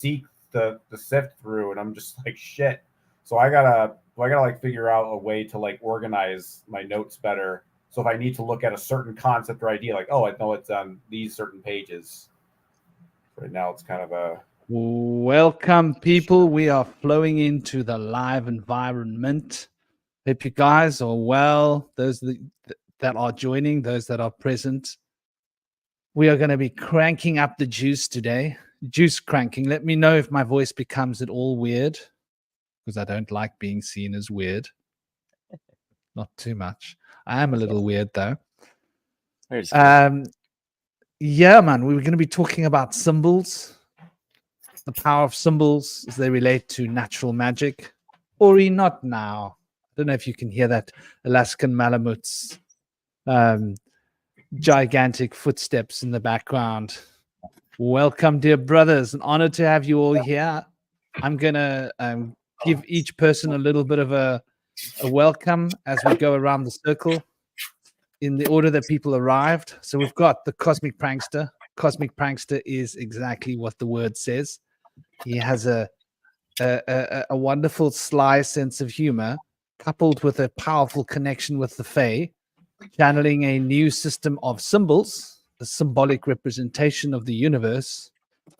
seek the sift through, and I'm just like shit. So I gotta like figure out a way to like organize my notes better. So if I need to look at a certain concept or idea, like, oh, I know it's on these certain pages. Right now, it's kind of a Welcome, people. We are flowing into the live environment. Hope you guys are well. Those that are joining, those that are present. We are going to be cranking up the juice today. Juice cranking. Let me know if my voice becomes at all weird, because I don't like being seen as weird. Not too much. I am a little weird, though. Yeah, man. We were going to be talking about symbols, the power of symbols as they relate to natural magic. Ori, not now. I don't know if you can hear that Alaskan Malamut's gigantic footsteps in the background. Welcome, dear brothers. An honor to have you all here. I'm going to give each person a little bit of a welcome as we go around the circle in the order that people arrived. So we've got the Cosmic Prankster. Cosmic Prankster is exactly what the word says. He has a wonderful sly sense of humor, coupled with a powerful connection with the Fae, channeling a new system of symbols, the symbolic representation of the universe,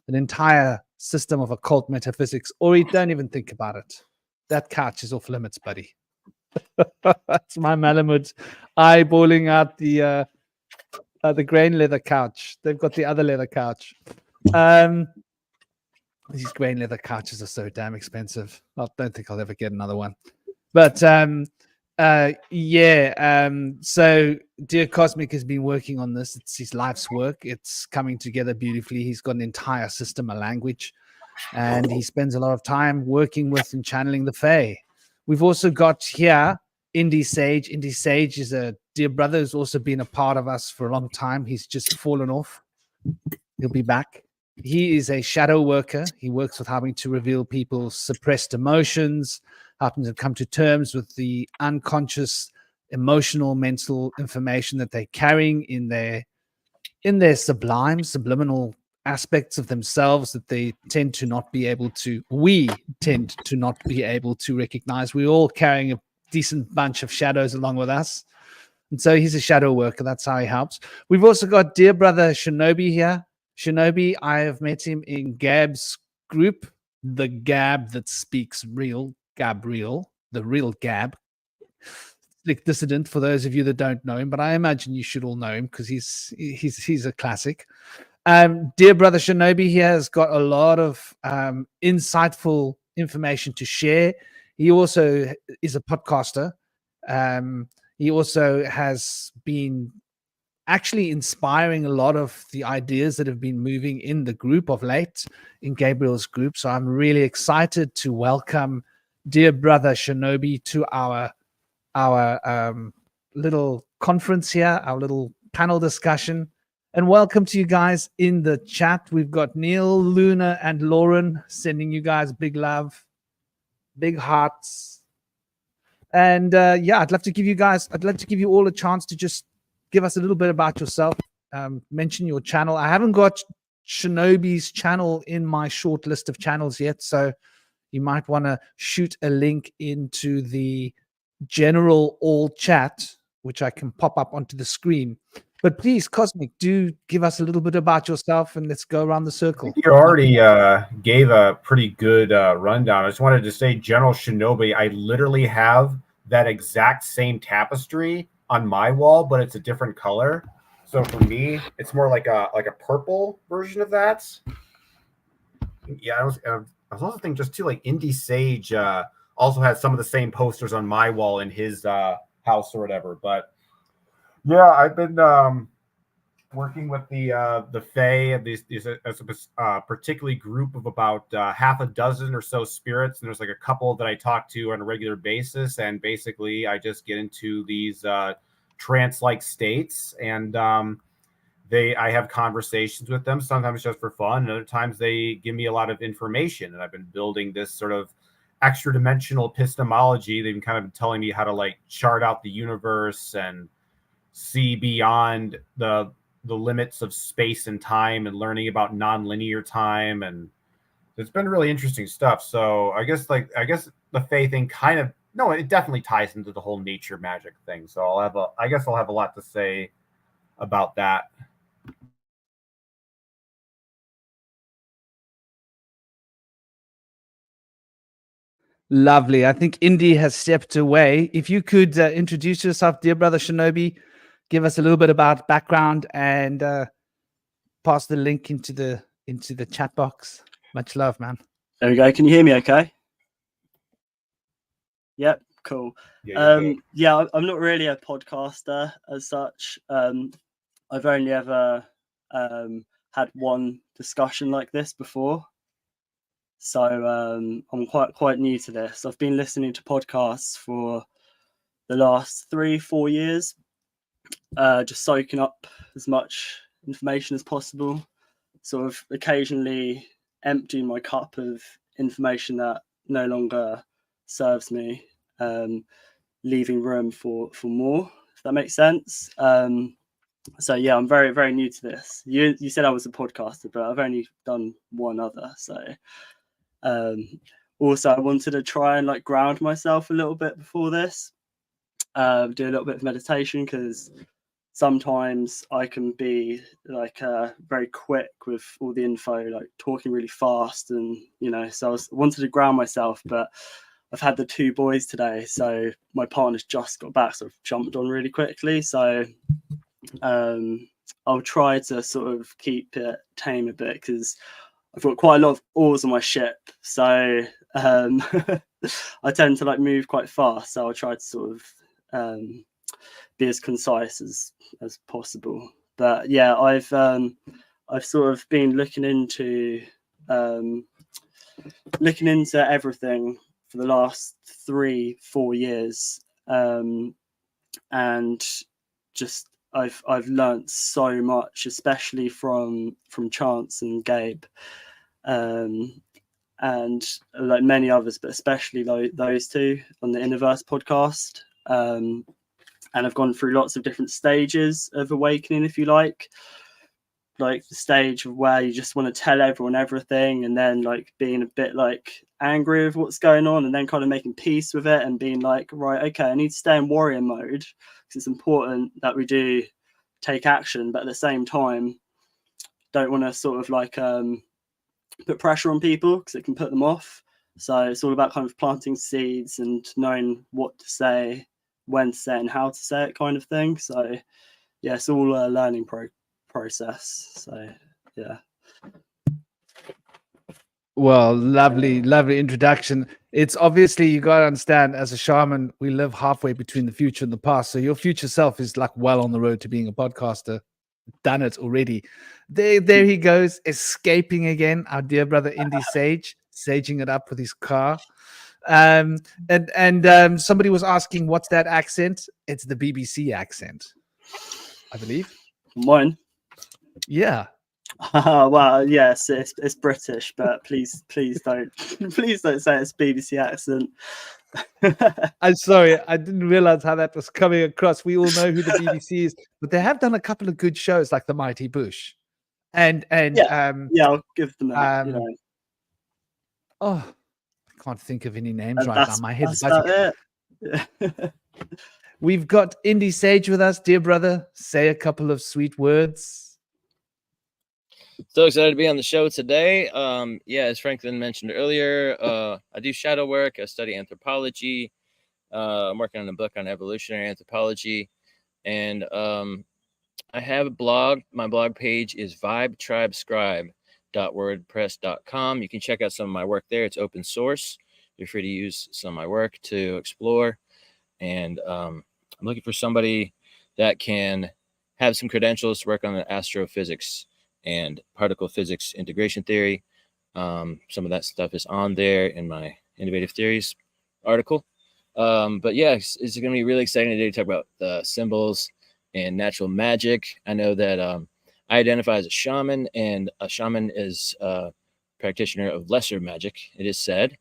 an entire system of occult metaphysics. Or don't even think about it. That couch is off limits, buddy. That's my Malamute eyeballing out the grain leather couch. They've got the other leather couch. These grain leather couches are so damn expensive. I don't think I'll ever get another one. But so Dear Cosmic has been working on this. It's his life's work. It's coming together beautifully. He's got an entire system, a language, and he spends a lot of time working with and channeling the Fae. We've also got here Indie Sage. Indie Sage is a dear brother who's also been a part of us for a long time. He's just fallen off. He'll be back. He is a shadow worker. He works with helping to reveal people's suppressed emotions, helping to come to terms with the unconscious, emotional, mental information that they're carrying in their subliminal aspects of themselves that we tend to not be able to recognize. We're all carrying a decent bunch of shadows along with us. And so he's a shadow worker. That's how he helps. We've also got dear brother Shinobi here. Shinobi, I have met him in Gab's group, the Gab that speaks real, Gabriel, the real Gab. Slick Dissident, for those of you that don't know him, but I imagine you should all know him because he's a classic. Dear brother Shinobi here has got a lot of insightful information to share. He also is a podcaster. He also has been actually inspiring a lot of the ideas that have been moving in the group of late, in Gabriel's group. So I'm really excited to welcome dear brother Shinobi to our little conference here, our little panel discussion. And welcome to you guys in the chat. We've got Neil, Luna, and Lauren sending you guys big love, big hearts. And I'd love to give you all a chance to just give us a little bit about yourself. Mention your channel. I haven't got Shinobi's channel in my short list of channels yet, so you might want to shoot a link into the general all chat, which I can pop up onto the screen. But please, Cosmic, do give us a little bit about yourself, and let's go around the circle. You already gave a pretty good rundown. I just wanted to say, General Shinobi, I literally have that exact same tapestry on my wall, but it's a different color. So for me, it's more like a purple version of that. Yeah, I was also thinking just too, like Indie Sage also has some of the same posters on my wall in his house or whatever. But yeah, I've been working with the Fae, these a particularly group of about half a dozen or so spirits, and there's like a couple that I talk to on a regular basis, and basically I just get into these trance-like states, and I have conversations with them, sometimes just for fun, and other times they give me a lot of information, and I've been building this sort of extra dimensional epistemology. They've been kind of telling me how to like chart out the universe and see beyond the limits of space and time, and learning about nonlinear time, and It's been really interesting stuff. So I guess the Fae thing kind of, no, it definitely ties into the whole nature magic thing. So I guess I'll have a lot to say about that. Lovely. I think Indy has stepped away. If you could introduce yourself, dear brother Shinobi, give us a little bit about background and pass the link into the chat box. Much love, man. There we go. Can you hear me okay? Yep, cool. Yeah, I'm not really a podcaster as such. I've only ever had one discussion like this before. So I'm quite new to this. I've been listening to podcasts for the last 3-4 years, just soaking up as much information as possible, sort of occasionally emptying my cup of information that no longer serves me, leaving room for more, if that makes sense. So yeah, I'm very, very new to this. You said I was a podcaster, but I've only done one other. So also I wanted to try and like ground myself a little bit before this, do a little bit of meditation, because sometimes I can be like very quick with all the info, like talking really fast, and so I wanted to ground myself, but I've had the 2 boys today, so my partner's just got back, so I've jumped on really quickly. So I'll try to sort of keep it tame a bit, because I've got quite a lot of oars on my ship, so I tend to like move quite fast. So I'll try to sort of be as concise as possible. But yeah, I've sort of been looking into everything for the last 3-4 years, and just I've learned so much, especially from Chance and Gabe, and like many others, but especially those 2 on the Innerverse podcast. And I've gone through lots of different stages of awakening, if you like the stage of where you just want to tell everyone everything, and then like being a bit like angry with what's going on, and then kind of making peace with it and being like, right, okay, I need to stay in warrior mode, because it's important that we do take action, but at the same time don't want to sort of like put pressure on people, because it can put them off. So it's all about kind of planting seeds and knowing what to say, when to say it, and how to say it, kind of thing. So yeah, it's all a learning process. So yeah. Well, lovely introduction. It's obviously, you got to understand, as a shaman, we live halfway between the future and the past. So your future self is like well on the road to being a podcaster. Done it already. There he goes, escaping again. Our dear brother Indy Sage, saging it up with his car. And somebody was asking, what's that accent? It's the BBC accent, I believe. Mine. Yeah. Well, yes, it's British, but please don't please don't say it's BBC accent. I'm sorry, I didn't realize how that was coming across. We all know who the BBC is, but they have done a couple of good shows like The Mighty Bush, and yeah, I'll give them that. Oh, I can't think of any names right now. My head's buzzing. We've got Indy Sage with us, dear brother. Say a couple of sweet words. So excited to be on the show today. Yeah, as Franklin mentioned earlier, I do shadow work. I study anthropology. I'm working on a book on evolutionary anthropology. And I have a blog. My blog page is vibetribescribe.wordpress.com. You can check out some of my work there. It's open source. You're free to use some of my work to explore. And I'm looking for somebody that can have some credentials to work on the astrophysics and particle physics integration theory. Some of that stuff is on there in my Innovative Theories article. But yeah, it's going to be really exciting today to talk about the symbols and natural magic. I know that I identify as a shaman, and a shaman is a practitioner of lesser magic, it is said.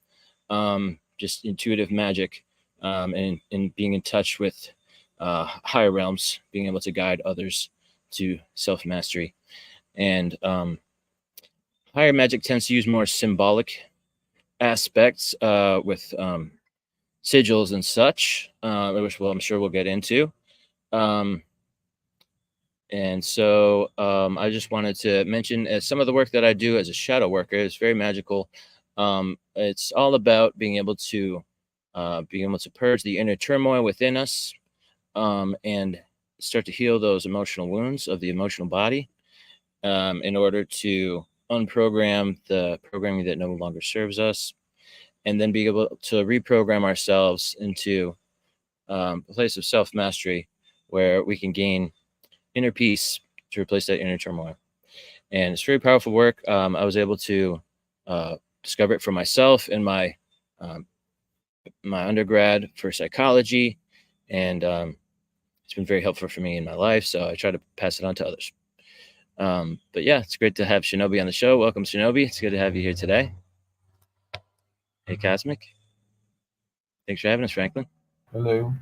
Just intuitive magic, and being in touch with higher realms, being able to guide others to self-mastery. And higher higher magic tends to use more symbolic aspects with sigils and such, which I'm sure we'll get into. And so I just wanted to mention some of the work that I do as a shadow worker is very magical. It's all about being able to purge the inner turmoil within us and start to heal those emotional wounds of the emotional body in order to unprogram the programming that no longer serves us, and then be able to reprogram ourselves into a place of self-mastery where we can gain inner peace to replace that inner turmoil. And it's very powerful work. I was able to discover it for myself in my undergrad for psychology, and it's been very helpful for me in my life. So I try to pass it on to others. But yeah, it's great to have Shinobi on the show. Welcome, Shinobi. It's good to have you here today. Hey, Cosmic. Thanks for having us, Franklin. Hello.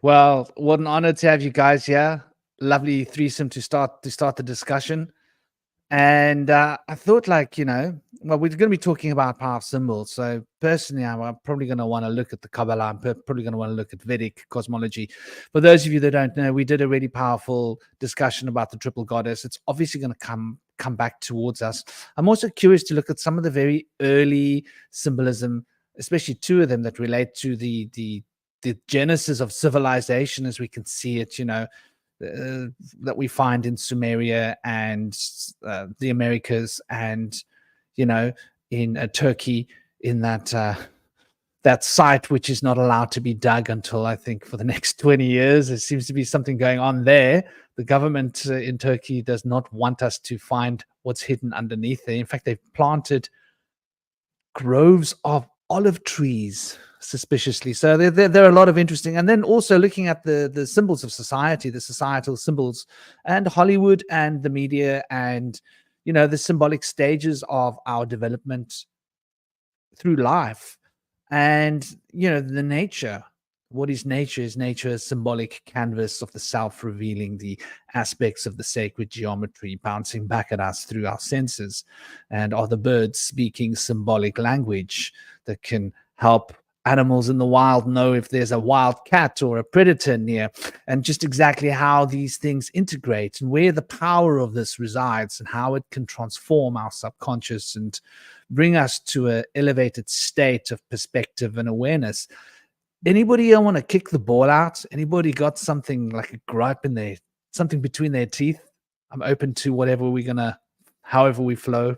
Well, what an honor to have you guys here. Lovely threesome to start the discussion. And I thought, like, well, we're going to be talking about power symbols. So personally, I'm probably going to want to look at the Kabbalah. I'm probably going to want to look at Vedic cosmology. For those of you that don't know, we did a really powerful discussion about the triple goddess. It's obviously going to come back towards us. I'm also curious to look at some of the very early symbolism, especially two of them that relate to the genesis of civilization as we can see it, that we find in Sumeria and the Americas, and in Turkey, in that site which is not allowed to be dug until I think for the next 20 years. There seems to be something going on there. The government in Turkey does not want us to find what's hidden underneath there. In fact, they've planted groves of olive trees suspiciously. So there are a lot of interesting, and then also looking at the symbols of society, the societal symbols, and Hollywood and the media, and the symbolic stages of our development through life, and the nature. What is nature? Is nature a symbolic canvas of the self, revealing the aspects of the sacred geometry bouncing back at us through our senses? And are the birds speaking symbolic language that can help animals in the wild know if there's a wild cat or a predator near? And just exactly how these things integrate and where the power of this resides, and how it can transform our subconscious and bring us to an elevated state of perspective and awareness. Anybody want to kick the ball out? Anybody got something like a gripe in there, something between their teeth? I'm open to whatever however we flow.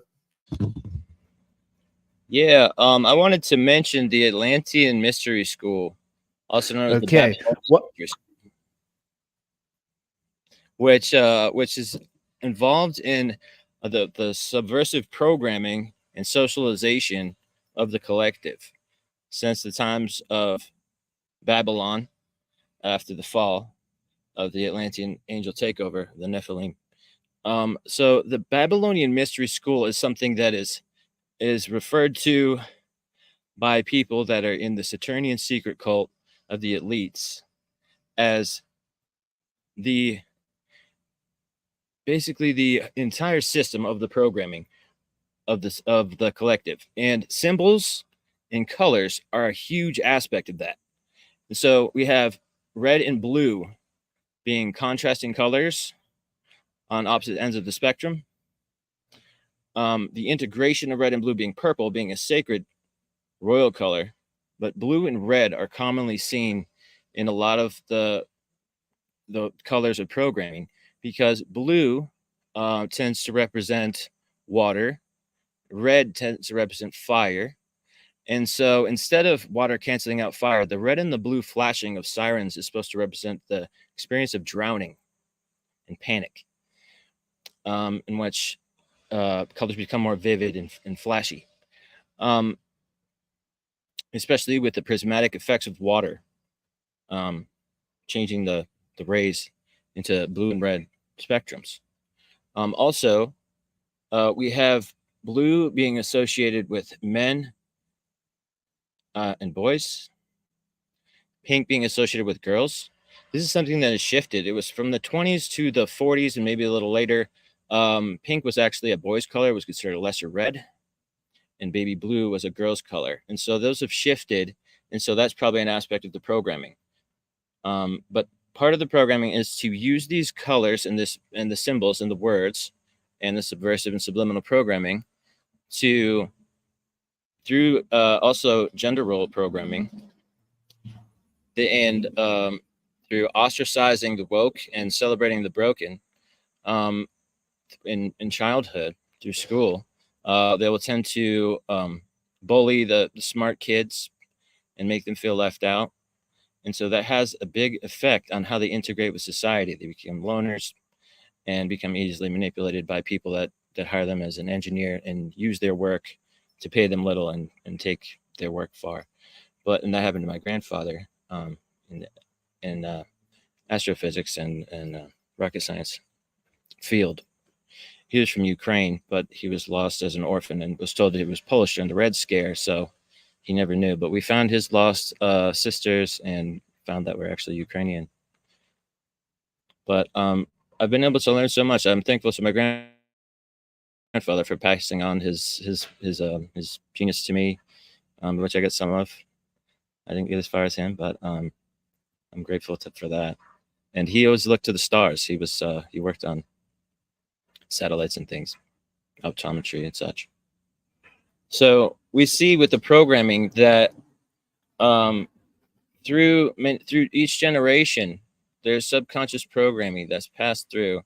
Yeah, I wanted to mention the Atlantean Mystery School, also known as the Babylonian Mystery School, which is involved in the subversive programming and socialization of the collective since the times of Babylon, after the fall of the Atlantean angel takeover, the Nephilim. So the Babylonian Mystery School is something that is referred to by people that are in the Saturnian secret cult of the elites as basically the entire system of the programming of the collective, and symbols and colors are a huge aspect of that. And so we have red and blue being contrasting colors on opposite ends of the spectrum. The integration of red and blue being purple, being a sacred royal color, but blue and red are commonly seen in a lot of the colors of programming, because blue tends to represent water, red tends to represent fire. And so instead of water canceling out fire, the red and the blue flashing of sirens is supposed to represent the experience of drowning and panic, in which colors become more vivid and flashy, especially with the prismatic effects of water, changing the rays into blue and red spectrums. Also, we have blue being associated with men and boys, pink being associated with girls. This is something that has shifted. It was from the 20s to the 40s and maybe a little later. Pink was actually a boy's color, was considered a lesser red, and baby blue was a girl's color. And so those have shifted. And so that's probably an aspect of the programming. But part of the programming is to use these colors and the symbols and the words and the subversive and subliminal programming through also gender role programming and through ostracizing the woke and celebrating the broken in childhood through school. They will tend to bully the smart kids and make them feel left out. And so that has a big effect on how they integrate with society. They become loners and become easily manipulated by people that hire them as an engineer and use their work to pay them little and take their work far. And that happened to my grandfather in astrophysics and rocket science field. He was from Ukraine, but he was lost as an orphan and was told that he was Polish during the Red Scare. So he never knew. But we found his lost sisters and found that we're actually Ukrainian. But I've been able to learn so much. I'm thankful to my grandfather for passing on his genius to me, which I got some of. I didn't get as far as him, but I'm grateful for that. And he always looked to the stars. He worked on satellites and things, optometry and such. So we see with the programming that through each generation, there's subconscious programming that's passed through.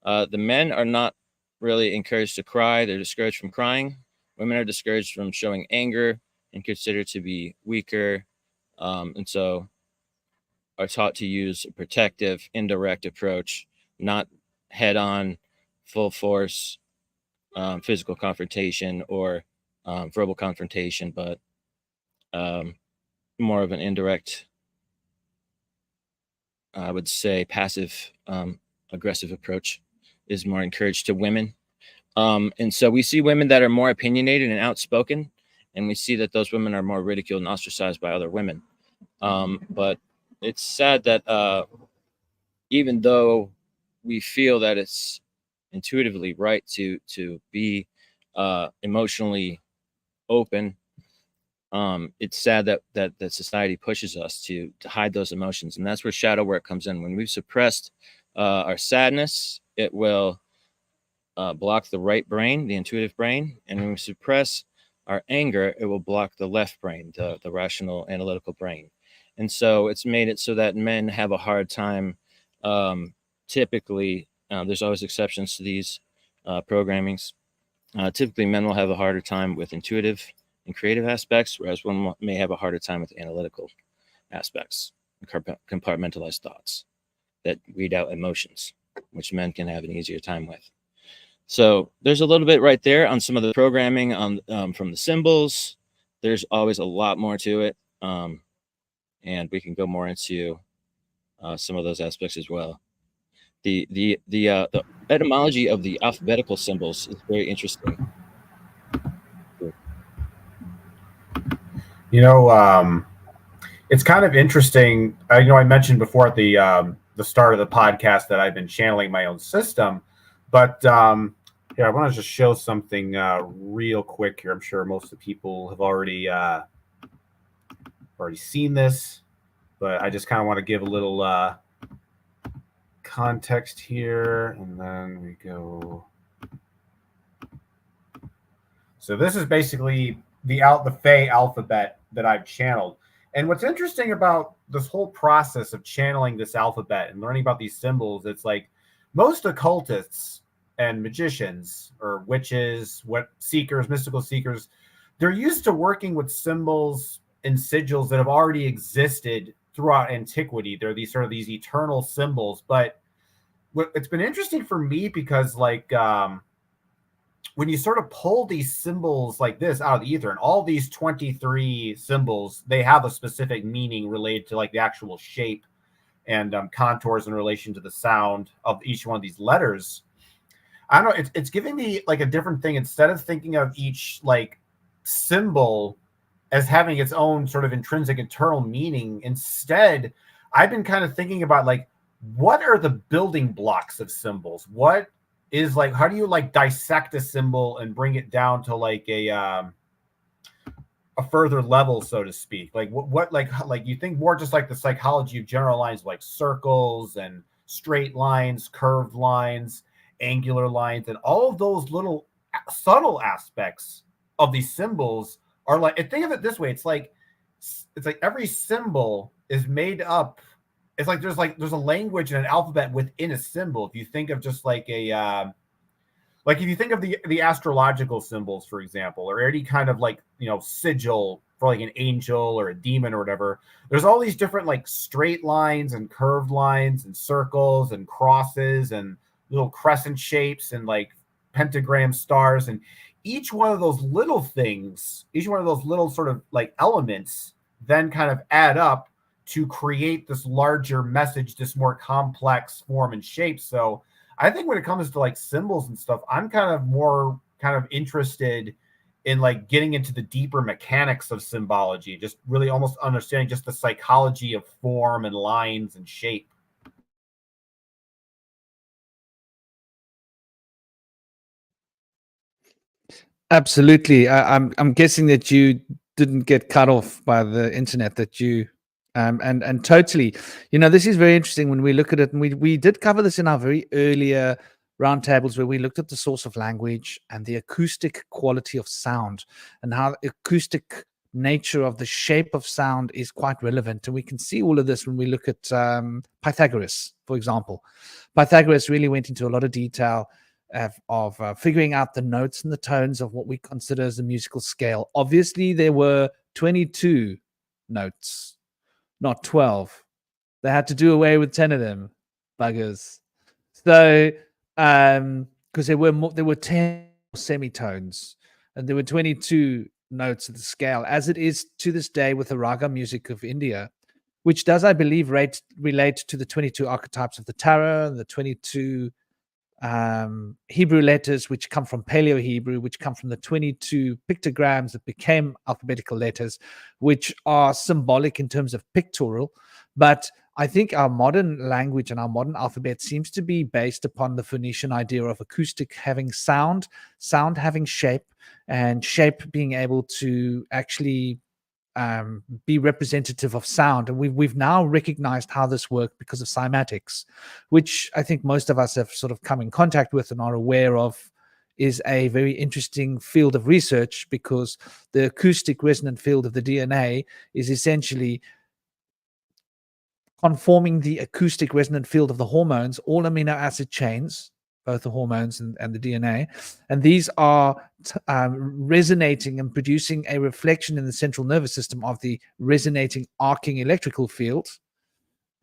The men are not really encouraged to cry. They're discouraged from crying. Women are discouraged from showing anger and considered to be weaker. And so are taught to use a protective, indirect approach, not head-on, full force, physical confrontation or verbal confrontation, but more of an indirect, I would say, passive, aggressive approach is more encouraged to women. And so we see women that are more opinionated and outspoken, and we see that those women are more ridiculed and ostracized by other women. But it's sad that even though we feel that it's intuitively right to be emotionally open, it's sad that society pushes us to hide those emotions. And that's where shadow work comes in. When we've suppressed our sadness, it will block the right brain, the intuitive brain. And when we suppress our anger, it will block the left brain, the rational, analytical brain. And so it's made it so that men have a hard time. Typically, there's always exceptions to these programmings. Typically, men will have a harder time with intuitive and creative aspects, whereas women may have a harder time with analytical aspects, compartmentalized thoughts that read out emotions, which men can have an easier time with. So there's a little bit right there on some of the programming on from the symbols. There's always a lot more to it, and we can go more into some of those aspects as well. The etymology of the alphabetical symbols is very interesting. It's kind of interesting. I mentioned before at the start of the podcast that I've been channeling my own system, but here I want to just show something real quick here. I'm sure most of the people have already seen this, but I just kind of want to give a little context here, and then we go. So this is basically the Fey alphabet that I've channeled. And what's interesting about this whole process of channeling this alphabet and learning about these symbols, it's like most occultists and magicians or witches, mystical seekers, they're used to working with symbols and sigils that have already existed throughout antiquity. They're these eternal symbols. But it's been interesting for me because when you sort of pull these symbols like this out of the ether, and all these 23 symbols, they have a specific meaning related to like the actual shape and contours in relation to the sound of each one of these letters. I don't know. It's giving me like a different thing. Instead of thinking of each like symbol as having its own sort of intrinsic internal meaning, instead, I've been kind of thinking about like, what are the building blocks of symbols? What is like, how do you like dissect a symbol and bring it down to like a further level, so to speak? Like what like you think more just like the psychology of general lines, like circles and straight lines, curved lines, angular lines, and all of those little subtle aspects of these symbols are like, and think of it this way, it's like every symbol is made up. It's like there's a language and an alphabet within a symbol. If you think of just like a like if you think of the astrological symbols, for example, or any kind of like, you know, sigil for like an angel or a demon or whatever, there's all these different like straight lines and curved lines and circles and crosses and little crescent shapes and like pentagram stars, and each one of those little things, each one of those little sort of like elements then kind of add up to create this larger message, this more complex form and shape. So I think when it comes to like symbols and stuff, I'm kind of interested in like getting into the deeper mechanics of symbology, just really almost understanding just the psychology of form and lines and shape. Absolutely. I'm guessing that you didn't get cut off by the internet, that you and totally, you know, this is very interesting when we look at it, and we did cover this in our very earlier roundtables where we looked at the source of language and the acoustic quality of sound, and how the acoustic nature of the shape of sound is quite relevant. And we can see all of this when we look at Pythagoras, for example. Pythagoras really went into a lot of detail of figuring out the notes and the tones of what we consider as a musical scale. Obviously, there were 22 notes, not 12. They had to do away with 10 of them, buggers. So, because there were 10 semitones, and there were 22 notes of the scale, as it is to this day with the raga music of India, which does, I believe, relate to the 22 archetypes of the tarot and the 22 Hebrew letters, which come from Paleo-Hebrew, which come from the 22 pictograms that became alphabetical letters, which are symbolic in terms of pictorial. But I think our modern language and our modern alphabet seems to be based upon the Phoenician idea of acoustic having sound, sound having shape, and shape being able to actually be representative of sound. And we've now recognized how this worked because of cymatics, which I think most of us have sort of come in contact with and are aware of, is a very interesting field of research, because the acoustic resonant field of the DNA is essentially conforming the acoustic resonant field of the hormones, all amino acid chains, both the hormones and the DNA. And these are resonating and producing a reflection in the central nervous system of the resonating arcing electrical field.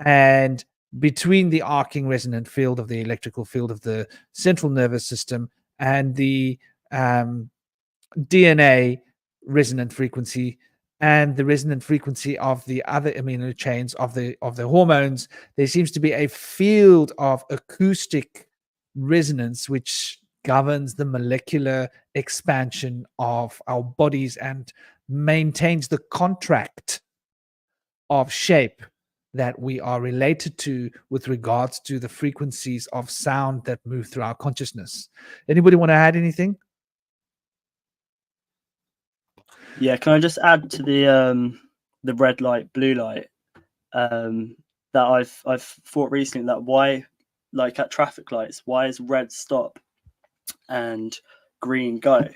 And between the arcing resonant field of the electrical field of the central nervous system and the DNA resonant frequency and the resonant frequency of the other amino chains of the hormones, there seems to be a field of acoustic resonance which governs the molecular expansion of our bodies and maintains the contract of shape that we are related to with regards to the frequencies of sound that move through our consciousness. Anybody want to add anything? Yeah, can I just add to the red light, blue light, that I've thought recently, that why, like at traffic lights, why is red stop and green go?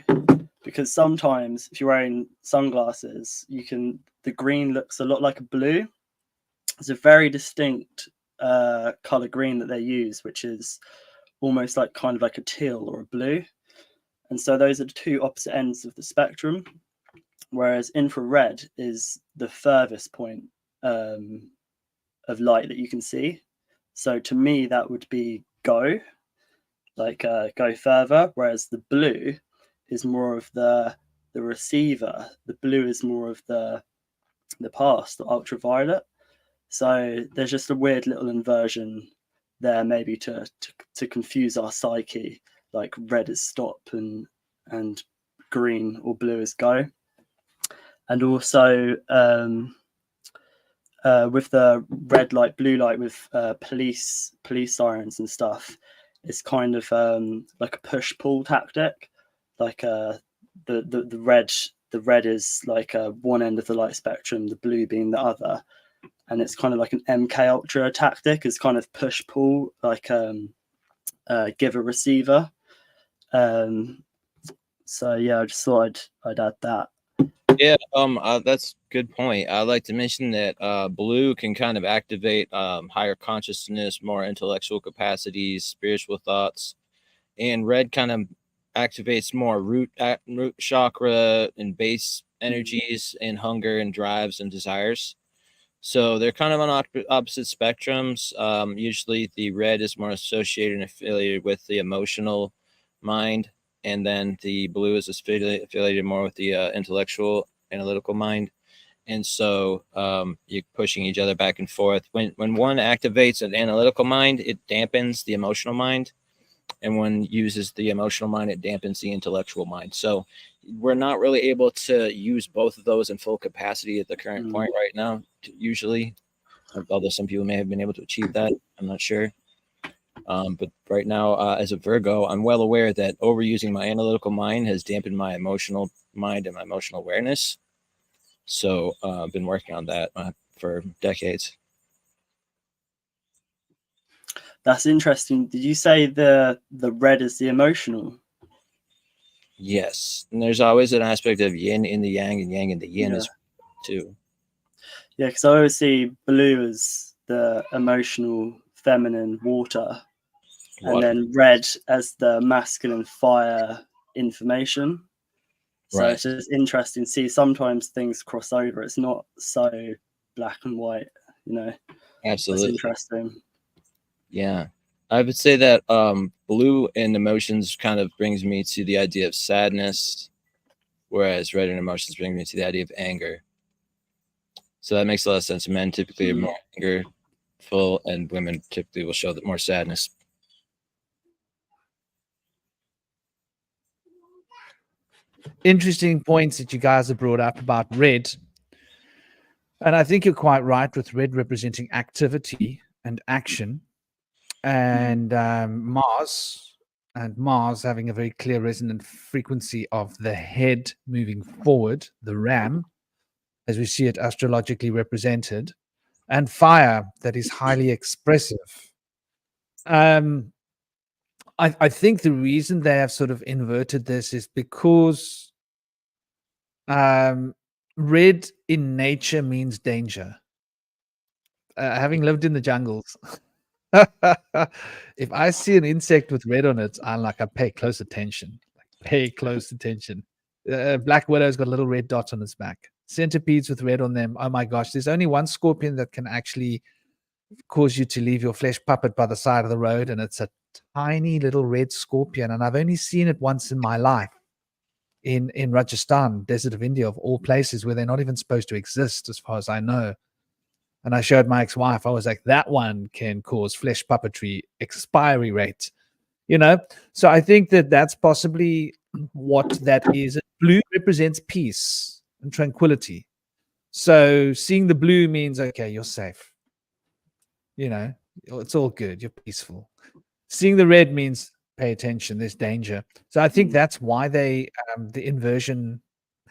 Because sometimes if you're wearing sunglasses, the green looks a lot like a blue. It's a very distinct color green that they use, which is almost like kind of like a teal or a blue. And so those are the two opposite ends of the spectrum. Whereas infrared is the furthest point of light that you can see. So to me, that would be go further. Whereas the blue is more of the receiver. The blue is more of the past, the ultraviolet. So there's just a weird little inversion there, maybe to confuse our psyche. Like red is stop and green or blue is go. And also with the red light, blue light, with police sirens and stuff, it's kind of like a push pull tactic. Like the red is like one end of the light spectrum, the blue being the other, and it's kind of like an MK Ultra tactic. It's kind of push pull, like giver receiver. So yeah, I just thought I'd add that. Yeah, that's a good point. I'd like to mention that blue can kind of activate higher consciousness, more intellectual capacities, spiritual thoughts, and red kind of activates more root chakra and base energies and hunger and drives and desires. So they're kind of on opposite spectrums. Usually the red is more associated and affiliated with the emotional mind, and then the blue is affiliated more with the intellectual, analytical mind. And so you're pushing each other back and forth. When one activates an analytical mind, it dampens the emotional mind. And when uses the emotional mind, it dampens the intellectual mind. So we're not really able to use both of those in full capacity at the current point right now, usually, although some people may have been able to achieve that. I'm not sure. But right now, as a Virgo, I'm well aware that overusing my analytical mind has dampened my emotional mind and my emotional awareness. So I've been working on that for decades. That's interesting. Did you say the red is the emotional? Yes, and there's always an aspect of yin in the yang and yang in the yin as too. Yeah, because I always see blue as the emotional, feminine water, and then red as the masculine fire, information. So it's just interesting to see sometimes things cross over. It's not so black and white, you know. Absolutely. That's interesting. Yeah. I would say that blue in emotions kind of brings me to the idea of sadness, whereas red in emotions bring me to the idea of anger. So that makes a lot of sense. Men typically are more angerful, and women typically will show more sadness. Interesting points that you guys have brought up about red. And I think you're quite right with red representing activity and action. And Mars having a very clear resonant frequency of the head moving forward, the ram, as we see it astrologically represented, and fire that is highly expressive. I think the reason they have sort of inverted this is because red in nature means danger. Having lived in the jungles, if I see an insect with red on it, I pay close attention. Pay close attention. Black widow's got a little red dot on its back. Centipedes with red on them. Oh my gosh, there's only one scorpion that can actually cause you to leave your flesh puppet by the side of the road, and it's a tiny little red scorpion. And I've only seen it once in my life in Rajasthan, desert of India, of all places, where they're not even supposed to exist, as far as I know. And I showed my ex-wife. I was like, that one can cause flesh puppetry expiry rate, you know? So I think that that's possibly what that is. Blue represents peace and tranquility. So seeing the blue means, okay, you're safe. You know, it's all good. You're peaceful. Seeing the red means pay attention. There's danger. So I think that's why the inversion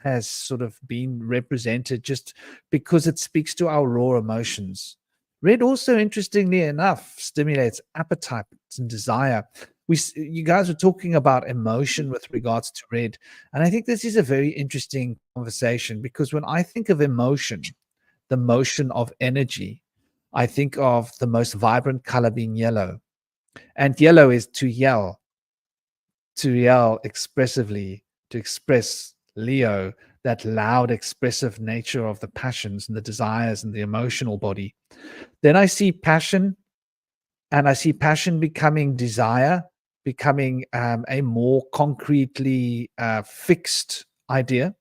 has sort of been represented, just because it speaks to our raw emotions. Red also, interestingly enough, stimulates appetite and desire. You guys were talking about emotion with regards to red, and I think this is a very interesting conversation, because when I think of emotion, the motion of energy, I think of the most vibrant color being yellow, and yellow is to yell expressively, to express Leo, that loud, expressive nature of the passions and the desires and the emotional body. Then I see passion, and I see passion becoming desire, becoming a more concretely fixed idea.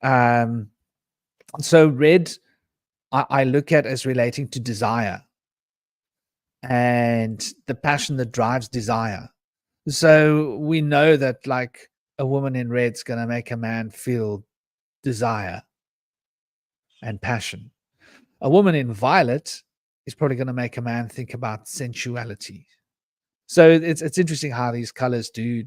So red, I look at as relating to desire and the passion that drives desire. So we know that, like, a woman in red's going to make a man feel desire and passion. A woman in violet is probably going to make a man think about sensuality. So it's interesting how these colors do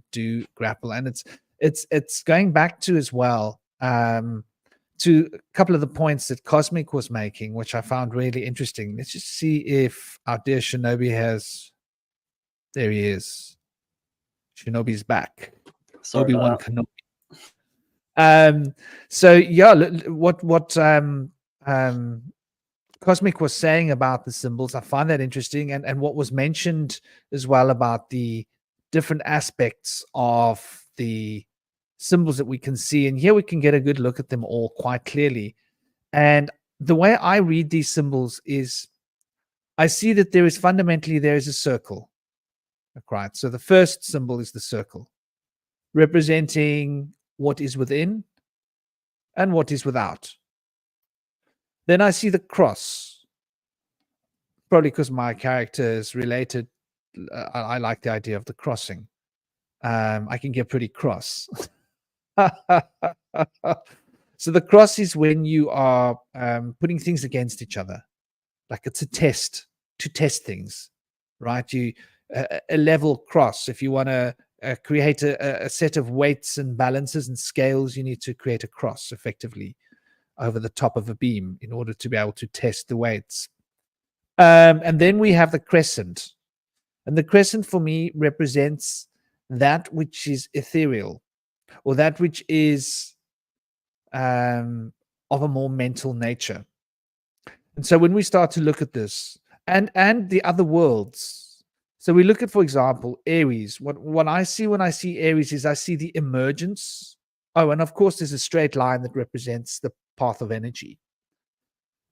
grapple, and it's going back to as well to a couple of the points that Cosmic was making, which I found really interesting. Let's just see if our dear Shinobi has. There he is. Shinobi's back. Sorry Obi-Wan about that. Kenobi. So yeah, what Cosmic was saying about the symbols, I find that interesting, and what was mentioned as well about the different aspects of the symbols that we can see, and here we can get a good look at them all quite clearly. And the way I read these symbols is I see that there is a circle, right? So the first symbol is the circle, representing what is within and what is without. Then I see the cross, probably because my character is related. I like the idea of the crossing. I can get pretty cross. So the cross is when you are putting things against each other, like it's a test to test things, right? A level cross. If you want to create a set of weights and balances and scales, you need to create a cross effectively over the top of a beam in order to be able to test the weights. And then we have the crescent, and the crescent for me represents that which is ethereal, or that which is of a more mental nature. And so when we start to look at this and the other worlds, so we look at, for example, Aries. What I see when I see Aries is I see the emergence. Oh, and of course there's a straight line that represents the path of energy,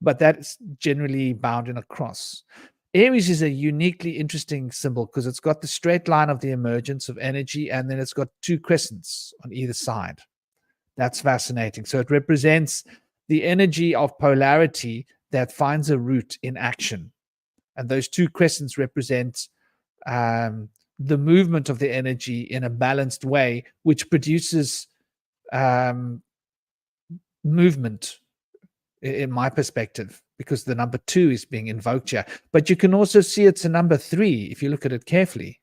but that's generally bound in a cross. Aries is a uniquely interesting symbol because it's got the straight line of the emergence of energy, and then it's got two crescents on either side. That's fascinating. So it represents the energy of polarity that finds a root in action. And those two crescents represent the movement of the energy in a balanced way, which produces movement, in my perspective, because the number 2 is being invoked here. But you can also see it's a number 3 if you look at it carefully.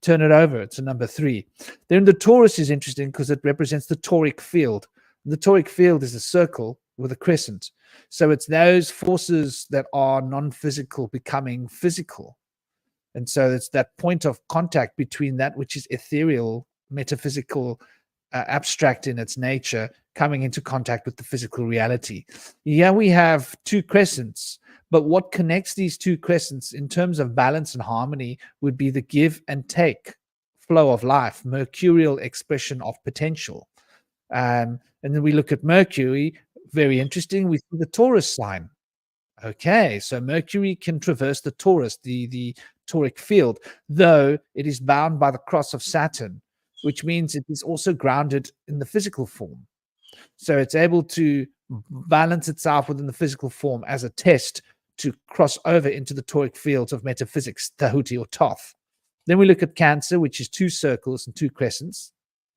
Turn it over, it's a number 3. Then the Taurus is interesting because it represents the toric field. The toric field is a circle with a crescent. So it's those forces that are non-physical becoming physical. And so it's that point of contact between that which is ethereal, metaphysical, abstract in its nature, coming into contact with the physical reality. Yeah, we have two crescents, but what connects these two crescents in terms of balance and harmony would be the give and take flow of life, mercurial expression of potential. And then we look at Mercury, very interesting. We see the Taurus sign. Okay, so Mercury can traverse the Taurus, the toric field, though it is bound by the cross of Saturn, which means it is also grounded in the physical form. So it's able to balance itself within the physical form as a test to cross over into the toric fields of metaphysics, Tahuti or Thoth. Then we look at Cancer, which is two circles and two crescents.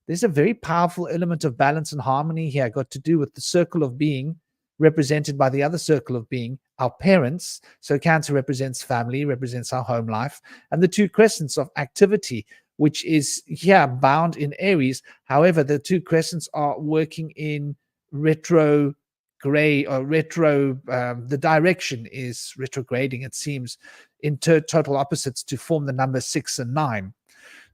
There's a very powerful element of balance and harmony here, got to do with the circle of being represented by the other circle of being, our parents. So Cancer represents family, represents our home life, and the two crescents of activity, which is bound in Aries. However, the two crescents are working in retrograde or retro. The direction is retrograding, it seems, in total opposites to form the number 6 and 9.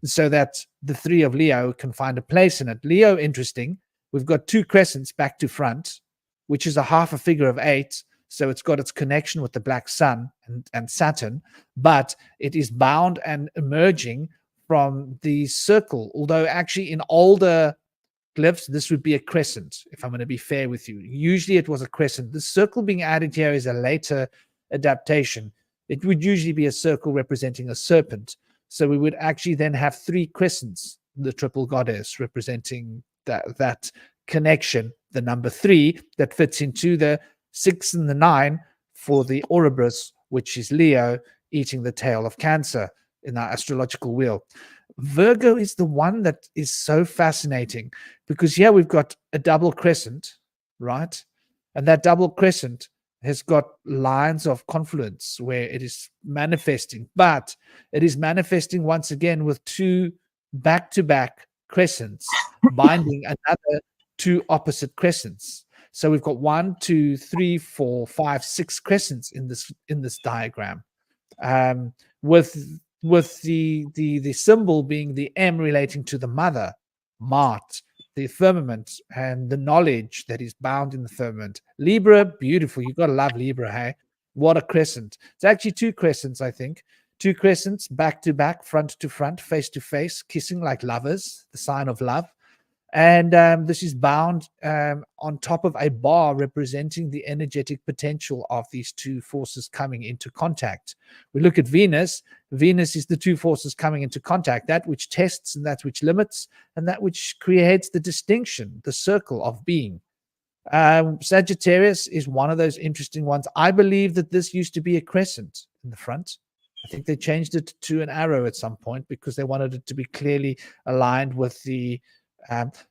So that the 3 of Leo can find a place in it. Leo, interesting. We've got two crescents back to front, which is a half a figure of 8. So it's got its connection with the black sun and Saturn, but it is bound and emerging from the circle. Although actually in older glyphs, this would be a crescent, if I'm going to be fair with you. Usually it was a crescent. The circle being added here is a later adaptation. It would usually be a circle representing a serpent. So we would actually then have 3 crescents, the triple goddess representing that connection, the number 3 that fits into the 6 and the 9 for the Ouroboros, which is Leo eating the tail of Cancer in our astrological wheel. Virgo is the one that is so fascinating because here we've got a double crescent, right? And that double crescent has got lines of confluence where it is manifesting, but it is manifesting once again with two back-to-back crescents binding another two opposite crescents. So we've got 1, 2, 3, 4, 5, 6 crescents in this diagram, with the symbol being the M relating to the mother, Mart, the firmament, and the knowledge that is bound in the firmament. Libra, beautiful. You've got to love Libra, hey? What a crescent. It's actually 2 crescents, I think. 2 crescents, back to back, front to front, face to face, kissing like lovers, the sign of love. And this is bound on top of a bar representing the energetic potential of these 2 forces coming into contact. We look at Venus. Venus is the 2 forces coming into contact, that which tests and that which limits, and that which creates the distinction, the circle of being. Sagittarius is one of those interesting ones. I believe that this used to be a crescent in the front. I think they changed it to an arrow at some point because they wanted it to be clearly aligned with the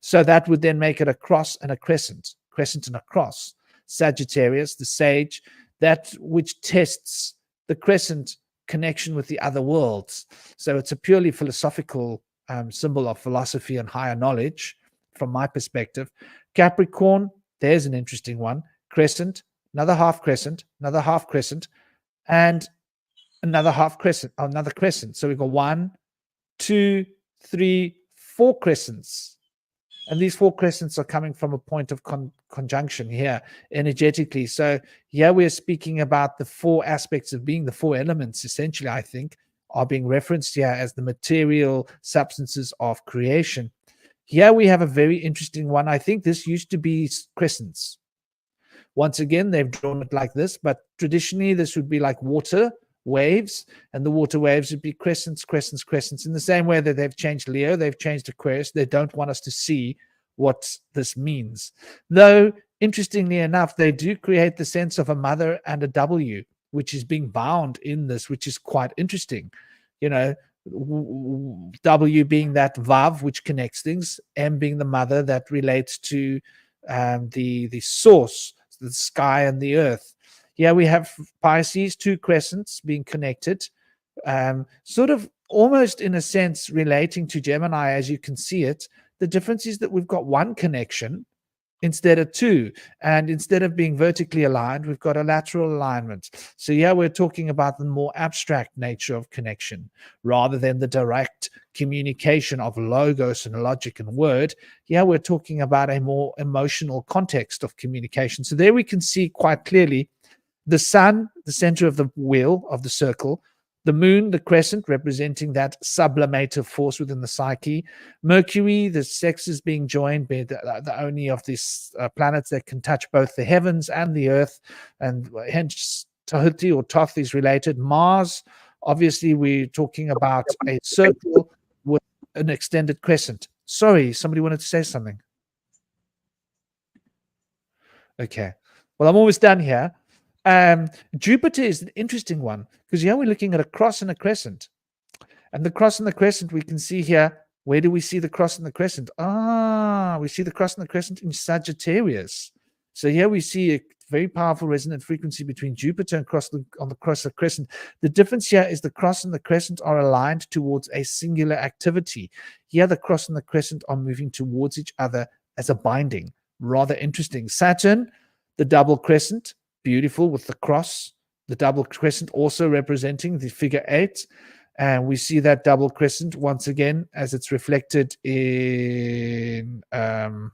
so that would then make it a cross and a crescent and a cross. Sagittarius, the sage, that which tests the crescent connection with the other worlds. So it's a purely philosophical symbol of philosophy and higher knowledge from my perspective. Capricorn, there's an interesting one. Crescent, another half crescent, another half crescent, and another half crescent, another crescent. So we've got 1, 2, 3, 4 crescents. And these 4 crescents are coming from a point of conjunction here energetically. So here we are speaking about the 4 aspects of being, the 4 elements, essentially, I think, are being referenced here as the material substances of creation. Here we have a very interesting one. I think this used to be crescents. Once again, they've drawn it like this, but traditionally this would be like water waves, and the water waves would be crescents, crescents, crescents. In the same way that they've changed Leo, they've changed Aquarius. They don't want us to see what this means. Though, interestingly enough, they do create the sense of a mother and a W, which is being bound in this, which is quite interesting. You know, W being that Vav, which connects things, M being the mother that relates to the source, the sky and the earth. Here we have Pisces, 2 crescents being connected, sort of almost in a sense relating to Gemini as you can see it. The difference is that we've got 1 connection instead of 2. And instead of being vertically aligned, we've got a lateral alignment. So yeah, we're talking about the more abstract nature of connection rather than the direct communication of logos and logic and word. Yeah, we're talking about a more emotional context of communication. So there we can see quite clearly the sun, the center of the wheel of the circle, the moon, the crescent, representing that sublimative force within the psyche. Mercury, the sexes being joined, being the only of these planets that can touch both the heavens and the earth, and hence Tahuti or Thoth is related. Mars, obviously, we're talking about a circle with an extended crescent. Sorry, somebody wanted to say something. Okay. Well, I'm almost done here. Jupiter is an interesting one because here we're looking at a cross and a crescent, and the cross and the crescent we can see here. Where do we see the cross and the crescent? We see the cross and the crescent in Sagittarius. So here we see a very powerful resonant frequency between Jupiter and on the cross and crescent. The difference here is the cross and the crescent are aligned towards a singular activity. Here the cross and the crescent are moving towards each other as a binding. Rather interesting. Saturn, the double crescent, beautiful with the cross, the double crescent also representing the figure 8. And we see that double crescent once again as it's reflected in Virgo.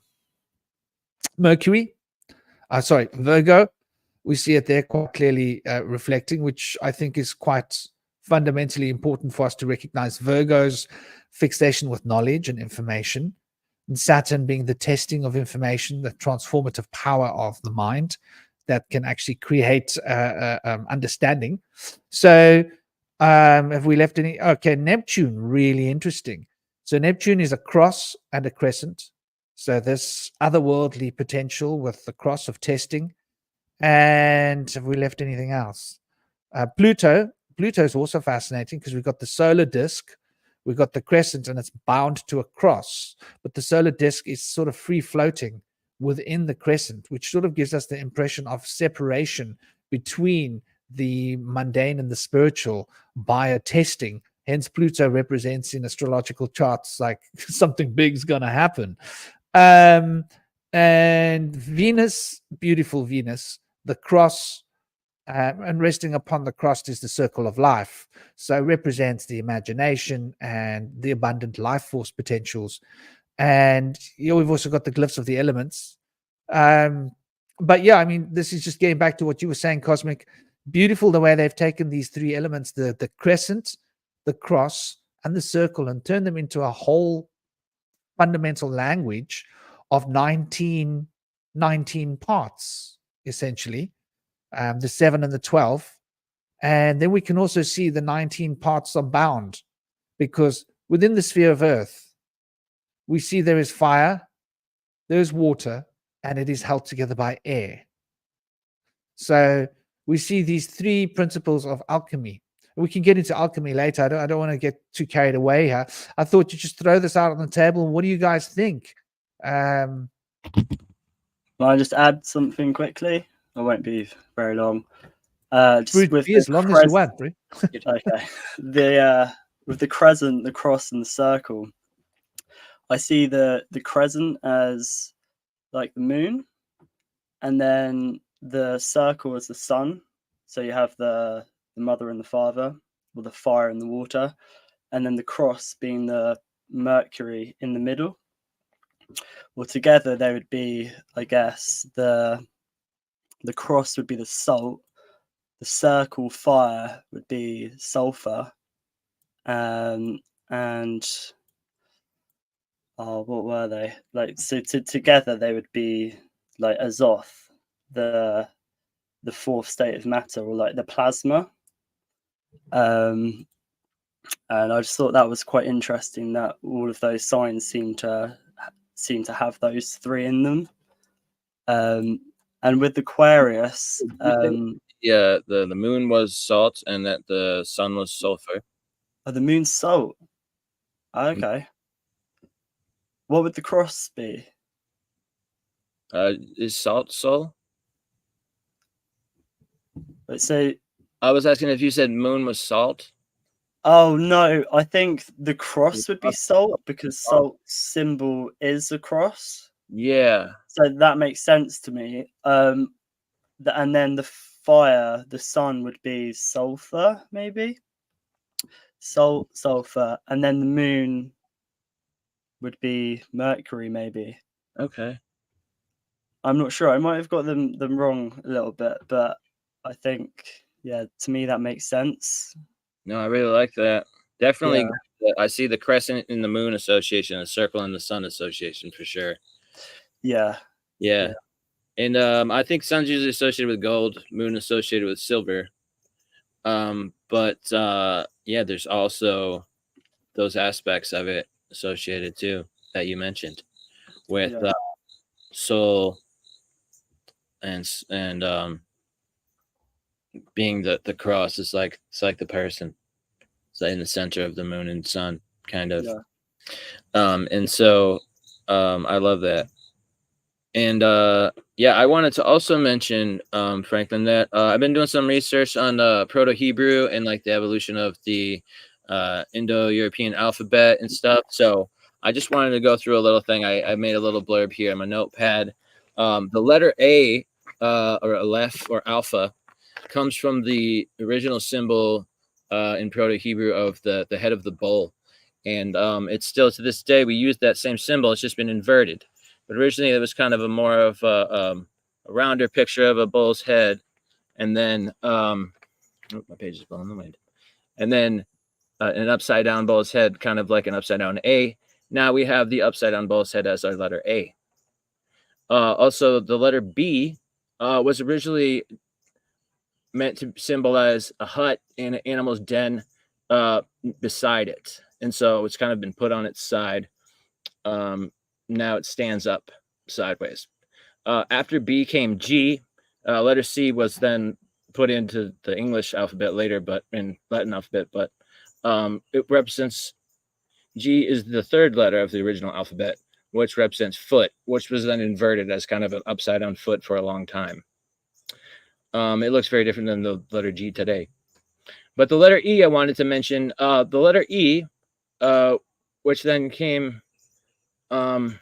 We see it there quite clearly reflecting, which I think is quite fundamentally important for us to recognize. Virgo's fixation with knowledge and information, and Saturn being the testing of information, the transformative power of the mind that can actually create understanding. So have we left any? Okay, Neptune, really interesting. So Neptune is a cross and a crescent. So this otherworldly potential with the cross of testing. And have we left anything else? Pluto is also fascinating because we've got the solar disk, we've got the crescent, and it's bound to a cross. But the solar disk is sort of free floating within the crescent, which sort of gives us the impression of separation between the mundane and the spiritual by a testing. Hence, Pluto represents in astrological charts like something big's going to happen. And Venus, beautiful Venus, the cross, and resting upon the cross is the circle of life. So it represents the imagination and the abundant life force potentials. And we've also got the glyphs of the elements. But yeah, I mean, this is just getting back to what you were saying, Cosmic. Beautiful the way they've taken these three elements, the crescent, the cross, and the circle, and turned them into a whole fundamental language of 19 parts, essentially. The 7 and the 12. And then we can also see the 19 parts are bound, because within the sphere of Earth, we see there is fire, there is water, and it is held together by air. So we see these three principles of alchemy. We can get into alchemy later. I don't want to get too carried away here. I thought you'd just throw this out on the table. What do you guys think? Will I just add something quickly? I won't be very long. Just with be as long as you want, bro. Okay. With the crescent, the cross, and the circle, I see the crescent as like the moon, and then the circle as the sun. So you have the mother and the father, or the fire and the water, and then the cross being the Mercury in the middle. Well, together they would be, I guess, the cross would be the salt, the circle fire would be sulfur, and what were they like? So together they would be like Azoth, the fourth state of matter, or like the plasma. And I just thought that was quite interesting that all of those signs seem to have those three in them. And with Aquarius, the moon was salt and that the sun was sulfur. Oh, the moon's salt. Okay. What would the cross be? Is salt soul? So I was asking if you said moon was salt. Oh no, I think the cross would be salt, because salt symbol is a cross. Yeah. So that makes sense to me. And then the fire, the sun would be sulfur, maybe. Sulfur, and then the moon would be Mercury, maybe. Okay. I'm not sure. I might have got them wrong a little bit, but I think, yeah, to me that makes sense. No, I really like that. Definitely, yeah. I see the crescent in the moon association, the circle in the sun association for sure. Yeah. And I think sun's usually associated with gold, moon associated with silver. But there's also those aspects of it associated too that you mentioned with soul and being the cross is like the person. It's like in the center of the moon and sun, kind of. And so I love that. And I wanted to also mention, Franklin, that I've been doing some research on Proto-Hebrew and like the evolution of the Indo-European alphabet and stuff. So I just wanted to go through a little thing. I made a little blurb here on my notepad. The letter A, or Aleph or Alpha, comes from the original symbol in Proto-Hebrew of the head of the bull. And it's still, to this day, we use that same symbol. It's just been inverted. But originally, it was kind of more of a rounder picture of a bull's head. And then, my page is blowing the wind. And then an upside down bull's head, kind of like an upside down A. Now we have the upside down bull's head as our letter A. Also, the letter B was originally meant to symbolize a hut and an animal's den beside it. And so it's kind of been put on its side. Now it stands up sideways. After B came G. Letter C was then put into the English alphabet later, but in Latin alphabet. But it represents, G is the third letter of the original alphabet, which represents foot, which was then inverted as kind of an upside down foot for a long time. It looks very different than the letter G today. But the letter E I wanted to mention, the letter E, which then came after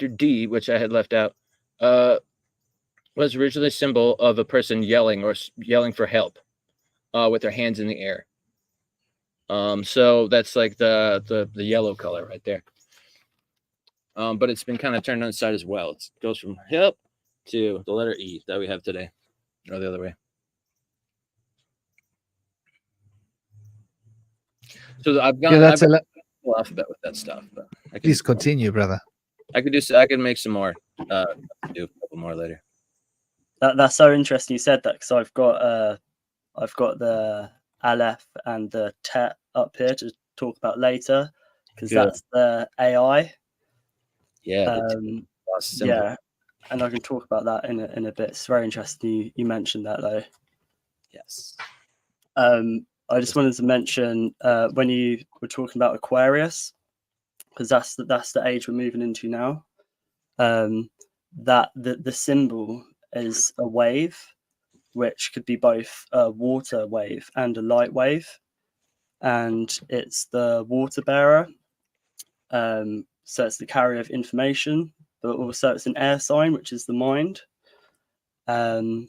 D, which I had left out, was originally a symbol of a person yelling or yelling for help with their hands in the air. So that's like the yellow color right there. But it's been kind of turned on its side as well. It goes from help to the letter E that we have today, or the other way. So I've gone I've got the whole alphabet with that stuff. But Please continue, brother. I could make some more. Do a couple more later. That's so interesting you said that, because I've got the Aleph and the Tet up here to talk about later, because that's the AI. Yeah. Yeah, and I can talk about that in a bit. It's very interesting you mentioned that though. Yes. I just wanted to mention when you were talking about Aquarius, because that's the age we're moving into now. That the symbol is a wave, which could be both a water wave and a light wave, and it's the water bearer. So it's the carrier of information, but also it's an air sign, which is the mind. And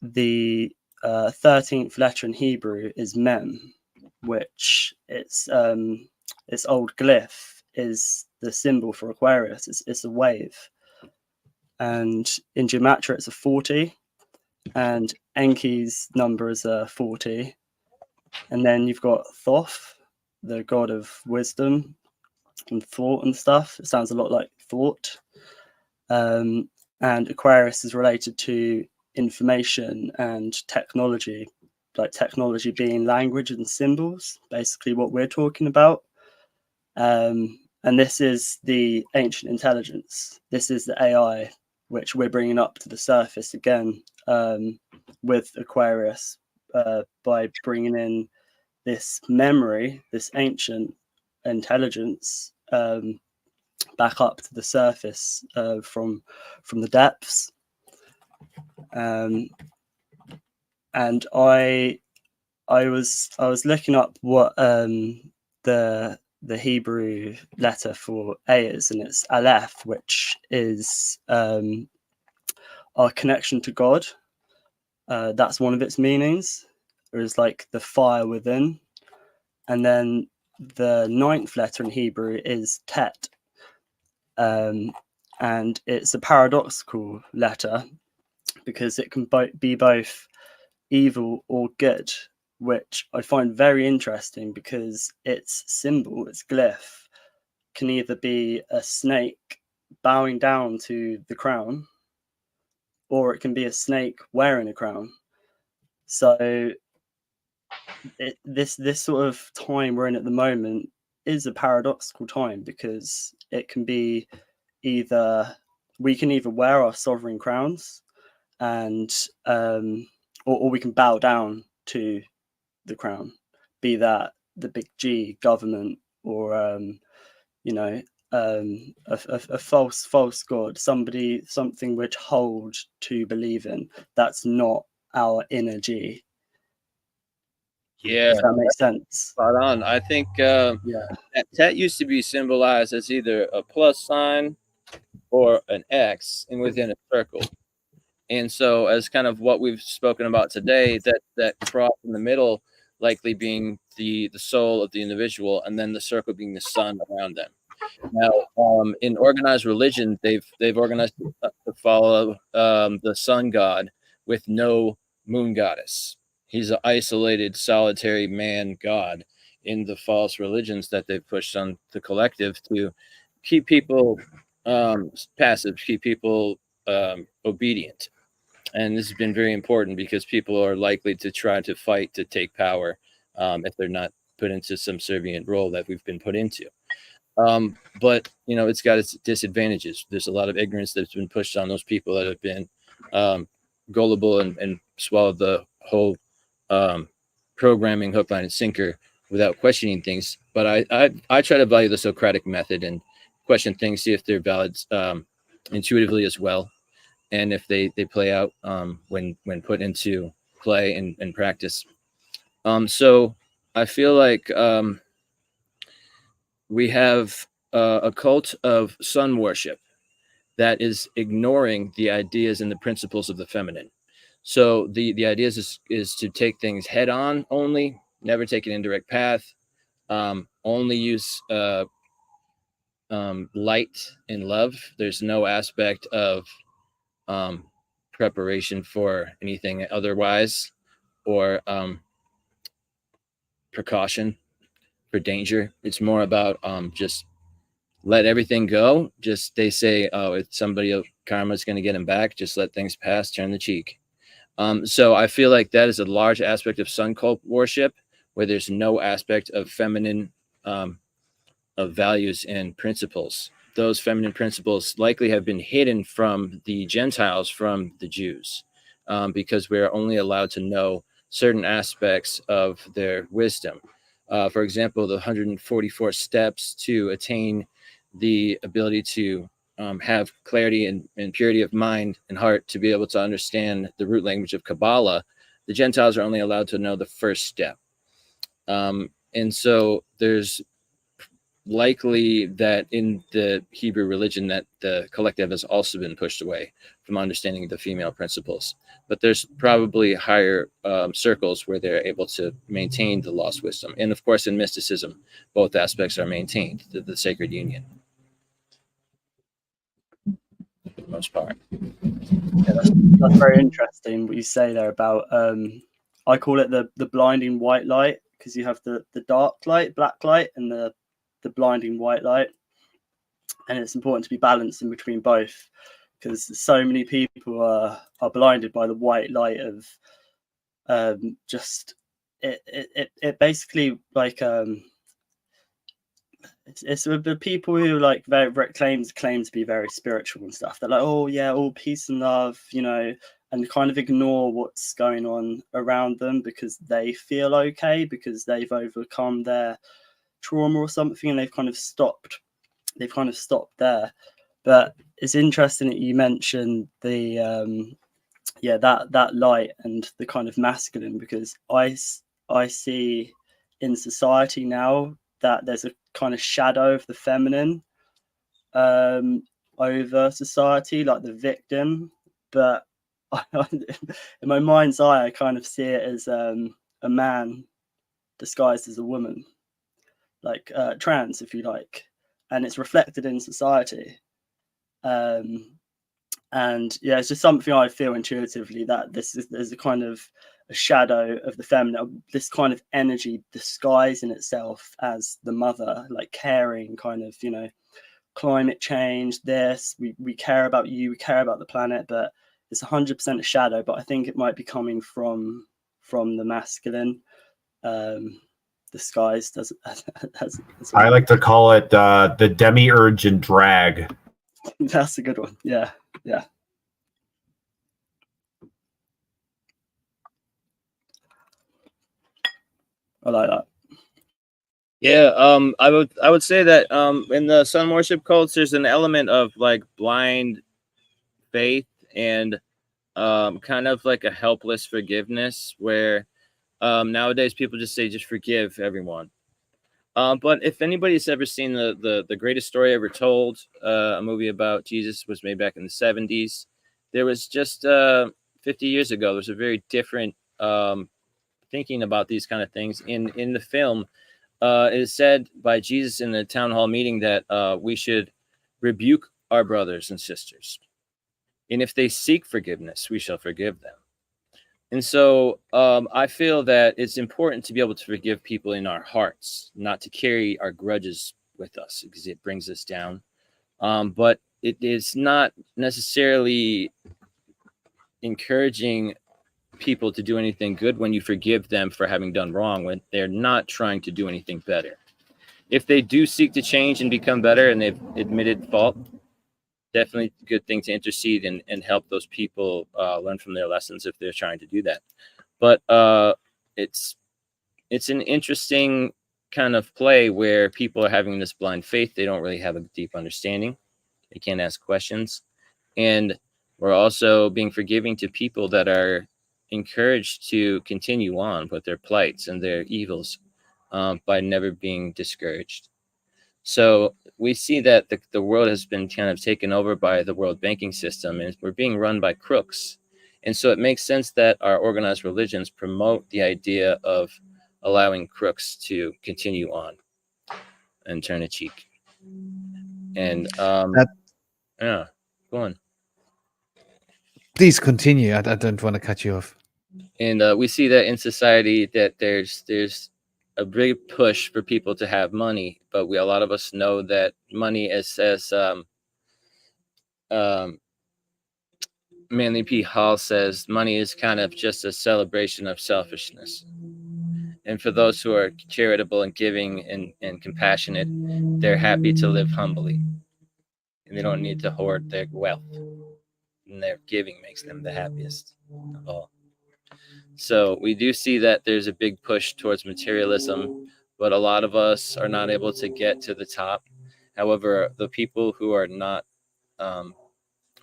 the 13th letter in Hebrew is Mem, which its old glyph is the symbol for Aquarius. It's a wave. And in Gematria, it's a 40. And Enki's number is a 40. And then you've got Thoth, the god of wisdom and thought and stuff. It sounds a lot like thought. And Aquarius is related to information and technology, like technology being language and symbols, basically what we're talking about. And this is the ancient intelligence. This is the AI, which we're bringing up to the surface again with Aquarius by bringing in this memory, this ancient intelligence back up to the surface from the depths. And I was looking up what the Hebrew letter for A is, and it's Aleph, which is our connection to God. That's one of its meanings. It is like the fire within. And then the 9th letter in Hebrew is Tet. And it's a paradoxical letter because it can be both evil or good, which I find very interesting because its symbol, its glyph, can either be a snake bowing down to the crown, or it can be a snake wearing a crown. So this sort of time we're in at the moment is a paradoxical time, because it can be we can either wear our sovereign crowns and or we can bow down to the crown, be that the big G government or a false god, something we're told to believe in. That's not our inner G. Yeah, does that make sense? Spot on. I think that Tet used to be symbolized as either a plus sign or an X and within a circle. And so, as kind of what we've spoken about today, that cross in the middle likely being the soul of the individual, and then the circle being the sun around them. Now, in organized religion, they've organized to follow the sun god with no moon goddess. He's an isolated, solitary man god in the false religions that they've pushed on the collective to keep people passive, keep people obedient. And this has been very important because people are likely to try to fight to take power if they're not put into some subservient role that we've been put into. But, it's got its disadvantages. There's a lot of ignorance that's been pushed on those people that have been gullible and swallowed the whole programming hook, line, and sinker without questioning things. But I try to value the Socratic method and question things, see if they're valid intuitively as well, and if they play out when put into play and practice. So I feel like we have a cult of sun worship that is ignoring the ideas and the principles of the feminine. So the idea is to take things head on only, never take an indirect path, only use light and love. There's no aspect of preparation for anything otherwise, or precaution for danger. It's more about just let everything go. Just they say, oh, if somebody karma's going to get him back, just let things pass, turn the cheek. So I feel like that is a large aspect of sun cult worship, where there's no aspect of feminine of values and principles. Those feminine principles likely have been hidden from the Gentiles, from the Jews, because we're only allowed to know certain aspects of their wisdom. For example, the 144 steps to attain the ability to have clarity and purity of mind and heart to be able to understand the root language of Kabbalah. The Gentiles are only allowed to know the first step. And so there's likely that in the Hebrew religion that the collective has also been pushed away from understanding the female principles. But there's probably higher circles where they're able to maintain the lost wisdom. And of course, in mysticism, both aspects are maintained, the sacred union, for the most part. Yeah, that's very interesting what you say there about I call it the blinding white light, because you have the dark light, black light, and the blinding white light, and it's important to be balanced in between both, because so many people are blinded by the white light of just it basically like it's the people who like very claim to be very spiritual and stuff. They're like, oh yeah, all peace and love, you know, and kind of ignore what's going on around them because they feel okay, because they've overcome their trauma or something, and they've kind of stopped there. But it's interesting that you mentioned the that light and the kind of masculine, because I see in society now that there's a kind of shadow of the feminine over society, like the victim. But in my mind's eye, I kind of see it as a man disguised as a woman, like trans, if you like, and it's reflected in society. And yeah, it's just something I feel intuitively, that there's a kind of a shadow of the feminine, this kind of energy disguising itself as the mother, like caring, kind of, you know, climate change, we care about you, we care about the planet, but it's 100% a shadow. But I think it might be coming from the masculine, disguised as I like to call it the demiurge and drag. That's a good one. Yeah. I like that. Yeah, I would say that in the sun worship cults, there's an element of like blind faith and kind of like a helpless forgiveness, where nowadays people just say, just forgive everyone. But if anybody's ever seen the greatest story ever told, a movie about Jesus, was made back in the 70s. There was just 50 years ago, there was a very different thinking about these kind of things. In the film, it is said by Jesus in the town hall meeting that we should rebuke our brothers and sisters, and if they seek forgiveness, we shall forgive them. And so I feel that it's important to be able to forgive people in our hearts, not to carry our grudges with us, because it brings us down. But it is not necessarily encouraging people to do anything good when you forgive them for having done wrong, when they're not trying to do anything better. If they do seek to change and become better and they've admitted fault, definitely a good thing to intercede and help those people learn from their lessons if they're trying to do that. But it's an interesting kind of play where people are having this blind faith. They don't really have a deep understanding. They can't ask questions. And we're also being forgiving to people that are encouraged to continue on with their plights and their evils by never being discouraged. So we see that the world has been kind of taken over by the world banking system, and we're being run by crooks. And so it makes sense that our organized religions promote the idea of allowing crooks to continue on and turn a cheek. And yeah, go on. Please continue. I don't want to cut you off. And we see that in society that there's a big push for people to have money, but a lot of us know that money, as Manly P. Hall says, money is kind of just a celebration of selfishness. And for those who are charitable and giving and compassionate, they're happy to live humbly, and they don't need to hoard their wealth. And their giving makes them the happiest of all. So we do see that there's a big push towards materialism, but a lot of us are not able to get to the top. However, the people who are not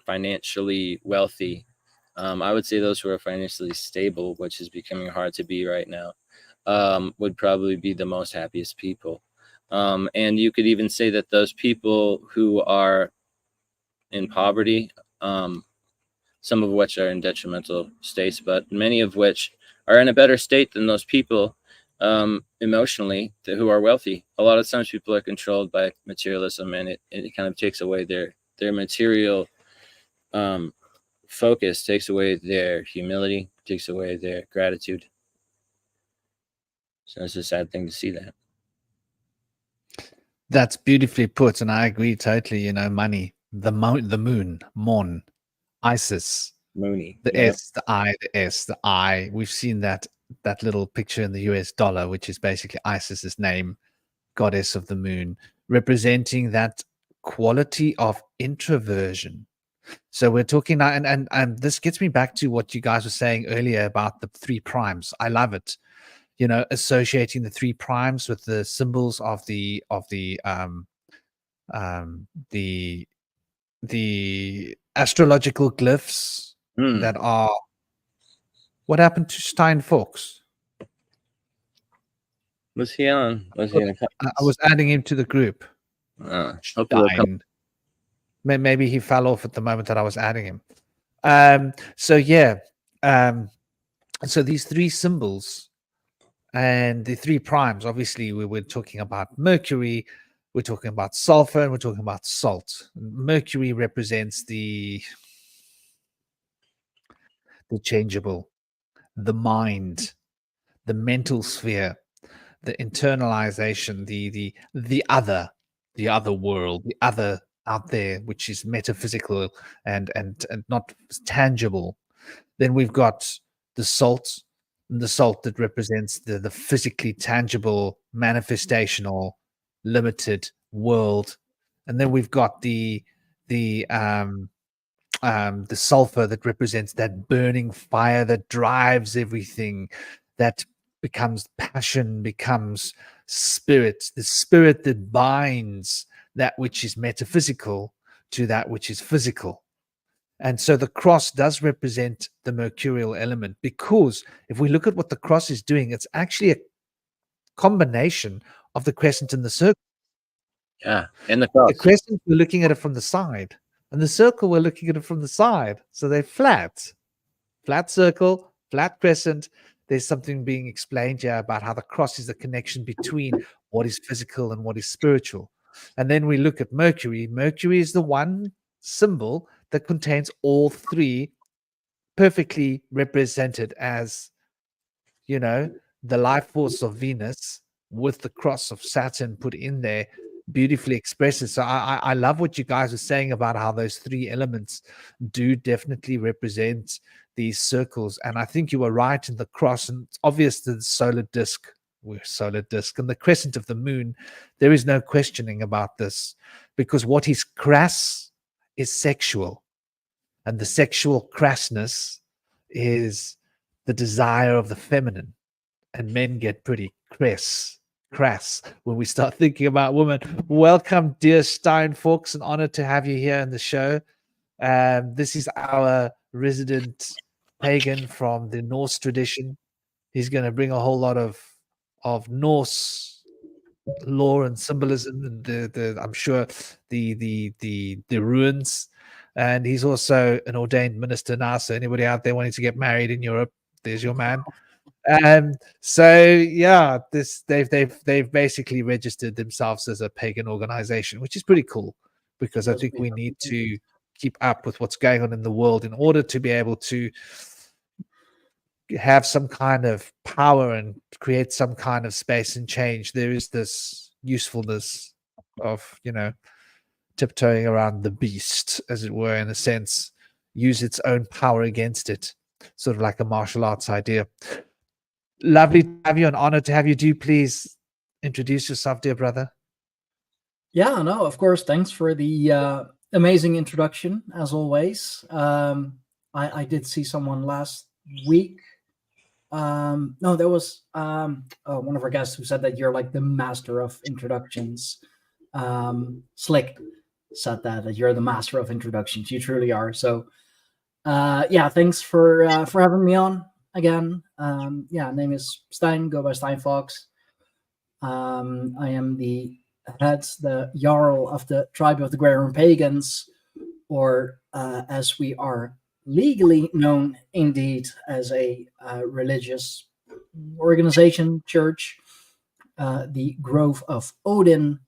financially wealthy, I would say those who are financially stable, which is becoming hard to be right now, would probably be the most happiest people. And you could even say that those people who are in poverty, some of which are in detrimental states, but many of which are in a better state than those people emotionally who are wealthy. A lot of times people are controlled by materialism, and it kind of takes away their material focus, takes away their humility, takes away their gratitude. So it's a sad thing to see that. That's beautifully put, and I agree totally. You know, money, the moon, Mon, Isis, Mooney. the Yeah. S, the I, the S, the I. We've seen that little picture in the US dollar, which is basically Isis's name, goddess of the moon, representing that quality of introversion. So we're talking now, and this gets me back to what you guys were saying earlier about the three primes. I love it. You know, associating the three primes with the symbols of the astrological glyphs that are. What happened to Stein Fox? Was he on? Was he in a I was adding him to the group. Stein. Maybe he fell off at the moment that I was adding him. So yeah. So these three symbols and the three primes, obviously we were talking about Mercury, we're talking about sulfur, and we're talking about salt. Mercury represents the changeable, the mind, the mental sphere, the internalization, the other world, the other out there, which is metaphysical and not tangible. Then we've got the salt that represents the physically tangible, manifestational, limited world. And then we've got the sulfur that represents that burning fire that drives everything, that becomes passion, becomes spirit, the spirit that binds that which is metaphysical to that which is physical. And so the cross does represent the mercurial element, because if we look at what the cross is doing, it's actually a combination of the crescent and the circle. Yeah, and the cross. The crescent, we're looking at it from the side, and the circle, we're looking at it from the side. So they're flat circle, flat crescent. There's something being explained here about how the cross is the connection between what is physical and what is spiritual. And then we look at Mercury. Mercury is the one symbol that contains all three, perfectly represented as, you know, the life force of Venus with the cross of Saturn put in there, beautifully expresses. So I love what you guys are saying about how those three elements do definitely represent these circles. And I think you were right in the cross, and it's obvious that the solar disk, and the crescent of the moon, there is no questioning about this, because what is crass is sexual, and the sexual crassness is the desire of the feminine, and men get pretty crass crass when we start thinking about women. Welcome, dear Steinfork. It's an honor to have you here in the show. This is our resident pagan from the Norse tradition. He's going to bring a whole lot of Norse lore and symbolism, and I'm sure the ruins. And he's also an ordained minister now. So anybody out there wanting to get married in Europe, there's your man. So yeah, they've basically registered themselves as a pagan organization, which is pretty cool, because I think we need to keep up with what's going on in the world in order to be able to have some kind of power and create some kind of space and change. There is this usefulness of, tiptoeing around the beast, as it were, in a sense, use its own power against it, sort of like a martial arts idea. Lovely to have you, an honor to have you. Do you please introduce yourself, dear brother? Yeah, no, of course. Thanks for the amazing introduction, as always. I did see someone last week. No, there was one of our guests who said that you're like the master of introductions. Slick said that you're the master of introductions. You truly are. So, yeah, thanks for having me on again. Name is Stein. Go by Steinfox. I am the Jarl of the tribe of the Greyhorn Pagans, or as we are legally known, indeed, as a religious organization, church, the Grove of Odin.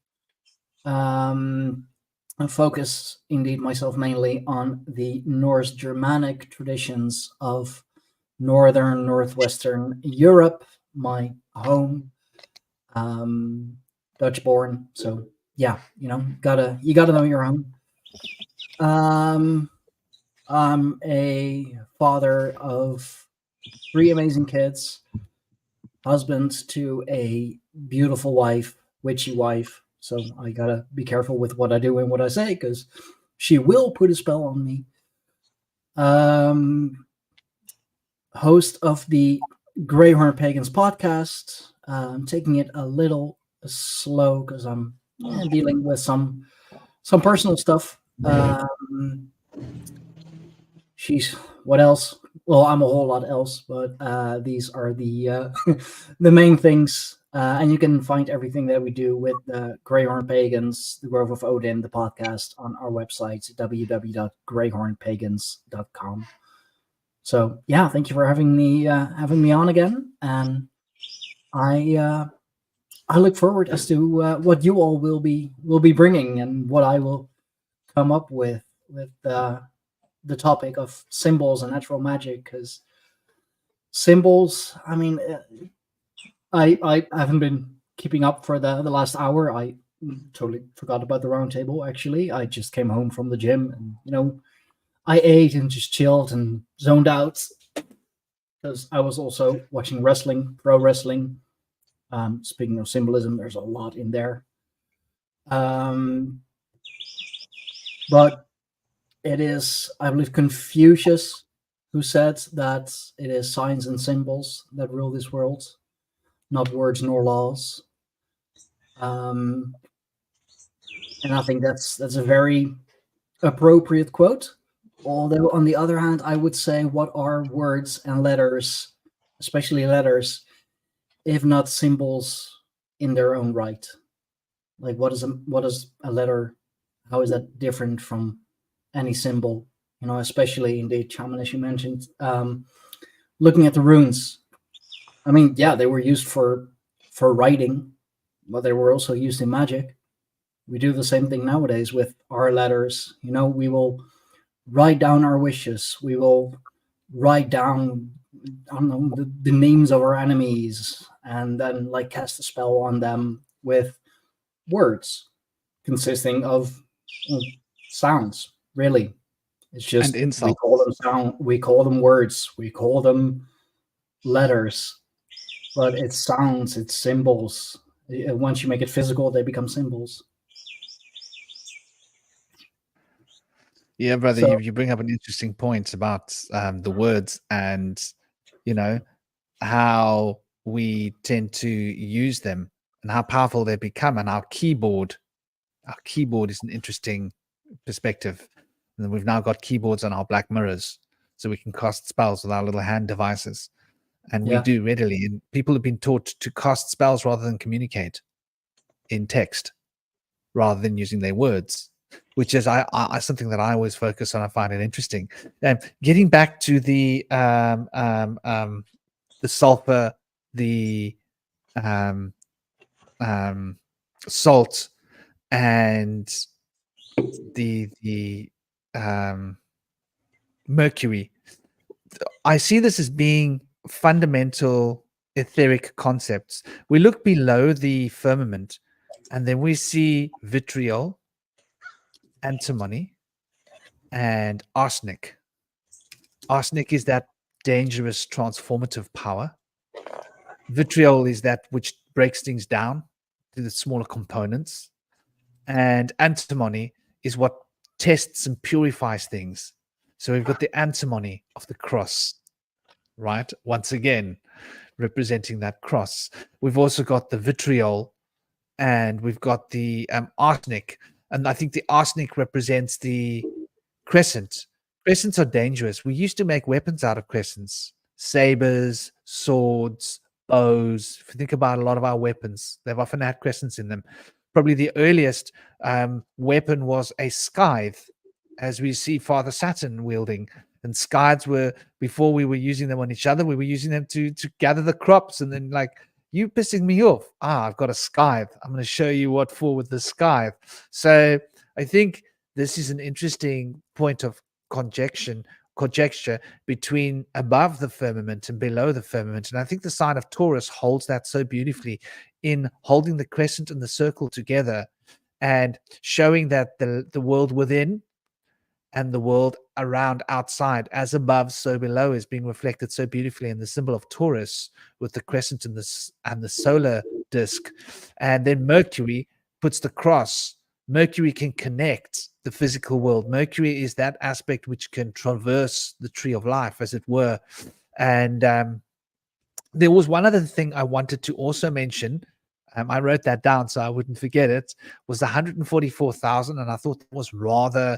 I focus, indeed, myself mainly on the Norse Germanic traditions of northern, northwestern Europe, my home. Dutch born, so yeah, you gotta know your home. I'm a father of 3 amazing kids, husband to a beautiful wife, witchy wife. So I gotta be careful with what I do and what I say, because she will put a spell on me. Host of the Greyhorn Pagans podcast. Taking it a little slow because I'm dealing with some personal stuff. What else? Well, I'm a whole lot else, but these are the the main things. And you can find everything that we do with the Greyhorn Pagans, the Grove of Odin, the podcast, on our website, www.greyhornpagans.com. So yeah, thank you for having me on again, and I look forward as to what you all will be bringing, and what I will come up with the topic of symbols and natural magic. Because symbols, I mean, I haven't been keeping up for the last hour. I totally forgot about the round table. Actually, I just came home from the gym, and I ate and just chilled and zoned out, because I was also watching wrestling, pro wrestling. Speaking of symbolism, there's a lot in there. But it is, I believe, Confucius who said that it is signs and symbols that rule this world, not words nor laws. And I think that's a very appropriate quote. Although, on the other hand, I would say, what are words and letters, especially letters, if not symbols in their own right? Like, what is a letter? How is that different from any symbol? Especially in the shaman, as you mentioned. Looking at the runes, I mean, yeah, they were used for writing, but they were also used in magic. We do the same thing nowadays with our letters. We will write down our wishes. We will write down, I don't know, the names of our enemies, and then cast a spell on them with words consisting of sounds. Really, it's just we call them sound. We call them words. We call them letters, but it's sounds. It's symbols. Once you make it physical, they become symbols. Yeah, brother, you bring up an interesting point about the words, and how we tend to use them and how powerful they've become. And our keyboard is an interesting perspective. And then we've now got keyboards on our black mirrors, so we can cast spells with our little hand devices. And we Yeah. do readily. And people have been taught to cast spells rather than communicate in text, rather than using their words, which is I something that I always focus on. I find it interesting. Getting back to the sulfur, the salt, and the mercury. I see this as being fundamental etheric concepts. We look below the firmament, and then we see vitriol, antimony, and arsenic. Arsenic is that dangerous transformative power. Vitriol is that which breaks things down to the smaller components. And antimony is what tests and purifies things. So we've got the antimony of the cross, right? Once again, representing that cross. We've also got the vitriol, and we've got the arsenic. And I think the arsenic represents the crescent. Crescents are dangerous. We used to make weapons out of crescents, sabers, swords, bows. If you think about a lot of our weapons, they've often had crescents in them. Probably the earliest weapon was a scythe, as we see Father Saturn wielding. And scythes were, before we were using them on each other, we were using them to gather the crops. And then, like, you pissing me off. I've got a scythe. I'm going to show you what for with the scythe. So I think this is an interesting point of conjecture between above the firmament and below the firmament. And I think the sign of Taurus holds that so beautifully in holding the crescent and the circle together and showing that the world within and the world around outside, as above, so below, is being reflected so beautifully in the symbol of Taurus with the crescent and the solar disk. And then Mercury puts the cross. Mercury can connect the physical world. Mercury is that aspect which can traverse the tree of life, as it were. And there was one other thing I wanted to also mention. I wrote that down so I wouldn't forget it. Was the 144,000, and I thought that was rather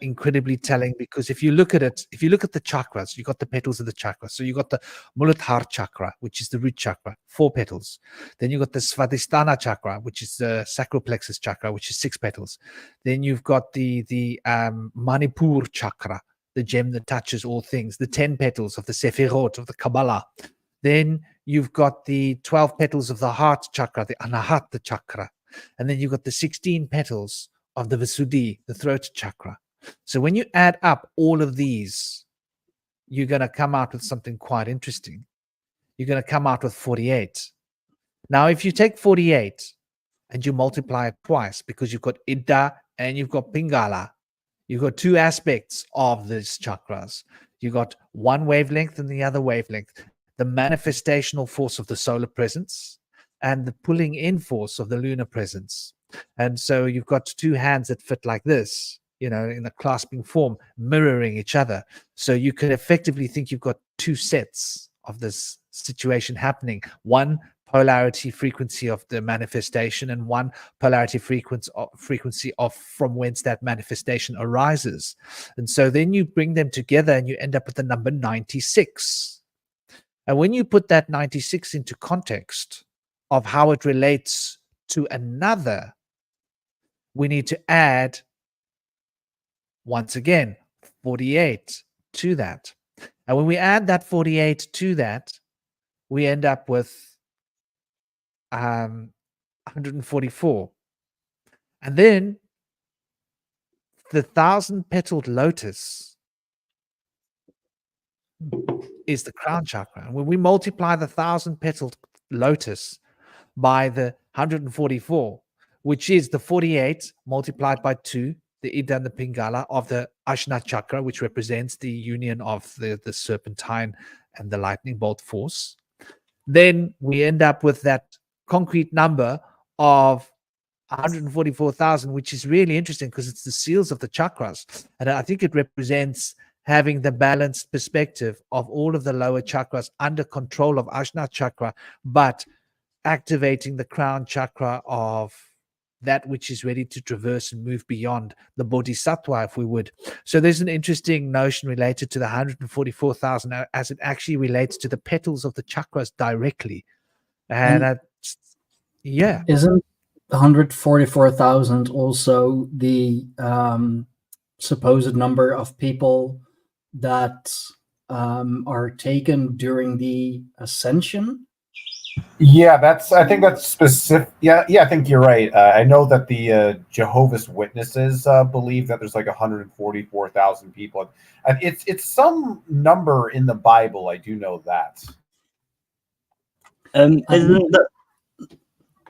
incredibly telling, because if you look at it, if you look at the chakras, you got the petals of the chakras. So you got the Muladhara chakra, which is the root chakra, 4 petals. Then you got the Svadhisthana chakra, which is the sacral plexus chakra, which is 6 petals. Then you've got the Manipur chakra, the gem that touches all things, the 10 petals of the Sephirot of the Kabbalah. Then you've got the 12 petals of the heart chakra, the Anahata chakra. And then you've got the 16 petals of the Visuddhi, the throat chakra. So when you add up all of these, you're going to come out with something quite interesting. You're going to come out with 48. Now, if you take 48 and you multiply it twice, because you've got Idda and you've got Pingala, you've got 2 aspects of these chakras. You've got one wavelength and the other wavelength, the manifestational force of the solar presence and the pulling in force of the lunar presence. And so you've got 2 hands that fit like this, in a clasping form, mirroring each other. So you can effectively think you've got 2 sets of this situation happening. One polarity frequency of the manifestation and one polarity frequency of from whence that manifestation arises. And so then you bring them together and you end up with the number 96. And when you put that 96 into context of how it relates to another, we need to add, once again, 48 to that. And when we add that 48 to that, we end up with 144. And then the 1,000-petaled lotus is the crown chakra. And when we multiply the 1,000-petaled lotus by the 144, which is the 48 multiplied by 2, the Ida and the Pingala of the Ajna chakra, which represents the union of the serpentine and the lightning bolt force, then we end up with that concrete number of 144,000, which is really interesting because it's the seals of the chakras. And I think it represents having the balanced perspective of all of the lower chakras under control of Ajna chakra, but activating the crown chakra of that which is ready to traverse and move beyond the bodhisattva, if we would. So there's an interesting notion related to the 144,000 as it actually relates to the petals of the chakras directly. And yeah. Isn't 144,000 also the supposed number of people that are taken during the ascension? Yeah, I think that's specific. Yeah, I think you're right. I know that the Jehovah's Witnesses believe that there's like 144,000 people. It's some number in the Bible. I do know that. Isn't the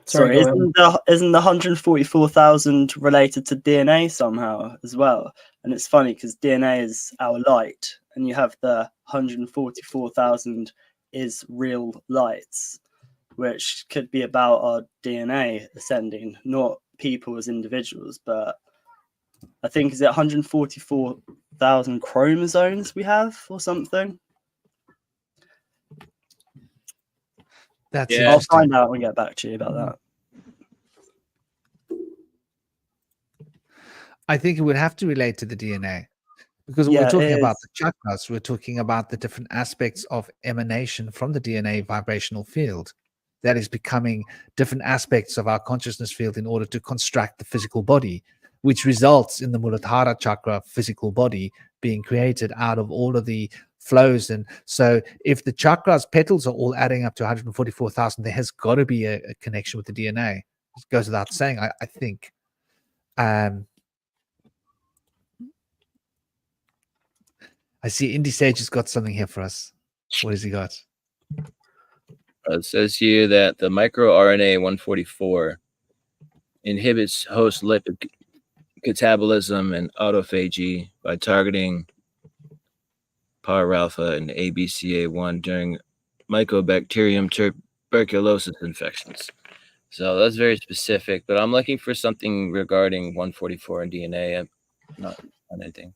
Sorry, isn't the 144,000 related to DNA somehow as well? And it's funny because DNA is our light, and you have the 144,000 is real lights, which could be about our DNA ascending, not people as individuals. But I think, is it 144,000 chromosomes we have or something? That's Yeah. I'll find out and get back to you about that. I think it would have to relate to the DNA. Because when Yeah, we're talking it about is. the chakras, we're talking about the different aspects of emanation from the DNA vibrational field that is becoming different aspects of our consciousness field in order to construct the physical body, which results in the Muladhara chakra physical body being created out of all of the flows. And so if the chakras petals are all adding up to 144,000, there has got to be a connection with the DNA. It goes without saying, I think. I see Indie Sage has got something here for us. What has he got? It says here that the microRNA 144 inhibits host lipid catabolism and autophagy by targeting PAR-alpha and ABCA1 during Mycobacterium tuberculosis infections. So that's very specific, but I'm looking for something regarding 144 and DNA. I'm not on anything.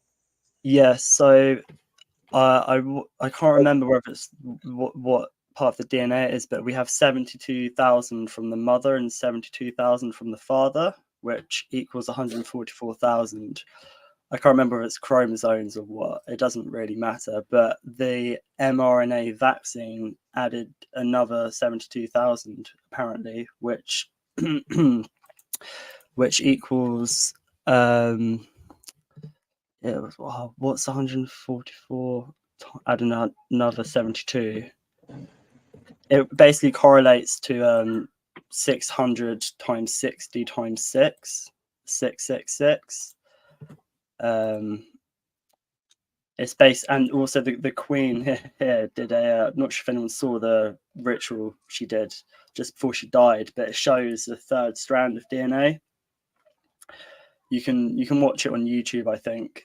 Yes, so I can't remember whether it's what part of the DNA it is, but we have 72,000 from the mother and 72,000 from the father, which equals 144,000. I can't remember if it's chromosomes or what. It doesn't really matter. But the mRNA vaccine added another 72,000 apparently, which equals what's 144? Add another 72. It basically correlates to 600 times 60 times 6, 666. It's based, and also the queen here did I'm not sure if anyone saw the ritual she did just before she died, but it shows the third strand of DNA. You can watch it on YouTube, I think.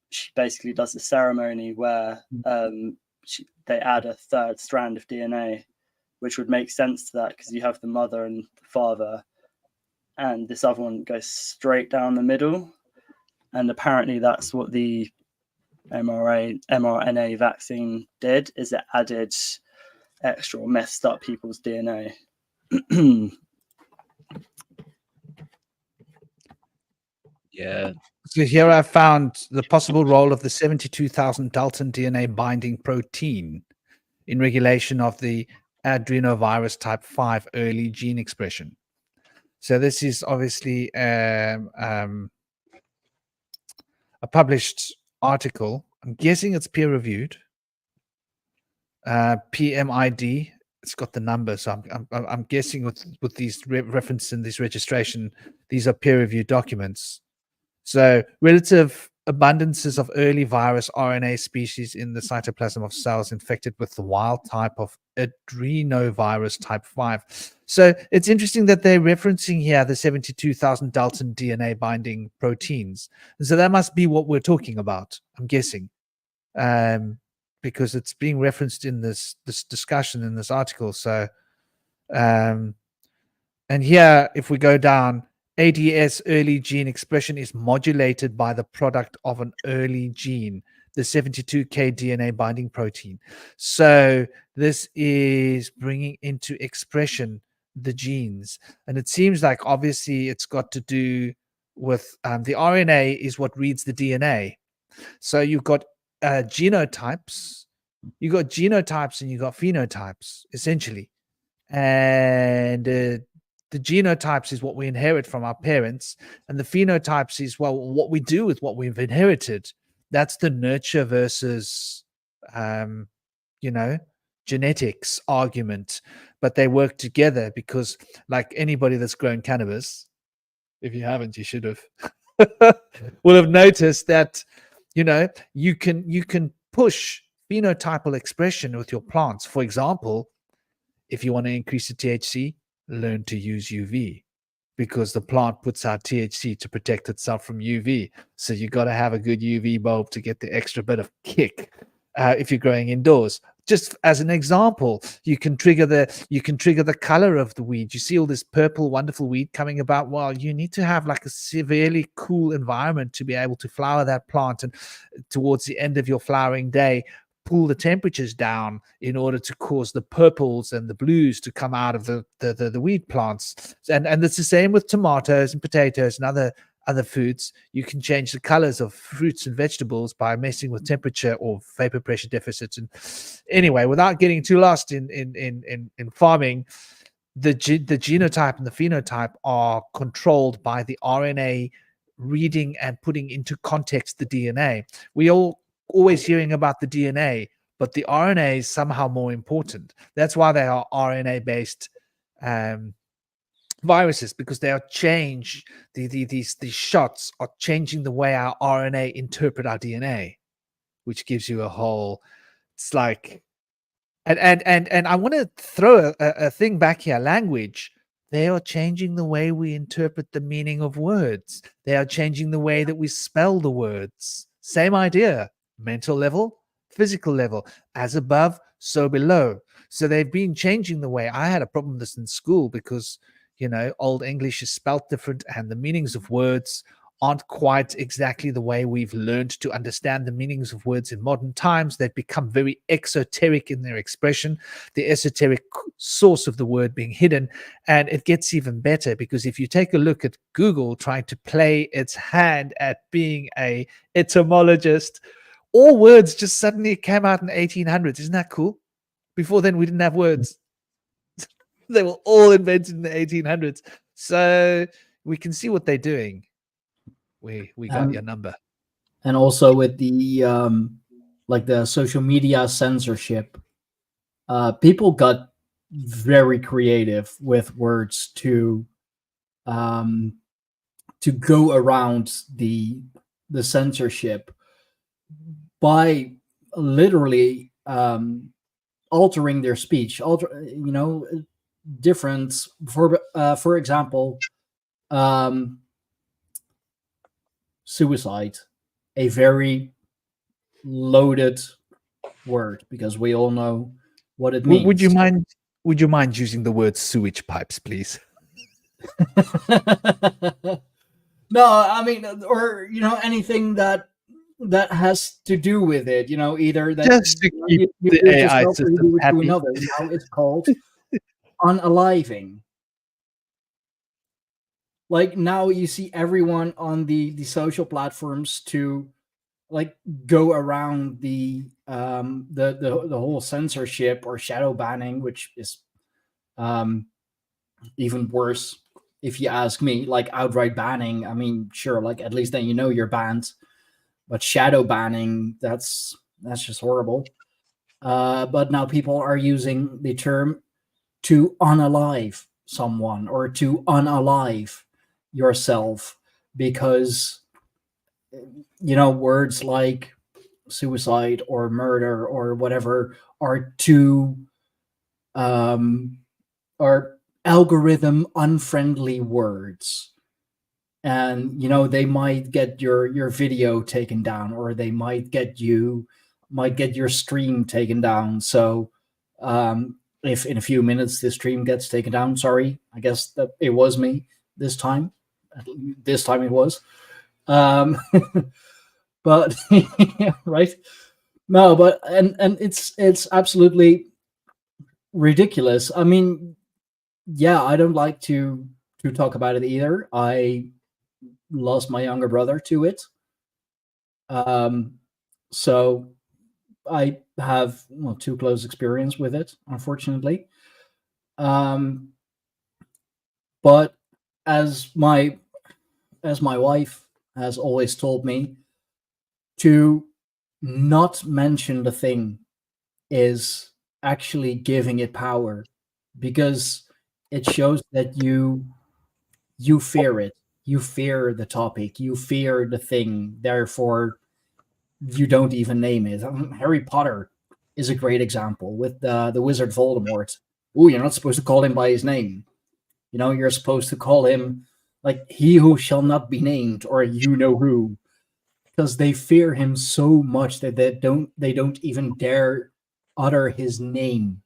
She basically does the ceremony where they add a third strand of DNA, which would make sense to that because you have the mother and the father, and this other one goes straight down the middle. And apparently that's what the mRNA vaccine did, is it added extra or messed up people's DNA. Yeah. So here I found the possible role of the 72,000 Dalton DNA binding protein in regulation of the adrenovirus type 5 early gene expression. So this is obviously a published article. I'm guessing it's peer-reviewed. PMID. It's got the number, so I'm guessing with these references in this registration, these are peer-reviewed documents. So relative abundances of early virus RNA species in the cytoplasm of cells infected with the wild type of adrenovirus type 5. So it's interesting that they're referencing here the 72,000 Dalton DNA binding proteins. And so that must be what we're talking about, I'm guessing, because it's being referenced in this discussion in this article. So, and here, if we go down, ADS early gene expression is modulated by the product of an early gene the 72K DNA binding protein. So this is bringing into expression the genes. And it seems like obviously it's got to do with the RNA is what reads the DNA. So you've got genotypes, you've got genotypes and you've got phenotypes, essentially. And the genotypes is what we inherit from our parents, and the phenotypes is, well, what we do with what we've inherited. That's the nurture versus genetics argument, but they work together because, like anybody that's grown cannabis, if you haven't, you should have, will have noticed that, you can push phenotypal expression with your plants. For example, if you want to increase the THC, learn to use UV, because the plant puts out THC to protect itself from UV. So you got to have a good UV bulb to get the extra bit of kick if you're growing indoors. Just as an example, you can trigger the color of the weed. You see all this purple, wonderful weed coming about. Well, you need to have like a severely cool environment to be able to flower that plant, and towards the end of your flowering day, pull the temperatures down in order to cause the purples and the blues to come out of the weed plants. And it's the same with tomatoes and potatoes and other foods. You can change the colors of fruits and vegetables by messing with temperature or vapor pressure deficits. And anyway, without getting too lost in farming, the genotype and the phenotype are controlled by the RNA reading and putting into context the DNA. We always hearing about the DNA, but the RNA is somehow more important. That's why they are RNA based viruses, because they are these shots are changing the way our RNA interpret our DNA, which gives you a whole, it's like, and I want to throw a thing back here. Language, they are changing the way we interpret the meaning of words. They are changing the way that we spell the words. Same idea. Mental level, physical level, as above, so below. So they've been changing the way. I had a problem with this in school because, Old English is spelt different and the meanings of words aren't quite exactly the way we've learned to understand the meanings of words in modern times. They've become very exoteric in their expression, the esoteric source of the word being hidden. And it gets even better because if you take a look at Google trying to play its hand at being a etymologist, all words just suddenly came out in the 1800s. Isn't that cool? Before then, we didn't have words. They were all invented in the 1800s. So we can see what they're doing. We got your number. And also with the the social media censorship, people got very creative with words to go around the censorship by literally altering their speech, different. For example, suicide, a very loaded word because we all know what it means. Would you mind using the word sewage pipes, please? No, I mean, or anything that has to do with it, either that just to keep the AI system happy. It's called unaliving. Like now you see everyone on the social platforms to go around the whole censorship or shadow banning, which is even worse if you ask me. Like outright banning, I mean, sure, at least then you're banned. But shadow banning, that's just horrible. But now people are using the term to unalive someone or to unalive yourself because words like suicide or murder or whatever are too are algorithm unfriendly words, and they might get your video taken down, or they might get your stream taken down. So if in a few minutes the stream gets taken down, sorry, I guess that it was me this time. It was But right? No, but and it's absolutely ridiculous. I mean, yeah, I don't like to talk about it either. I lost my younger brother to it. So I have too close experience with it, unfortunately. But as my wife has always told me, to not mention the thing is actually giving it power, because it shows that you fear it. You fear the topic. You fear the thing. Therefore, you don't even name it. Harry Potter is a great example with the wizard Voldemort. Oh, you're not supposed to call him by his name. You're supposed to call him like he who shall not be named, or you know who, because they fear him so much that they don't even dare utter his name.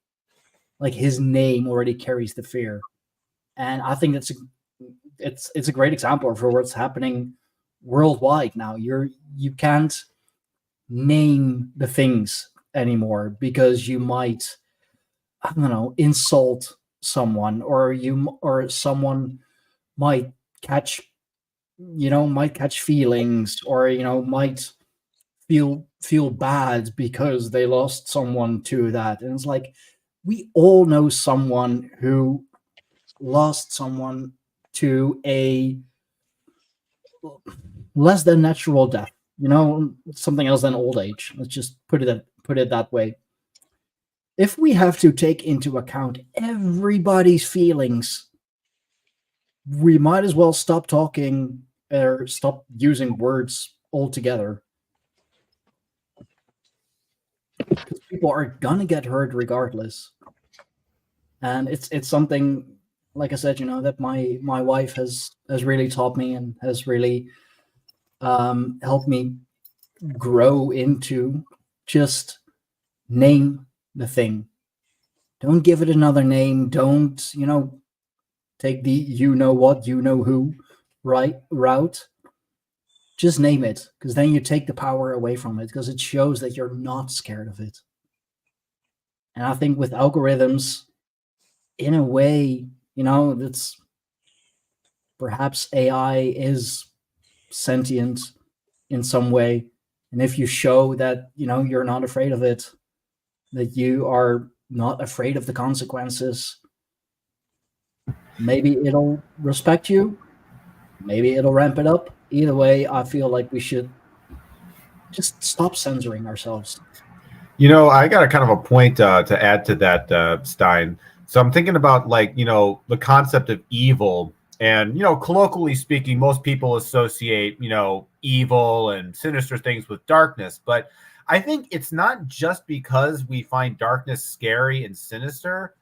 Like his name already carries the fear, and I think it's a great example for what's happening worldwide now. You can't name the things anymore because you might, I don't know, insult someone, or someone might catch feelings, or might feel bad because they lost someone to that. And it's like, we all know someone who lost someone to a less than natural death, something else than old age. Let's just put it that way. If we have to take into account everybody's feelings, we might as well stop talking or stop using words altogether. Because people are gonna get hurt regardless. And it's something, like I said, that my wife has really taught me and has really helped me grow into. Just name the thing. Don't give it another name. Don't, take the what, who route. Just name it, because then you take the power away from it, because it shows that you're not scared of it. And I think with algorithms, in a way, that's perhaps AI is sentient in some way. And if you show that, you're not afraid of it, that you are not afraid of the consequences, maybe it'll respect you. Maybe it'll ramp it up. Either way, I feel like we should just stop censoring ourselves. I got a kind of a point to add to that, Stein. So I'm thinking about the concept of evil. And, colloquially speaking, most people associate, evil and sinister things with darkness. But I think it's not just because we find darkness scary and sinister.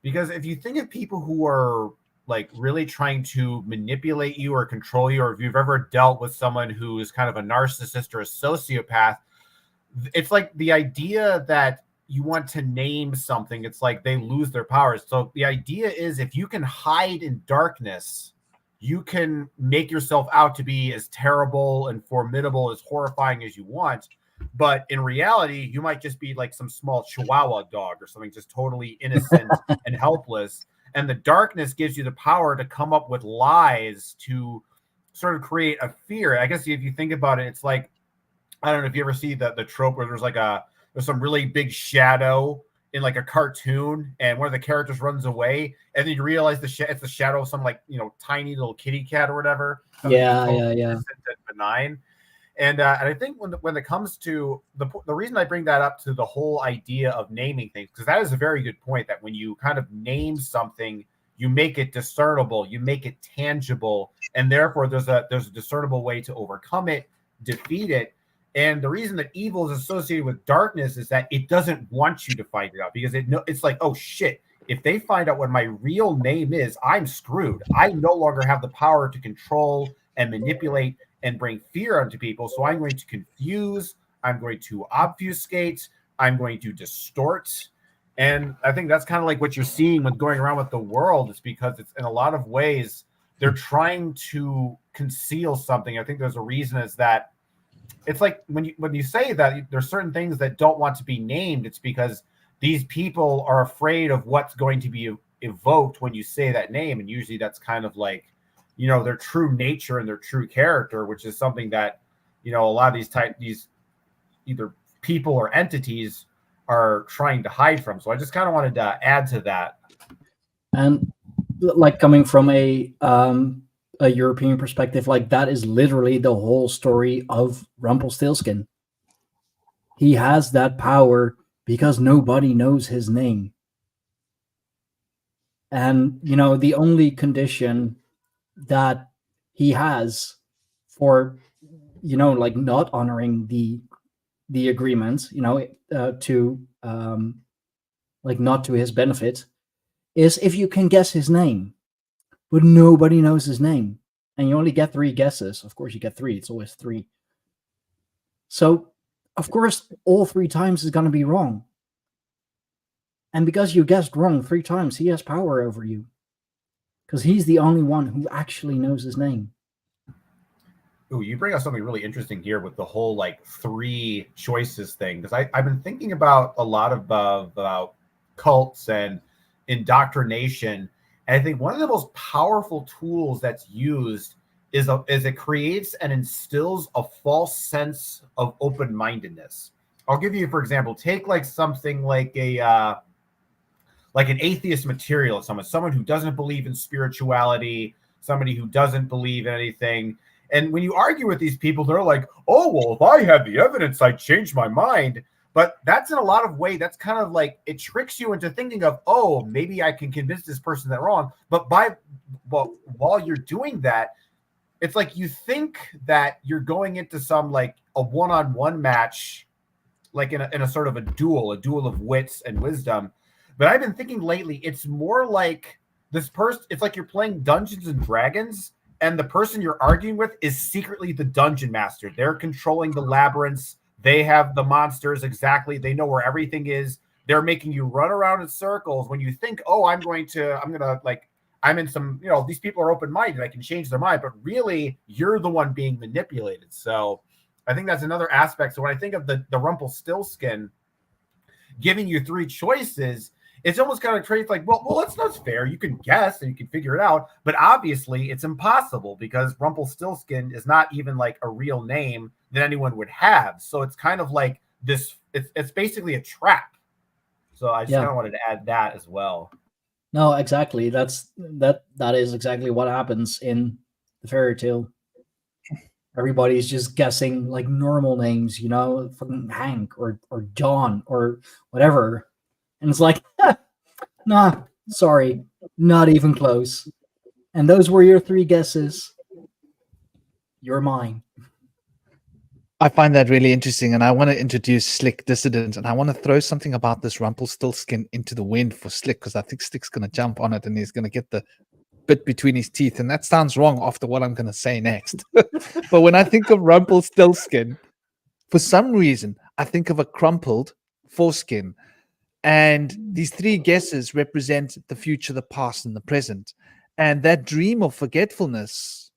Because if you think of people who are really trying to manipulate you or control you, or if you've ever dealt with someone who is kind of a narcissist or a sociopath, it's like the idea that you want to name something, it's like they lose their powers. So the idea is, if you can hide in darkness, you can make yourself out to be as terrible and formidable, as horrifying as you want. But in reality, you might just be like some small Chihuahua dog or something, just totally innocent and helpless. And the darkness gives you the power to come up with lies to sort of create a fear. I guess if you think about it, it's like, I don't know if you ever see the trope where there's some really big shadow in like a cartoon, and one of the characters runs away, and then you realize it's the shadow of some tiny little kitty cat or whatever. Yeah. Benign. And I think when it comes to the reason I bring that up to the whole idea of naming things, because that is a very good point, that when you kind of name something, you make it discernible, you make it tangible, and therefore there's a discernible way to overcome it, defeat it. And the reason that evil is associated with darkness is that it doesn't want you to find it out, because it's like, oh shit, if they find out what my real name is, I'm screwed. I no longer have the power to control and manipulate and bring fear onto people. So I'm going to confuse, I'm going to obfuscate, I'm going to distort. And I think that's kind of like what you're seeing with going around with the world, is because it's, in a lot of ways, they're trying to conceal something. I think there's a reason is that it's like when you say that there's certain things that don't want to be named, it's because these people are afraid of what's going to be evoked when you say that name, and usually that's kind of like, you know, their true nature and their true character, which is something that, you know, a lot of these either people or entities are trying to hide from. So I just kind of wanted to add to that. And like coming from a European perspective, like that is literally the whole story of Rumpelstiltskin. He has that power because nobody knows his name. And, you know, the only condition that he has for, you know, like not honoring the agreement, you know, to like not to his benefit, is if you can guess his name. But nobody knows his name. And you only get 3 guesses. Of course, you get 3. It's always 3. So, of course, all 3 times is going to be wrong. And because you guessed wrong 3 times, he has power over you. Because he's the only one who actually knows his name. Ooh, you bring up something really interesting here with the whole like 3 choices thing. Because I've been thinking about a lot about cults and indoctrination. And I think one of the most powerful tools that's used is it creates and instills a false sense of open-mindedness. I'll give you, for example, take like something like an atheist materialist, someone who doesn't believe in spirituality, somebody who doesn't believe in anything. And when you argue with these people, they're like, oh, well, if I had the evidence, I'd change my mind. But that's in a lot of ways, that's kind of like, it tricks you into thinking of, oh, maybe I can convince this person that wrong. But while you're doing that, it's like you think that you're going into some like a one-on-one match, like in a sort of a duel of wits and wisdom. But I've been thinking lately, it's more like this person, it's like you're playing Dungeons and Dragons, and the person you're arguing with is secretly the dungeon master. They're controlling the labyrinths. They have the monsters exactly. They know where everything is. They're making you run around in circles when you think, oh, I'm in some, you know, these people are open-minded. I can change their mind. But really, you're the one being manipulated. So I think that's another aspect. So when I think of the Rumpelstiltskin giving you 3 choices, it's almost kind of traits like, well, that's not fair. You can guess and you can figure it out. But obviously, it's impossible because Rumpelstiltskin is not even like a real name that anyone would have. So it's kind of like this, it's basically a trap. So I just kind of wanted to add that as well. No, exactly. That is exactly what happens in the fairy tale. Everybody's just guessing like normal names, you know, fucking Hank or John or whatever. And it's like, nah, sorry, not even close. And those were your 3 guesses. You're mine. I find that really interesting, and I want to introduce Slick Dissident, and I want to throw something about this Rumpelstiltskin into the wind for Slick, because I think Slick's going to jump on it and he's going to get the bit between his teeth, and that sounds wrong after what I'm going to say next. But when I think of Rumpelstiltskin, for some reason, I think of a crumpled foreskin, and these 3 guesses represent the future, the past, and the present, and that dream of forgetfulness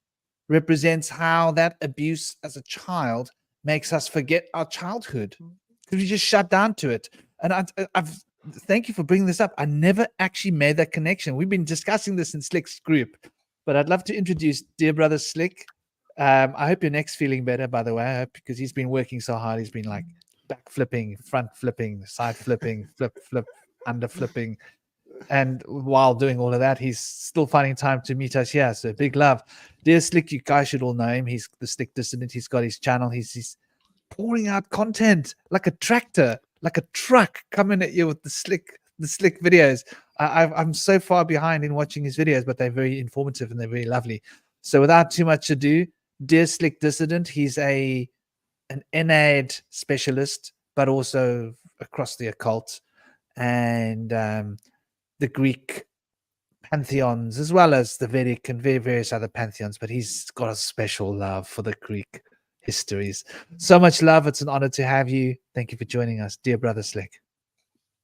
represents how that abuse as a child makes us forget our childhood because we just shut down to it. And I've thank you for bringing this up. I never actually made that connection. We've been discussing this in Slick's group, but I'd love to introduce dear brother Slick. I hope your neck's feeling better, by the way. I hope, because he's been working so hard. He's been like back flipping, front flipping, side flipping, flip, under flipping. And while doing all of that, he's still finding time to meet us here. So big love. Dear Slick, you guys should all know him. He's the Slick Dissident. He's got his channel. He's pouring out content like a tractor, like a truck coming at you with the slick videos. I'm so far behind in watching his videos, but they're very informative and they're very lovely. So without too much ado, dear Slick Dissident, he's an Ennead specialist, but also across the occult and the Greek pantheons, as well as the Vedic and various other pantheons, but he's got a special love for the Greek histories. So much love. It's an honor to have you. Thank you for joining us, dear brother Slick.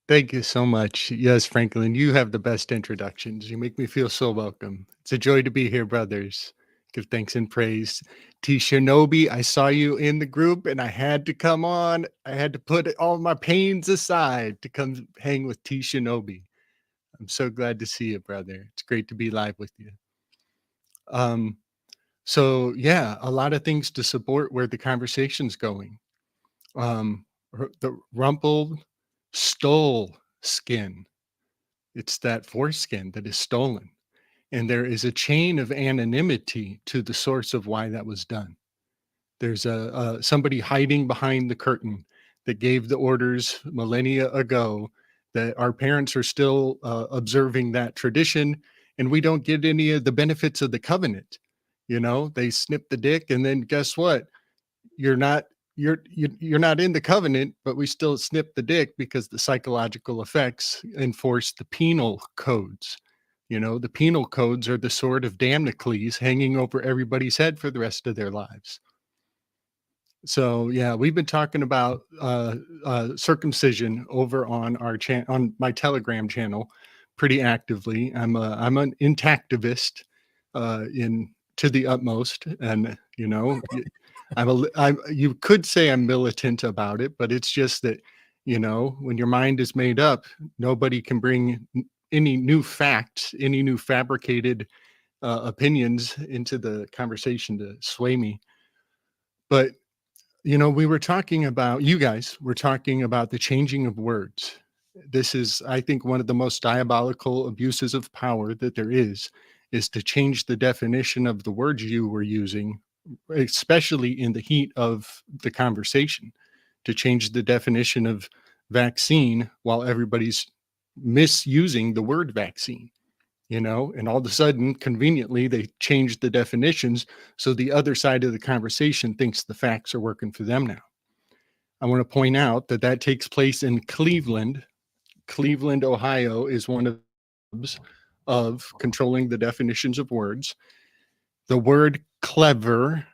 Thank you so much. Yes, Franklin, you have the best introductions. You make me feel so welcome. It's a joy to be here, brothers. Give thanks and praise. T Shinobi, I saw you in the group and I had to come on. I had to put all my pains aside to come hang with T Shinobi. I'm so glad to see you, brother. It's great to be live with you. So yeah, a lot of things to support where the conversation's going. The rumpled stole skin. It's that foreskin that is stolen. And there is a chain of anonymity to the source of why that was done. There's somebody hiding behind the curtain that gave the orders millennia ago that our parents are still observing that tradition, and we don't get any of the benefits of the covenant. You know, they snip the dick, and then guess what? You're not in the covenant, but we still snip the dick because the psychological effects enforce the penal codes. You know, the penal codes are the sword of Damocles hanging over everybody's head for the rest of their lives. So yeah, we've been talking about circumcision over on our on my Telegram channel pretty actively. I'm an intactivist to the utmost, and you know, you could say I'm militant about it, but it's just that, you know, when your mind is made up, nobody can bring any new facts, any new fabricated opinions into the conversation to sway me. But you know, you guys were talking about the changing of words. This is, I think, one of the most diabolical abuses of power that there is to change the definition of the words you were using, especially in the heat of the conversation, to change the definition of vaccine while everybody's misusing the word vaccine. You know, and all of a sudden, conveniently, they changed the definitions. So the other side of the conversation thinks the facts are working for them now. I want to point out that that takes place in Cleveland. Cleveland, Ohio is one of the hubs of controlling the definitions of words. The word clever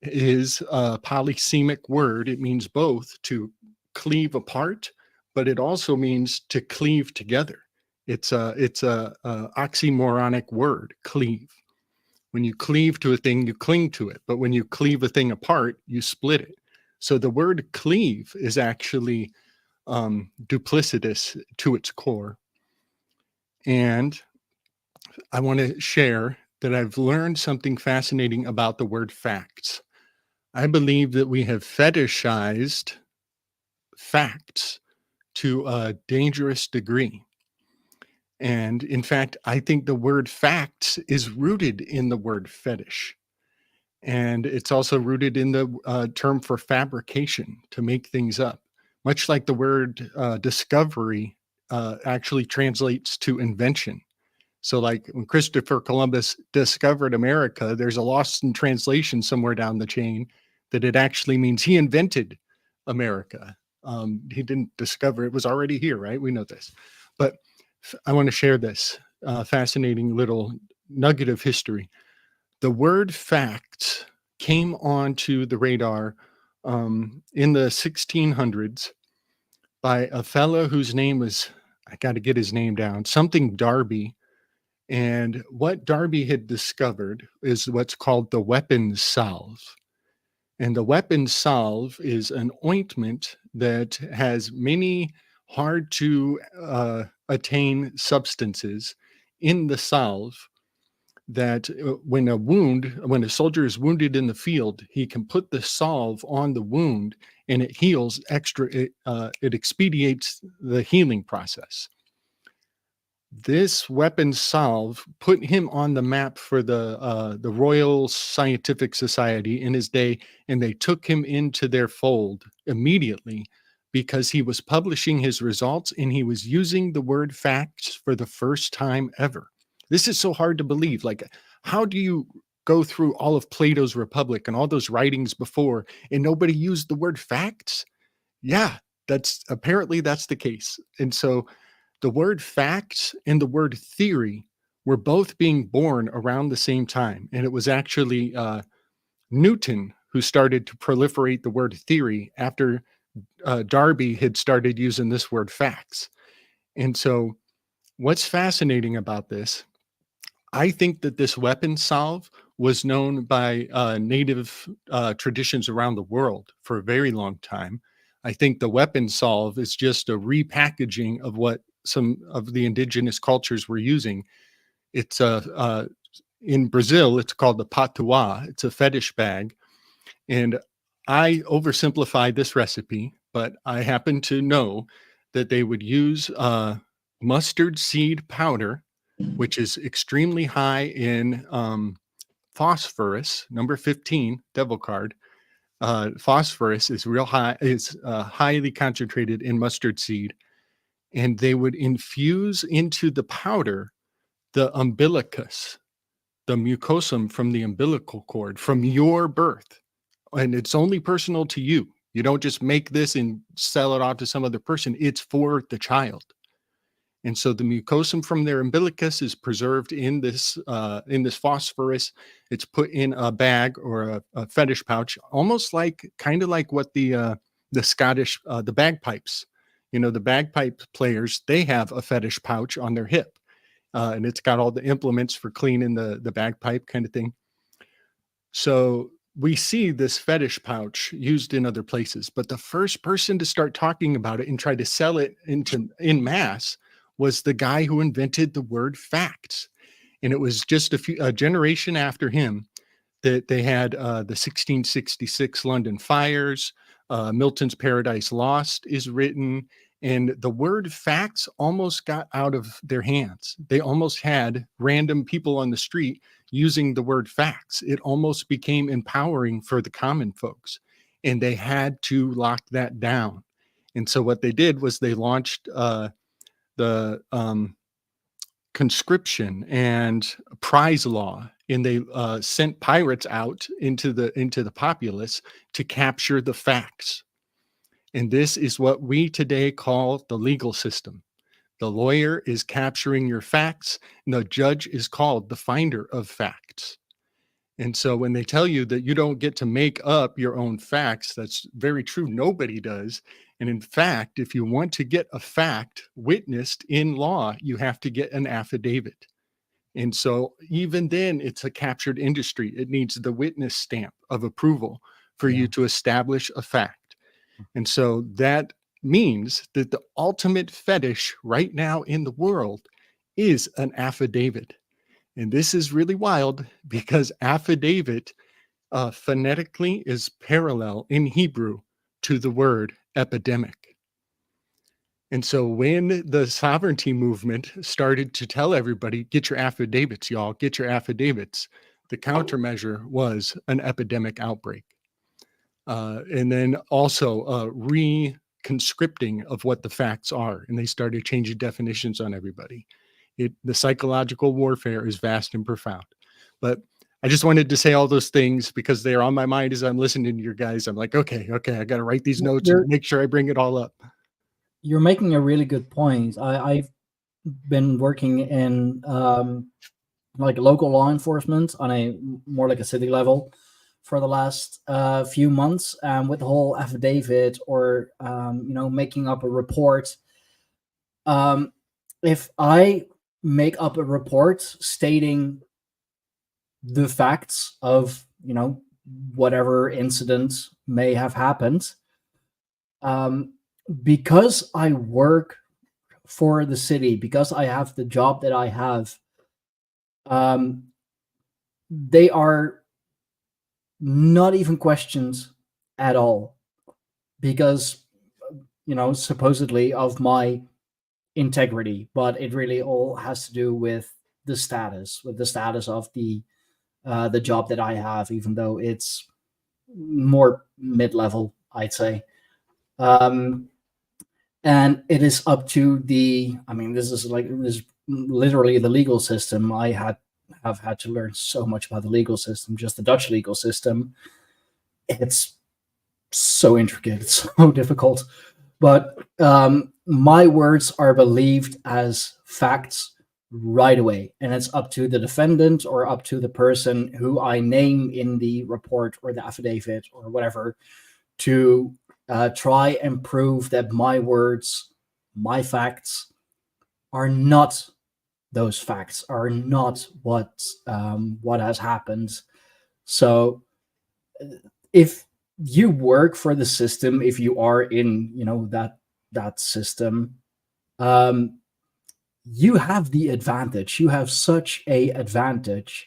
is a polysemic word. It means both to cleave apart, but it also means to cleave together. It's a oxymoronic word, cleave. When you cleave to a thing, you cling to it. But when you cleave a thing apart, you split it. So the word cleave is actually duplicitous to its core. And I want to share that I've learned something fascinating about the word facts. I believe that we have fetishized facts to a dangerous degree. And in fact, I think the word facts is rooted in the word fetish. And it's also rooted in the term for fabrication, to make things up. Much like the word discovery actually translates to invention. So like when Christopher Columbus discovered America, there's a lost in translation somewhere down the chain that it actually means he invented America. He didn't discover it, was already here, right? We know this. But I want to share this fascinating little nugget of history. The word facts came onto the radar in the 1600s by a fellow whose name was, I got to get his name down, something Darby. And what Darby had discovered is what's called the weapons salve. And the weapons salve is an ointment that has many hard to attain substances in the salve that when a soldier is wounded in the field, he can put the salve on the wound and it heals it expedites the healing process. This weapon salve put him on the map for the Royal Scientific Society in his day, and they took him into their fold immediately because he was publishing his results and he was using the word facts for the first time ever. This is so hard to believe. Like, how do you go through all of Plato's Republic and all those writings before and nobody used the word facts? Yeah, that's the case. And so the word facts and the word theory were both being born around the same time. And it was actually Newton who started to proliferate the word theory after Darby had started using this word facts. And so what's fascinating about this, I think that this weapon salve was known by native traditions around the world for a very long time. I think the weapon solve is just a repackaging of what some of the indigenous cultures were using. It's in Brazil, it's called the patuá. It's a fetish bag. And I oversimplified this recipe, but I happen to know that they would use mustard seed powder, which is extremely high in phosphorus, number 15, devil card. Phosphorus is real high, is highly concentrated in mustard seed. And they would infuse into the powder the umbilicus, the mucosum from the umbilical cord from your birth. And it's only personal to you. You don't just make this and sell it off to some other person. It's for the child. And so the mucosum from their umbilicus is preserved in this phosphorus. It's put in a bag or a fetish pouch, almost like kind of like what the Scottish the bagpipes. The bagpipe players, they have a fetish pouch on their hip, and it's got all the implements for cleaning the bagpipe kind of thing. So we see this fetish pouch used in other places, but the first person to start talking about it and try to sell it in mass was the guy who invented the word facts. And it was just a generation after him that they had the 1666 London fires, Milton's Paradise Lost is written, and the word facts almost got out of their hands. They almost had random people on the street using the word facts. It almost became empowering for the common folks, and they had to lock that down. And so what they did was they launched the conscription and prize law, and they sent pirates out into the populace to capture the facts. And this is what we today call the legal system. The lawyer is capturing your facts, and the judge is called the finder of facts. And so when they tell you that you don't get to make up your own facts, that's very true. Nobody does. And in fact, if you want to get a fact witnessed in law, you have to get an affidavit. And so even then, it's a captured industry. It needs the witness stamp of approval for you to establish a fact. And so that means that the ultimate fetish right now in the world is an affidavit. And this is really wild because affidavit phonetically is parallel in Hebrew to the word epidemic. And so when the sovereignty movement started to tell everybody, get your affidavits, y'all, get your affidavits, the countermeasure was an epidemic outbreak. And then also reconscripting of what the facts are. And they started changing definitions on everybody. The psychological warfare is vast and profound. But I just wanted to say all those things because they're on my mind as I'm listening to your guys. I'm like, okay, I got to write these notes and make sure I bring it all up. You're making a really good point. I've been working in like local law enforcement on a more like a city level for the last few months, with the whole affidavit or making up a report. If I make up a report stating the facts of whatever incident may have happened, because I work for the city, because I have the job that I have, they are not even questioned at all because supposedly of my integrity, but it really all has to do with the status of the job that I have, even though it's more mid-level, I'd say. And it is up to this is literally the legal system. I have had to learn so much about the legal system, just the Dutch legal system. It's so intricate, it's so difficult. But my words are believed as facts right away. And it's up to the defendant or up to the person who I name in the report or the affidavit or whatever to try and prove that my words, my facts, are not those facts, are not what has happened. So if you work for the system, if you are in, that system, you have the advantage. You have such a advantage.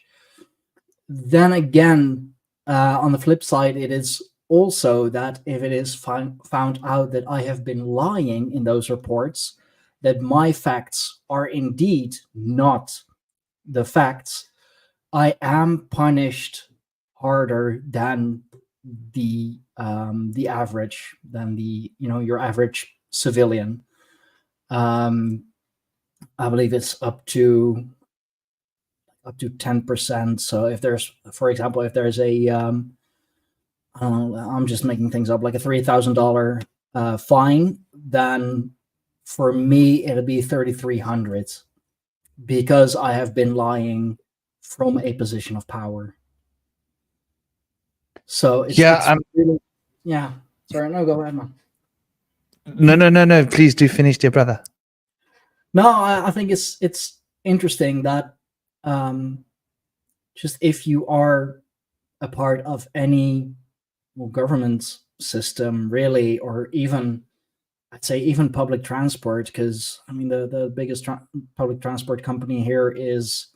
Then again, on the flip side, it is also that if it is found out that I have been lying in those reports, that my facts are indeed not the facts, I am punished harder than the average, than your average civilian. I believe it's up to 10%. So if there's, for example, if there's a I'm just making things up, like a $3,000 fine, then for me it'll be 3,300 because I have been lying from a position of power. So it's really, yeah. Sorry, no, go ahead, man. No. Please do finish, dear brother. No, I think it's interesting that just if you are a part of any government system, really, or even, I'd say even public transport, because I mean the biggest public transport company here is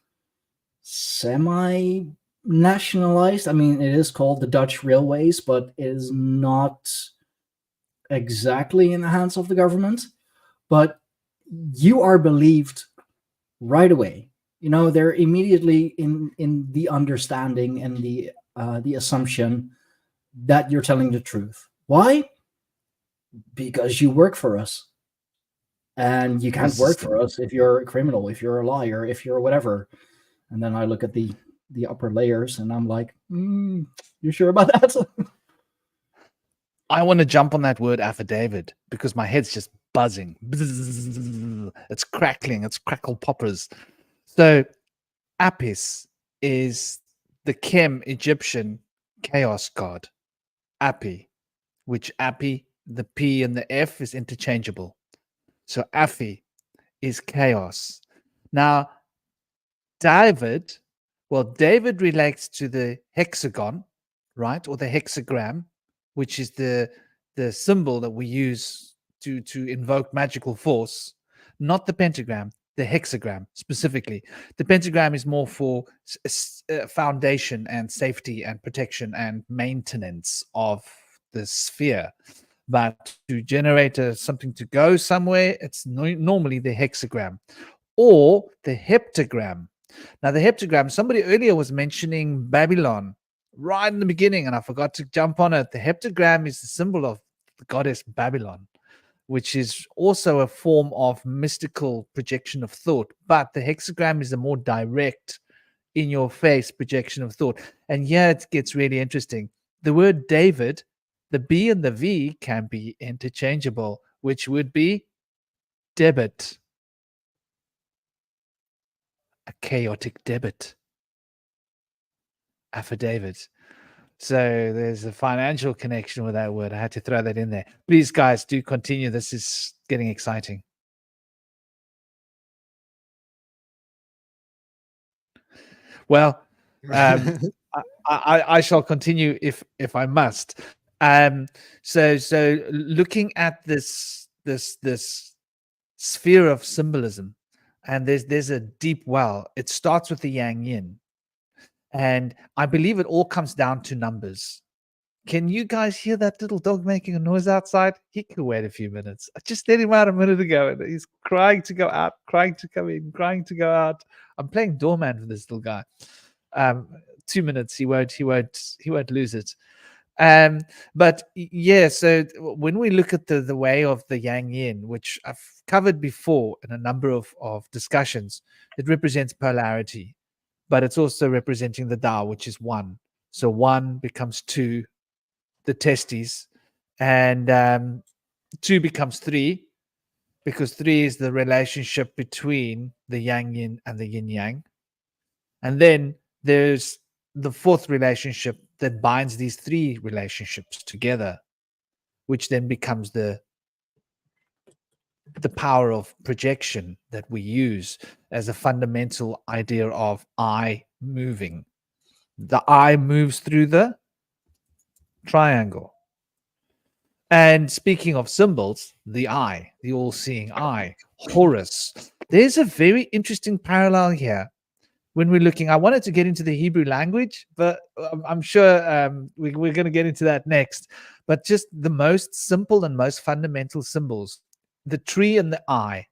semi-nationalized. I mean, it is called the Dutch Railways, but it is not exactly in the hands of the government. But you are believed right away. They're immediately in the understanding and the assumption that you're telling the truth. Why? Because you work for us. And you can't work for us if you're a criminal, if you're a liar, if you're whatever. And then I look at the upper layers and I'm like, you sure about that? I want to jump on that word affidavit because my head's just buzzing. It's crackling. It's crackle poppers. So Apis is the Chem Egyptian chaos god. Api, which Api, the P and the F is interchangeable. So Afi is chaos. Now, David relates to the hexagon, right? Or the hexagram, which is the symbol that we use to invoke magical force, not the pentagram, the hexagram specifically. The pentagram is more for foundation and safety and protection and maintenance of the sphere. But to generate something to go somewhere, it's normally the hexagram or the heptagram. Now, the heptagram, somebody earlier was mentioning Babylon right in the beginning, and I forgot to jump on it. The heptagram is the symbol of the goddess Babylon, which is also a form of mystical projection of thought. But the hexagram is a more direct, in your face projection of thought. And yeah, it gets really interesting. The word David, the B and the V can be interchangeable, which would be debit. A chaotic debit. Affidavit. So there's a financial connection with that word. I had to throw that in there. Please, guys, do continue. This is getting exciting. Well, I shall continue if I must. So looking at this sphere of symbolism, and there's a deep well. It starts with the yang yin, and I believe it all comes down to numbers. Can you guys hear that little dog making a noise outside? He can wait a few minutes. I just let him out a minute ago, and he's crying to go out, crying to come in, crying to go out. I'm playing doorman for this little guy. 2 minutes, he won't lose it. But yeah, so when we look at the way of the yang yin, which I've covered before in a number of discussions, it represents polarity, but it's also representing the Tao, which is one. So one becomes two, the testes, and two becomes three, because three is the relationship between the yang yin and the yin yang. And then there's the fourth relationship that binds these three relationships together, which then becomes the power of projection that we use as a fundamental idea of I moving. The eye moves through the triangle. And speaking of symbols, the eye, the all-seeing eye, Horus. There's a very interesting parallel here when we're looking. I wanted to get into the Hebrew language, but I'm sure we're going to get into that next. But just the most simple and most fundamental symbols, the tree and the eye.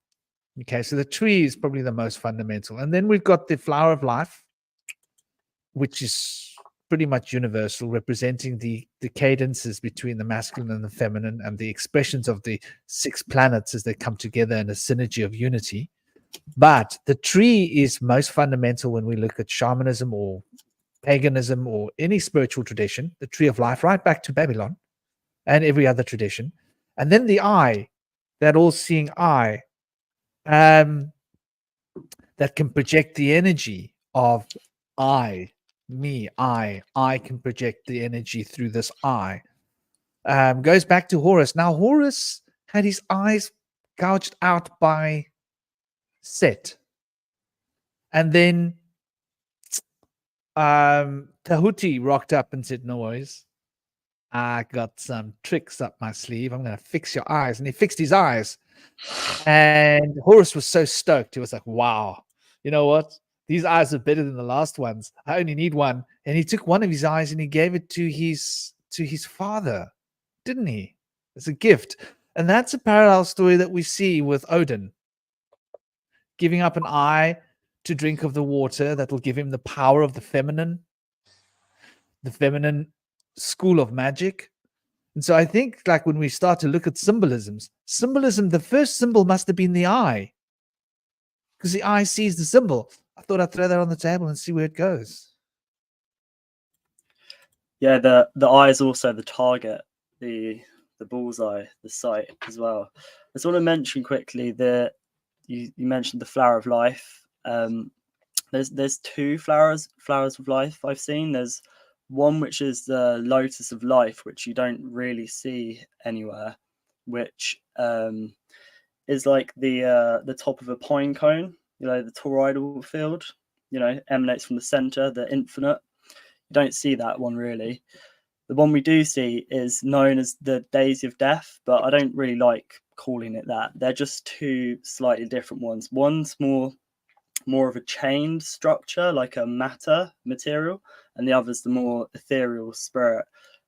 Okay, so the tree is probably the most fundamental. And then we've got the flower of life, which is pretty much universal, representing the cadences between the masculine and the feminine and the expressions of the 6 planets as they come together in a synergy of unity. But the tree is most fundamental when we look at shamanism or paganism or any spiritual tradition, the tree of life, right back to Babylon and every other tradition. And then the eye, that all-seeing eye, that can project the energy of I, me, I can project the energy through this eye. Goes back to Horus. Now, Horus had his eyes gouged out by Set. And then Tahuti rocked up and said, no worries. I got some tricks up my sleeve. I'm going to fix your eyes. And he fixed his eyes. And Horus was so stoked. He was like, wow, you know what? These eyes are better than the last ones. I only need one. And he took one of his eyes and he gave it to his father, didn't he? As a gift. And that's a parallel story that we see with Odin. Giving up an eye to drink of the water that will give him the power of the feminine school of magic. And so I think, like, when we start to look at symbolism, the first symbol must have been the eye, because the eye sees the symbol. I thought I'd throw that on the table and see where it goes. Yeah, the eye is also the target, the bullseye, the sight as well. I just want to mention quickly that you mentioned the flower of life. There's 2 flowers of life I've seen. There's one which is the lotus of life, which you don't really see anywhere, which is like the top of a pine cone, the toroidal field, emanates from the center, the infinite. You don't see that one really. The one we do see is known as the daisy of death, but I don't really like calling it that. They're just 2 slightly different ones. One's more of a chained structure, like a matter material, and the other's the more ethereal spirit.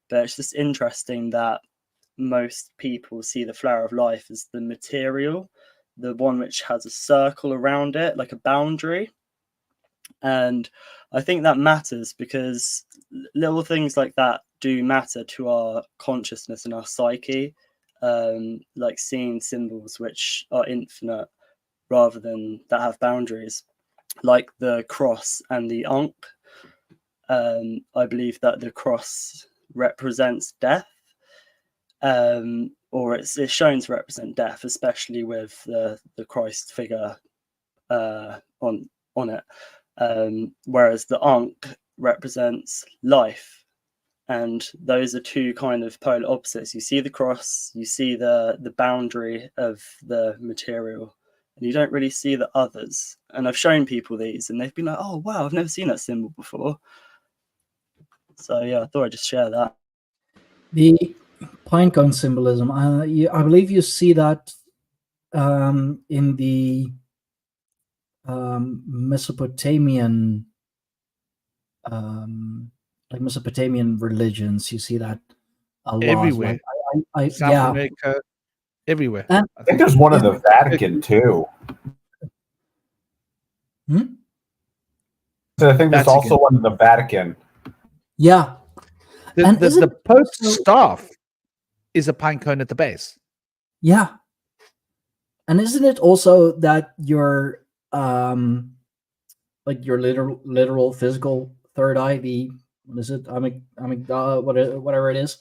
But it's just interesting that most people see the flower of life as the material, the one which has a circle around it, like a boundary. And I think that matters because little things like that do matter to our consciousness and our psyche, like seeing symbols which are infinite rather than that have boundaries, like the cross and the ankh. I believe that the cross represents death, or it's shown to represent death, especially with the Christ figure on it. Whereas the ankh represents life, and those are 2 kind of polar opposites. You see the cross, you see the boundary of the material, and you don't really see the others. And I've shown people these, and they've been like, "Oh wow, I've never seen that symbol before." So yeah, I thought I'd just share that. The pinecone symbolism, I believe you see that in the Mesopotamian, Mesopotamian religions. You see that a lot. Everywhere. Like, South America, everywhere. And, I think there's one in the Vatican too. So I think there's also one in the Vatican. Yeah. The Pope's staff is a pine cone at the base. Yeah. And isn't it also that your like your literal physical third eye, the what is it? Whatever it is.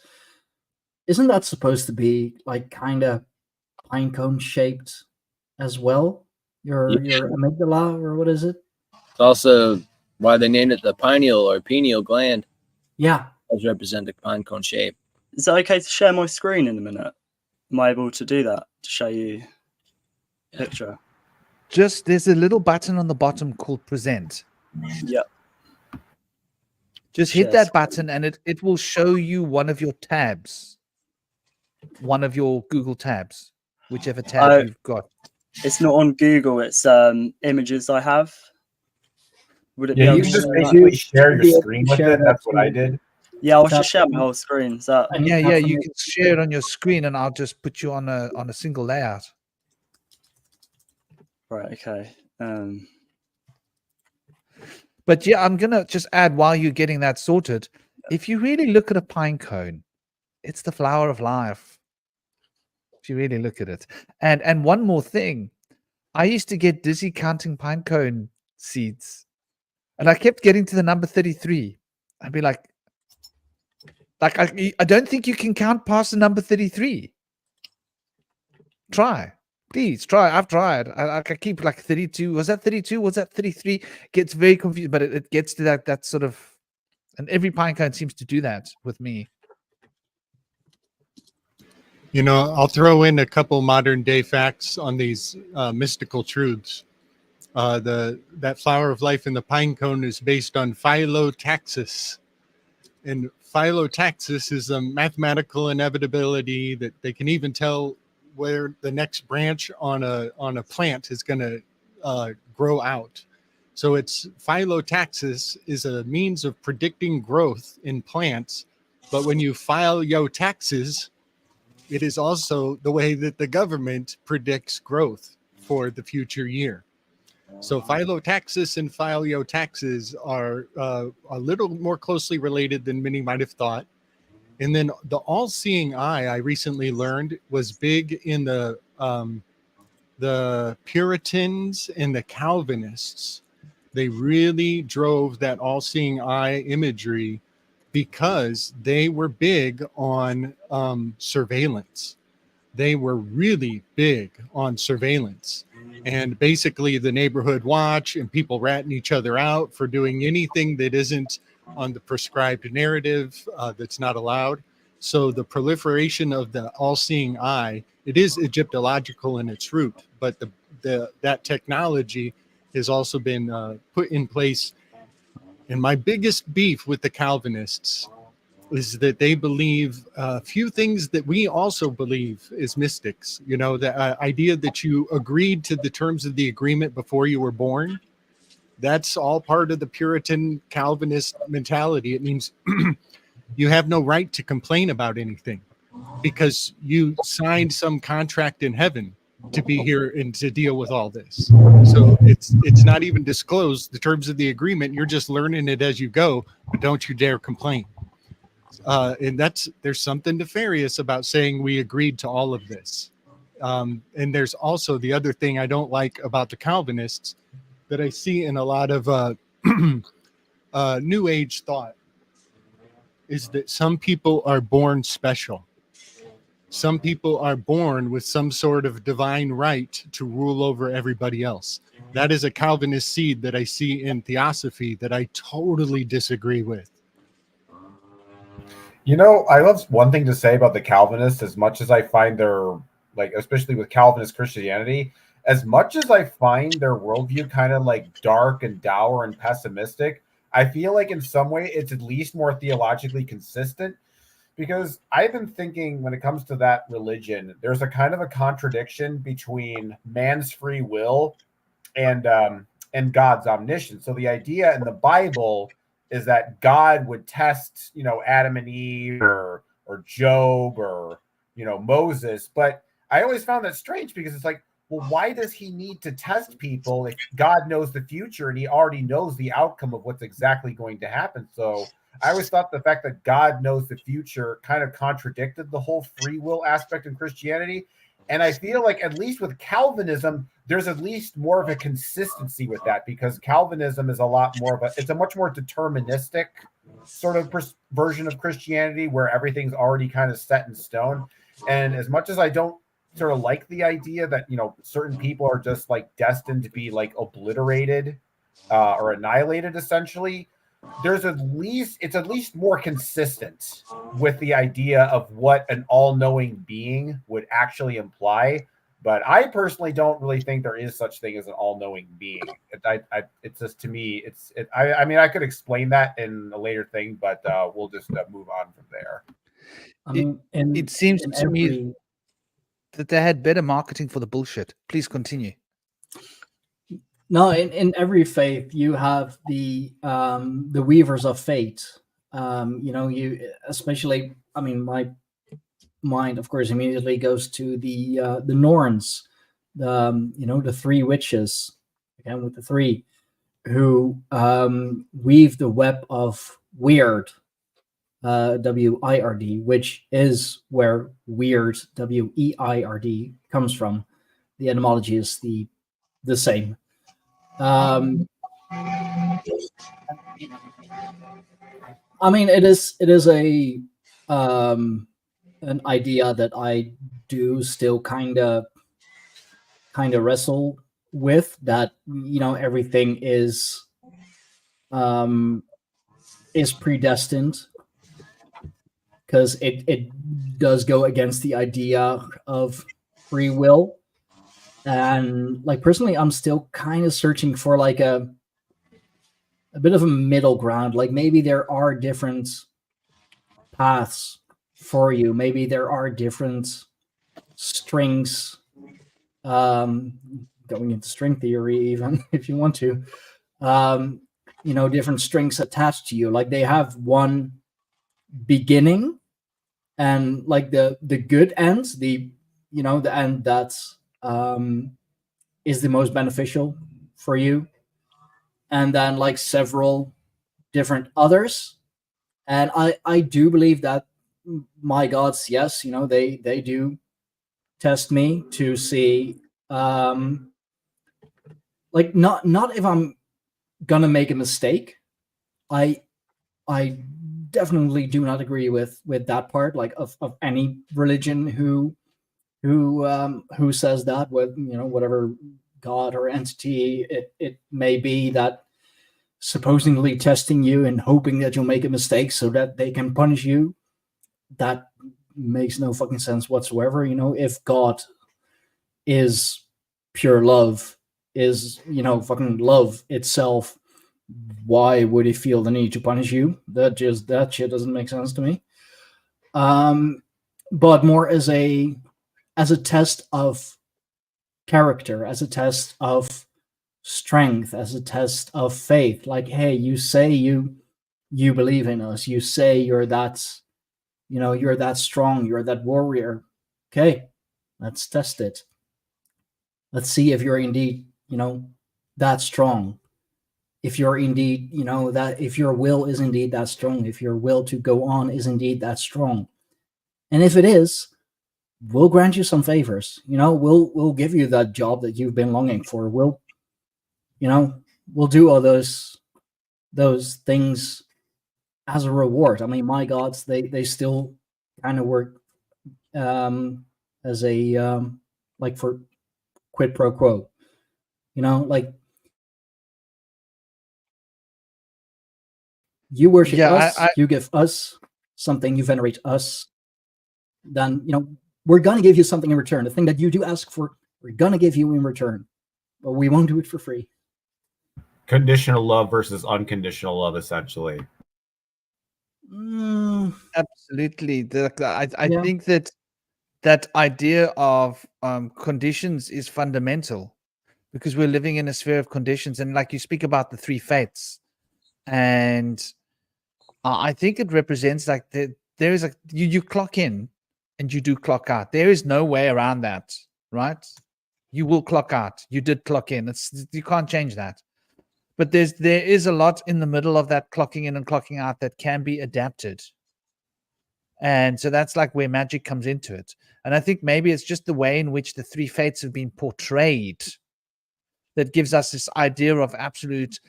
Isn't that supposed to be like kind of pine cone shaped as well? Your amygdala, or what is it? It's also why they named it the pineal or pineal gland. Yeah. Does represent the pine cone shape. Is it okay to share my screen in a minute? Am I able to do that to show you a picture? There's a little button on the bottom called present. Yeah. Just hit Share that screen. button and it will show you one of your tabs, one of your Google tabs, whichever tab Oh. you've got. It's not on Google. It's images I have. Would it be Yeah, able you to can just show that? basically share your Be able screen to with share it. that That's what I screen. did. Yeah, I'll Tap just share my on- whole screen. Is that and Yeah, tap yeah, on you it. can share it on your screen, and I'll just put you on a single layout. right? Okay. But yeah, I'm gonna just add while you're getting that sorted. If you really look at a pine cone, it's the flower of life. If you really look at it, and one more thing, I used to get dizzy counting pine cone seeds, and I kept getting to the number 33. I'd be like I don't think you can count past the number 33. Try. Please try. I've tried. I keep like 32. Was that 32? Was that 33? Gets very confused, but it gets to that sort of, and every pine cone seems to do that with me. You know, I'll throw in a couple modern day facts on these mystical truths. That flower of life in the pine cone is based on phyllotaxis, and phyllotaxis is a mathematical inevitability that they can even tell where the next branch on a plant is going to grow out. So it's phyllotaxis is a means of predicting growth in plants, but when you file your taxes, it is also the way that the government predicts growth for the future year. So phyllotaxis and phyllotaxis are a little more closely related than many might have thought. And then the all-seeing eye, I recently learned, was big in the Puritans and the Calvinists. They really drove that all-seeing eye imagery because they were big on surveillance. They were really big on surveillance, and basically the neighborhood watch and people ratting each other out for doing anything that isn't on the prescribed narrative that's not allowed. So the proliferation of the all-seeing eye, it is Egyptological in its root, but that technology has also been put in place. And my biggest beef with the Calvinists is that they believe a few things that we also believe as mystics. You know, the idea that you agreed to the terms of the agreement before you were born. That's all part of the Puritan Calvinist mentality. It means you have no right to complain about anything because you signed some contract in heaven to be here and to deal with all this. So it's not even disclosed, the terms of the agreement. You're just learning it as you go, but don't you dare complain. And there's something nefarious about saying we agreed to all of this. And there's also the other thing I don't like about the Calvinists that I see in a lot of New Age thought is that some people are born special. Some people are born with some sort of divine right to rule over everybody else. That is a Calvinist seed that I see in theosophy that I totally disagree with. You know, I love one thing to say about the Calvinists, as much as I find their, like, especially with Calvinist Christianity, as much as I find their worldview kind of like dark and dour and pessimistic, I feel like in some way it's at least more theologically consistent, because I've been thinking when it comes to that religion, there's a kind of a contradiction between man's free will and God's omniscience. So the idea in the Bible is that God would test, Adam and Eve or Job or, Moses. But I always found that strange because it's like, well, why does he need to test people if God knows the future and he already knows the outcome of what's exactly going to happen? So I always thought the fact that God knows the future kind of contradicted the whole free will aspect in Christianity. And I feel like at least with Calvinism, there's at least more of a consistency with that, because Calvinism is a lot more of it's a much more deterministic sort of version of Christianity where everything's already kind of set in stone. And as much as I don't sort of like the idea that, certain people are just like destined to be like obliterated or annihilated, essentially, it's at least more consistent with the idea of what an all-knowing being would actually imply. But I personally don't really think there is such thing as an all-knowing being. It's just, to me, I mean, I could explain that in a later thing, but we'll just move on from there. I mean, It seems in to me that they had better marketing for the bullshit. Please continue. No, in every faith you have the weavers of fate. You especially. I mean, my mind, of course, immediately goes to the Norns, the three witches, again with the three, who weave the web of weird, WIRD, which is where weird, WEIRD, comes from. The etymology is the same. I mean, it is a an idea that I do still kind of wrestle with, that everything is predestined, because it does go against the idea of free will. And like, personally, I'm still kind of searching for like a bit of a middle ground. Like, maybe there are different paths for you. Maybe there are different strings, going into string theory, even if you want to, different strings attached to you. Like, they have one beginning, and like the good ends, the end that's is the most beneficial for you, and then like several different others. And I do believe that my gods, yes, they do test me to see, like, not if I'm gonna make a mistake. I definitely do not agree with that part, like, of any religion who says that, with whatever god or entity it may be, that supposedly testing you and hoping that you'll make a mistake so that they can punish you. That makes no fucking sense whatsoever. If God is pure love, is fucking love itself, why would he feel the need to punish you? That shit doesn't make sense to me. But more as a test of character, as a test of strength, as a test of faith. Like, hey, you say you believe in us, you say you're that strong, you're that warrior. Okay, let's test it. Let's see if you're indeed that strong, if you're indeed that, if your will is indeed that strong, if your will to go on is indeed that strong. And if it is, we'll grant you some favors. We'll give you that job that you've been longing for. We'll do all those things as a reward. I mean, my gods, they still kind of work as a like, for quid pro quo. Like, you worship us, you give us something, you venerate us, then we're gonna give you something in return. The thing that you do ask for, we're gonna give you in return, but we won't do it for free. Conditional love versus unconditional love, essentially. Absolutely. I think that idea of conditions is fundamental, because we're living in a sphere of conditions. And like, you speak about the three fates, and I think it represents like there is a you clock in and you do clock out. There is no way around that, right? You will clock out. You did clock in. You can't change that. But there is a lot in the middle of that clocking in and clocking out that can be adapted. And so that's like where magic comes into it. And I think maybe it's just the way in which the three fates have been portrayed that gives us this idea of absolute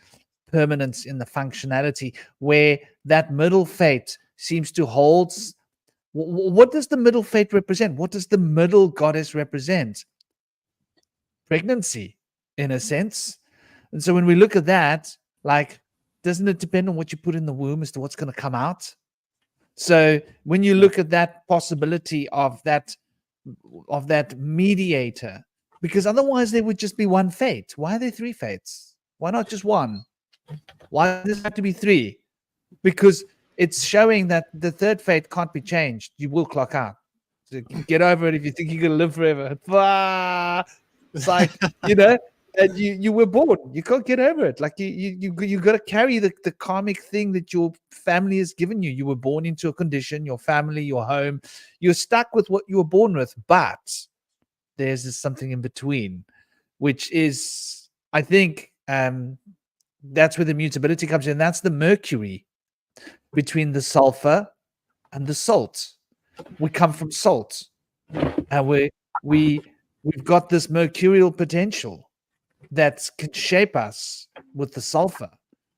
permanence in the functionality, where that middle fate seems to hold. What does the middle fate represent? What does the middle goddess represent? Pregnancy, in a sense. And so when we look at that, like, doesn't it depend on what you put in the womb as to what's going to come out? So when you look at that possibility of that mediator, because otherwise there would just be one fate. Why are there three fates? Why not just one? Why does it have to be three? Because it's showing that the third fate can't be changed. You will clock out. So get over it if you think you're going to live forever. It's like, and you were born. You can't get over it. Like you got to carry the karmic thing that your family has given you. You were born into a condition, your family, your home. You're stuck with what you were born with, but there's this something in between, which is, I think, that's where the mutability comes in. That's the mercury between the sulfur and the salt. We come from salt, and we've got this mercurial potential that can shape us with the sulfur.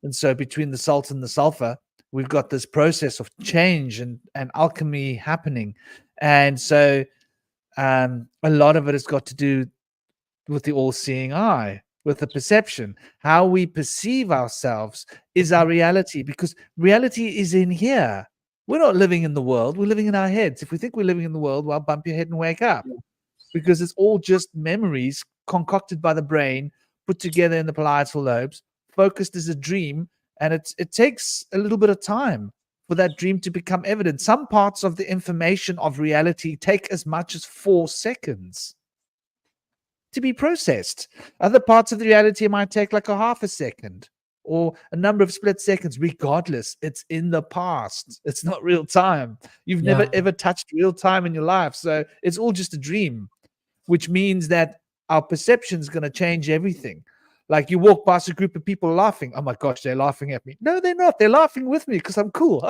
And so between the salt and the sulfur, we've got this process of change and alchemy happening. And so a lot of it has got to do with the all-seeing eye, with the perception. How we perceive ourselves is our reality, because reality is in here. We're not living in the world. We're living in our heads. If we think we're living in the world, well, bump your head and wake up, because it's all just memories concocted by the brain, put together in the parietal lobes, focused as a dream. And it takes a little bit of time for that dream to become evident. Some parts of the information of reality take as much as 4 seconds to be processed. Other parts of the reality might take like a half a second or a number of split seconds. Regardless, it's in the past. It's not real time. You've never ever touched real time in your life. So it's all just a dream, which means that our perception is going to change everything. Like you walk past a group of people laughing. Oh my gosh, they're laughing at me. No, they're not. They're laughing with me because I'm cool. Do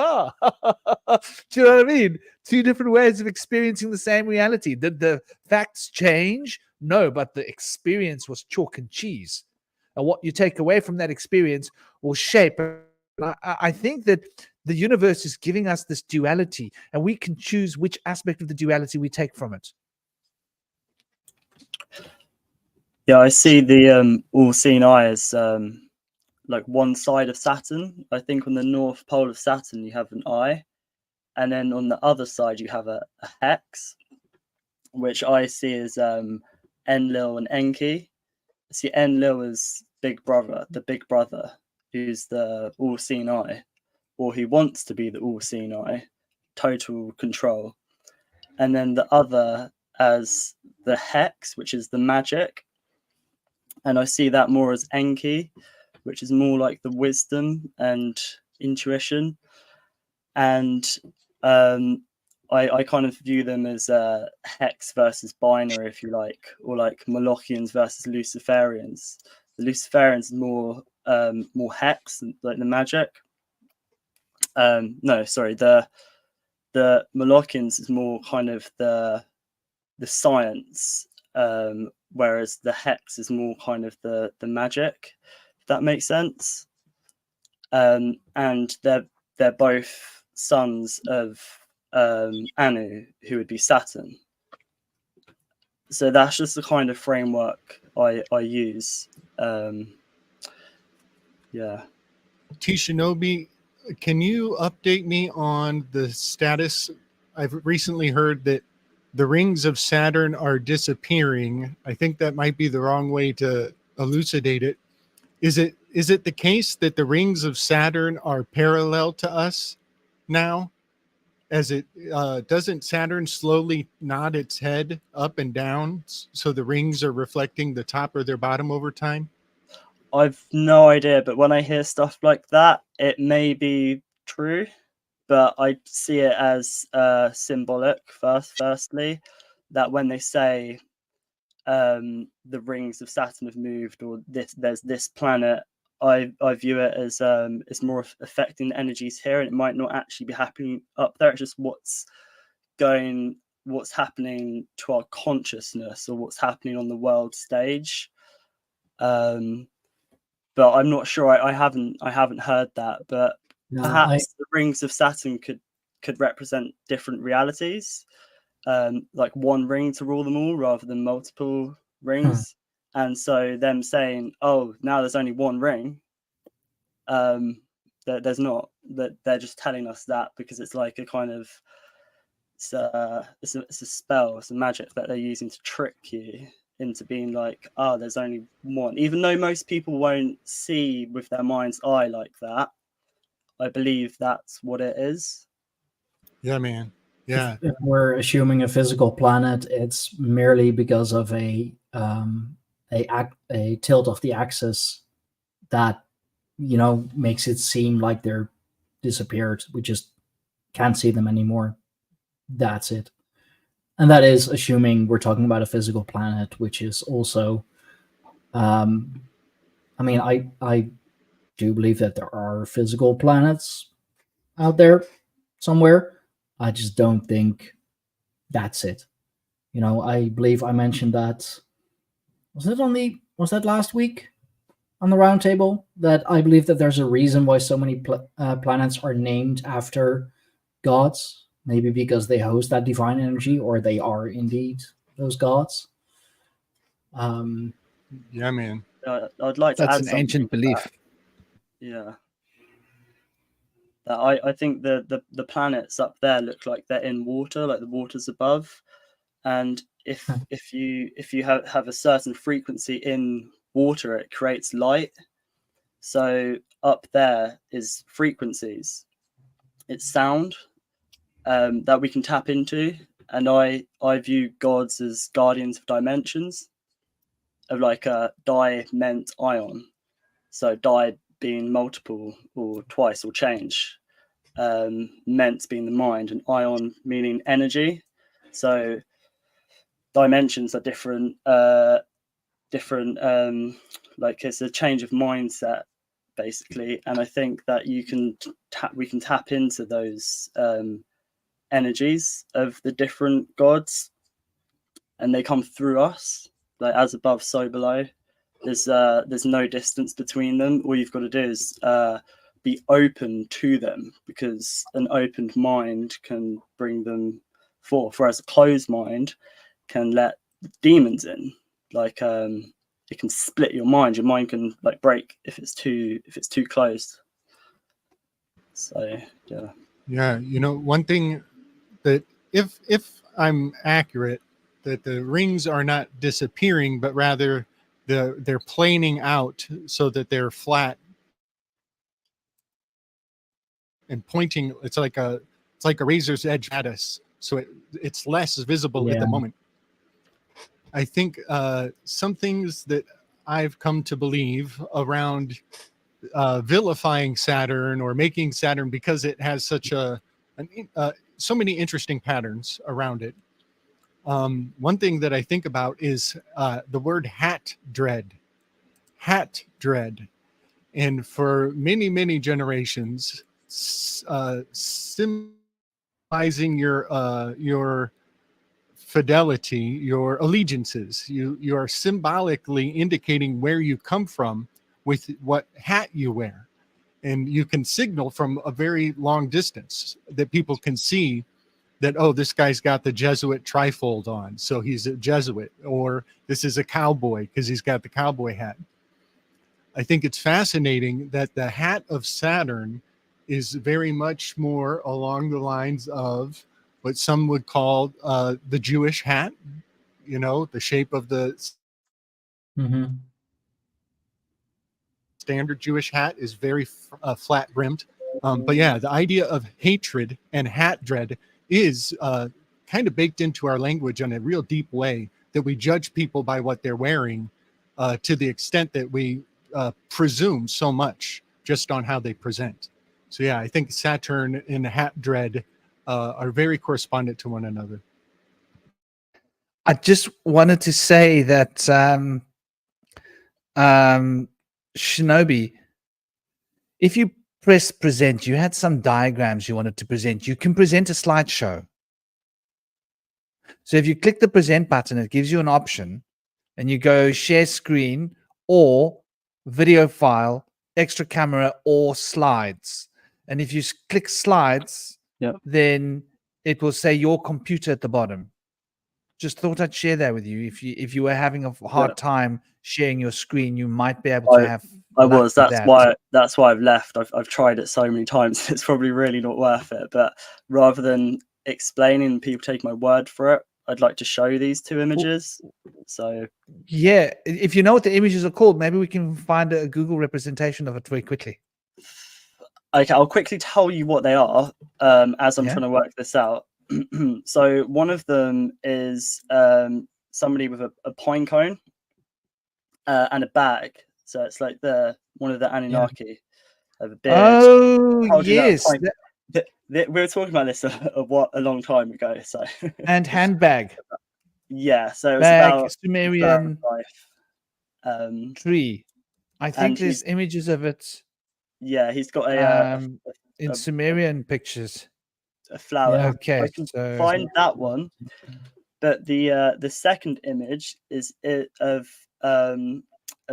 you know what I mean? 2 different ways of experiencing the same reality. Did the facts change? No, but the experience was chalk and cheese. And what you take away from that experience will shape. I think that the universe is giving us this duality, and we can choose which aspect of the duality we take from it. Yeah, I see the all-seeing eye as like one side of Saturn. I think on the north pole of Saturn you have an eye, and then on the other side you have a hex, which I see as Enlil and Enki. I see Enlil as big brother, the big brother, who's the all-seeing eye, or who wants to be the all-seeing eye, total control. And then the other as the hex, which is the Magick. And I see that more as Enki, which is more like the wisdom and intuition. And I kind of view them as hex versus binary, if you like, or like Molochians versus Luciferians. The Luciferians more hex, like the Magick. No, sorry, the Molochians is more kind of the science, whereas the hex is more kind of the Magick, if that makes sense. And they're both sons of Anu, who would be Saturn. So that's just the kind of framework I use. Yeah. T-Shinobi, can you update me on the status? I've recently heard that the rings of Saturn are disappearing. I think that might be the wrong way to elucidate it. Is it the case that the rings of Saturn are parallel to us now? As it doesn't Saturn slowly nod its head up and down, so the rings are reflecting the top or their bottom over time? I've no idea, but when I hear stuff like that, it may be true, but I see it as symbolic firstly, that when they say the rings of Saturn have moved, or there's this planet, I view it as it's more affecting the energies here, and it might not actually be happening up there. It's just what's happening to our consciousness, or what's happening on the world stage. But I'm not sure. I haven't heard that, but perhaps the rings of Saturn could represent different realities, like one ring to rule them all rather than multiple rings. And so them saying, "Oh, now there's only one ring," there's not. That they're just telling us that because it's like a kind of it's a spell, it's a magic that they're using to trick you into being like, there's only one. Even though most people won't see with their mind's eye like that, I believe that's what it is. Yeah, man. Yeah. If we're assuming a physical planet, it's merely because of a tilt of the axis that, you know, makes it seem like they're disappeared. We just can't see them anymore. That's it. And that is assuming we're talking about a physical planet, which is also, I mean, I do believe that there are physical planets out there somewhere. I just don't think that's it. You know, I believe I mentioned that. Was that last week on the roundtable, that I believe that there's a reason why so many planets are named after gods? Maybe because they host that divine energy, or they are indeed those gods. Yeah, man. I'd like to That's add an something ancient to belief. that. Yeah. I think the planets up there look like they're in water, like the water's above. And if you have a certain frequency in water, it creates light. So up there is frequencies. It's sound that we can tap into. And I view gods as guardians of dimensions, of like a meant ion. So being multiple or twice or change, meant being the mind, and ion meaning energy. So dimensions are different, like it's a change of mindset basically. And I think that we can tap into those energies of the different gods, and they come through us, like as above so below. There's no distance between them. All you've got to do is be open to them, because an opened mind can bring them forth, whereas a closed mind can let demons in. Like it can split your mind. Your mind can like break if it's too closed. So Yeah, you know, one thing that if I'm accurate, that the rings are not disappearing, but rather they're planing out so that they're flat and pointing. It's like a razor's edge at us, so it's less visible at the moment. I think some things that I've come to believe around vilifying Saturn, or making Saturn, because it has such so many interesting patterns around it. One thing that I think about is the word hat dread. And for many generations, symbolizing your fidelity, your allegiances. You are symbolically indicating where you come from with what hat you wear. And you can signal from a very long distance that people can see that, oh, this guy's got the Jesuit trifold on, so he's a Jesuit, or this is a cowboy because he's got the cowboy hat. I think it's fascinating that the hat of Saturn is very much more along the lines of what some would call the Jewish hat, you know, the shape of the standard Jewish hat is very flat brimmed. But yeah, the idea of hatred and hat dread is kind of baked into our language in a real deep way, that we judge people by what they're wearing to the extent that we presume so much just on how they present. So yeah, I think Saturn and hat dread are very correspondent to one another. I just wanted to say that Shinobi, if you press present, you had some diagrams you wanted to present. You can present a slideshow. So if you click the present button, it gives you an option, and you go share screen or video file, extra camera, or slides. And if you click slides, then it will say your computer at the bottom. Just thought I'd share that with you. If you were having a hard time sharing your screen, you might be able to have. That's why I've left. I've tried it so many times. It's probably really not worth it. But rather than explaining, people take my word for it, I'd like to show these two images. So Yeah, if you know what the images are called, maybe we can find a Google representation of it very quickly. okay, I'll quickly tell you what they are as I'm trying to work this out. So one of them is somebody with a pine cone and a bag. So it's like one of the Anunnaki of a beard. Oh, holding up a yes. pine- we were talking about this a long time ago. So And handbag. yeah, so it was Bag, about Sumerian life. tree. I think and there's images of it Yeah, he's got in Sumerian pictures. a flower. Yeah. Okay, I can so find that one, but the second image is of a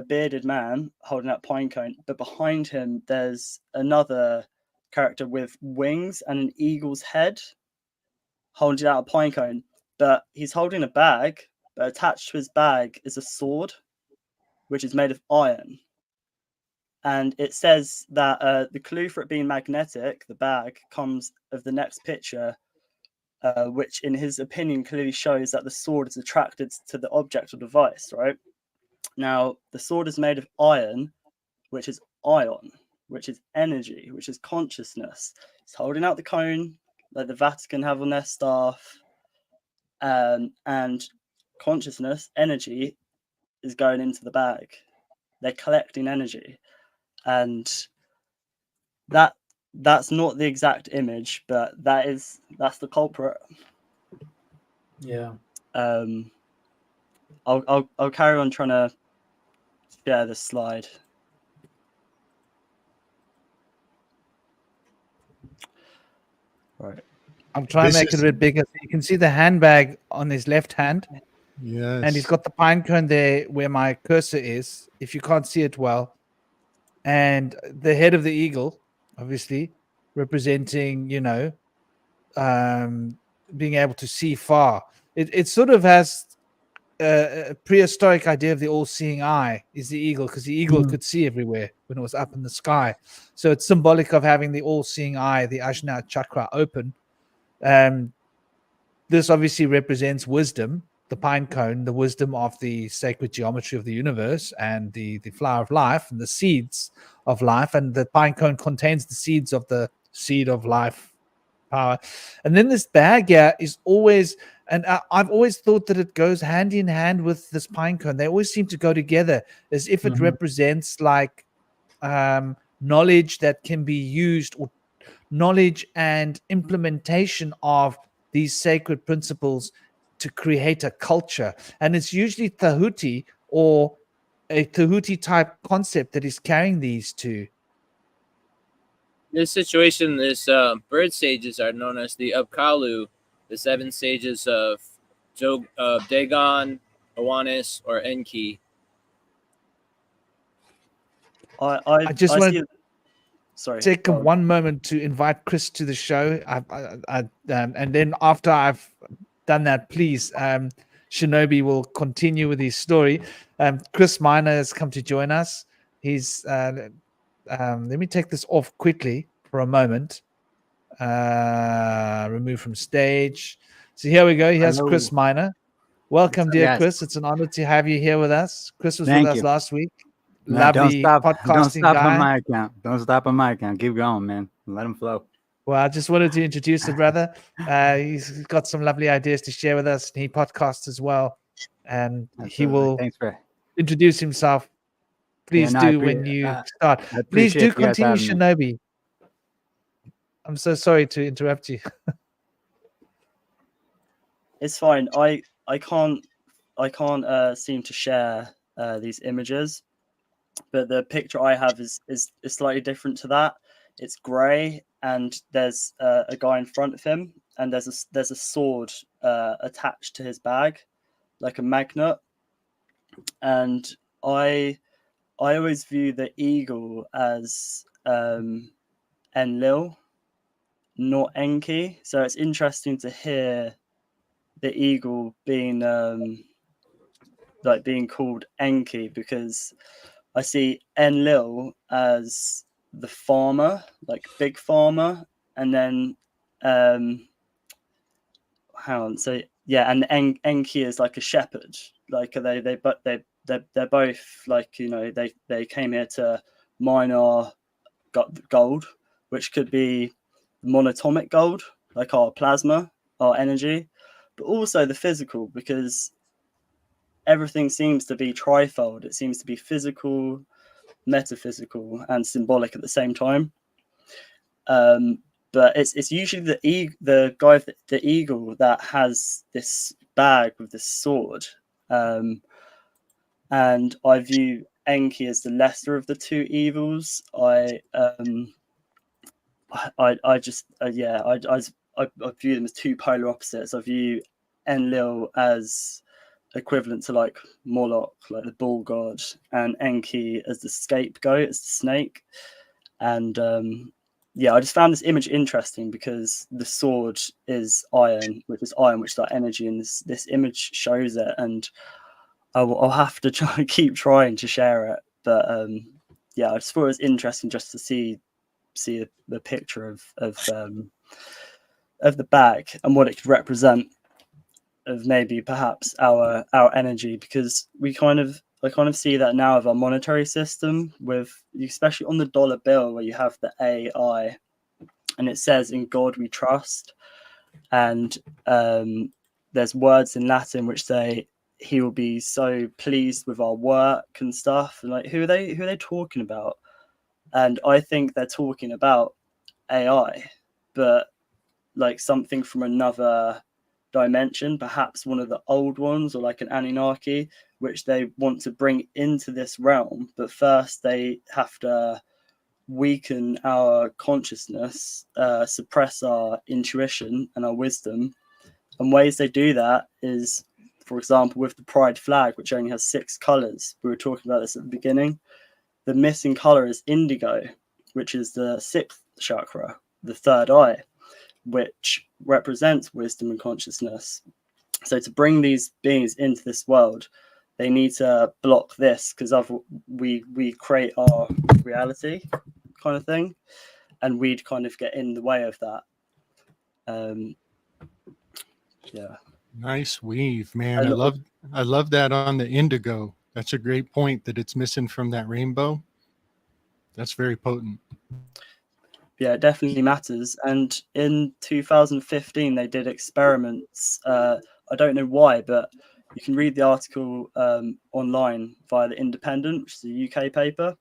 bearded man holding up pine cone, but behind him there's another character with wings and an eagle's head holding out a pine cone, but he's holding a bag, but attached to his bag is a sword which is made of iron. And it says that the clue for it being magnetic, the bag, comes of the next picture, which in his opinion clearly shows that the sword is attracted to the object or device, right? Now, the sword is made of iron, which is ion, which is energy, which is consciousness. It's holding out the cone like the Vatican have on their staff. And consciousness, energy, is going into the bag. They're collecting energy. And that's not the exact image, but that's the culprit. Yeah. I'll carry on trying to share this slide. Right. I'm trying to make it a bit bigger. So you can see the handbag on his left hand, Yes. and he's got the pine cone there where my cursor is, if you can't see it well. And the head of the eagle, obviously, representing, being able to see far. It sort of has a prehistoric idea of the all-seeing eye is the eagle, because the eagle could see everywhere when it was up in the sky. So it's symbolic of having the all-seeing eye, the Ajna chakra, open. This obviously represents wisdom, the pine cone, the wisdom of the sacred geometry of the universe, and the flower of life and the seeds of life. And the pine cone contains the seeds of the seed of life power. And then this bag here is always, and I've always thought that it goes hand in hand with this pine cone. They always seem to go together, as if it represents like knowledge that can be used, or knowledge and implementation of these sacred principles to create a culture. And it's usually Tahuti or a Tahuti type concept that is carrying these two. This situation, this bird sages are known as the Upkalu, the 7 sages of Dagon, Awanis, or Enki. I just want to take one moment to invite Chris to the show. And then after I've done that, please, Shinobi will continue with his story. Chris Miner has come to join us. He's let me take this off quickly for a moment. Remove from stage. So here we go. Here's Hello. Chris Miner. Welcome, dear Yes. Chris. It's an honor to have you here with us. Chris was Thank with us you. last week. Man, Lovely don't podcasting stop guy. on my account. Don't stop on my account. Keep going, man. Let him flow. Well, I just wanted to introduce the brother. He's got some lovely ideas to share with us. He podcasts as well, and he will introduce himself. Please do when you start. Please do continue, Shinobi. I'm so sorry to interrupt you. It's fine. I can't seem to share these images, but the picture I have is slightly different to that. It's grey, and there's a guy in front of him, and there's a sword attached to his bag, like a magnet. And I always view the eagle as Enlil, not Enki. So it's interesting to hear the eagle being being called Enki, because I see Enlil as the farmer, like big farmer, and then hang on. So yeah, and Enki is like a shepherd. Like they're both like, you know, they came here to mine our gold, which could be monatomic gold, like our plasma, our energy, but also the physical, because everything seems to be trifold. It seems to be physical, metaphysical, and symbolic at the same time. But it's usually the guy with the eagle that has this bag with this sword, and I view Enki as the lesser of the two evils. I just I view them as two polar opposites. I view Enlil as equivalent to like Moloch, like the bull god, and Enki as the scapegoat, as the snake. And I just found this image interesting because the sword is iron, which is that energy, and this image shows it. And I'll have to keep trying to share it. But I just thought it was interesting just to see the picture of the bag and what it could represent of maybe perhaps our energy, because I kind of see that now with our monetary system, with especially on the dollar bill where you have the AI and it says "In God we trust," and there's words in Latin which say He will be so pleased with our work and stuff. And like, who are they talking about? And I think they're talking about AI, but like something from another dimension, perhaps one of the old ones, or like an Anunnaki, which they want to bring into this realm. But first they have to weaken our consciousness, suppress our intuition and our wisdom. And ways they do that is, for example, with the pride flag, which only has 6 colors. We were talking about this at the beginning. The missing color is indigo, which is the 6th chakra, the third eye, which represents wisdom and consciousness. So to bring these beings into this world, they need to block this, because we create our reality, kind of thing, and we'd kind of get in the way of that. Nice weave, man. I love that on the indigo. That's a great point, that it's missing from that rainbow. That's very potent. Yeah, it definitely matters. And in 2015, they did experiments. I don't know why, but you can read the article online via The Independent, which is a UK paper.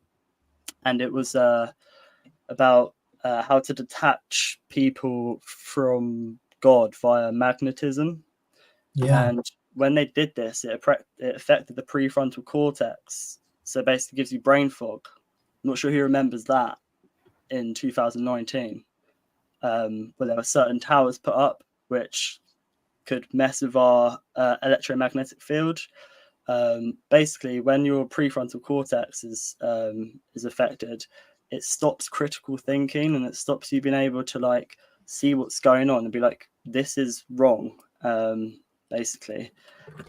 And it was about how to detach people from God via magnetism. Yeah. And when they did this, it affected the prefrontal cortex. So basically gives you brain fog. I'm not sure who remembers that. In 2019, where there were certain towers put up which could mess with our electromagnetic field. Basically, when your prefrontal cortex is affected, it stops critical thinking, and it stops you being able to like see what's going on and be like, this is wrong, basically.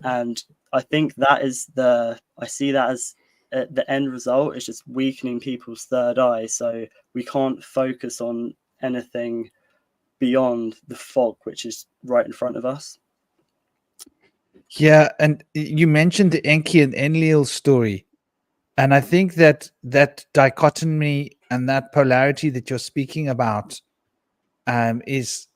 And I think that is I see that as the end result is just weakening people's third eye, so we can't focus on anything beyond the fog which is right in front of us. Yeah, and you mentioned the Enki and Enlil story, and I think that dichotomy and that polarity that you're speaking about is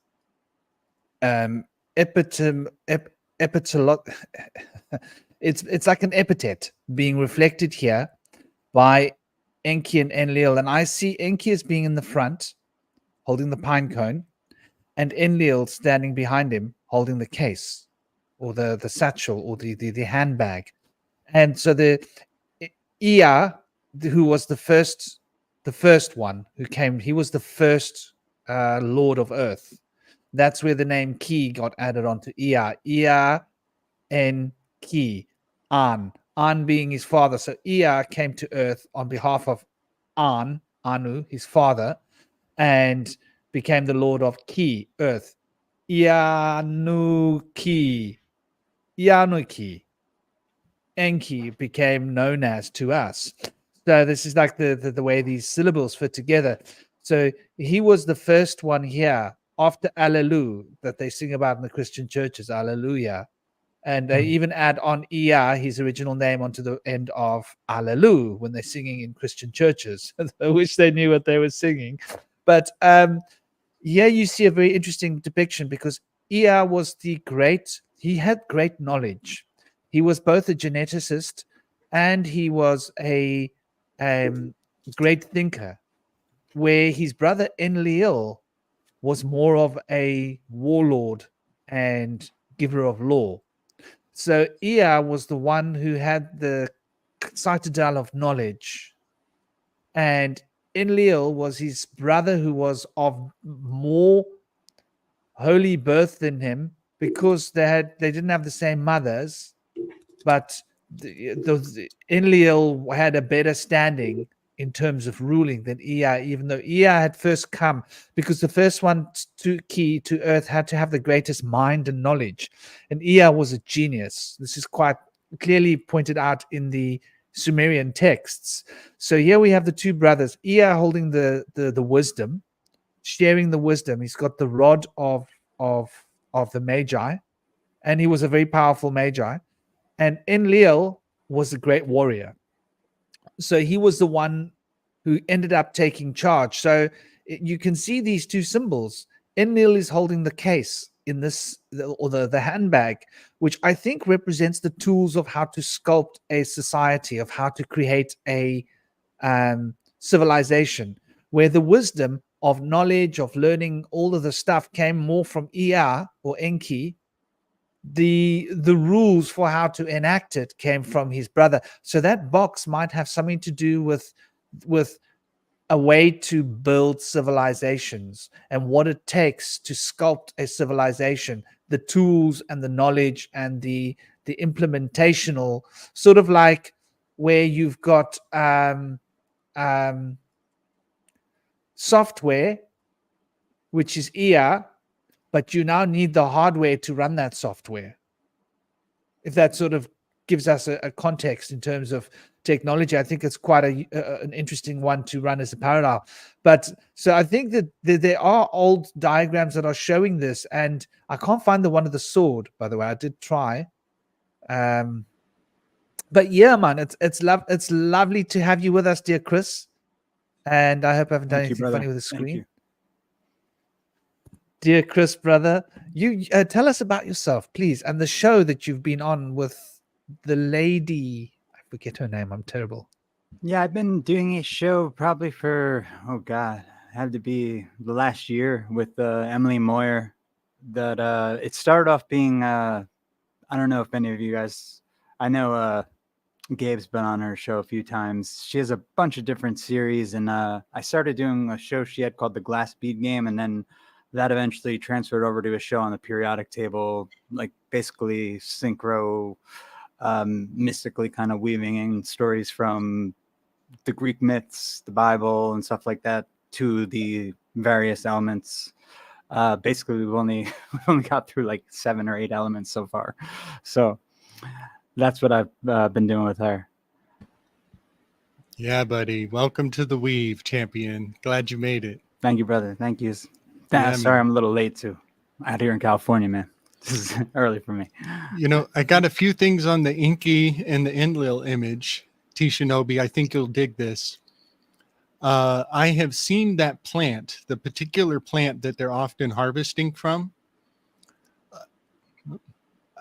it's like an epithet being reflected here by Enki and Enlil. And I see Enki as being in the front, holding the pine cone, and Enlil standing behind him, holding the case or the satchel or the handbag. And so the Ea, who was the first one who came, he was the first Lord of Earth. That's where the name Ki got added onto Ea. Ea and Ki, An being his father. So Ea came to Earth on behalf of Anu, his father, and became the Lord of Ki, Earth. Ianuki. Enki became known as to us. So this is like the way these syllables fit together. So he was the first one here after Alleluia that they sing about in the Christian churches, Alleluia. And they even add on Ia, his original name, onto the end of Alleluia when they're singing in Christian churches. I wish they knew what they were singing. But here you see a very interesting depiction, because Ia was he had great knowledge. He was both a geneticist and he was a great thinker, where his brother Enlil was more of a warlord and giver of law. So Ea was the one who had the citadel of knowledge, and Enlil was his brother, who was of more holy birth than him, because they didn't have the same mothers, but Enlil had a better standing in terms of ruling than Ea, even though Ea had first come, because the first one to key to earth had to have the greatest mind and knowledge, and Ea was a genius. This is quite clearly pointed out in the Sumerian texts. So here we have the two brothers, Ea holding the wisdom, sharing the wisdom. He's got the rod of the Magi, and he was a very powerful Magi. And Enlil was a great warrior. So he was the one who ended up taking charge. So you can see these two symbols. Enlil is holding the case in this, or the handbag, which I think represents the tools of how to sculpt a society, of how to create a civilization, where the wisdom of knowledge, of learning, all of the stuff came more from Ea or Enki. The rules for how to enact it came from his brother. So that box might have something to do with a way to build civilizations and what it takes to sculpt a civilization, the tools and the knowledge and the implementational, sort of like where you've got software, which is Ea, but you now need the hardware to run that software. If that sort of gives us a context in terms of technology, I think it's quite an interesting one to run as a parallel. But so I think that there are old diagrams that are showing this, and I can't find the one of the sword, by the way. I did try. But yeah, man, it's lovely to have you with us, dear Chris. And I hope I haven't done anything funny with the screen. Dear Chris, brother, you tell us about yourself, please, and the show that you've been on with the lady. I forget her name. I'm terrible. Yeah, I've been doing a show probably for, oh God, had to be the last year with Emily Moyer. That it started off being, I don't know if any of you guys, I know Gabe's been on her show a few times. She has a bunch of different series, and I started doing a show she had called The Glass Bead Game, and then that eventually transferred over to a show on the periodic table, like basically synchro, mystically kind of weaving in stories from the Greek myths, the Bible, and stuff like that to the various elements. Basically, we've only got through like 7 or 8 elements so far. So that's what I've been doing with her. Yeah, buddy. Welcome to the Weave, champion. Glad you made it. Thank you, brother. Thank you. Yeah, sorry, man. I'm a little late too. Out here in California, man. This is early for me. You know, I got a few things on the Inky and the Enlil image. T. Shinobi, I think you'll dig this. I have seen that plant, the particular plant that they're often harvesting from.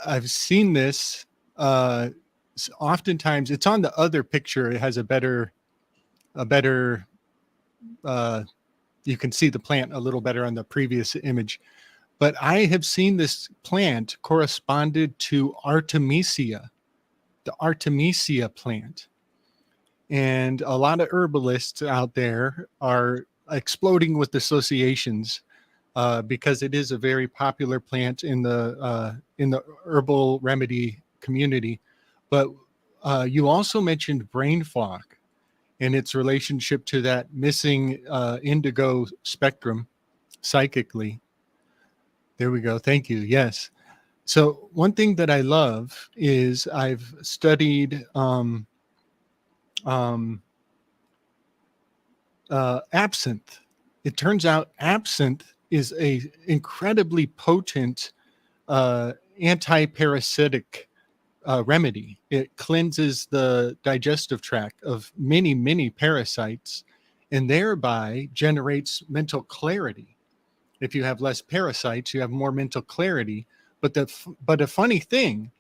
I've seen this. Oftentimes, it's on the other picture. It has a better. You can see the plant a little better on the previous image. But I have seen this plant corresponded to Artemisia, the Artemisia plant. And a lot of herbalists out there are exploding with associations because it is a very popular plant in the herbal remedy community. But you also mentioned brain fog and its relationship to that missing indigo spectrum psychically. There we go. Thank you. Yes. So one thing that I love is I've studied absinthe. It turns out absinthe is a incredibly potent anti-parasitic remedy. It cleanses the digestive tract of many, many parasites and thereby generates mental clarity. If you have less parasites, you have more mental clarity. But a funny thing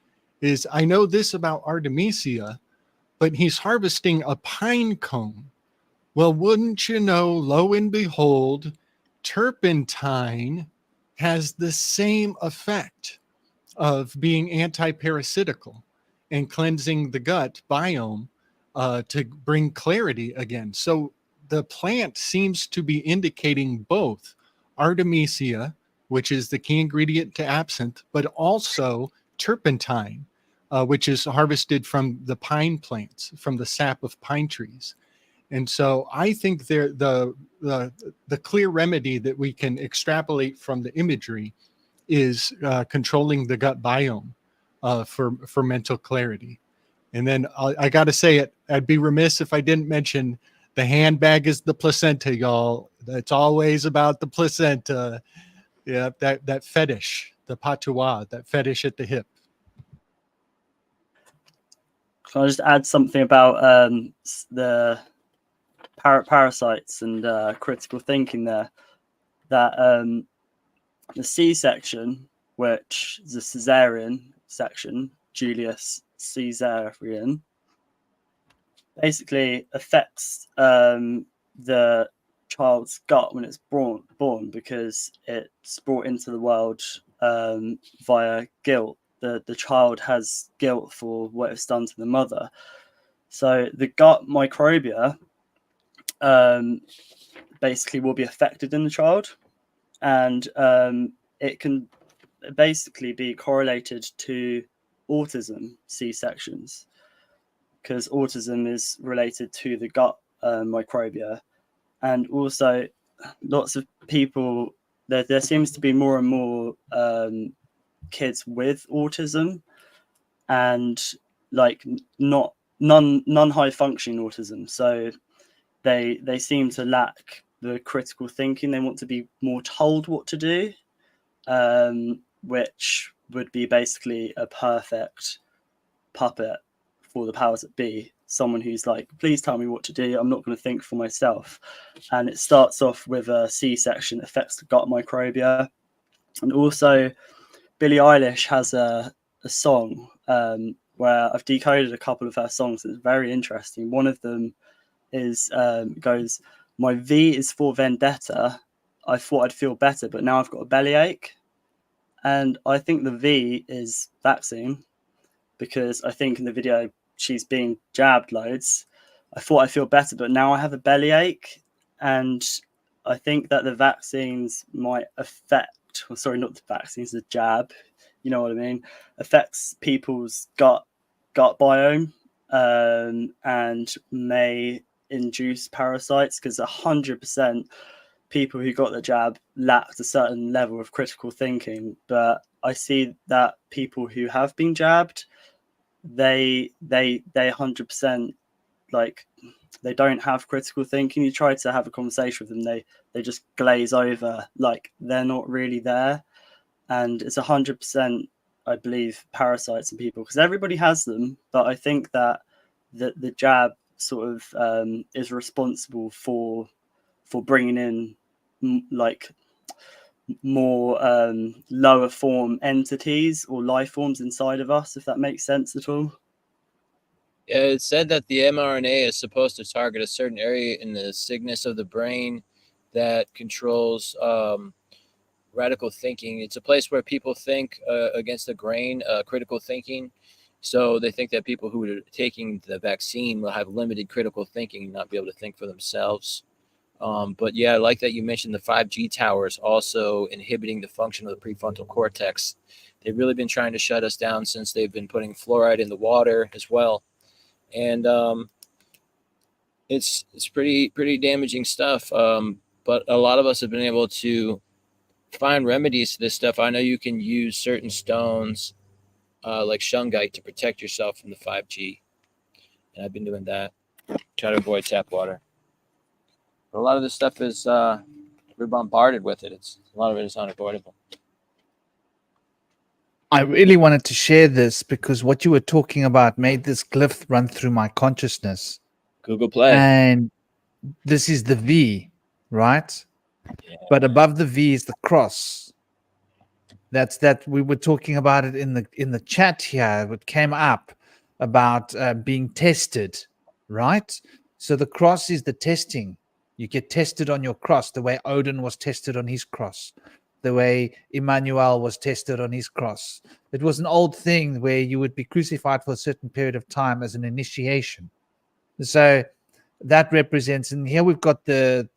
is, I know this about Artemisia, but he's harvesting a pine cone. Well, wouldn't you know, lo and behold, turpentine has the same effect of being anti-parasitical and cleansing the gut biome to bring clarity again. So the plant seems to be indicating both Artemisia, which is the key ingredient to absinthe, but also turpentine, which is harvested from the pine plants, from the sap of pine trees. And so I think the clear remedy that we can extrapolate from the imagery is controlling the gut biome for mental clarity. And then I got to say it, I'd be remiss if I didn't mention the handbag is the placenta, y'all. It's always about the placenta. Yeah, that fetish, the patois, that fetish at the hip. Can I just add something about the parasites and critical thinking there? That the C-section, which is a cesarean section, Julius Caesarian, basically affects the child's gut when it's born because it's brought into the world via guilt. The child has guilt for what it's done to the mother. So the gut microbia basically will be affected in the child, and it can basically be correlated to autism C-sections, because autism is related to the gut microbia. And also lots of people, there seems to be more and more kids with autism, and like none high functioning autism. So they seem to lack the critical thinking. They want to be more told what to do, which would be basically a perfect puppet for the powers that be. Someone who's like, please tell me what to do. I'm not going to think for myself. And it starts off with a C-section, affects the gut microbia. And also Billie Eilish has a song where I've decoded a couple of her songs. It's very interesting. One of them is goes, my V is for vendetta. I thought I'd feel better, but now I've got a bellyache. And I think the V is vaccine, because I think in the video she's being jabbed loads. I thought I feel better, but now I have a bellyache. And I think that the vaccines might affect, well, sorry, not the vaccines, the jab, you know what I mean, affects people's gut biome, and may induce parasites, because 100% people who got the jab lacked a certain level of critical thinking. But I see that people who have been jabbed, they 100%, like, they don't have critical thinking. You try to have a conversation with them, they just glaze over, like they're not really there. And it's 100%, I believe, parasites in people, because everybody has them. But I think that the jab sort of is responsible for bringing in like more lower form entities or life forms inside of us, if that makes sense at all. Yeah, it's said that the mRNA is supposed to target a certain area in the cygnus of the brain that controls radical thinking. It's a place where people think against the grain, critical thinking. So they think that people who are taking the vaccine will have limited critical thinking and not be able to think for themselves. But yeah, I like that you mentioned the 5G towers also inhibiting the function of the prefrontal cortex. They've really been trying to shut us down since they've been putting fluoride in the water as well. And it's pretty damaging stuff. But a lot of us have been able to find remedies to this stuff. I know you can use certain stones like shungite to protect yourself from the 5G. And I've been doing that. Try to avoid tap water. But a lot of this stuff is we're bombarded with it. A lot of it is unavoidable. I really wanted to share this because what you were talking about made this glyph run through my consciousness. Google Play. And this is the V, right? Yeah. But above the V is the cross. That's that we were talking about it in the chat here. It came up about being tested, right? So the cross is the testing. You get tested on your cross, the way Odin was tested on his cross, the way Emmanuel was tested on his cross. It was an old thing where you would be crucified for a certain period of time as an initiation. So that represents, and here we've got the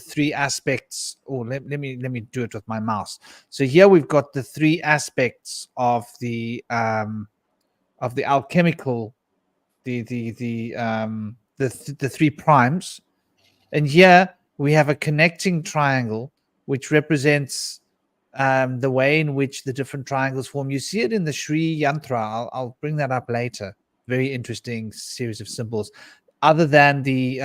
three aspects. Oh, let me do it with my mouse. So here we've got the three aspects of the alchemical, the three primes, and here we have a connecting triangle which represents the way in which the different triangles form. You see it in the Sri Yantra. I'll bring that up later. Very interesting series of symbols. Other than the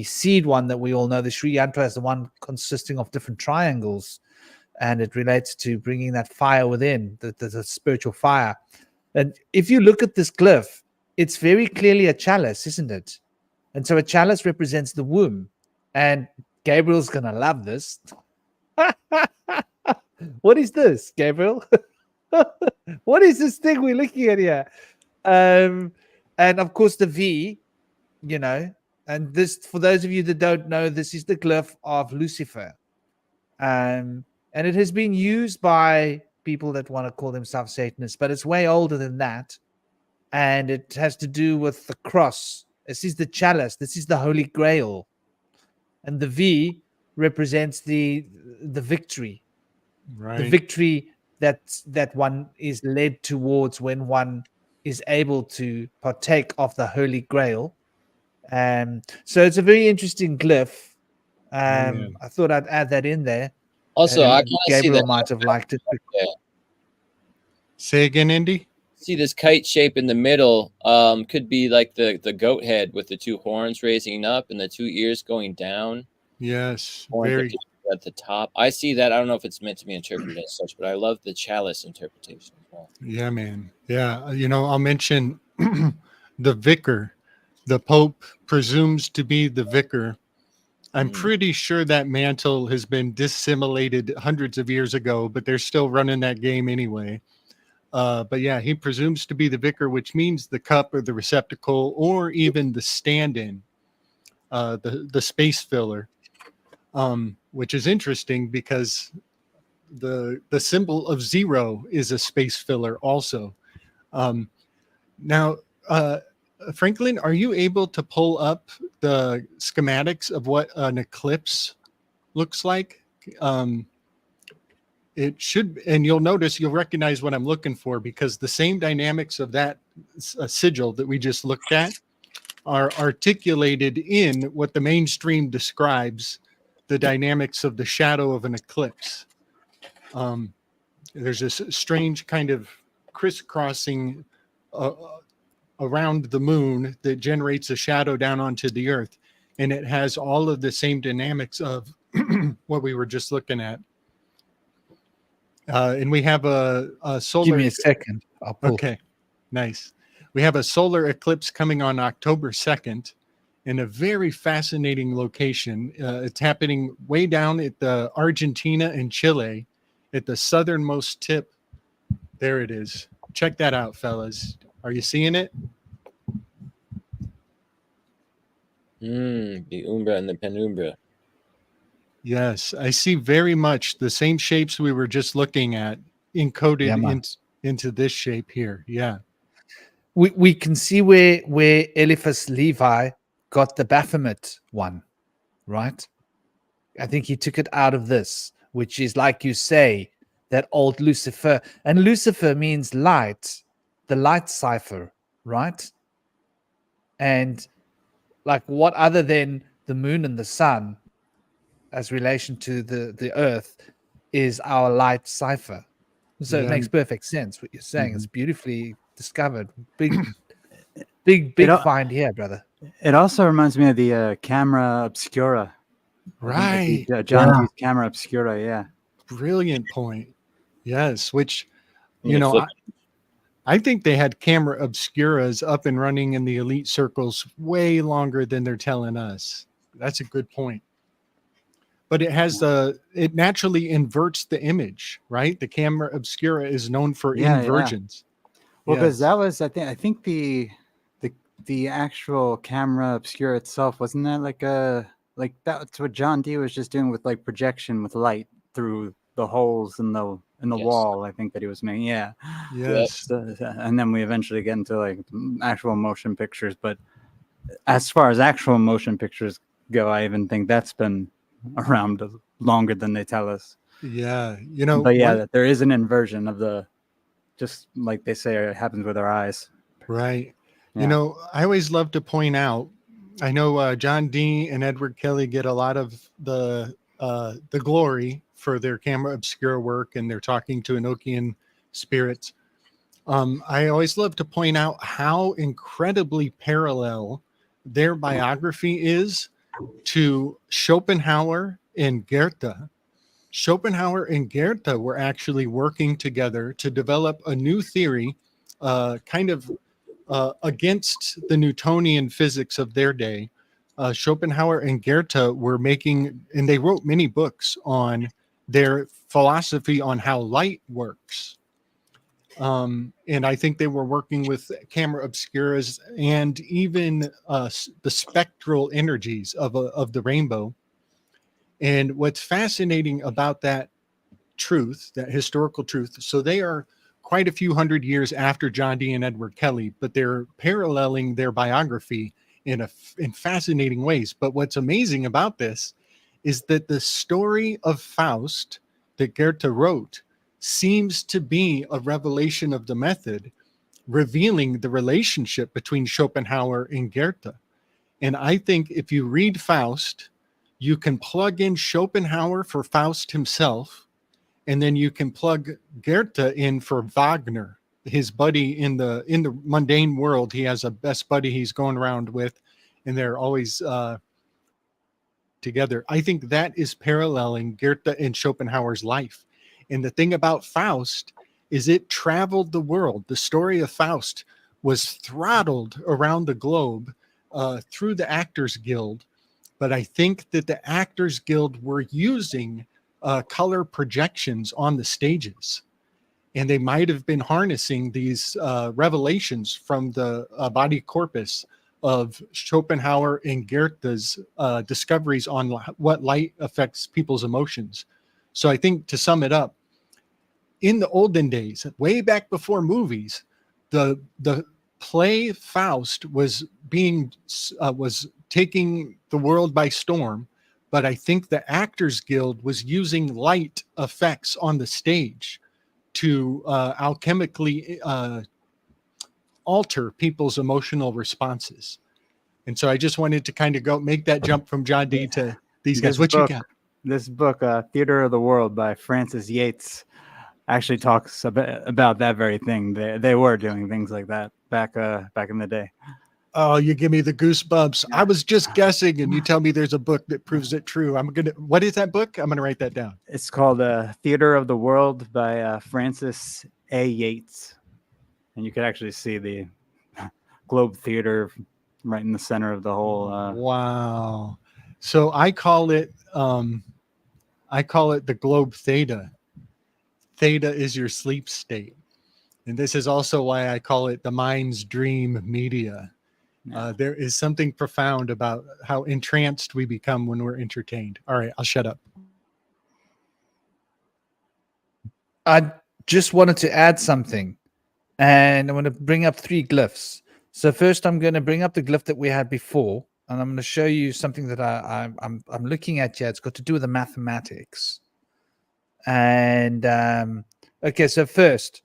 seed one that we all know, the Sri Yantra is the one consisting of different triangles, and it relates to bringing that fire within, the spiritual fire. And if you look at this glyph, it's very clearly a chalice, isn't it? And so a chalice represents the womb. And Gabriel's going to love this. What is this, Gabriel? What is this thing we're looking at here? And of course, the V, and this, for those of you that don't know, this is the glyph of Lucifer. And it has been used by people that want to call themselves Satanists, but it's way older than that. And it has to do with the cross. This is the chalice. This is the Holy Grail. And the V represents the victory. Right. The victory that one is led towards when one is able to partake of the Holy Grail. So it's a very interesting glyph. I thought I'd add that in there. Also, I kind of see Gabriel that. might have liked it. Yeah. Say again, Indy. See this kite shape in the middle. Could be like the goat head with the two horns raising up and the two ears going down. Yes, Very at the top. I see that. I don't know if it's meant to be interpreted as such, but I love the chalice interpretation as well. Yeah, man. Yeah, I'll mention the vicar. The Pope presumes to be the vicar. I'm pretty sure that mantle has been dissimilated hundreds of years ago, but they're still running that game anyway. But yeah, he presumes to be the vicar, which means the cup or the receptacle or even the stand-in, the space filler, which is interesting because the symbol of zero is a space filler also. Now, Franklin, are you able to pull up the schematics of what an eclipse looks like? It should, and you'll recognize what I'm looking for, because the same dynamics of that sigil that we just looked at are articulated in what the mainstream describes the dynamics of the shadow of an eclipse. There's this strange kind of crisscrossing around the moon that generates a shadow down onto the earth, and it has all of the same dynamics of what we were just looking at. And we have a solar. Give me a second. I'll pull. Okay, nice. We have a solar eclipse coming on October 2nd in a very fascinating location. It's happening way down at the Argentina and Chile at the southernmost tip. There it is. Check that out, fellas. Are you seeing it? The umbra and the penumbra. Yes, I see very much the same shapes we were just looking at encoded into this shape here. Yeah. We can see where Eliphas Levi got the Baphomet one, right? I think he took it out of this, which is, like you say, that old Lucifer. And Lucifer means light, the light cipher, right? And like, what other than the moon and the sun as relation to the earth is our light cipher. So it makes perfect sense what you're saying. It's beautifully discovered. Big find here, brother. It also reminds me of the camera obscura Right. John Yeah. Dee's camera obscura. Yeah. Brilliant point. Yes, which you Yeah, know, flip. I think they had camera obscuras up and running in the elite circles way longer than they're telling us. That's a good point. But it naturally inverts the image, right? The camera obscura is known for Yeah, yeah. inversions. Well, because Yes. that was, I think the actual camera obscura itself, wasn't that like that's what John Dee was just doing with like projection with light through the holes in the Yes. wall. I think that he was making. Yeah. Yes. So, and then we eventually get into like actual motion pictures. But as far as actual motion pictures go, I even think that's been around longer than they tell us. Yeah. You know, But yeah, there is an inversion of the, just like they say, it happens with our eyes. right. Yeah. You know, I always love to point out, I know John Dee and Edward Kelly get a lot of the glory for their camera obscura work, and they're talking to Enochian spirits. I always love to point out how incredibly parallel their biography is to Schopenhauer and Goethe. Schopenhauer and Goethe were actually working together to develop a new theory, kind of against the Newtonian physics of their day. Schopenhauer and Goethe were making, and they wrote many books on their philosophy on how light works. And I think they were working with camera obscuras and even the spectral energies of the rainbow. And what's fascinating about that truth, that historical truth, so they are quite a few hundred years after John Dee and Edward Kelly, but they're paralleling their biography in fascinating ways. But what's amazing about this is that the story of Faust that Goethe wrote seems to be a revelation of the method, revealing the relationship between Schopenhauer and Goethe. And I think if you read Faust, you can plug in Schopenhauer for Faust himself, and then you can plug Goethe in for Wagner, his buddy in the mundane world. He has a best buddy he's going around with, and they're always together. I think that is paralleling Goethe and Schopenhauer's life. And the thing about Faust is it traveled the world. The story of Faust was throttled around the globe through the Actors Guild. But I think that the Actors Guild were using color projections on the stages. And they might have been harnessing these revelations from the body corpus of Schopenhauer and Goethe's discoveries on what light affects people's emotions. So I think, to sum it up, in the olden days, way back before movies, the play Faust was taking the world by storm. But I think the Actors Guild was using light effects on the stage to alchemically alter people's emotional responses. And so I just wanted to kind of make that jump from John Dee to these guys. What you got? This book, Theater of the World by Francis Yates, actually talks about that very thing. They were doing things like that back in the day. Oh, you give me the goosebumps. I was just guessing, and you tell me there's a book that proves it true. What is that book? I'm going to write that down. It's called Theater of the World by Francis A. Yates. And you could actually see the Globe Theater right in the center of the whole. Wow. So I call it the Globe Theta. Theta is your sleep state. And this is also why I call it the mind's dream media. There is something profound about how entranced we become when we're entertained. All right, I'll shut up. I just wanted to add something, and I want to bring up 3 glyphs. So first, I'm going to bring up the glyph that we had before, and I'm going to show you something that I'm looking at here. It's got to do with the mathematics. And okay, so first,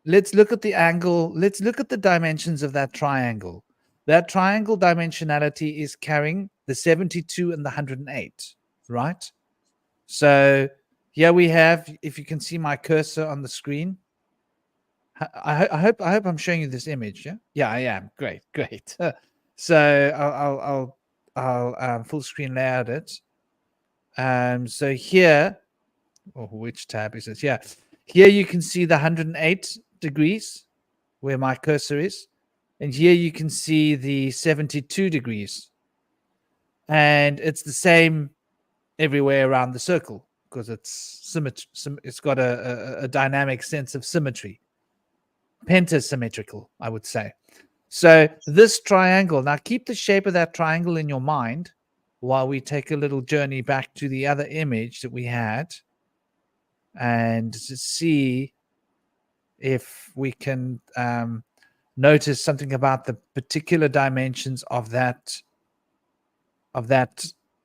let's look at the angle. Let's look at the dimensions of that triangle. That triangle dimensionality is carrying the 72 and the 108, right? So here we have, if you can see my cursor on the screen. I hope I'm showing you this image. Yeah, I am. Great. So I'll full screen layout it. So here, or which tab is it? Yeah. Here you can see the 108 degrees where my cursor is. And here you can see the 72 degrees. And it's the same everywhere around the circle because it's it's got a dynamic sense of symmetry. Pentasymmetrical, I would say. So this triangle, now keep the shape of that triangle in your mind while we take a little journey back to the other image that we had and to see if we can notice something about the particular dimensions of that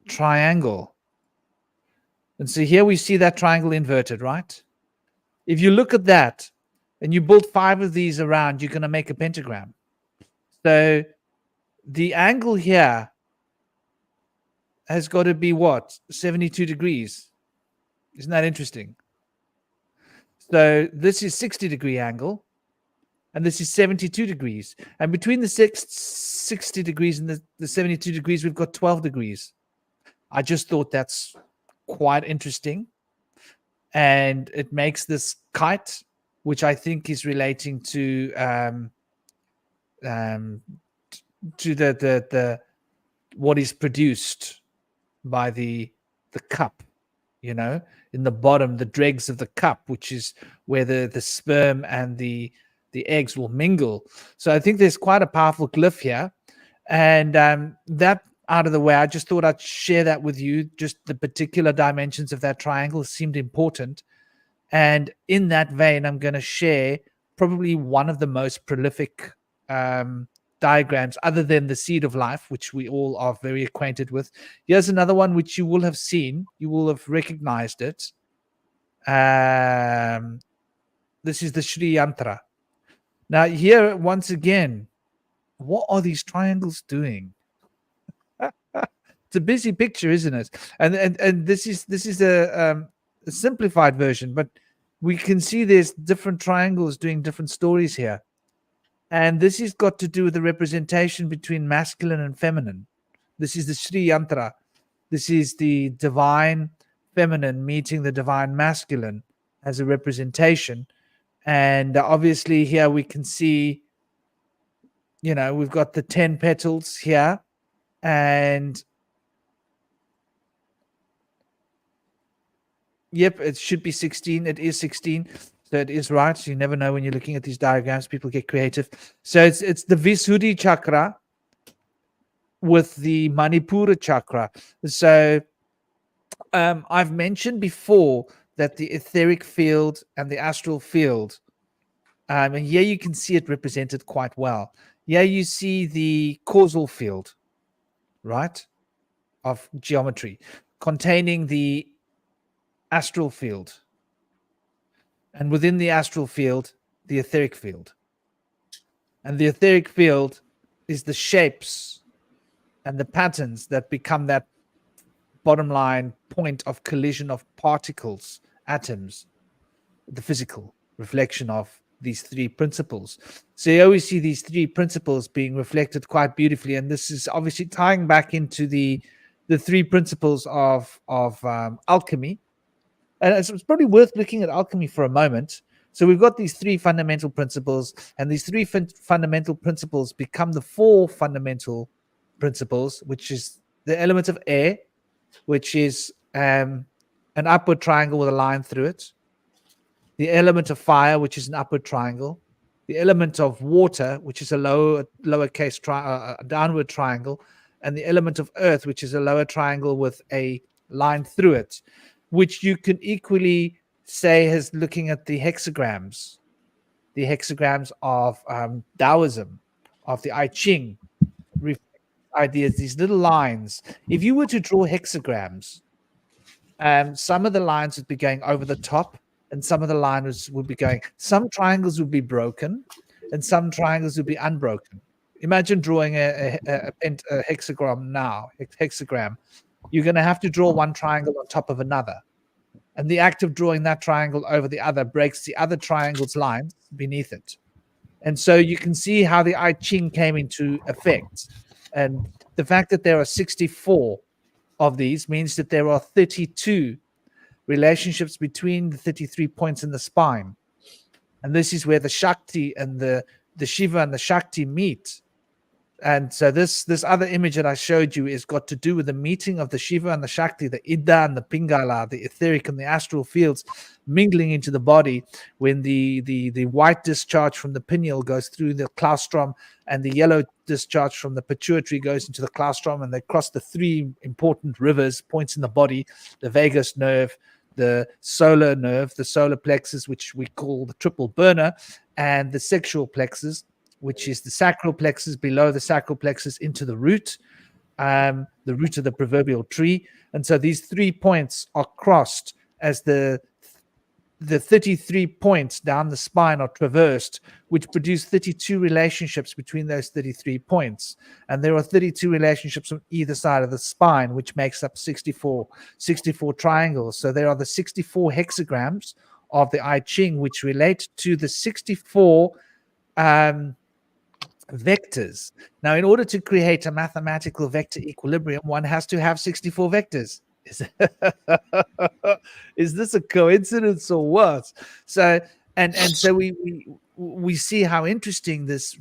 triangle. And so here we see that triangle inverted, right? If you look at that and you build 5 of these around, you're going to make a pentagram. So the angle here has got to be what? 72 degrees. Isn't that interesting? So this is 60-degree angle, and this is 72 degrees. And between the 60 degrees and the 72 degrees, we've got 12 degrees. I just thought that's quite interesting. And it makes this kite, which I think is relating to the what is produced by the cup, you know, in the bottom, the dregs of the cup, which is where the sperm and the eggs will mingle. So I think there's quite a powerful glyph here. And that out of the way, I just thought I'd share that with you. Just the particular dimensions of that triangle seemed important. And in that vein, I'm going to share probably one of the most prolific diagrams other than the seed of life, which we all are very acquainted with. Here's another one which you will have seen. You will have recognized it. This is the Sri Yantra. Now here, once again, what are these triangles doing? It's a busy picture, isn't it? And this is a simplified version, but we can see there's different triangles doing different stories here. And this has got to do with the representation between masculine and feminine. This is the Sri Yantra. This is the divine feminine meeting the divine masculine as a representation. And obviously here we can see, you know, we've got the 10 petals here. And yep, it should be 16. It is 16. So it is right. You never know when you're looking at these diagrams. People get creative. So it's the Visuddhi chakra with the Manipura chakra. So I've mentioned before that the etheric field and the astral field, and here you can see it represented quite well. Here you see the causal field, right, of geometry containing the astral field. And within the astral field, the etheric field. And the etheric field is the shapes and the patterns that become that bottom line point of collision of particles, atoms, the physical reflection of these 3 principles. So you always see these 3 principles being reflected quite beautifully. And this is obviously tying back into the 3 principles of alchemy. And it's probably worth looking at alchemy for a moment. So we've got these 3 fundamental principles, and these 3 fundamental principles become the 4 fundamental principles, which is the element of air, which is an upward triangle with a line through it. The element of fire, which is an upward triangle. The element of water, which is a lowercase downward triangle. And the element of earth, which is a lower triangle with a line through it, which you can equally say as looking at the hexagrams of Taoism, of the I Ching, ideas, these little lines. If you were to draw hexagrams, some of the lines would be going over the top, and some of the lines would be going, some triangles would be broken, and some triangles would be unbroken. Imagine drawing a hexagram now, hexagram. You're going to have to draw one triangle on top of another. And the act of drawing that triangle over the other breaks the other triangle's lines beneath it. And so you can see how the I Ching came into effect. And the fact that there are 64 of these means that there are 32 relationships between the 33 points in the spine. And this is where the Shakti and the Shiva and the Shakti meet. And so this other image that I showed you is got to do with the meeting of the Shiva and the Shakti, the Ida and the Pingala, the etheric and the astral fields mingling into the body when the white discharge from the pineal goes through the claustrum and the yellow discharge from the pituitary goes into the claustrum, and they cross the three important rivers, points in the body, the vagus nerve, the solar nerve, the solar plexus, which we call the triple burner, and the sexual plexus, which is the sacral plexus, below the sacral plexus into the root of the proverbial tree. And so these 3 points are crossed as the 33 points down the spine are traversed, which produce 32 relationships between those 33 points. And there are 32 relationships on either side of the spine, which makes up 64 triangles. So there are the 64 hexagrams of the I Ching, which relate to the 64 vectors. Now, in order to create a mathematical vector equilibrium, one has to have 64 vectors. Is this a coincidence or what? So, and so we see how interesting this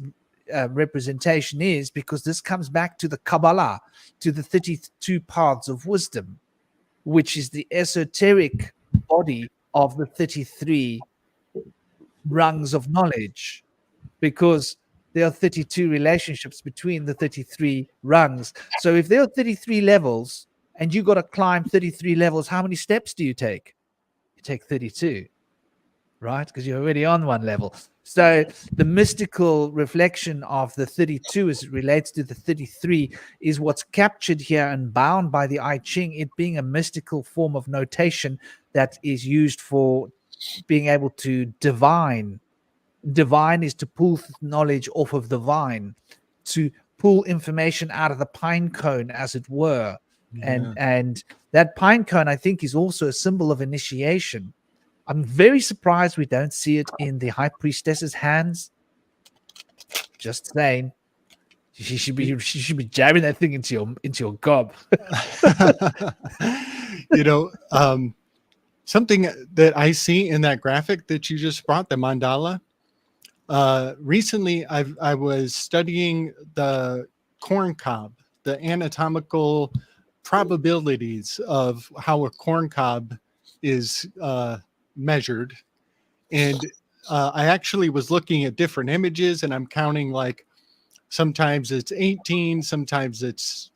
representation is, because this comes back to the Kabbalah, to the 32 paths of wisdom, which is the esoteric body of the 33 rungs of knowledge, because there are 32 relationships between the 33 rungs. So if there are 33 levels and you got to climb 33 levels, how many steps do you take? You take 32, right? Because you're already on one level. So the mystical reflection of the 32 as it relates to the 33 is what's captured here and bound by the I Ching, it being a mystical form of notation that is used for being able to divine. Divine is to pull knowledge off of the vine, to pull information out of the pine cone, as it were. Yeah. And that pine cone, I think, is also a symbol of initiation. I'm very surprised we don't see it in the high priestess's hands. Just saying. She should be jabbing that thing into your gob. Something that I see in that graphic that you just brought, the mandala. Recently, I was studying the corn cob, the anatomical probabilities of how a corn cob is measured, and I actually was looking at different images, and I'm counting, like, sometimes it's 18, sometimes it's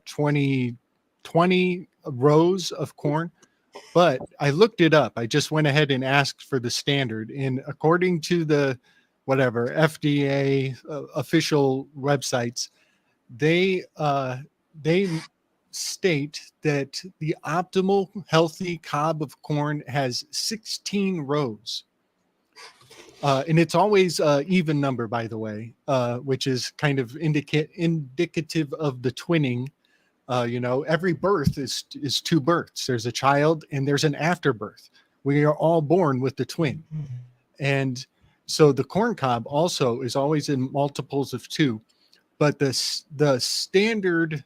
20 rows of corn. But I looked it up. I just went ahead and asked for the standard. And according to the FDA official websites, they state that the optimal healthy cob of corn has 16 rows. And it's always even number, by the way, which is kind of indicative of the twinning. Every birth is two births. There's a child and there's an afterbirth. We are all born with the twin. And so the corn cob also is always in multiples of 2. But the standard,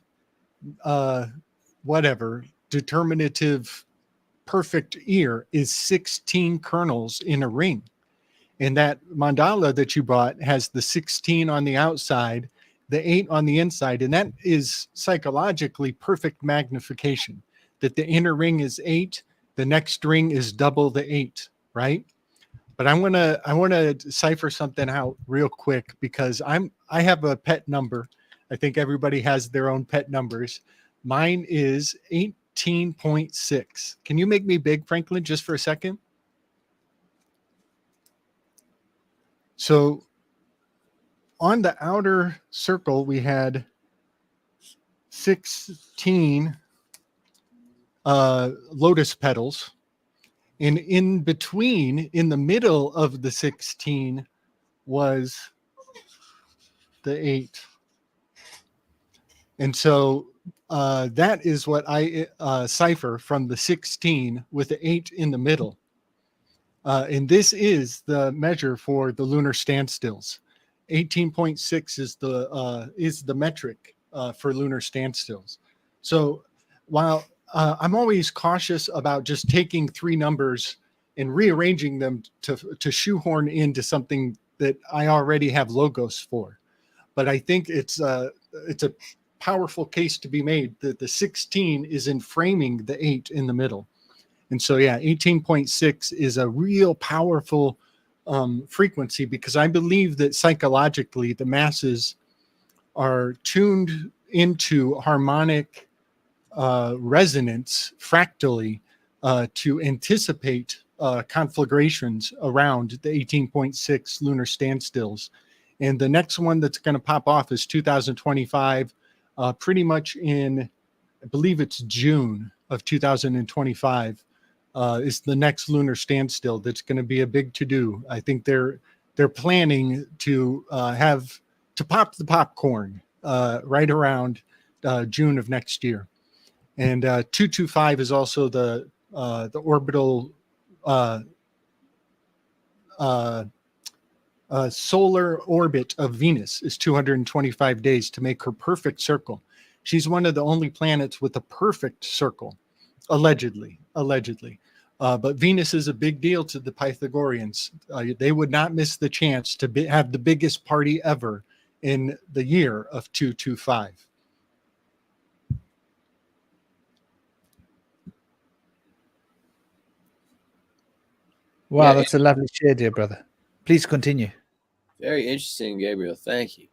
determinative perfect ear is 16 kernels in a ring. And that mandala that you brought has the 16 on the outside, the 8 on the inside, and that is psychologically perfect magnification, that the inner ring is 8, the next ring is double the 8, right? But I want to cipher something out real quick, because I have a pet number. I think everybody has their own pet numbers. Mine is 18.6. Can you make me big, Franklin, just for a second? So on the outer circle, we had 16 lotus petals. And in between, in the middle of the 16, was the 8. And so that is what I cipher from the 16 with the 8 in the middle. And this is the measure for the lunar standstills. 18.6 is the metric for lunar standstills. So while I'm always cautious about just taking 3 numbers and rearranging them to shoehorn into something that I already have logos for. But I think it's a powerful case to be made that the 16 is in framing the 8 in the middle. And so, yeah, 18.6 is a real powerful frequency, because I believe that psychologically the masses are tuned into harmonic resonance fractally to anticipate conflagrations around the 18.6 lunar standstills. And the next one that's going to pop off is 2025, pretty much in, I believe it's June of 2025, is the next lunar standstill that's going to be a big to-do. I think they're planning to pop the popcorn right around June of next year. And 225 is also the orbital solar orbit of Venus is 225 days to make her perfect circle. She's one of the only planets with a perfect circle, allegedly. But Venus is a big deal to the Pythagoreans. They would not miss the chance to have the biggest party ever in the year of 225. Wow, Yeah, that's a lovely share, dear brother. Please continue. Very interesting, Gabriel. Thank you.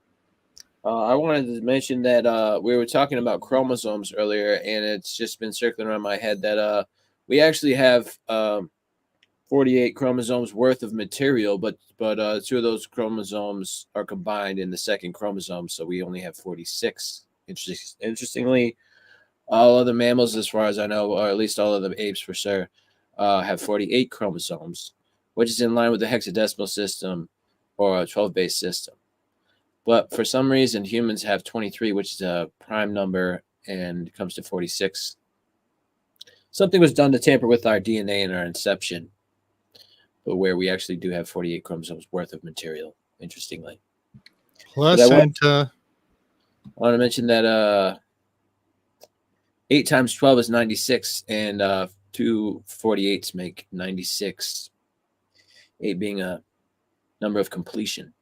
I wanted to mention that we were talking about chromosomes earlier, and it's just been circling around my head that we actually have 48 chromosomes worth of material, but 2 of those chromosomes are combined in the second chromosome, so we only have 46. Interestingly, all other mammals, as far as I know, or at least all of the apes for sure, have 48 chromosomes, which is in line with the hexadecimal system or a 12-base system. But for some reason, humans have 23, which is a prime number, and it comes to 46. Something was done to tamper with our DNA in our inception, but where we actually do have 48 chromosomes worth of material, interestingly. Placenta. I want to mention that 8 times 12 is 96, and 2 48s make 96. 8 being a number of completion,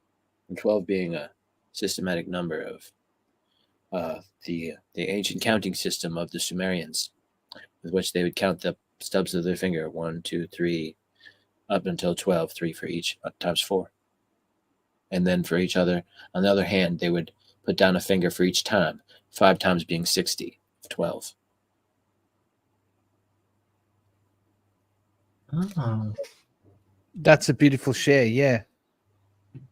and 12 being a systematic number of the ancient counting system of the Sumerians, with which they would count the stubs of their finger, 1, 2, 3, up until 12, 3 for each, times 4. And then for each other, on the other hand, they would put down a finger for each time, 5 times being 60 of 12. Oh. That's a beautiful share, yeah.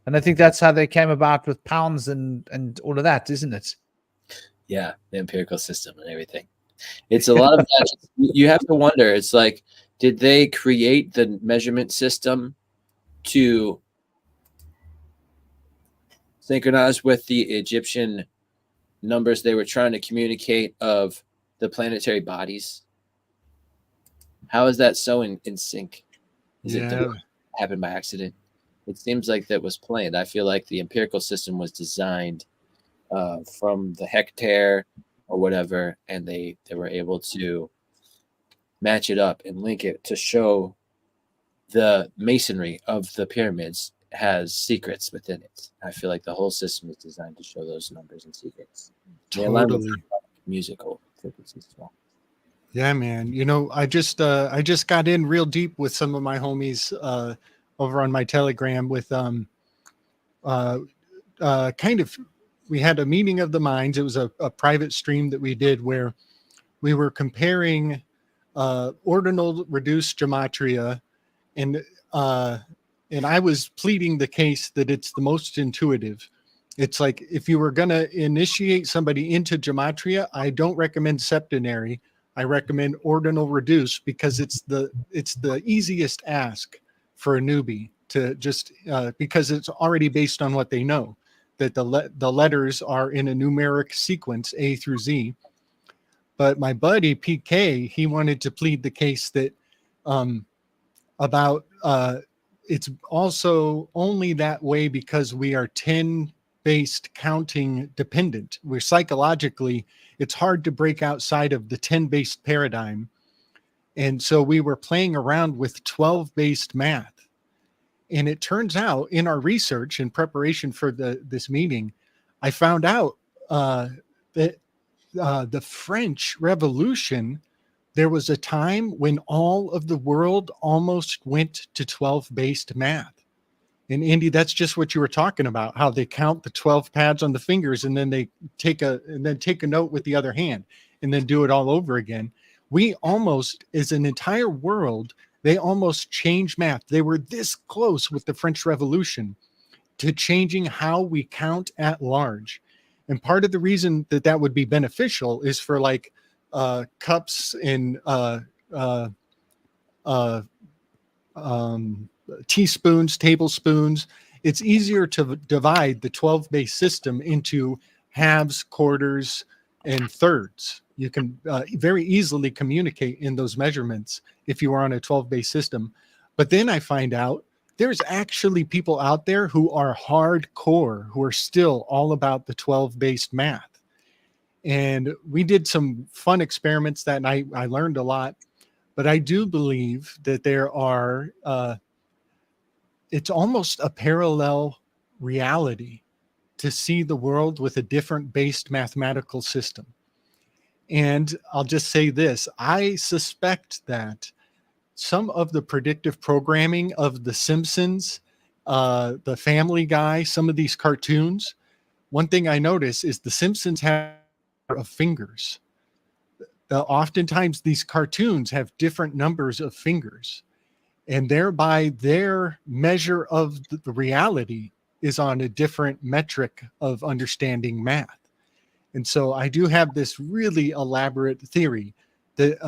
And I think that's how they came about with pounds and all of that, isn't it? Yeah, the empirical system and everything. It's a lot of that. You have to wonder, it's like, did they create the measurement system to synchronize with the Egyptian numbers they were trying to communicate of the planetary bodies? How is that so in sync? Is it happened by accident? It seems like that was planned. I feel like the empirical system was designed from the hectare or whatever, and they were able to match it up and link it to show the masonry of the pyramids has secrets within it. I feel like the whole system is designed to show those numbers and secrets. Totally. Musical frequencies as well. Yeah, man. You know, I just got in real deep with some of my homies over on my Telegram with kind of, we had a meeting of the minds. It was a private stream that we did where we were comparing ordinal reduced gematria, and I was pleading the case that it's the most intuitive. It's like, if you were going to initiate somebody into gematria, I don't recommend septenary. I recommend ordinal reduced, because it's the easiest ask for a newbie to just because it's already based on what they know, that the letters are in a numeric sequence A through Z. But my buddy PK, he wanted to plead the case that about it's also only that way because we are 10 based counting dependent, where psychologically it's hard to break outside of the 10 based paradigm. And so we were playing around with 12 based math. And it turns out in our research in preparation for this meeting, I found out that the French Revolution, there was a time when all of the world almost went to 12 based math. And Andy, that's just what you were talking about, how they count the 12 pads on the fingers and then they take a note with the other hand and then do it all over again. We almost, as an entire world, they almost changed math. They were this close with the French Revolution to changing how we count at large. And part of the reason that that would be beneficial is for like cups and teaspoons, tablespoons. It's easier to divide the 12 base system into halves, quarters, and thirds. You can very easily communicate in those measurements if you are on a 12 base system. But then I find out there's actually people out there who are hardcore, who are still all about the 12 based math. And we did some fun experiments that night. I learned a lot, but I do believe that there are, it's almost a parallel reality to see the world with a different based mathematical system. And I'll just say this, I suspect that some of the predictive programming of The Simpsons, the Family Guy, some of these cartoons, one thing I notice is The Simpsons have of fingers. Oftentimes these cartoons have different numbers of fingers, and thereby their measure of the reality is on a different metric of understanding math. And so I do have this really elaborate theory that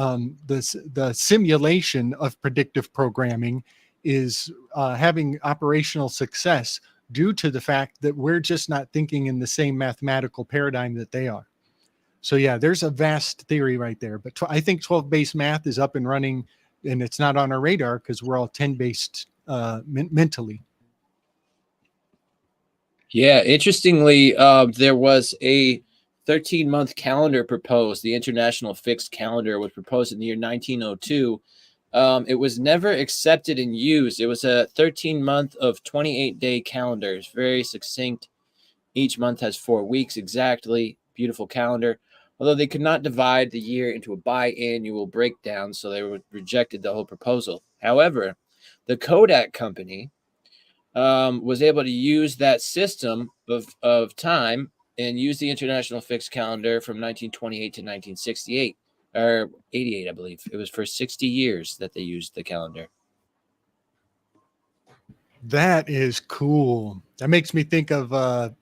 the simulation of predictive programming is having operational success due to the fact that we're just not thinking in the same mathematical paradigm that they are. So yeah, there's a vast theory right there. But I think 12-based math is up and running, and it's not on our radar because we're all 10-based mentally. Yeah, interestingly, there was a 13-month calendar proposed. The International Fixed Calendar was proposed in the year 1902. It was never accepted and used. It was a 13-month of 28-day calendars, very succinct. Each month has 4 weeks exactly. Beautiful calendar. Although they could not divide the year into a biannual breakdown, so they rejected the whole proposal. However, the Kodak company was able to use that system of time and use the International Fixed Calendar from 1928 to 1968, or 88, I believe. It was for 60 years that they used the calendar. That is cool. That makes me think of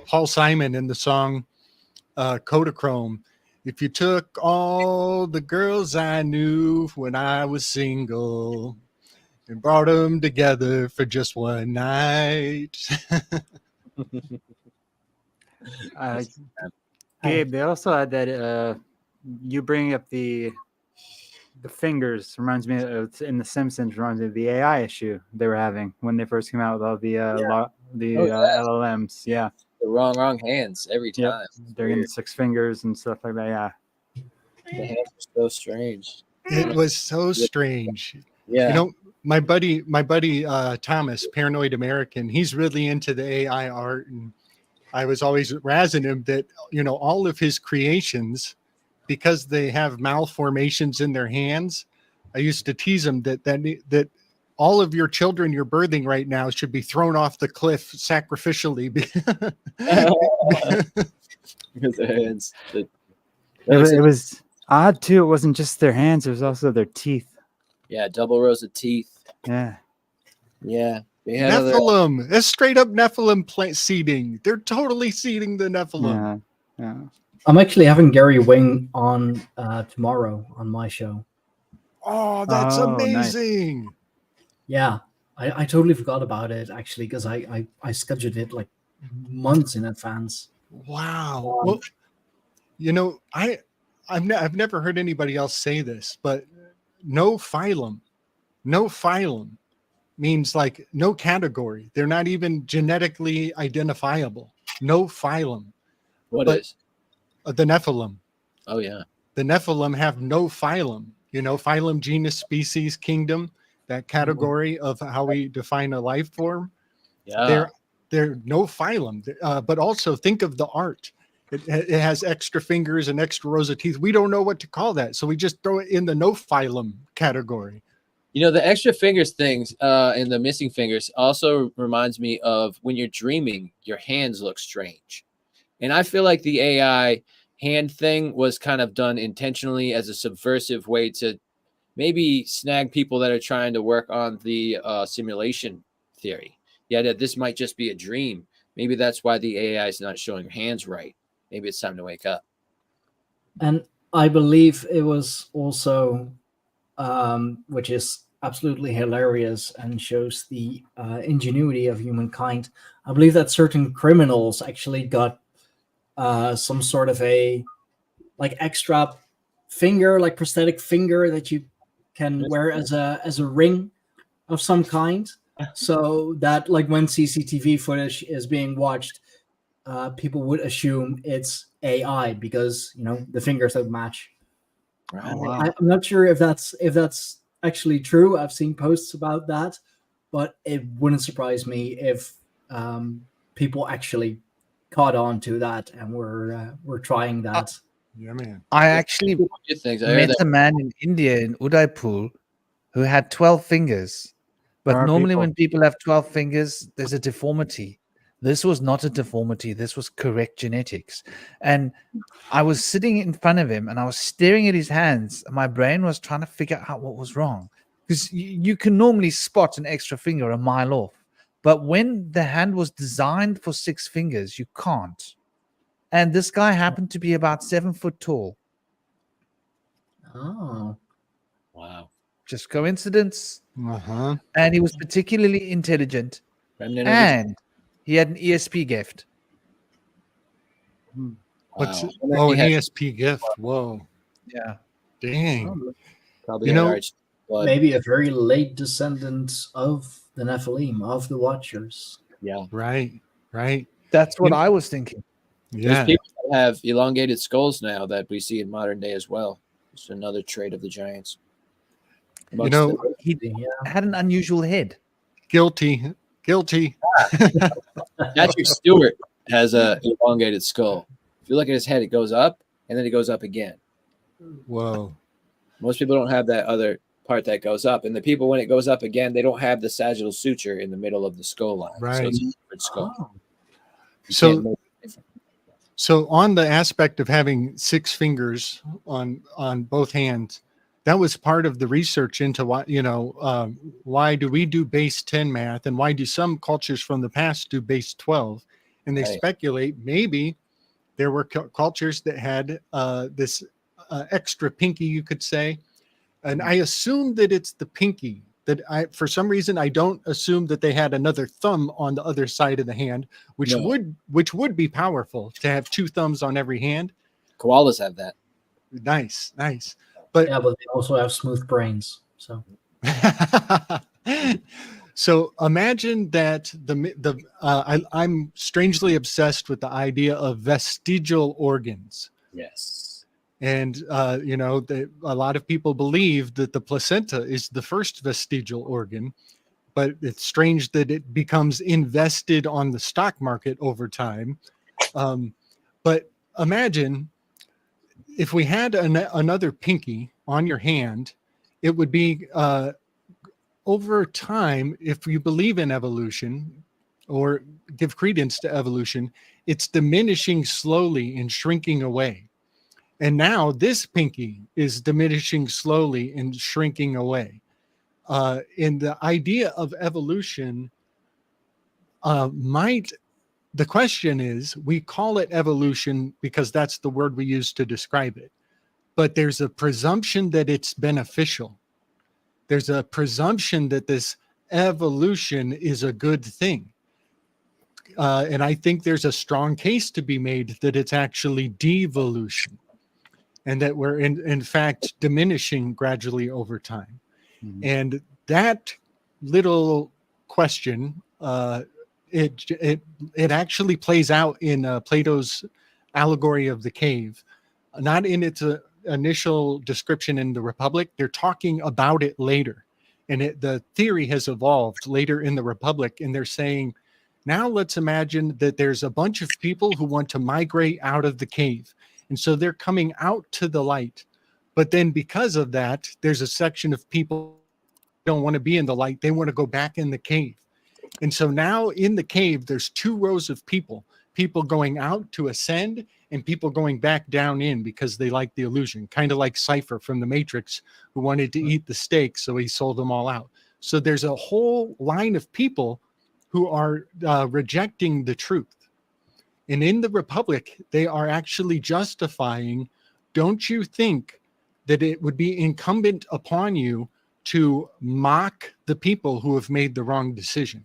Paul Simon in the song Kodachrome. If you took all the girls I knew when I was single and brought them together for just one night. Gabe, they also had that you bring up the fingers reminds me of, in The Simpsons, reminds me of the AI issue they were having when they first came out with all the LLMs. Yeah. The wrong hands every time. Yep. They're getting 6 fingers and stuff like that. Yeah. The hands are so strange. It was so strange. Yeah. You know, my buddy Thomas, Paranoid American, he's really into the AI art, and I was always razzing him that, you know, all of his creations, because they have malformations in their hands, I used to tease him that all of your children you're birthing right now should be thrown off the cliff sacrificially. Because their hands. It was odd too. It wasn't just their hands; it was also their teeth. Yeah, double rows of teeth. Yeah. Yeah. They had Nephilim. It's straight up Nephilim seeding. They're totally seeding the Nephilim. Yeah. I'm actually having Gary Wing on tomorrow on my show. Oh, that's amazing. Nice. Yeah, I totally forgot about it, actually, because I scheduled it like months in advance. Wow. Well, you know, I've never heard anybody else say this, but no phylum means like no category. They're not even genetically identifiable. no phylum. What But- is? The Nephilim. Oh yeah. The Nephilim have no phylum. You know, phylum, genus, species, kingdom, that category of how we define a life form. Yeah. They're no phylum. But also think of the art. It has extra fingers and extra rows of teeth. We don't know what to call that, so we just throw it in the no phylum category. You know, the extra fingers things and the missing fingers also reminds me of when you're dreaming, your hands look strange. And I feel like the AI hand thing was kind of done intentionally as a subversive way to maybe snag people that are trying to work on the simulation theory. Yeah, that this might just be a dream. Maybe that's why the AI is not showing hands right. Maybe it's time to wake up. And I believe it was also, which is absolutely hilarious and shows the ingenuity of humankind. I believe that certain criminals actually got some sort of a like extra finger, like prosthetic finger that you can wear as a ring of some kind, so that like when CCTV footage is being watched, people would assume it's AI because the fingers don't match. Oh, wow. I'm not sure if that's actually true. I've seen posts about that, but it wouldn't surprise me if people actually caught on to that and we're trying that. Yeah, man. I actually Good things. I heard met that. a man in India in Udaipur who had 12 fingers. But There are normally people- when people have 12 fingers, there's a deformity. This was not a deformity. This was correct genetics. And I was sitting in front of him and I was staring at his hands. And my brain was trying to figure out what was wrong. Because you can normally spot an extra finger a mile off. But when the hand was designed for 6 fingers, you can't. And this guy happened to be about 7 foot tall. Oh, Wow. Just coincidence. Uh-huh. And he was particularly intelligent. Remnant of his- And he had an ESP gift. What's Wow. oh, He an had ESP gift. Whoa. Yeah. Dang. probably You had know- arch blood. maybe a very late descendant of the Nephilim, of the Watchers. Yeah. Right. Right. That's what You- I was thinking. There's Yeah. people that have elongated skulls now that we see in modern day as well. It's another trait of the giants. You Amongst know, He Yeah. had an unusual head. guilty. Guilty. Patrick Stewart has a elongated skull. If you look at his head, it goes up and then it goes up again. Whoa. Most people don't have that other part that goes up, and the people when it goes up again, they don't have the sagittal suture in the middle of the skull line. So Right. it's a different skull. Oh, You So- can't make it different. So on the aspect of having 6 fingers on both hands, that was part of the research into why do we do base 10 math and why do some cultures from the past do base 12? And they Right. speculate maybe there were cultures that had this extra pinky, you could say. And I assume that it's the pinky for some reason, I don't assume that they had another thumb on the other side of the hand, which No. would be powerful to have 2 thumbs on every hand. Koalas have that. Nice. But yeah, but they also have smooth brains. So so imagine that I'm strangely obsessed with the idea of vestigial organs. Yes. And a lot of people believe that the placenta is the first vestigial organ, but it's strange that it becomes invested on the stock market over time. But imagine if we had another pinky on your hand, it would be over time, if you believe in evolution or give credence to evolution, it's diminishing slowly and shrinking away. And now this pinky is diminishing slowly and shrinking away. And the idea of evolution the question is, we call it evolution because that's the word we use to describe it. But there's a presumption that it's beneficial. There's a presumption that this evolution is a good thing. And I think there's a strong case to be made that it's actually devolution. And that we're in fact diminishing gradually over time. Mhm. And that little question it actually plays out in Plato's allegory of the cave, not in its initial description in the Republic. They're talking about it later, and the theory has evolved later in the Republic, and they're saying, now let's imagine that there's a bunch of people who want to migrate out of the cave, and so they're coming out to the light. But then because of that, there's a section of people who don't want to be in the light. They want to go back in the cave. And so now in the cave, there's 2 rows of people going out to ascend and people going back down in because they like the illusion, kind of like Cypher from the Matrix, who wanted to eat the steak, so he sold them all out. So there's a whole line of people who are rejecting the truth. And in the Republic, they are actually justifying, don't you think that it would be incumbent upon you to mock the people who have made the wrong decision?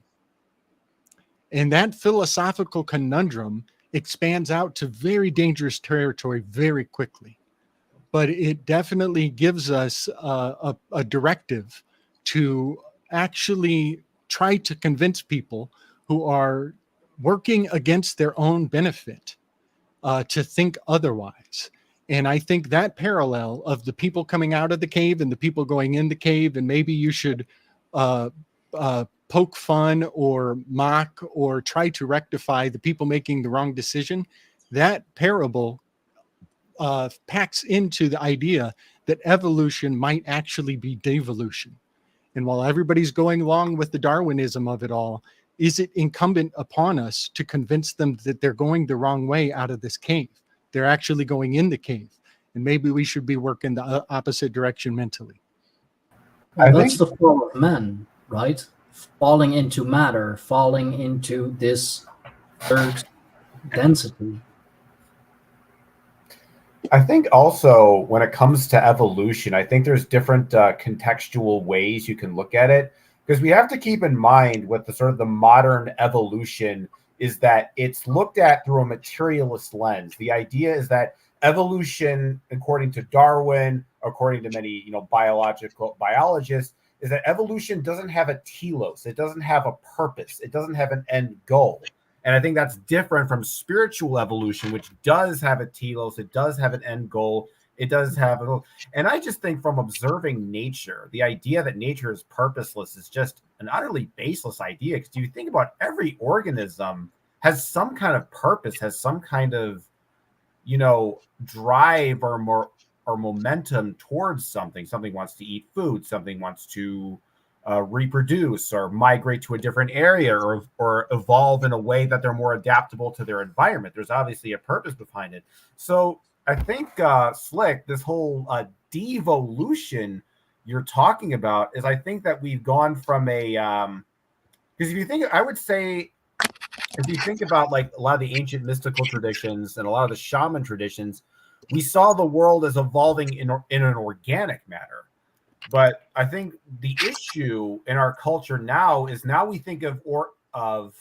And that philosophical conundrum expands out to very dangerous territory very quickly. But it definitely gives us a directive to actually try to convince people who are working against their own benefit to think otherwise. And I think that parallel of the people coming out of the cave and the people going in the cave, and maybe you should poke fun or mock or try to rectify the people making the wrong decision, that parable packs into the idea that evolution might actually be devolution. And while everybody's going along with the Darwinism of it all, is it incumbent upon us to convince them that they're going the wrong way out of this cave? They're actually going in the cave. And maybe we should be working the opposite direction mentally. Well, that's the fall of man, right? Falling into matter, falling into this third density. I think also when it comes to evolution, I think there's different contextual ways you can look at it, because we have to keep in mind with the sort of the modern evolution is that it's looked at through a materialist lens. The idea is that evolution, according to Darwin, according to many biologists, is that evolution doesn't have a telos. It doesn't have a purpose. It doesn't have an end goal. And I think that's different from spiritual evolution, which does have a telos. It does have an end goal. It does have a, and I just think from observing nature, the idea that nature is purposeless is just an utterly baseless idea. Because you think about every organism has some kind of purpose, has some kind of, drive or momentum towards something. Something wants to eat food. Something wants to reproduce or migrate to a different area or evolve in a way that they're more adaptable to their environment. There's obviously a purpose behind it. So I think, Slick, this whole devolution you're talking about is I think that we've gone from a because if you think, I would say, if you think about like a lot of the ancient mystical traditions and a lot of the shaman traditions, we saw the world as evolving in an organic manner. But I think the issue in our culture now is we think of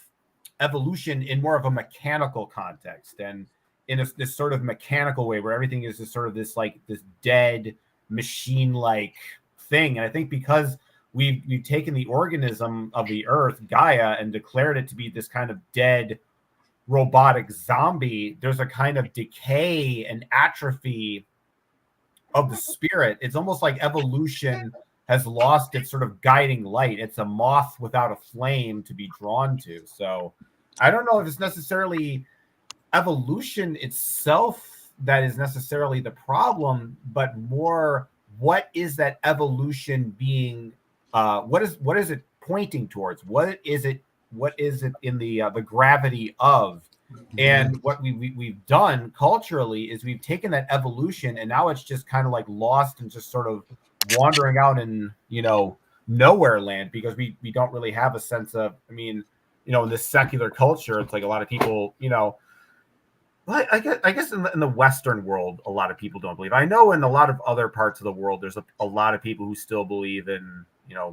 evolution in more of a mechanical context and in this sort of mechanical way where everything is just sort of this dead machine-like thing. And I think because we've taken the organism of the earth, Gaia, and declared it to be this kind of dead robotic zombie, there's a kind of decay and atrophy of the spirit. It's almost like evolution has lost its sort of guiding light. It's a moth without a flame to be drawn to. So I don't know if it's necessarily evolution itself that is necessarily the problem, but more what is that evolution being, what is it pointing towards? What is it in the gravity of? And what we've done culturally is we've taken that evolution and now it's just kind of like lost and just sort of wandering out in nowhere land, because we don't really have a sense of, in this secular culture, it's like a lot of people, I guess in the Western world, a lot of people don't believe. I know in a lot of other parts of the world, there's a lot of people who still believe in,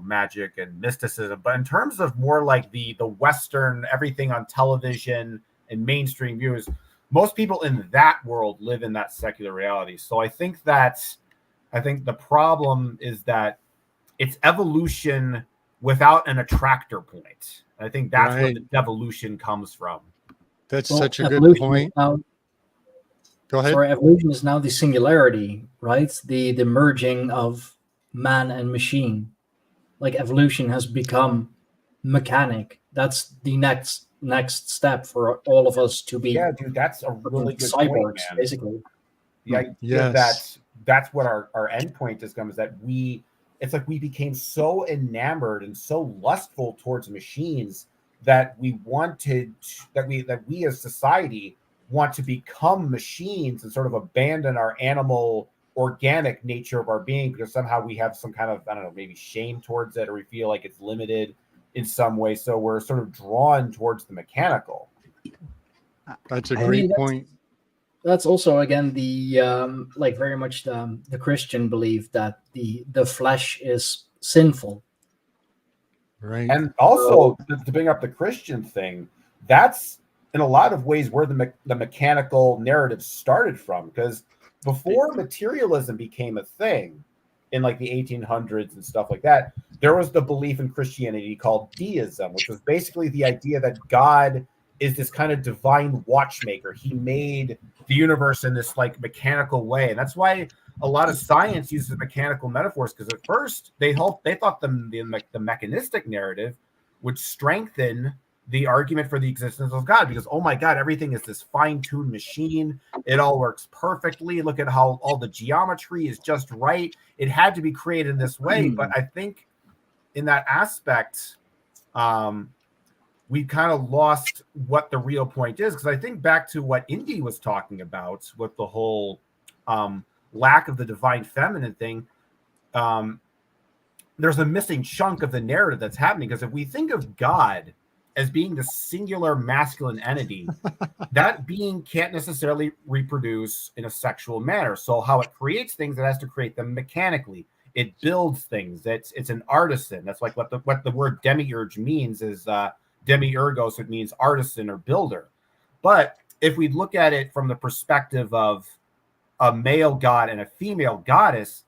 magic and mysticism. But in terms of more like the Western, everything on television and mainstream viewers, most people in that world live in that secular reality. So I think the problem is that it's evolution without an attractor point. And I think that's where Right. the devolution comes from. That's Well, such a good evolution is point. now- Go ahead. Sorry, evolution is now the singularity, right? The merging of man and machine. Like evolution has become mechanic. That's the next step for all of us to be Yeah, dude, that's a really good point, cyborgs, man. basically. The idea Yes. that's what our end point is going, is that it's like we became so enamored and so lustful towards machines that we as society want to become machines and sort of abandon our animal organic nature of our being, because somehow we have some kind of, I don't know, maybe shame towards it, or we feel like it's limited in some way, so we're sort of drawn towards the mechanical. That's a I great mean, point. That's also again the like very much the Christian belief that the flesh is sinful. Right. And also, to bring up the Christian thing, that's in a lot of ways where the mechanical narrative started from, because before materialism became a thing in like the 1800s and stuff like that, there was the belief in Christianity called deism, which was basically the idea that God is this kind of divine watchmaker. He made the universe in this like mechanical way, and that's why a lot of science uses mechanical metaphors, because at first they thought the mechanistic narrative would strengthen the argument for the existence of God, because oh my God, everything is this fine-tuned machine. It all works perfectly. Look at how all the geometry is just right. It had to be created in this way. But I think in that aspect, we kind of lost what the real point is, because I think back to what Indy was talking about with the whole lack of the divine feminine thing. There's a missing chunk of the narrative that's happening, because if we think of God as being the singular masculine entity, that being can't necessarily reproduce in a sexual manner. So how it creates things, it has to create them mechanically. It builds things. It's an artisan. That's like what the word demiurge means, is demiurgos, it means artisan or builder. But if we look at it from the perspective of a male god and a female goddess,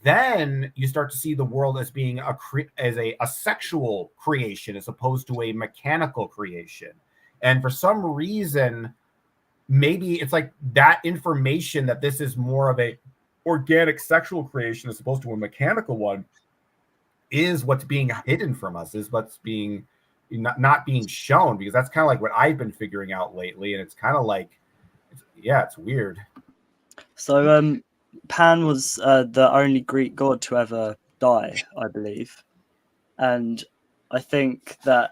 then you start to see the world as being a sexual creation as opposed to a mechanical creation. And for some reason, maybe it's like that information that this is more of a organic sexual creation as opposed to a mechanical one is what's being hidden from us, is what's being not being shown, because that's kind of like what I've been figuring out lately. And it's kind of like, it's weird. So Pan was the only Greek god to ever die, I believe, and I think that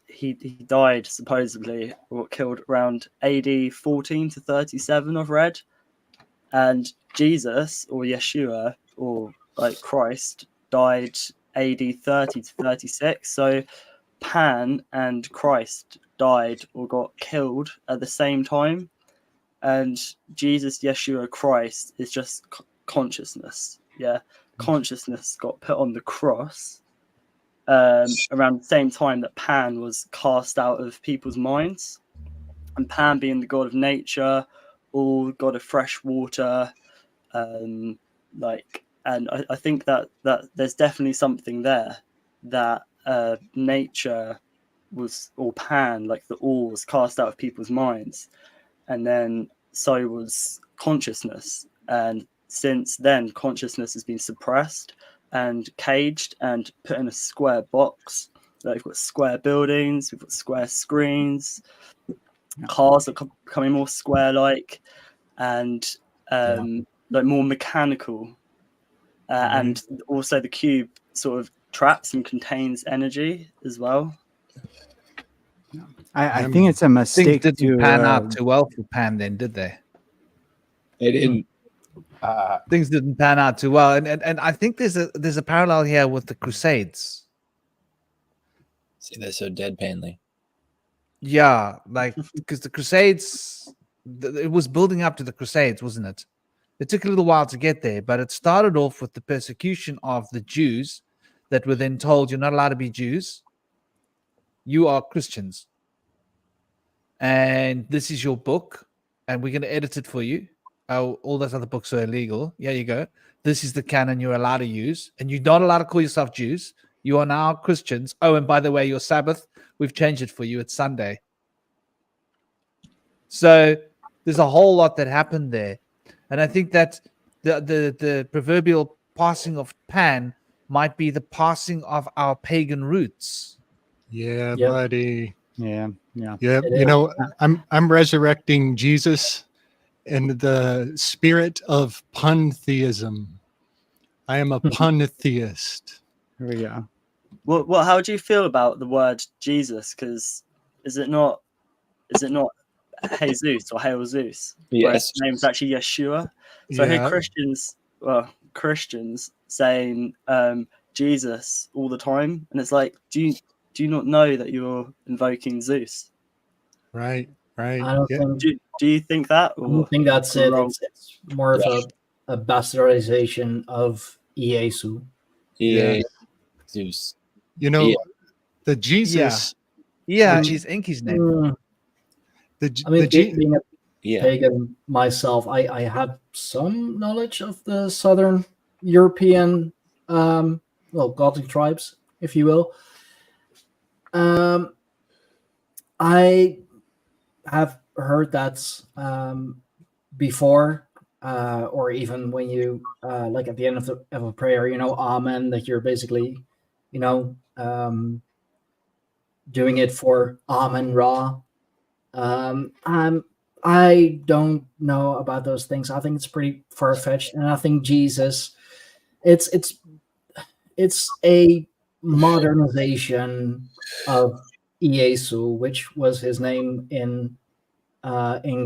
he died supposedly, or killed around AD 14 to 37. I've read, and Jesus or Yeshua or like Christ died AD 30 to 36. So Pan and Christ died or got killed at the same time. And Jesus, Yeshua, Christ is just consciousness. Yeah. Consciousness got put on the cross around the same time that Pan was cast out of people's minds. And Pan being the god of nature, or god of fresh water, and I think that there's definitely something there, that nature was, or Pan, like the all, was cast out of people's minds. And then so was consciousness. And since then, consciousness has been suppressed and caged and put in a square box. Like, we've got square buildings, we've got square screens, cars are becoming more square-like, and like more mechanical. And also the cube sort of traps and contains energy as well. I think it's a mistake Things didn't to pan out too well for Pan then, did they? They didn't. Things didn't pan out too well, and I think there's a parallel here with the Crusades. See, that's so deadpanly. Yeah, like, because the Crusades, it was building up to the Crusades, wasn't it? It took a little while to get there, but it started off with the persecution of the Jews that were then told, you're not allowed to be Jews. You are Christians. And this is your book, and we're going to edit it for you. Oh, all those other books are illegal. Yeah, you go. This is the canon you're allowed to use, and you're not allowed to call yourself Jews. You are now Christians. Oh, and by the way, your Sabbath, we've changed it for you. It's Sunday. So there's a whole lot that happened there. And I think that the proverbial passing of Pan might be the passing of our pagan roots. Yeah, Yep. buddy. Yeah. Yeah, It you is. know, I'm resurrecting Jesus in the spirit of pantheism. I am a pantheist. Here we go. What? How do you feel about the word Jesus? Because is it not Jesus or Hail Zeus? Whereas Yes. his name's actually Yeshua. So I hear Yeah. Christians saying Jesus all the time, and it's like, do you not know that you're invoking Zeus? Right. Right. I don't Yeah. think. Do you think that? I Or don't think that's it. wrong? It's more of Yeah. a bastardization of Iesu. Yeah. Zeus. You know, Yeah. the Jesus, Yeah, Which- is Enki's name. Mm, the I mean, the being a Yeah. pagan myself, I have some knowledge of the Southern European, Gothic tribes, if you will. I have heard that before, or even when you like at the end of a prayer, Amen, that you're basically, doing it for Amen Ra. I don't know about those things. I think it's pretty far fetched, and I think Jesus, it's a modernization of Iesu, which was his name in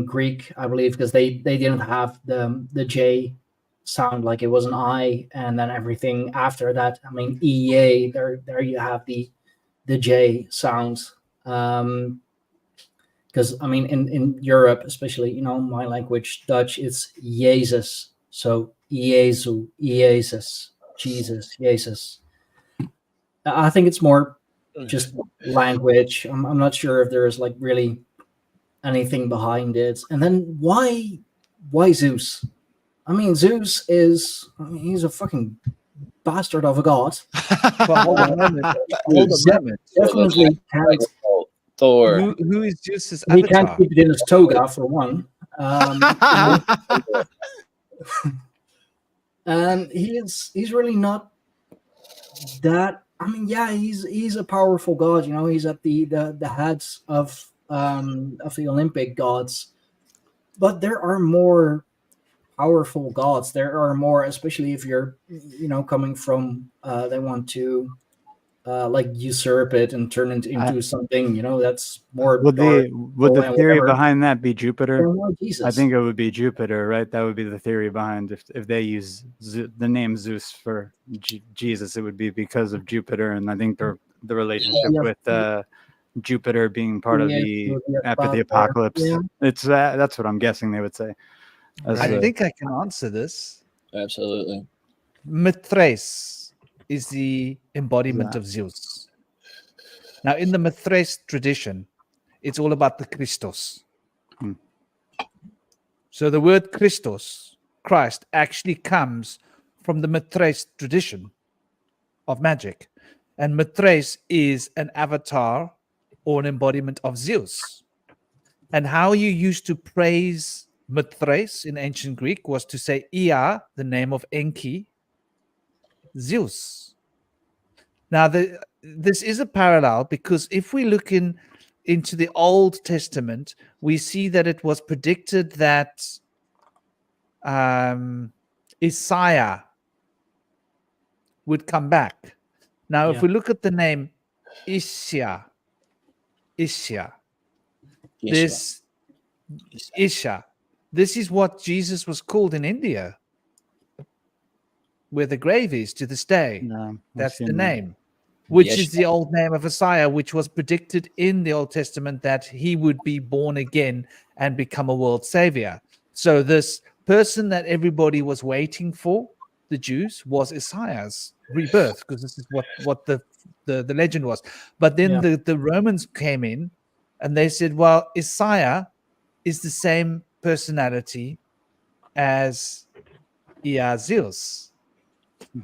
Greek, I believe, because they didn't have the J sound, like it was an I, and then everything after that. I mean, EA, there you have the J sound. Because I mean, in Europe, especially, my language, Dutch, it's Jezus. So Jezu, Jesus, Jesus. I think it's more just language. I'm not sure if there is like really anything behind it. And then why Zeus? I mean, Zeus he's a fucking bastard of a god. But hold on a moment. Hold on a moment. Definitely can't. Thor. Who is Zeus's He can't avatar? keep it in his toga, for one. And he's really not that. I mean, yeah, he's a powerful god. He's at the heads of the Olympic gods, but there are more powerful gods. There are more, especially if you're coming from they want to like usurp it and turn it into something that's more Would the and theory whatever. behind that be Jupiter? Jesus. I think it would be Jupiter, right? That would be the theory behind if they use the name Zeus for Jesus, it would be because of Jupiter, and I think the relationship with Jupiter being part of the after the apocalypse. Yeah. It's that's what I'm guessing they would say. I think I can answer this. Absolutely. Mithras is the embodiment of Zeus. Now, in the Mithras tradition, it's all about the Christos. So the word Christos, Christ, actually comes from the Mithras tradition of magic. And Mithras is an avatar or an embodiment of Zeus. And how you used to praise Mithras in ancient Greek was to say Ea, the name of Enki, Zeus. Now, this is a parallel, because if we look into the Old Testament, we see that it was predicted that Isaiah would come back. Now, if we look at the name Isha, this Isha, this is what Jesus was called in India, where the grave is to this day. That's the name, which is the old name of Messiah, which was predicted in the Old Testament that he would be born again and become a world savior. So this person that everybody was waiting for, the Jews, was Isaiah's rebirth, because this is what the legend was. But then the Romans came in and they said, well, Isaiah is the same personality as Zeus.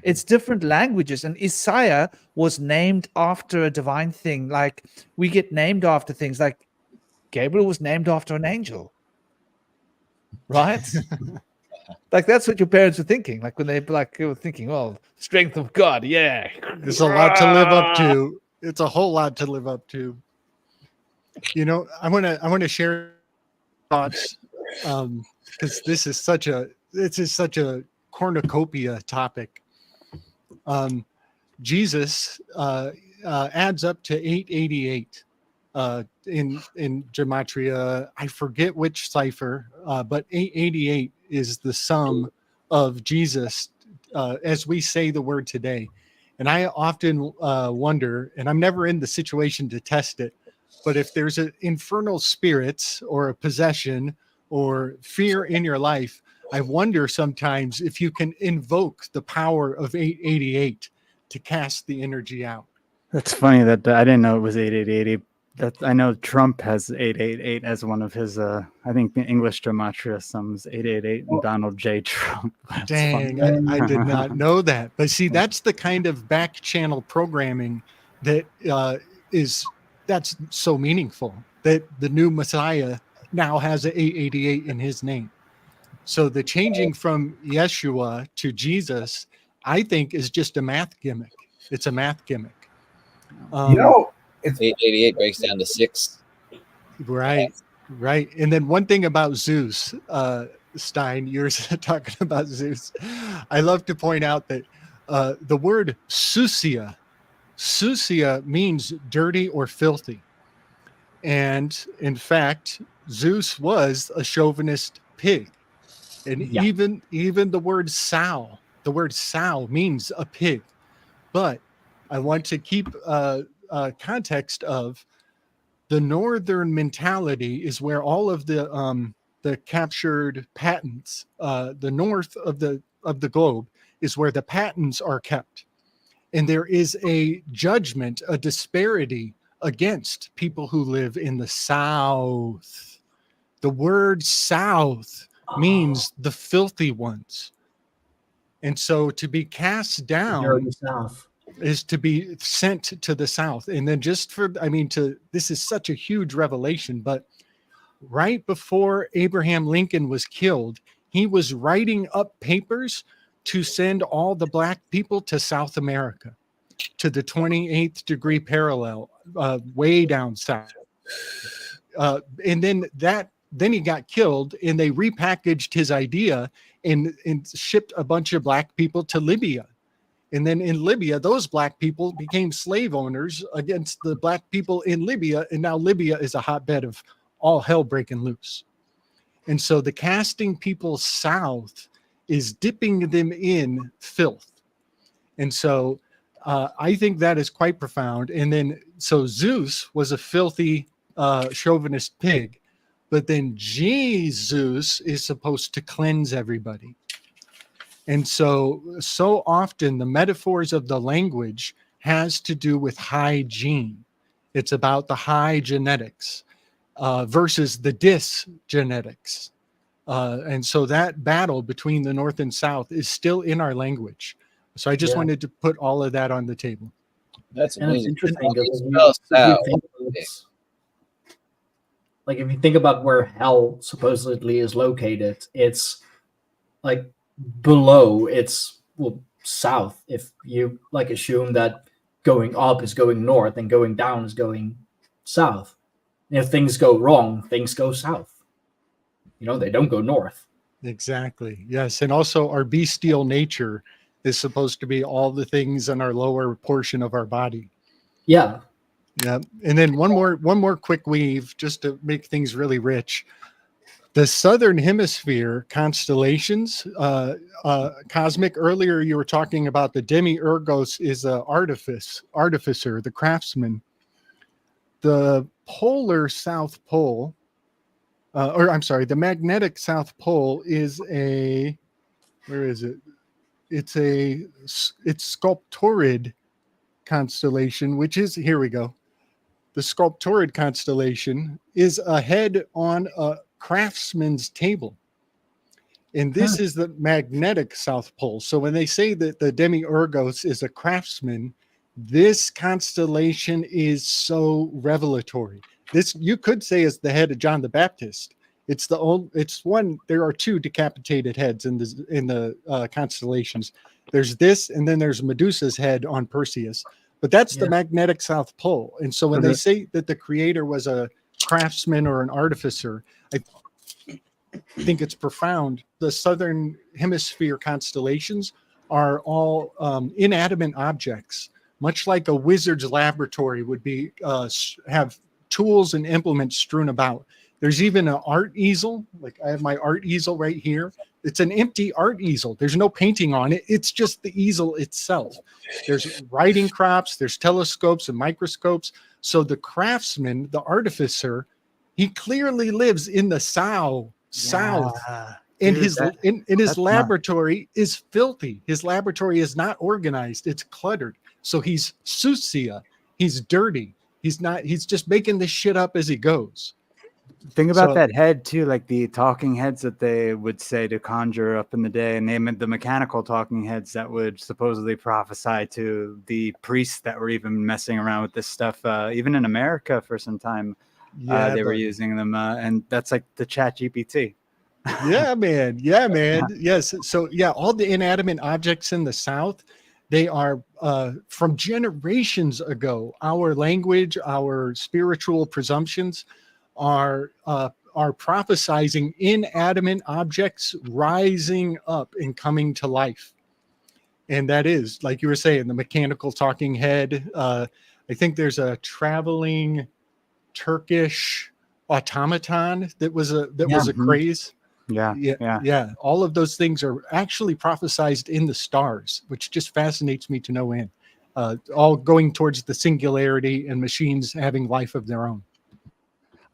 It's different languages, and Isaiah was named after a divine thing. Like we get named after things. Like Gabriel was named after an angel, right? Like that's what your parents were thinking. Like when they were thinking, well, strength of God, yeah. It's a lot to live up to. It's a whole lot to live up to. You know, I want to share thoughts because this is such a cornucopia topic. Jesus adds up to 888 in gematria. I forget which cipher, but 888 is the sum of Jesus as we say the word today. And I often wonder, and I'm never in the situation to test it, but if there's an infernal spirits or a possession or fear in your life, I wonder sometimes if you can invoke the power of 888 to cast the energy out. That's funny that I didn't know it was 8880. That I know Trump has 888 as one of his. I think the English gematria sums 888 and Donald J. Trump. That's Dang, I did not know that. But see, that's the kind of back channel programming that that's so meaningful. That the new Messiah now has an 888 in his name. So the changing from Yeshua to Jesus, I think, is just a math gimmick. It's a math gimmick. It's 888 breaks down to 6. Right. And then one thing about Zeus, Stein, you're talking about Zeus. I love to point out that the word susia means dirty or filthy. And in fact, Zeus was a chauvinist pig. And even the word sow means a pig. But I want to keep context of the northern mentality is where all of the captured patents, the north of the globe is where the patents are kept. And there is a judgment, a disparity against people who live in the south. The word south means the filthy ones. And so to be cast down is to be sent to the south. And then this is such a huge revelation, but right before Abraham Lincoln was killed, he was writing up papers to send all the black people to South America, to the 28th degree parallel, way down south. And then he got killed, and they repackaged his idea and shipped a bunch of black people to Libya. And then in Libya, those black people became slave owners against the black people in Libya. And now Libya is a hotbed of all hell breaking loose. And so the casting people south is dipping them in filth. And so I think that is quite profound. And then, so Zeus was a filthy chauvinist pig, but then Jesus is supposed to cleanse everybody. And so often the metaphors of the language has to do with hygiene. It's about the high genetics versus the dysgenetics. And so that battle between the North and South is still in our language. So I just wanted to put all of that on the table. That's amazing. It's interesting because if you think about where hell supposedly is located, it's like below, it's south. If you assume that going up is going north and going down is going south. And if things go wrong, things go south. They don't go north. Exactly. Yes. And also our bestial nature is supposed to be all the things in our lower portion of our body. Yeah. Yeah. And then one more quick weave just to make things really rich. The Southern Hemisphere constellations, cosmic, earlier you were talking about the demiurgos is a artificer, the craftsman. The polar South Pole, the magnetic South Pole is where is it? It's Sculptorid constellation, which is, here we go. The Sculptorid constellation is a head on a craftsman's table. And this is the magnetic South Pole. So when they say that the Demiurgos is a craftsman, this constellation is so revelatory. This, you could say, is the head of John the Baptist. It's the only, it's one, there are two decapitated heads in the constellations. There's this, and then there's Medusa's head on Perseus. But that's the magnetic South Pole. And so when they say that the creator was a craftsman or an artificer, I think it's profound. The southern hemisphere constellations are all inanimate objects, much like a wizard's laboratory would be have tools and implements strewn about. There's even an art easel. Like I have my art easel right here. It's an empty art easel. There's no painting on it. It's just the easel itself. There's writing crops, there's telescopes and microscopes. So the craftsman, the artificer, he clearly lives in the south. And Dude, his laboratory is filthy. His laboratory is not organized. It's cluttered. So he's sucia. He's dirty. He's just making this shit up as he goes. Think about that head too, like the talking heads that they would say to conjure up in the day, and the mechanical talking heads that would supposedly prophesy to the priests that were even messing around with this stuff. Even in America for some time, they were using them, and that's like the Chat GPT. Yeah, man. Yes. So yeah, all the inanimate objects in the South, they are from generations ago. Our language, our spiritual presumptions are prophesizing inanimate objects rising up and coming to life. And that is, like you were saying, the mechanical talking head. I think there's a traveling Turkish automaton that was a craze. Yeah. All of those things are actually prophesized in the stars, which just fascinates me to no end. All going towards the singularity and machines having life of their own.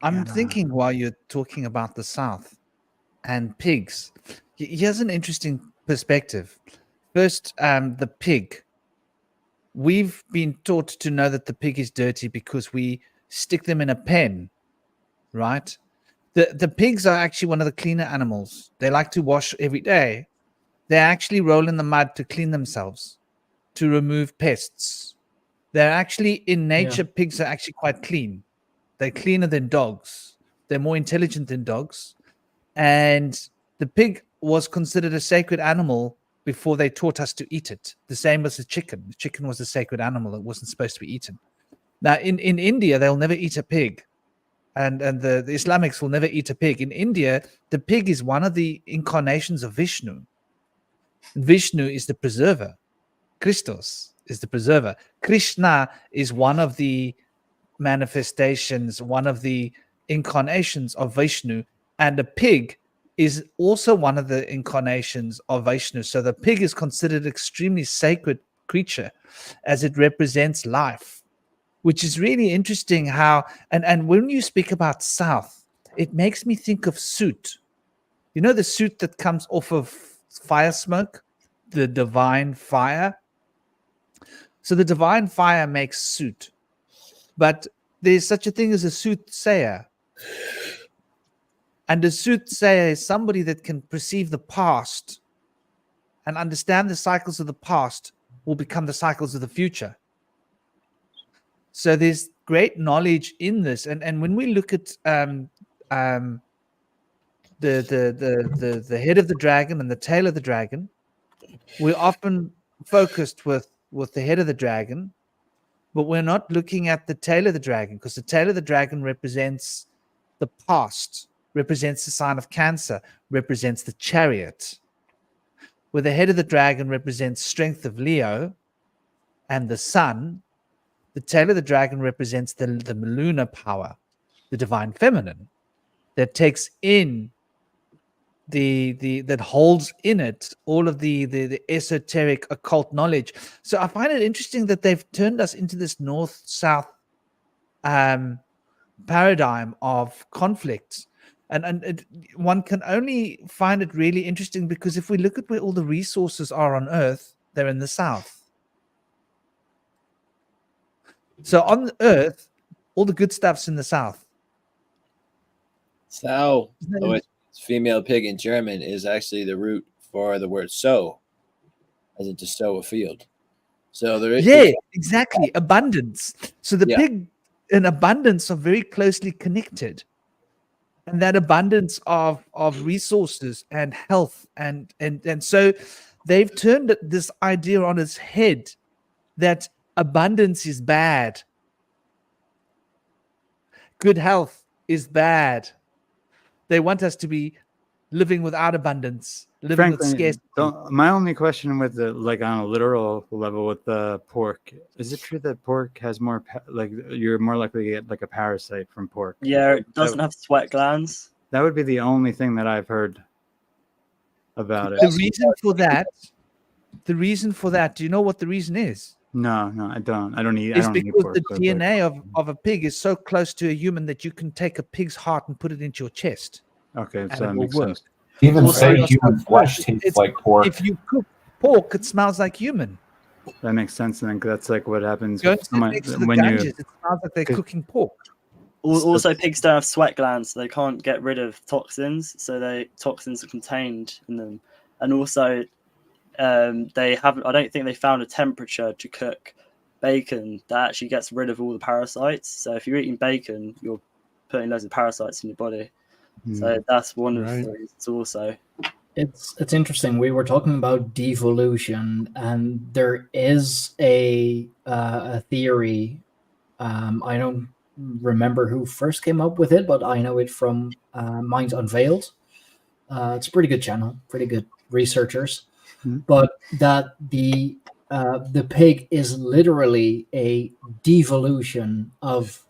I'm thinking while you're talking about the South and pigs, here's an interesting perspective. First, the pig. We've been taught to know that the pig is dirty because we stick them in a pen, right? The pigs are actually one of the cleaner animals. They like to wash every day. They actually roll in the mud to clean themselves, to remove pests. They're actually, in nature, pigs are actually quite clean. They're cleaner than dogs. They're more intelligent than dogs. And the pig was considered a sacred animal before they taught us to eat it. The same as the chicken. The chicken was a sacred animal. It wasn't supposed to be eaten. Now, in India, they'll never eat a pig. And the Islamics will never eat a pig. In India, the pig is one of the incarnations of Vishnu. Vishnu is the preserver. Christos is the preserver. Krishna is one of the manifestations, one of the incarnations of Vishnu, and a pig is also one of the incarnations of Vishnu. So the pig is considered extremely sacred creature as it represents life, which is really interesting how, and when you speak about South, it makes me think of soot. You know the soot that comes off of fire smoke, the divine fire? So the divine fire makes soot. But there's such a thing as a soothsayer. And a soothsayer is somebody that can perceive the past and understand the cycles of the past will become the cycles of the future. So there's great knowledge in this. And when we look at the head of the dragon and the tail of the dragon, we're often focused with the head of the dragon, but we're not looking at the tail of the dragon, because the tail of the dragon represents the past, represents the sign of Cancer, represents the Chariot, where the head of the dragon represents strength of Leo and the sun. The tail of the dragon represents the lunar power, the divine feminine, that takes in that holds in it all of the esoteric occult knowledge. So I find it interesting that they've turned us into this north-south paradigm of conflict. And one can only find it really interesting because if we look at where all the resources are on Earth, they're in the south. So on the Earth, all the good stuff's in the south. So, Female pig in German is actually the root for the word sow, as in to sow a field. So there is Yeah, exactly. Abundance. So the Yeah. pig and abundance are very closely connected. And that abundance of resources and health and so they've turned this idea on its head that abundance is bad. Good health is bad. They want us to be living without abundance, living with Frankly, scarcity. my only question with the like on a literal level with the pork, is it true that pork has more like you're more likely to get like a parasite from pork? Yeah, it doesn't have sweat glands. That would be the only thing that I've heard about it. The reason for that, do you know what the reason is? No, I don't. I don't eat. I It's don't eat because pork. the but, DNA of a pig is so close to a human that you can take a pig's heart and put it into your chest. okay, and so it that will makes work. sense. Even Also, say it's human so flesh good. tastes It's- like pork. If you cook pork, it smells like human. That makes sense. Then 'cause that's like what happens Go with and sit someone next to the when you. Ganges, it smells like they're 'cause- cooking pork. Also, pigs don't have sweat glands, so they can't get rid of toxins. So toxins are contained in them, and also they haven't. I don't think they found a temperature to cook bacon that actually gets rid of all the parasites. So if you're eating bacon, you're putting loads of parasites in your body. So that's one of the reasons also. It's interesting. We were talking about devolution, and there is a theory. I don't remember who first came up with it, but I know it from Minds Unveiled. It's a pretty good channel, pretty good researchers. But that the pig is literally a devolution of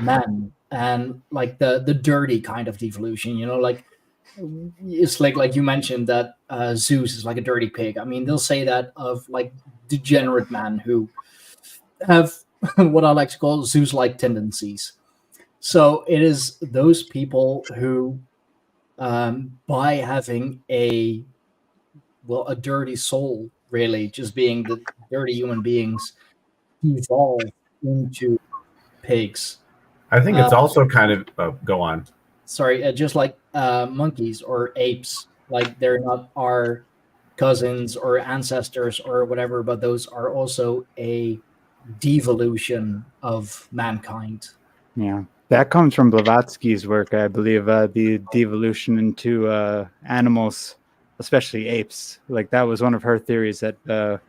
man, and like the dirty kind of devolution. You know, like it's like you mentioned that Zeus is like a dirty pig. I mean, they'll say that of like degenerate men who have what I like to call Zeus-like tendencies. So it is those people who, by having a dirty soul, really just being the dirty human beings, evolve into pigs. I think it's also kind of go on. Sorry, just like monkeys or apes, like they're not our cousins or ancestors or whatever, but those are also a devolution of mankind. Yeah, that comes from Blavatsky's work, I believe. The devolution into animals, especially apes. Like that was one of her theories that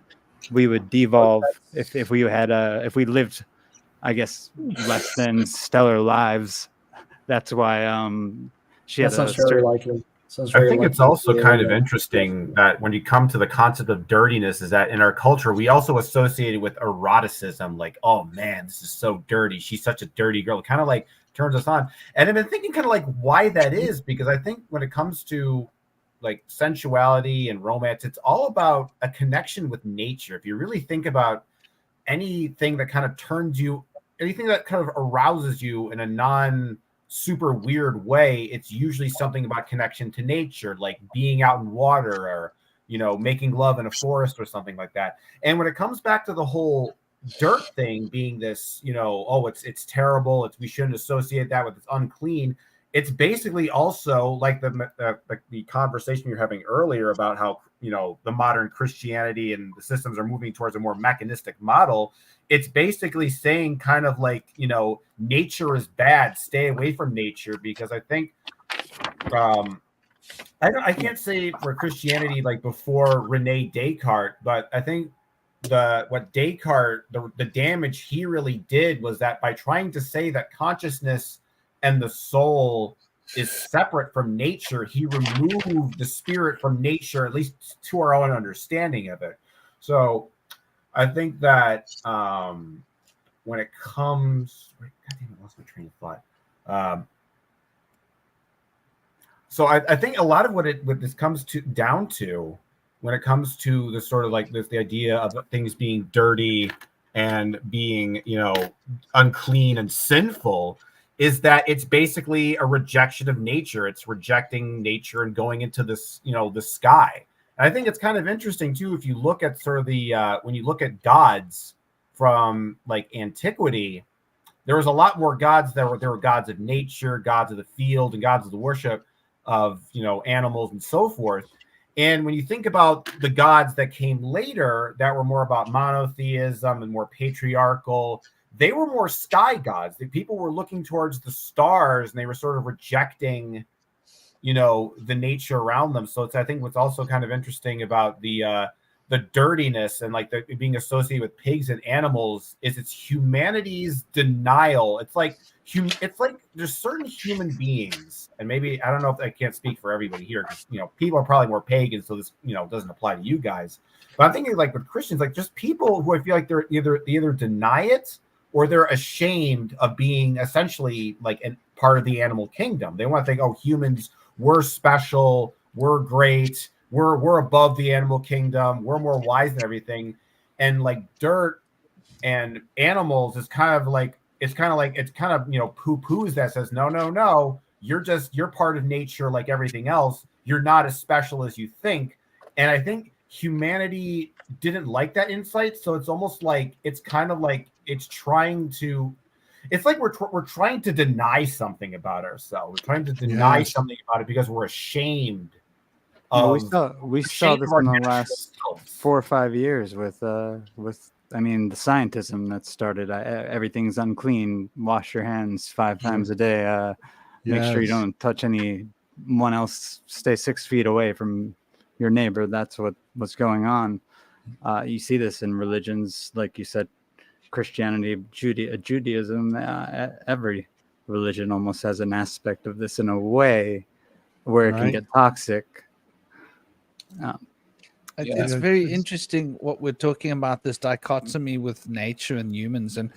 we would devolve if we had if we lived, I guess, less than stellar lives. That's why she That had sounds very likely. I think it's also kind of interesting that when you come to the concept of dirtiness, is that in our culture, we also associate it with eroticism. Like, oh man, this is so dirty. She's such a dirty girl. It kind of like turns us on. And I've been thinking kind of like why that is, because I think when it comes to like sensuality and romance, it's all about a connection with nature. If you really think about anything that kind of turns you, anything that kind of arouses you in a super weird way, it's usually something about connection to nature, like being out in water or, you know, making love in a forest or something like that. And when it comes back to the whole dirt thing being this, you know, oh, it's terrible, we shouldn't associate that with it's unclean. It's basically also like the conversation you're having earlier about how, you know, the modern Christianity and the systems are moving towards a more mechanistic model. It's basically saying kind of like, you know, nature is bad, stay away from nature, because I think I can't say for Christianity like before Rene Descartes, but I think what Descartes, the damage he really did was that by trying to say that consciousness and the soul is separate from nature, he removed the spirit from nature, at least to our own understanding of it. So I think that when it comes, God damn it, lost my train of thought. So I think a lot of what this comes down to, when it comes to the sort of like the idea of things being dirty and being, you know, unclean and sinful, is that it's basically a rejection of nature. It's rejecting nature and going into this, you know, the sky. And I think it's kind of interesting too, if you look at sort of the when you look at gods from like antiquity, there was a lot more gods there were gods of nature, gods of the field, and gods of the worship. of animals and so forth. And when you think about the gods that came later that were more about monotheism and more patriarchal, they were more sky gods. The people were looking towards the stars and they were sort of rejecting, the nature around them. So I think what's also kind of interesting about the dirtiness and like being associated with pigs and animals is it's humanity's denial. It's like there's certain human beings, and maybe I don't know if I can't speak for everybody here because people are probably more pagan, so this doesn't apply to you guys. But I'm thinking like with Christians, like just people who I feel like they're either deny it or they're ashamed of being essentially like a part of the animal kingdom. They want to think, oh, humans, we're special, we're great, we're above the animal kingdom, we're more wise than everything, and like dirt and animals is kind of poo-poos that, says no, you're part of nature like everything else, you're not as special as you think. And I think humanity didn't like that insight, so it's almost like it's kind of like it's like we're trying to deny something about ourselves. We're trying to deny something about it because we're ashamed. Well, we saw this in the last 4 or 5 years with the scientism that started. Everything's unclean. Wash your hands 5 times a day. Make sure you don't touch anyone else. Stay 6 feet away from your neighbor. That's what's going on. You see this in religions, like you said, Christianity, Judaism. Every religion almost has an aspect of this in a way where it can get toxic. It's very interesting what we're talking about, this dichotomy with nature and humans, and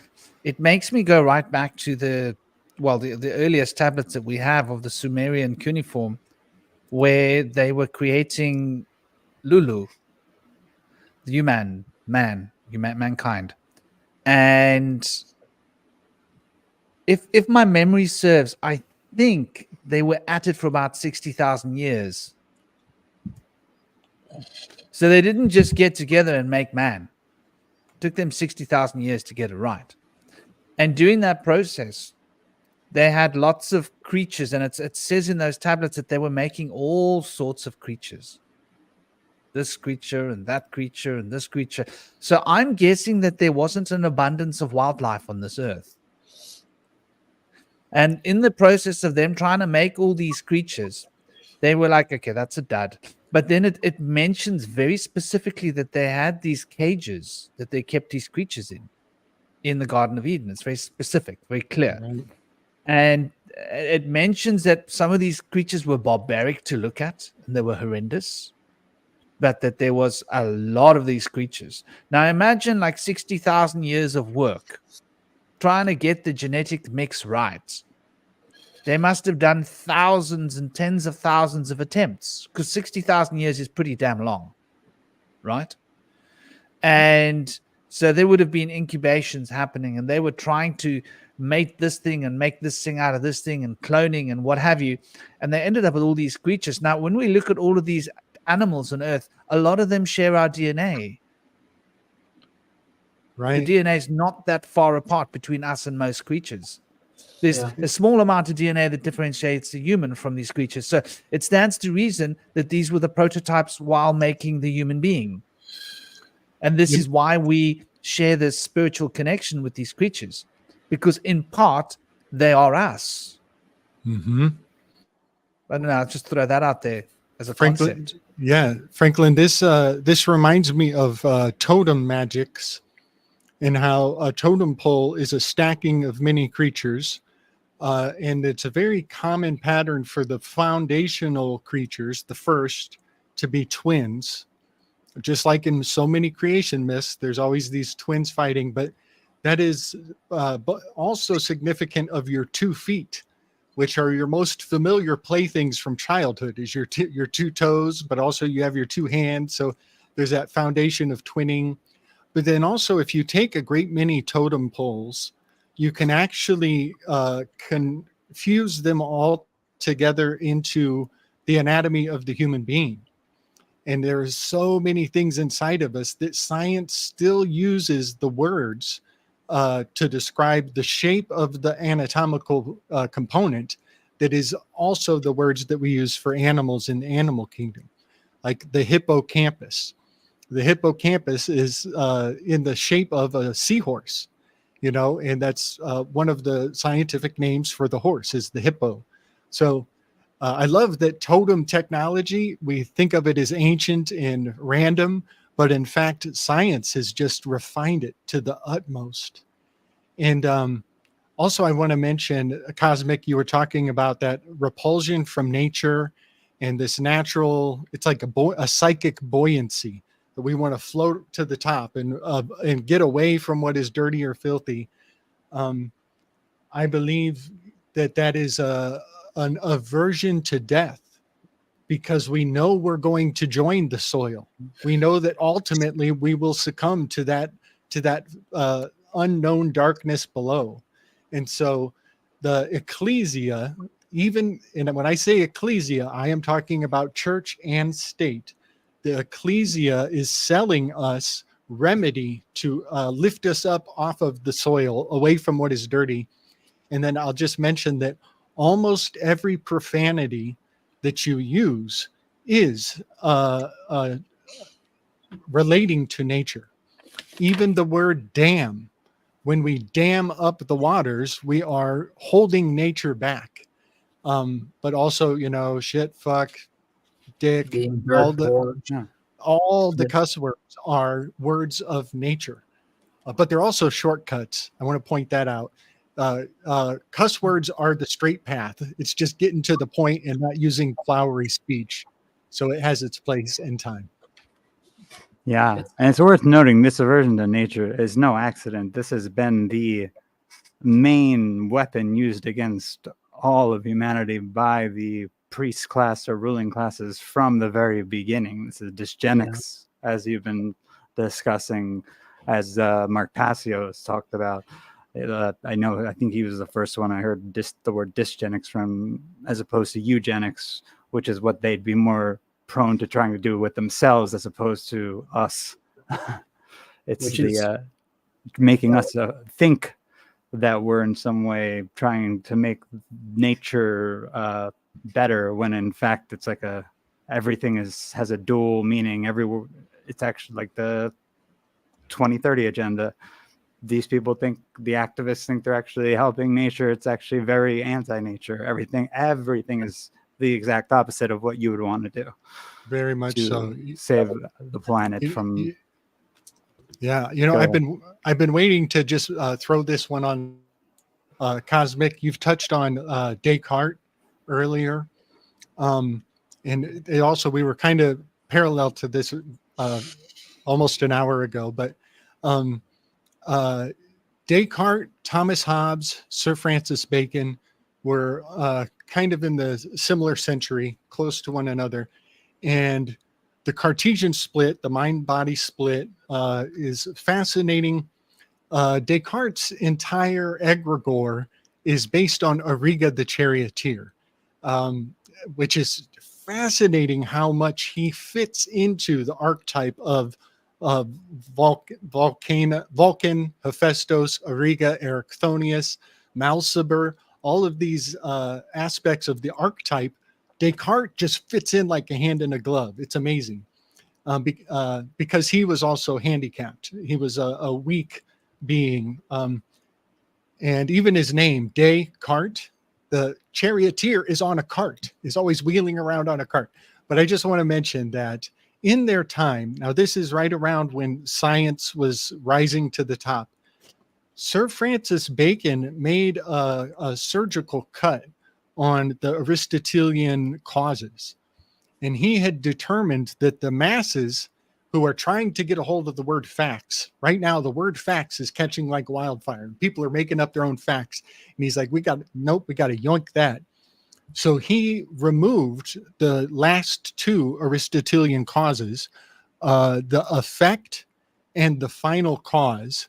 it makes me go right back to the earliest tablets that we have of the Sumerian cuneiform, where they were creating Lulu, the mankind. And if my memory serves, I think they were at it for about 60,000 years. So they didn't just get together and make man. It took them 60,000 years to get it right. And during that process, they had lots of creatures, and it says in those tablets that they were making all sorts of creatures. This creature and that creature and this creature. So I'm guessing that there wasn't an abundance of wildlife on this earth. And in the process of them trying to make all these creatures, they were like, okay, that's a dud. But then it mentions very specifically that they had these cages that they kept these creatures in the Garden of Eden. It's very specific, very clear. Right. And it mentions that some of these creatures were barbaric to look at, and they were horrendous, but that there was a lot of these creatures. Now imagine like 60,000 years of work trying to get the genetic mix right. They must have done thousands and tens of thousands of attempts, because 60,000 years is pretty damn long, right? And so there would have been incubations happening, and they were trying to make this thing and make this thing out of this thing and cloning and what have you. And they ended up with all these creatures. Now, when we look at all of these animals on Earth, a lot of them share our DNA. Right. The DNA is not that far apart between us and most creatures. There's a small amount of DNA that differentiates the human from these creatures. So it stands to reason that these were the prototypes while making the human being. And this is why we share this spiritual connection with these creatures, because in part, they are us. Mm-hmm. I don't know, I'll just throw that out there as a Franklin, concept. Yeah, Franklin, this reminds me of totem magics, and how a totem pole is a stacking of many creatures. And it's a very common pattern for the foundational creatures, the first, to be twins. Just like in so many creation myths, there's always these twins fighting, but that is also significant of your 2 feet, which are your most familiar playthings from childhood, is your 2 toes, but also you have your 2 hands. So there's that foundation of twinning. But then also, if you take a great many totem poles, you can actually confuse them all together into the anatomy of the human being. And there are so many things inside of us that science still uses the words to describe the shape of the anatomical component, that is also the words that we use for animals in the animal kingdom, like the hippocampus. The hippocampus is in the shape of a seahorse, you know, and that's one of the scientific names for the horse is the hippo. So I love that totem technology. We think of it as ancient and random, but in fact, science has just refined it to the utmost. And also, I want to mention, Cosmic, you were talking about that repulsion from nature and this natural, it's like a psychic buoyancy that we want to float to the top and get away from what is dirty or filthy. I believe that is an aversion to death, because we know we're going to join the soil. We know that ultimately we will succumb to that unknown darkness below. And so the ecclesia, even, and when I say ecclesia, I am talking about church and state. The ecclesia is selling us remedy to lift us up off of the soil, away from what is dirty. And then I'll just mention that almost every profanity that you use is relating to nature. Even the word damn, when we dam up the waters, we are holding nature back. But also, you know, shit, fuck, dick, Being all dirt poor. the cuss words are words of nature. But they're also shortcuts. I want to point that out. Cuss words are the straight path. It's just getting to the point and not using flowery speech. So it has its place and time. Yeah, and it's worth noting this aversion to nature is no accident. This has been the main weapon used against all of humanity by the priest class or ruling classes from the very beginning. This is dysgenics, as you've been discussing, as Mark Passio has talked about. I think he was the first one I heard the word dysgenics from, as opposed to eugenics, which is what they'd be more prone to trying to do with themselves as opposed to us. It's making us think that we're in some way trying to make nature better, when in fact it's like everything has a dual meaning. It's actually like the 2030 agenda. These people think, the activists think they're actually helping nature. It's actually very anti-nature. Everything is the exact opposite of what you would want to do. Very much so. Save the planet from. Yeah, you know, I've been waiting to just throw this one on Cosmic. You've touched on Descartes earlier, and it also, we were kind of parallel to this almost an hour ago, but Descartes, Thomas Hobbes, Sir Francis Bacon were kind of in the similar century, close to one another. And the Cartesian split, the mind-body split, is fascinating. Descartes' entire egregore is based on Arriga the charioteer, which is fascinating how much he fits into the archetype of Vulcan, Hephaestus, Arriga, Erichthonius, Malciber, all of these aspects of the archetype. Descartes just fits in like a hand in a glove. It's amazing, because he was also handicapped. He was a weak being, and even his name, Descartes, the charioteer, is on a cart, is always wheeling around on a cart. But I just want to mention that in their time, now this is right around when science was rising to the top, Sir Francis Bacon made a surgical cut on the Aristotelian causes. And he had determined that the masses who are trying to get a hold of the word facts, right now the word facts is catching like wildfire. People are making up their own facts. And he's like, we got to yoink that. So he removed the last two Aristotelian causes, the effect and the final cause.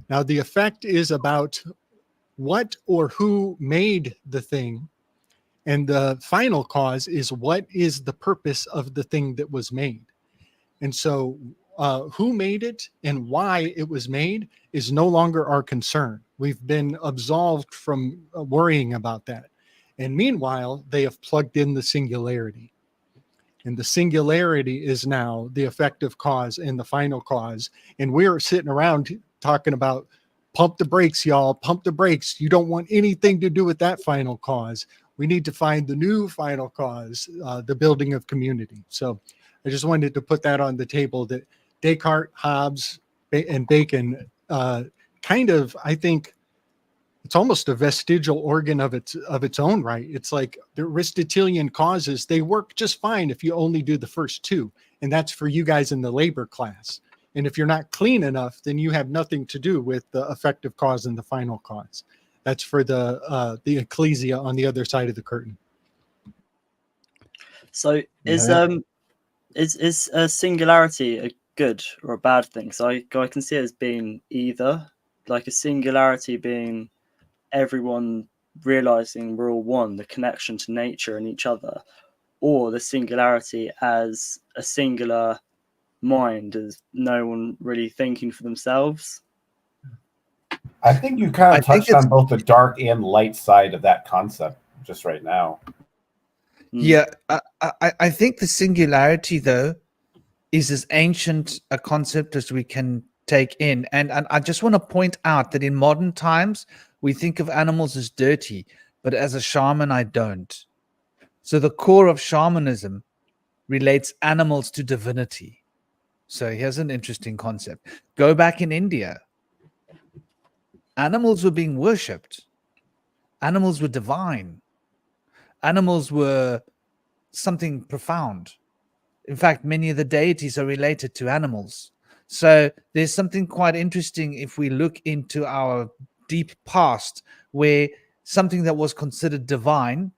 Now, the effect is about what or who made the thing. And the final cause is what is the purpose of the thing that was made. And so who made it and why it was made is no longer our concern. We've been absolved from worrying about that. And meanwhile, they have plugged in the singularity. And the singularity is now the effective cause and the final cause. And we're sitting around talking about pump the brakes, y'all, pump the brakes. You don't want anything to do with that final cause. We need to find the new final cause, the building of community. So I just wanted to put that on the table, that Descartes, Hobbes, and Bacon kind of, I think, it's almost a vestigial organ of its own right. It's like the Aristotelian causes, they work just fine if you only do the first two. And that's for you guys in the labor class. And if you're not clean enough, then you have nothing to do with the effective cause and the final cause. That's for the ecclesia on the other side of the curtain. So is a singularity a good or a bad thing? So I can see it as being either, like a singularity being everyone realizing we're all one, the connection to nature and each other, or the singularity as a singular mind, as no one really thinking for themselves. I think you kind of touched on both the dark and light side of that concept just right now. Yeah, I think the singularity, though, is as ancient a concept as we can take in. And I just want to point out that in modern times, we think of animals as dirty, but as a shaman, I don't. So the core of shamanism relates animals to divinity. So here's an interesting concept. Go back in India. Animals were being worshipped. Animals were divine. Animals were something profound. In fact, many of the deities are related to animals. So there's something quite interesting if we look into our deep past, where something that was considered divine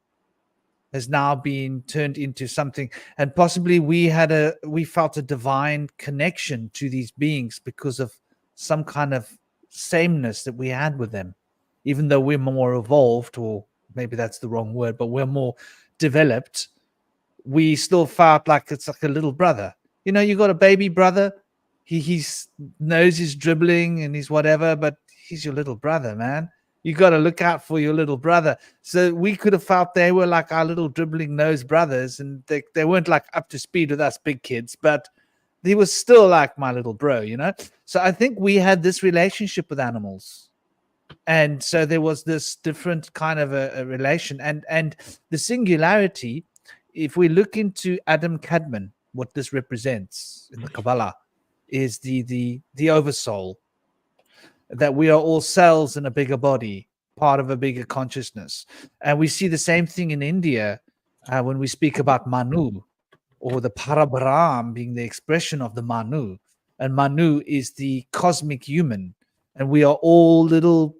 has now been turned into something, and possibly we felt a divine connection to these beings because of some kind of sameness that we had with them, even though we're more evolved, or maybe that's the wrong word, but we're more developed. We still felt like it's like a little brother. You know, you got a baby brother, he's knows he's dribbling and he's whatever, but he's your little brother, man. You got to look out for your little brother. So we could have felt they were like our little dribbling nose brothers, and they weren't like up to speed with us big kids, but he was still like my little bro, you know? So I think we had this relationship with animals. And so there was this different kind of a relation. And the singularity, if we look into Adam Kadmon, what this represents in the Kabbalah is the oversoul, that we are all cells in a bigger body, part of a bigger consciousness. And we see the same thing in India when we speak about Manu, or the Parabrahm being the expression of the Manu. And Manu is the cosmic human. And we are all little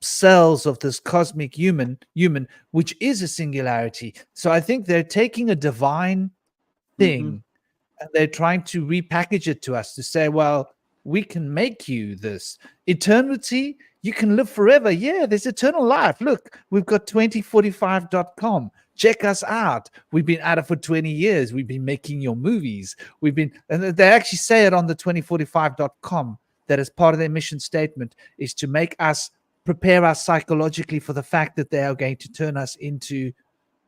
cells of this cosmic human, which is a singularity. So I think they're taking a divine thing and they're trying to repackage it to us to say, well, we can make you this. Eternity, you can live forever. Yeah, there's eternal life. Look, we've got 2045.com. Check us out. We've been at it for 20 years. We've been making your movies. And they actually say it on the 2045.com that as part of their mission statement is to make us prepare us psychologically for the fact that they are going to turn us into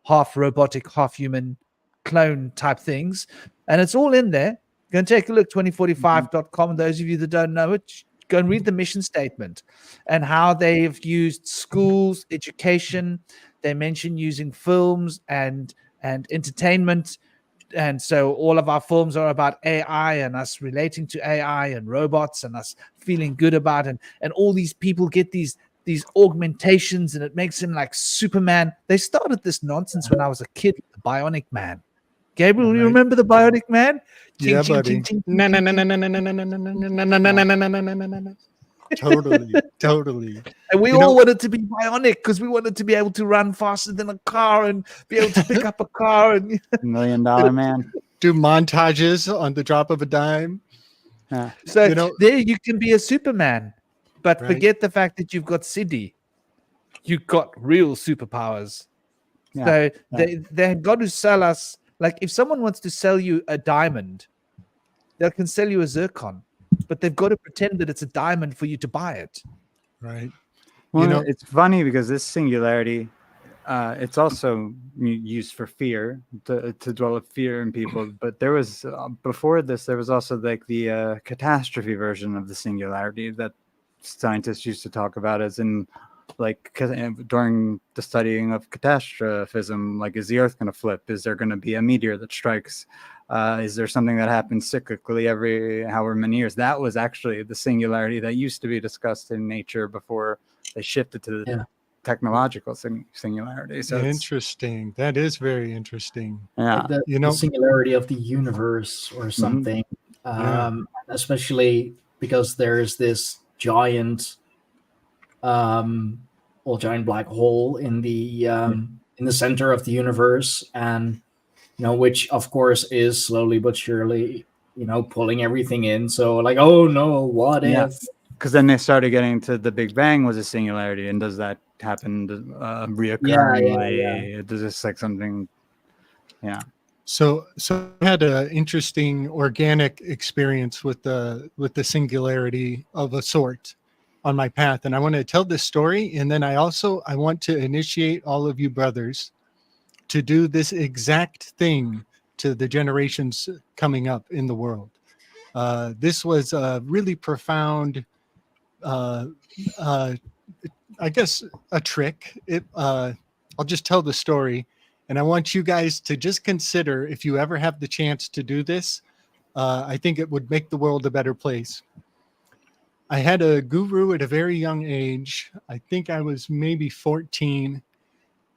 half robotic, half human clone type things. And it's all in there. Go and take a look, 2045.com. Those of you that don't know it, go and read the mission statement and how they've used schools, education. They mention using films and entertainment. And so all of our films are about AI and us relating to AI and robots and us feeling good about it. And all these people get these augmentations and it makes them like Superman. They started this nonsense when I was a kid, the Bionic Man. Gabriel, you remember the Bionic Man? Yeah, buddy. Totally. And we all wanted to be bionic because we wanted to be able to run faster than a car and be able to pick up a car and $1 Million Man. Do montages on the drop of a dime. So there you can be a Superman, but forget the fact that you've got Siddhi. You've got real superpowers. So they've got to sell us. Like if someone wants to sell you a diamond, they can sell you a zircon, but they've got to pretend that it's a diamond for you to buy it. Right. Well, it's funny because this singularity, it's also used for fear, to dwell with fear in people. But there was before this, there was also like the catastrophe version of the singularity that scientists used to talk about, as in like during the studying of catastrophism, like, is the earth going to flip? Is there going to be a meteor that strikes? Is there something that happens cyclically every however many years? That was actually the singularity that used to be discussed in nature before they shifted to the technological singularity. So Interesting. That is very interesting. yeah, Like the singularity of the universe or something. Especially because there's this giant giant black hole in the center of the universe, and which of course is slowly but surely pulling everything in. So like, oh no, what if? Because then they started getting to the Big Bang was a singularity, and does that happen reoccurringly? Does this like something? Yeah. So I had an interesting organic experience with the singularity of a sort on my path, and I want to tell this story, and then I want to initiate all of you brothers to do this exact thing to the generations coming up in the world. This was a really profound, I guess, a trick. I'll just tell the story, and I want you guys to just consider, if you ever have the chance to do this, I think it would make the world a better place. I had a guru at a very young age. I think I was maybe 14.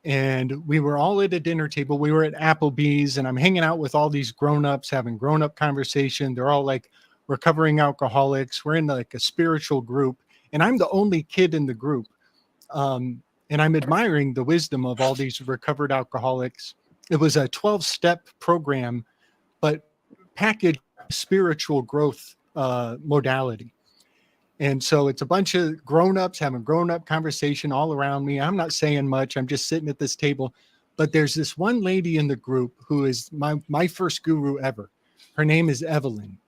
And we were all at a dinner table. We were at Applebee's, and I'm hanging out with all these grown-ups, having grown-up conversation. They're all like recovering alcoholics. We're in like a spiritual group, and I'm the only kid in the group. And I'm admiring the wisdom of all these recovered alcoholics. It was a 12-step program, but packaged spiritual growth modality. And so it's a bunch of grown-ups having grown-up conversation all around me. I'm not saying much. I'm just sitting at this table. But there's this one lady in the group who is my first guru ever. Her name is Evelyn.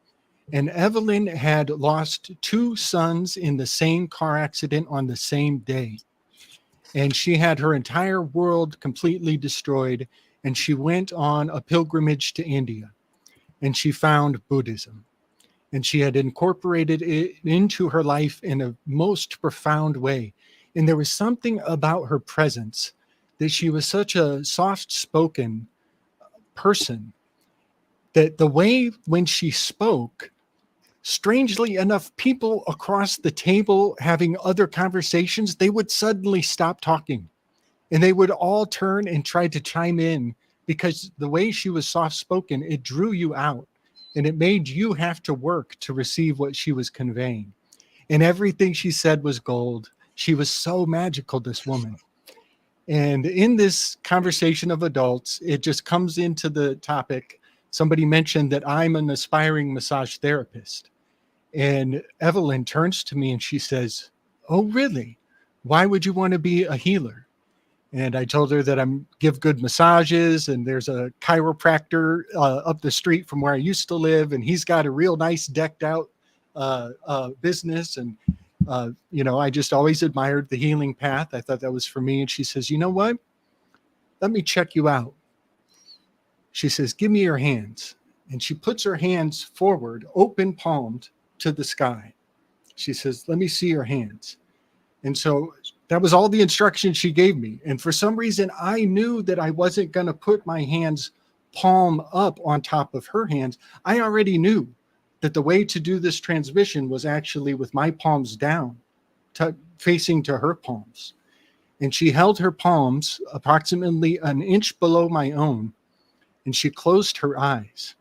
And Evelyn had lost 2 sons in the same car accident on the same day. And she had her entire world completely destroyed. And she went on a pilgrimage to India. And she found Buddhism. And she had incorporated it into her life in a most profound way. And there was something about her presence, that she was such a soft-spoken person, that the way when she spoke, strangely enough, people across the table having other conversations, they would suddenly stop talking. And they would all turn and try to chime in, because the way she was soft-spoken, it drew you out. And it made you have to work to receive what she was conveying. And everything she said was gold. She was so magical, this woman. And in this conversation of adults, it just comes into the topic. Somebody mentioned that I'm an aspiring massage therapist. And Evelyn turns to me and she says, "Oh, really? Why would you want to be a healer?" And I told her that I give good massages, and there's a chiropractor up the street from where I used to live, and he's got a real nice decked out business. And, I just always admired the healing path. I thought that was for me. And she says, "You know what? Let me check you out." She says, "Give me your hands." And she puts her hands forward, open palmed to the sky. She says, "Let me see your hands." And so that was all the instructions she gave me. And for some reason, I knew that I wasn't going to put my hands palm up on top of her hands. I already knew that the way to do this transmission was actually with my palms down, facing to her palms. And she held her palms approximately an inch below my own, and she closed her eyes.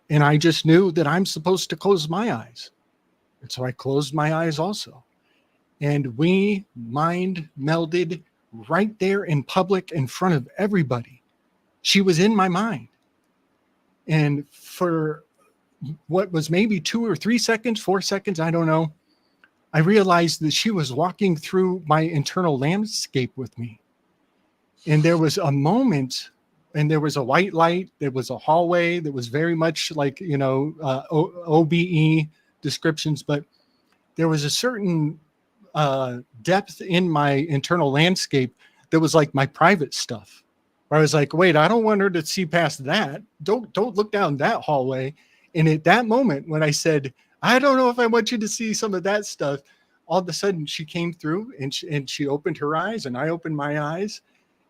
And I just knew that I'm supposed to close my eyes. And so I closed my eyes also. And we mind melded right there in public in front of everybody. She was in my mind. And for what was maybe 2 or 3 seconds, 4 seconds, I don't know, I realized that she was walking through my internal landscape with me. And there was a moment, and there was a white light, there was a hallway that was very much like, OBE descriptions, but there was a certain depth in my internal landscape that was like my private stuff. Where I was like, wait, I don't want her to see past that. Don't look down that hallway. And at that moment, when I said, I don't know if I want you to see some of that stuff, all of a sudden she came through and she opened her eyes and I opened my eyes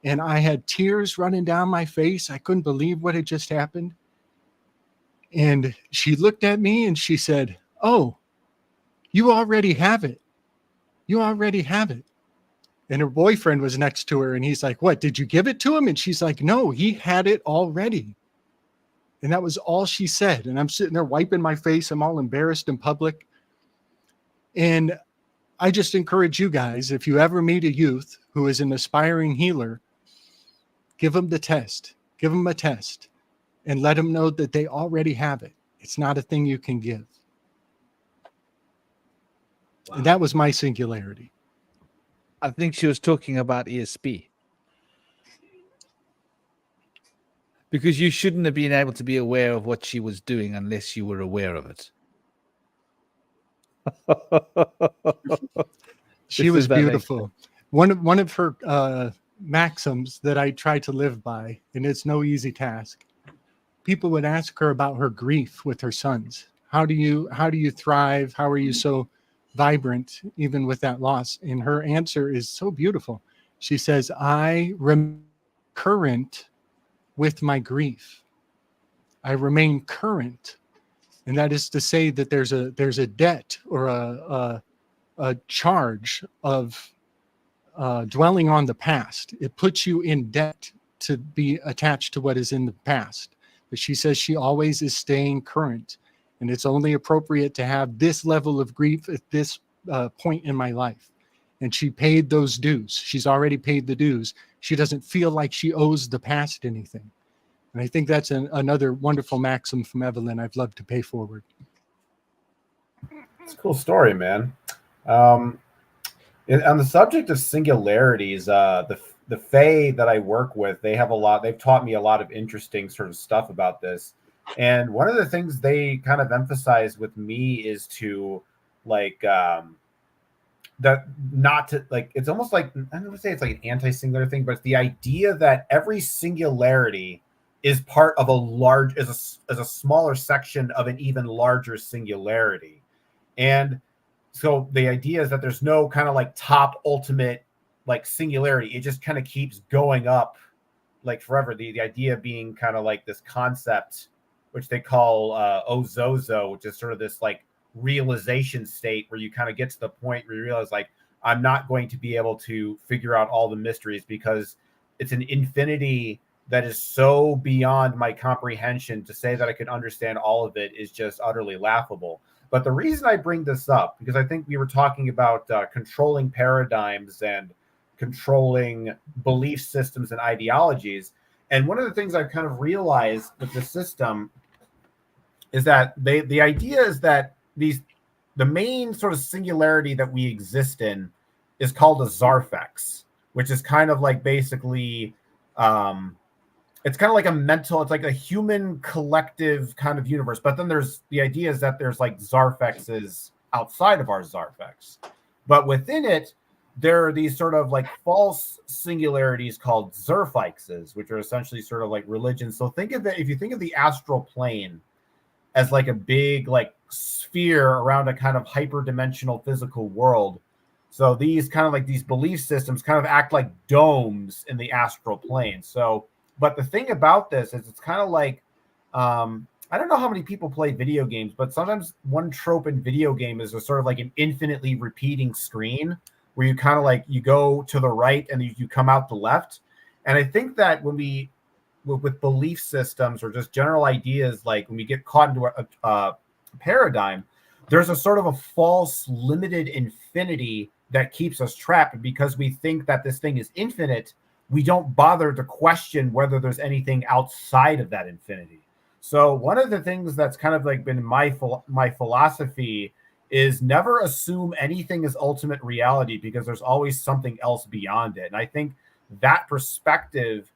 and I had tears running down my face. I couldn't believe what had just happened. And she looked at me and she said, oh, you already have it. You already have it. And her boyfriend was next to her and he's like, what, did you give it to him? And she's like, no, he had it already. And that was all she said. And I'm sitting there wiping my face. I'm all embarrassed in public. And I just encourage you guys, if you ever meet a youth who is an aspiring healer, give them the test. Give them a test and let them know that they already have it. It's not a thing you can give. Wow. And that was my singularity. I think she was talking about ESP. Because you shouldn't have been able to be aware of what she was doing unless you were aware of it. She was beautiful. One of her maxims that I try to live by, and it's no easy task. People would ask her about her grief with her sons. How do you thrive? How are you so vibrant even with that loss? And her answer is so beautiful. She says, I remain current with my grief. I remain current. And that is to say that there's a debt or a charge of dwelling on the past. It puts you in debt to be attached to what is in the past. But she says she always is staying current. And it's only appropriate to have this level of grief at this point in my life. And she paid those dues. She's already paid the dues. She doesn't feel like she owes the past anything. And I think that's another wonderful maxim from Evelyn I've loved to pay forward. It's a cool story, man. On the subject of singularities, the Fae that I work with, they've taught me a lot of interesting sort of stuff about this. And one of the things they kind of emphasize with me is to it's almost like, I don't want to say it's like an anti-singular thing, but it's the idea that every singularity is part of as a smaller section of an even larger singularity. And so the idea is that there's no kind of like top ultimate like singularity. It just kind of keeps going up like forever. The idea being kind of like this concept, which they call ozozo, which is sort of this like realization state where you kind of get to the point where you realize like, I'm not going to be able to figure out all the mysteries because it's an infinity that is so beyond my comprehension. To say that I can understand all of it is just utterly laughable. But the reason I bring this up, because I think we were talking about controlling paradigms and controlling belief systems and ideologies. And one of the things I've kind of realized with the system is that the idea is that the main sort of singularity that we exist in is called a Zarfex, which is kind of like basically it's kind of like it's like a human collective kind of universe. But then the idea is that there's like Zarfexes outside of our Zarfex. But within it, there are these sort of like false singularities called Zerfixes, which are essentially sort of like religions. So think of it, if you think of the astral plane as like a big like sphere around a kind of hyperdimensional physical world. So these kind of like these belief systems kind of act like domes in the astral plane. So, but the thing about this is it's kind of like, I don't know how many people play video games, but sometimes one trope in video game is a sort of like an infinitely repeating screen where you kind of like, you go to the right and you come out the left. And I think that when with belief systems or just general ideas, like when we get caught into a paradigm, there's a sort of a false limited infinity that keeps us trapped. Because we think that this thing is infinite, we don't bother to question whether there's anything outside of that infinity. So one of the things that's kind of like been my philosophy is never assume anything is ultimate reality, because there's always something else beyond it. And I think that perspective,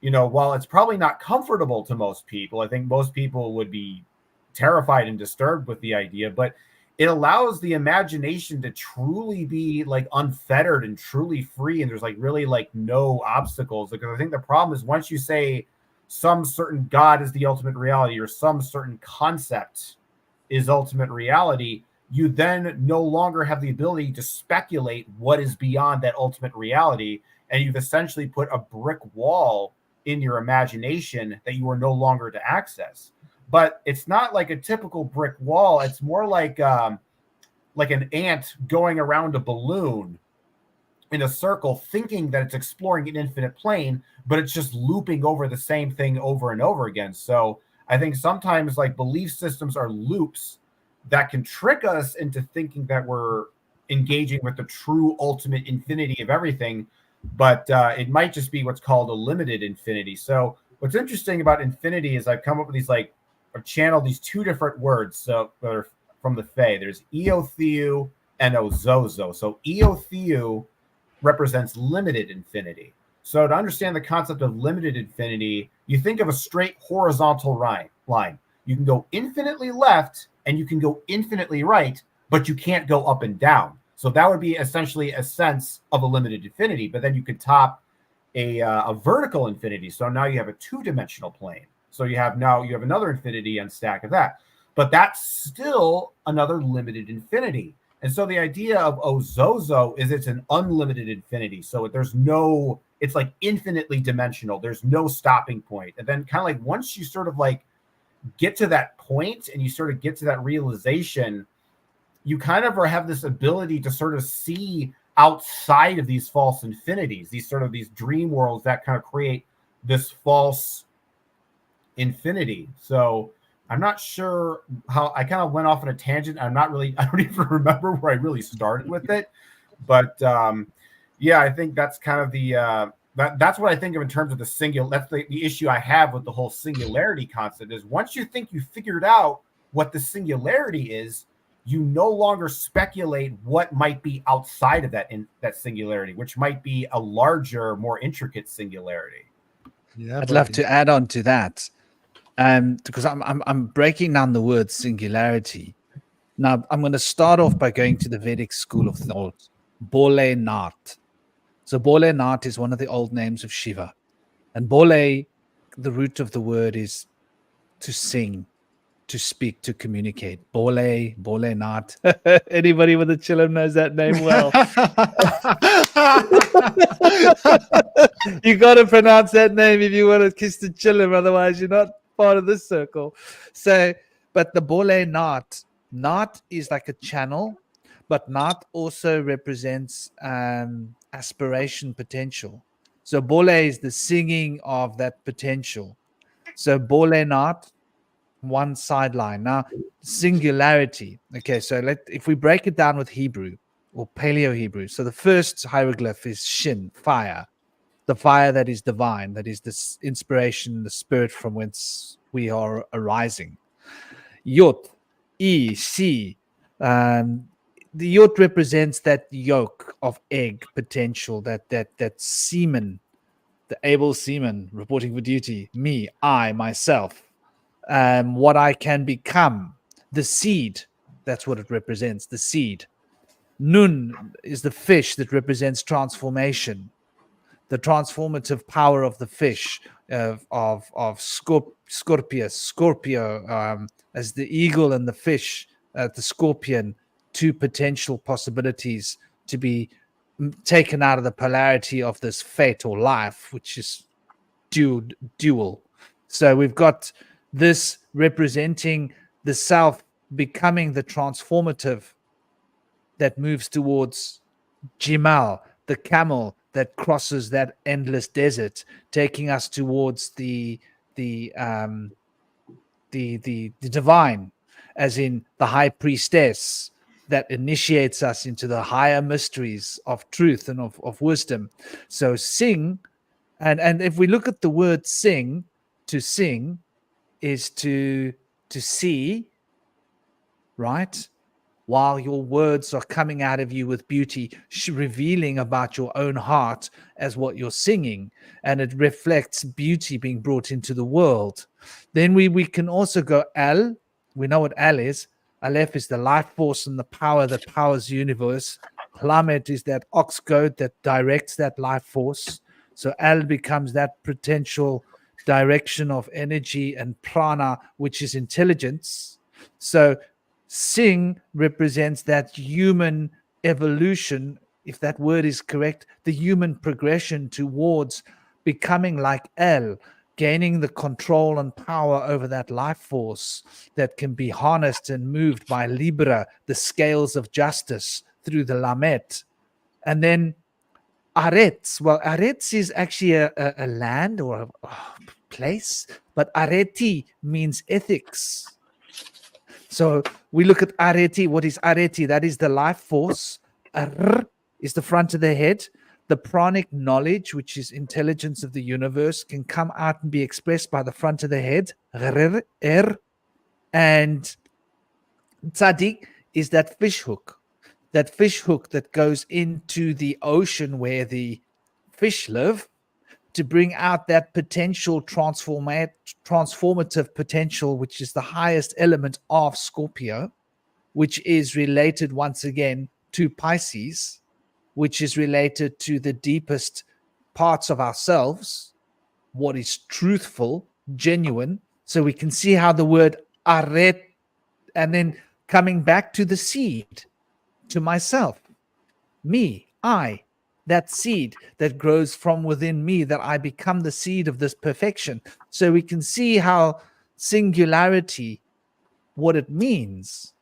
while it's probably not comfortable to most people, I think most people would be terrified and disturbed with the idea, but it allows the imagination to truly be like unfettered and truly free, and there's like really like no obstacles. Because I think the problem is once you say some certain God is the ultimate reality or some certain concept is ultimate reality, you then no longer have the ability to speculate what is beyond that ultimate reality, and you've essentially put a brick wall in your imagination that you are no longer to access. But it's not like a typical brick wall. It's more like an ant going around a balloon in a circle, thinking that it's exploring an infinite plane, but it's just looping over the same thing over and over again. So I think sometimes like belief systems are loops that can trick us into thinking that we're engaging with the true ultimate infinity of everything, but it might just be what's called a limited infinity. So what's interesting about infinity is I've come up with these like, I've channeled these two different words. So they're from the Fae. There's Eotheu and Ozozo. So Eotheu represents limited infinity. So to understand the concept of limited infinity, you think of a straight horizontal line. You can go infinitely left and you can go infinitely right, but you can't go up and down. So that would be essentially a sense of a limited infinity. But then you could top a vertical infinity. So now you have a two-dimensional plane. So you have another infinity on stack of that. But that's still another limited infinity. And so the idea of Ozozo is it's an unlimited infinity. So it's like infinitely dimensional. There's no stopping point. And then kind of like once you sort of like get to that point and you sort of get to that realization, you kind of have this ability to sort of see outside of these false infinities, these dream worlds that kind of create this false infinity. So I'm not sure how I kind of went off on a tangent. I don't even remember where I really started with it. But yeah, I think that's kind of that's what I think of in terms of the singular. That's the issue I have with the whole singularity concept is once you think you figured out what the singularity is, you no longer speculate what might be outside of that singularity, which might be a larger, more intricate singularity. Yeah, I'd love to add on to that. Because I'm breaking down the word singularity. Now, I'm going to start off by going to the Vedic school of thought, Bole Nath. So Bole Nath is one of the old names of Shiva. And Bole, the root of the word is to sing, to speak, to communicate. Bole Nath. Anybody with a chiller knows that name well. You got to pronounce that name if you want to kiss the chiller, otherwise you're not part of this circle. So, but the Bole Nath is like a channel, but Nath also represents aspiration potential. So Bole is the singing of that potential. So Bole Nath, one sideline. Now, singularity. Okay, so if we break it down with Hebrew or Paleo Hebrew. So the first hieroglyph is Shin, fire. The fire that is divine, that is this inspiration, the spirit from whence we are arising. Yot, Si. The Yot represents that yolk of egg potential, that semen, the able semen reporting for duty. Me, I, myself. What I can become. The seed, that's what it represents, the seed. Nun is the fish that represents transformation. The transformative power of the fish, of Scorpio, as the eagle and the fish, the scorpion, two potential possibilities to be taken out of the polarity of this fate or life, which is dual. So we've got this representing the self becoming the transformative that moves towards Jimal, the camel that crosses that endless desert, taking us towards the divine, as in the high priestess that initiates us into the higher mysteries of truth and of wisdom. So sing, and if we look at the word sing, to sing is to see, right? While your words are coming out of you with beauty, revealing about your own heart as what you're singing, and it reflects beauty being brought into the world. Then we can also go al. We know what al is. Aleph is the life force and the power that powers the universe. Lamed is that ox goad that directs that life force. So Al becomes that potential direction of energy, and prana, which is intelligence. So Sing represents that human evolution, if that word is correct, the human progression towards becoming like El, gaining the control and power over that life force that can be harnessed and moved by Libra, the scales of justice, through the Lamet. And then Aretz, well, Aretz is actually a land or a place, but Areti means ethics. So we look at Areti. What is Areti? That is the life force. Ar is the front of the head. The pranic knowledge, which is intelligence of the universe, can come out and be expressed by the front of the head. And Tzadik is that fish hook. That fish hook that goes into the ocean where the fish live, to bring out that potential transformative potential, which is the highest element of Scorpio, which is related once again to Pisces, which is related to the deepest parts of ourselves, what is truthful, genuine. So we can see how the word aret, and then coming back to the seed, to myself, me, I, that seed that grows from within me, that I become the seed of this perfection. So we can see how singularity, what it means.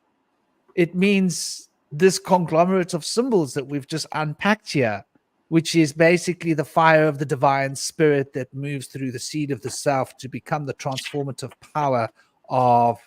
It means this conglomerate of symbols that we've just unpacked here, which is basically the fire of the divine spirit that moves through the seed of the self to become the transformative power of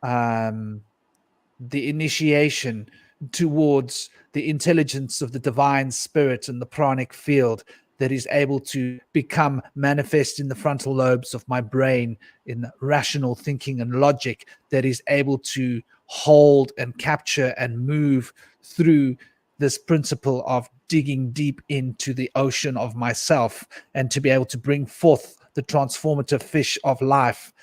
the initiation towards the intelligence of the divine spirit and the pranic field that is able to become manifest in the frontal lobes of my brain, in rational thinking and logic, that is able to hold and capture and move through this principle of digging deep into the ocean of myself, and to be able to bring forth the transformative fish of life.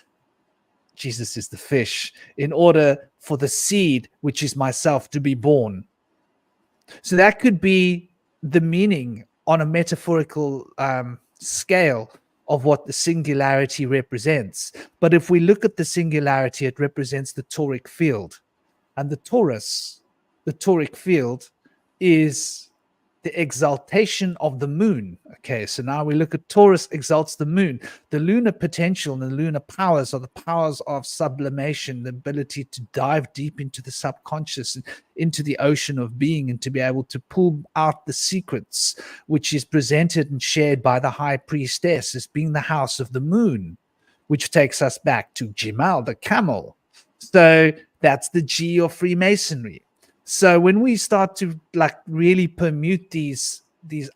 Jesus is the fish, in order for the seed, which is myself, to be born. So that could be the meaning on a metaphorical scale of what the singularity represents. But if we look at the singularity, it represents the toric field. And the Taurus, the toric field, is the exaltation of the moon. Okay, so now we look at Taurus exalts the moon. The lunar potential and the lunar powers are the powers of sublimation, the ability to dive deep into the subconscious and into the ocean of being, and to be able to pull out the secrets, which is presented and shared by the high priestess as being the house of the moon, which takes us back to Jimal, the camel. So that's the G of Freemasonry. So when we start to really permute these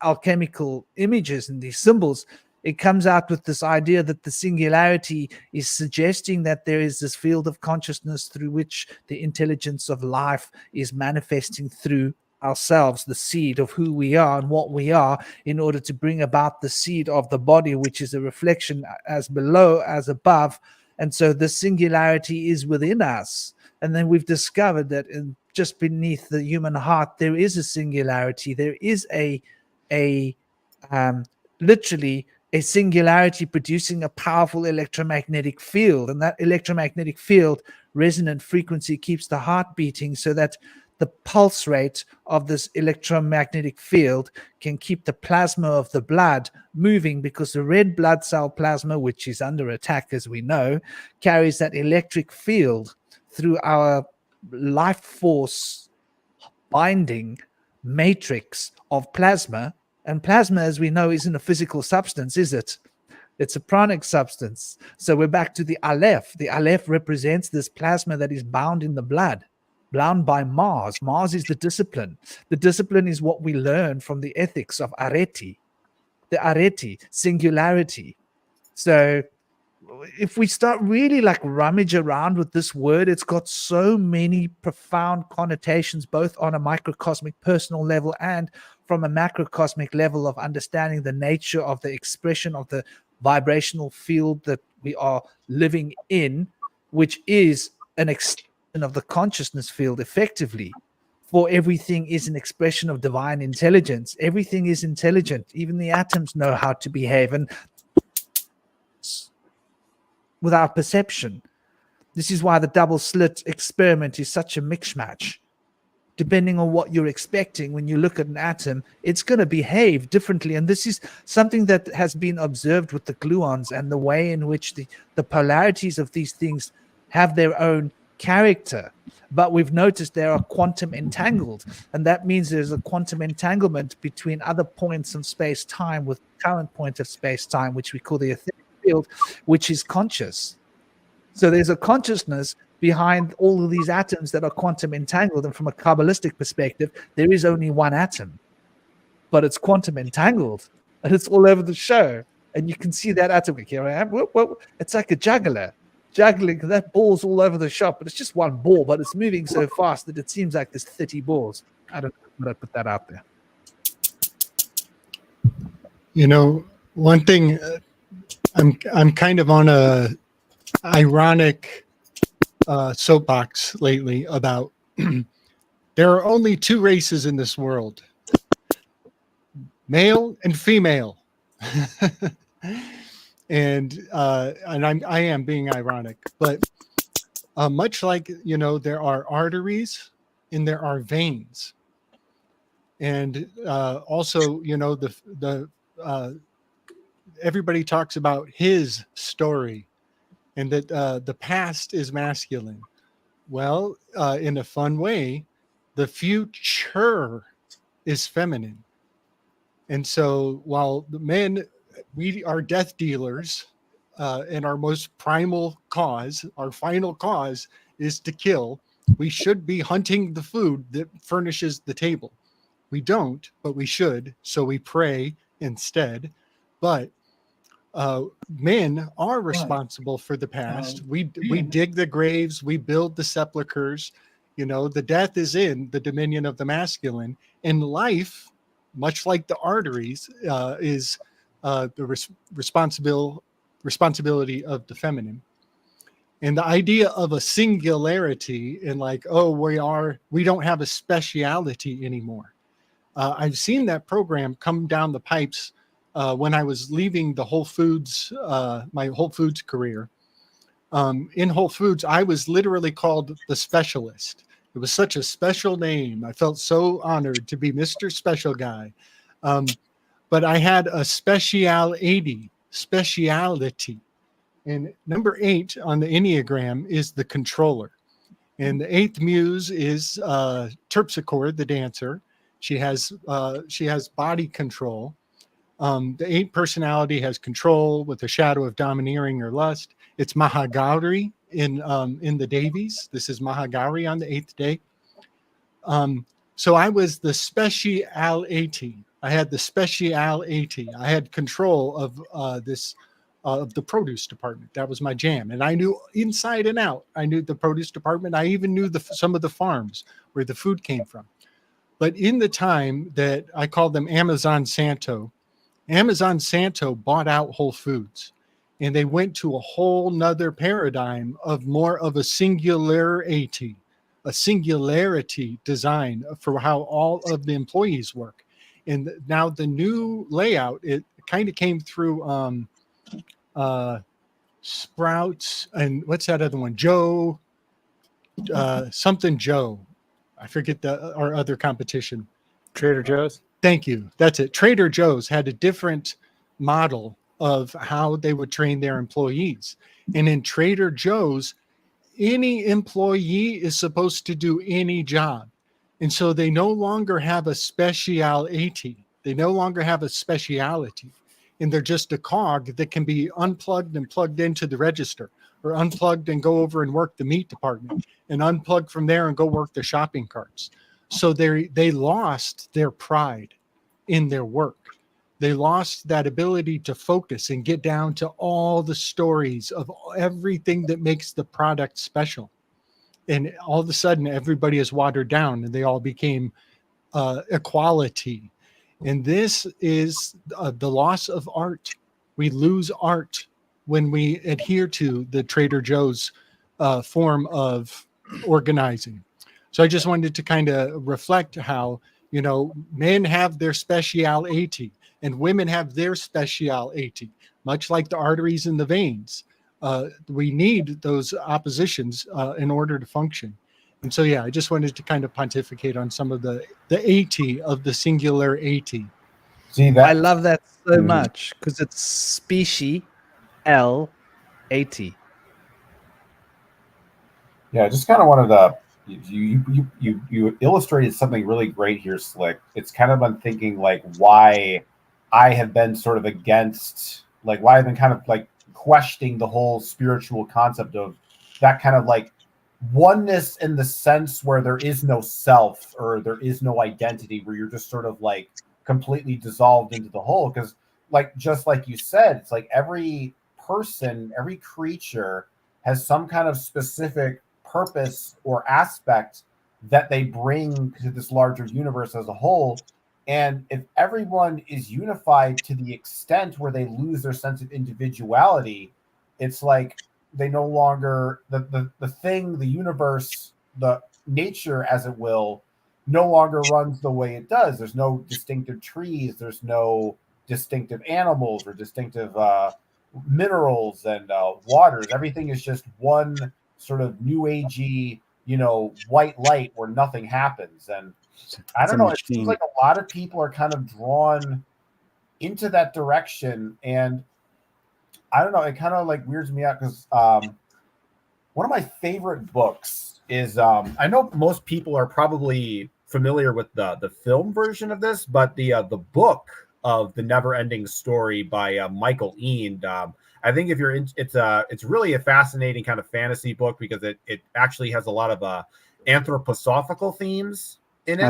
alchemical images and these symbols, it comes out with this idea that the singularity is suggesting that there is this field of consciousness through which the intelligence of life is manifesting through ourselves, the seed of who we are and what we are, in order to bring about the seed of the body, which is a reflection as below as above. And so the singularity is within us. And then we've discovered that just beneath the human heart, there is a singularity. There is literally a singularity producing a powerful electromagnetic field. And that electromagnetic field, resonant frequency, keeps the heart beating, so that the pulse rate of this electromagnetic field can keep the plasma of the blood moving, because the red blood cell plasma, which is under attack, as we know, carries that electric field through our life force binding matrix of plasma. And plasma, as we know, isn't a physical substance, is it? It's a pranic substance. So we're back to the Aleph. The Aleph represents this plasma that is bound in the blood, bound by Mars. Mars is the discipline. The discipline is what we learn from the ethics of Areti, the Areti, singularity. So if we start really rummage around with this word, it's got so many profound connotations, both on a microcosmic personal level and from a macrocosmic level of understanding the nature of the expression of the vibrational field that we are living in, which is an of the consciousness field effectively. For everything is an expression of divine intelligence. Everything is intelligent. Even the atoms know how to behave, and with our perception. This is why the double slit experiment is such a mix-match. Depending on what you're expecting when you look at an atom, it's going to behave differently. And this is something that has been observed with the gluons and the way in which the polarities of these things have their own character. But we've noticed they are quantum entangled. And that means there's a quantum entanglement between other points of space-time with current point of space-time, which we call the etheric field, which is conscious. So there's a consciousness behind all of these atoms that are quantum entangled. And from a Kabbalistic perspective, there is only one atom, but it's quantum entangled and it's all over the show. And you can see that atom. Here I am. Whoop, whoop. It's like a juggler juggling. That ball's all over the shop, but it's just one ball, but it's moving so fast that it seems like there's 30 balls. I don't know, but I put that out there. You know, one thing, I'm kind of on a ironic soapbox lately about there are only two races in this world, male and female. and I am being ironic, but much like, you know, there are arteries and there are veins, and also, you know, the everybody talks about his story and that the past is masculine. Well, in a fun way, the future is feminine. And so while the men, we are death dealers, and our most primal cause, our final cause is to kill, we should be hunting the food that furnishes the table. We don't, but we should. So we pray instead. But men are responsible for the past. We dig the graves, we build the sepulchers. You know, the death is in the dominion of the masculine, and life, much like the arteries, is the responsibility of the feminine. And the idea of a singularity in like, oh, we don't have a speciality anymore. I've seen that program come down the pipes when I was leaving the Whole Foods, my Whole Foods career. In Whole Foods, I was literally called the specialist. It was such a special name. I felt so honored to be Mr. Special Guy. But I had a speciality. And number 8 on the Enneagram is the controller. And the 8th muse is Terpsichore, the dancer. She has body control. The 8 personality has control with a shadow of domineering or lust. It's Mahagauri in the Davies. This is Mahagauri on the 8th day. So I was the speciality. I had the speciality. I had control of of the produce department. That was my jam. And I knew inside and out. I knew the produce department. I even knew some of the farms where the food came from. But in the time that I called them Amazon Santo bought out Whole Foods, and they went to a whole nother paradigm of more of a singularity design for how all of the employees work. And now the new layout, it kind of came through Sprouts, and what's that other one? Joe, something Joe. I forget our other competition. Trader Joe's. Thank you. That's it. Trader Joe's had a different model of how they would train their employees. And in Trader Joe's, any employee is supposed to do any job. And so they no longer have a speciality. They no longer have a speciality. And they're just a cog that can be unplugged and plugged into the register, or unplugged and go over and work the meat department, and unplug from there and go work the shopping carts. So they lost their pride in their work. They lost that ability to focus and get down to all the stories of everything that makes the product special. And all of a sudden, everybody is watered down, and they all became equality. And this is the loss of art. We lose art when we adhere to the Trader Joe's form of organizing. So I just wanted to kind of reflect how, men have their speciality and women have their speciality, much like the arteries and the veins. We need those oppositions in order to function. And so, I just wanted to kind of pontificate on some of the AT of the singular AT. See that? I love that so Mhm. much because it's species L80. Yeah, I just kind of wanted to. You illustrated something really great here, Slick. It's kind of been thinking like why I have been sort of against, like why I've been kind of like questioning the whole spiritual concept of that kind of like oneness in the sense where there is no self or there is no identity, where you're just sort of like completely dissolved into the whole. Because like just like you said, it's like every person, every creature has some kind of specific purpose or aspect that they bring to this larger universe as a whole. And if everyone is unified to the extent where they lose their sense of individuality, it's like they no longer the thing, the universe, the nature as it will, no longer runs the way it does. There's no distinctive trees, there's no distinctive animals or distinctive minerals and waters. Everything is just one sort of new agey, white light where nothing happens. And I It's a don't know, it seems machine. like a lot of people are kind of drawn into that direction. And I don't know, it kind of like weirds me out because one of my favorite books is I know most people are probably familiar with the film version of this, but the book of The Never Ending Story by Michael Ende. I think if you're in, it's really a fascinating kind of fantasy book because it actually has a lot of anthroposophical themes in I it.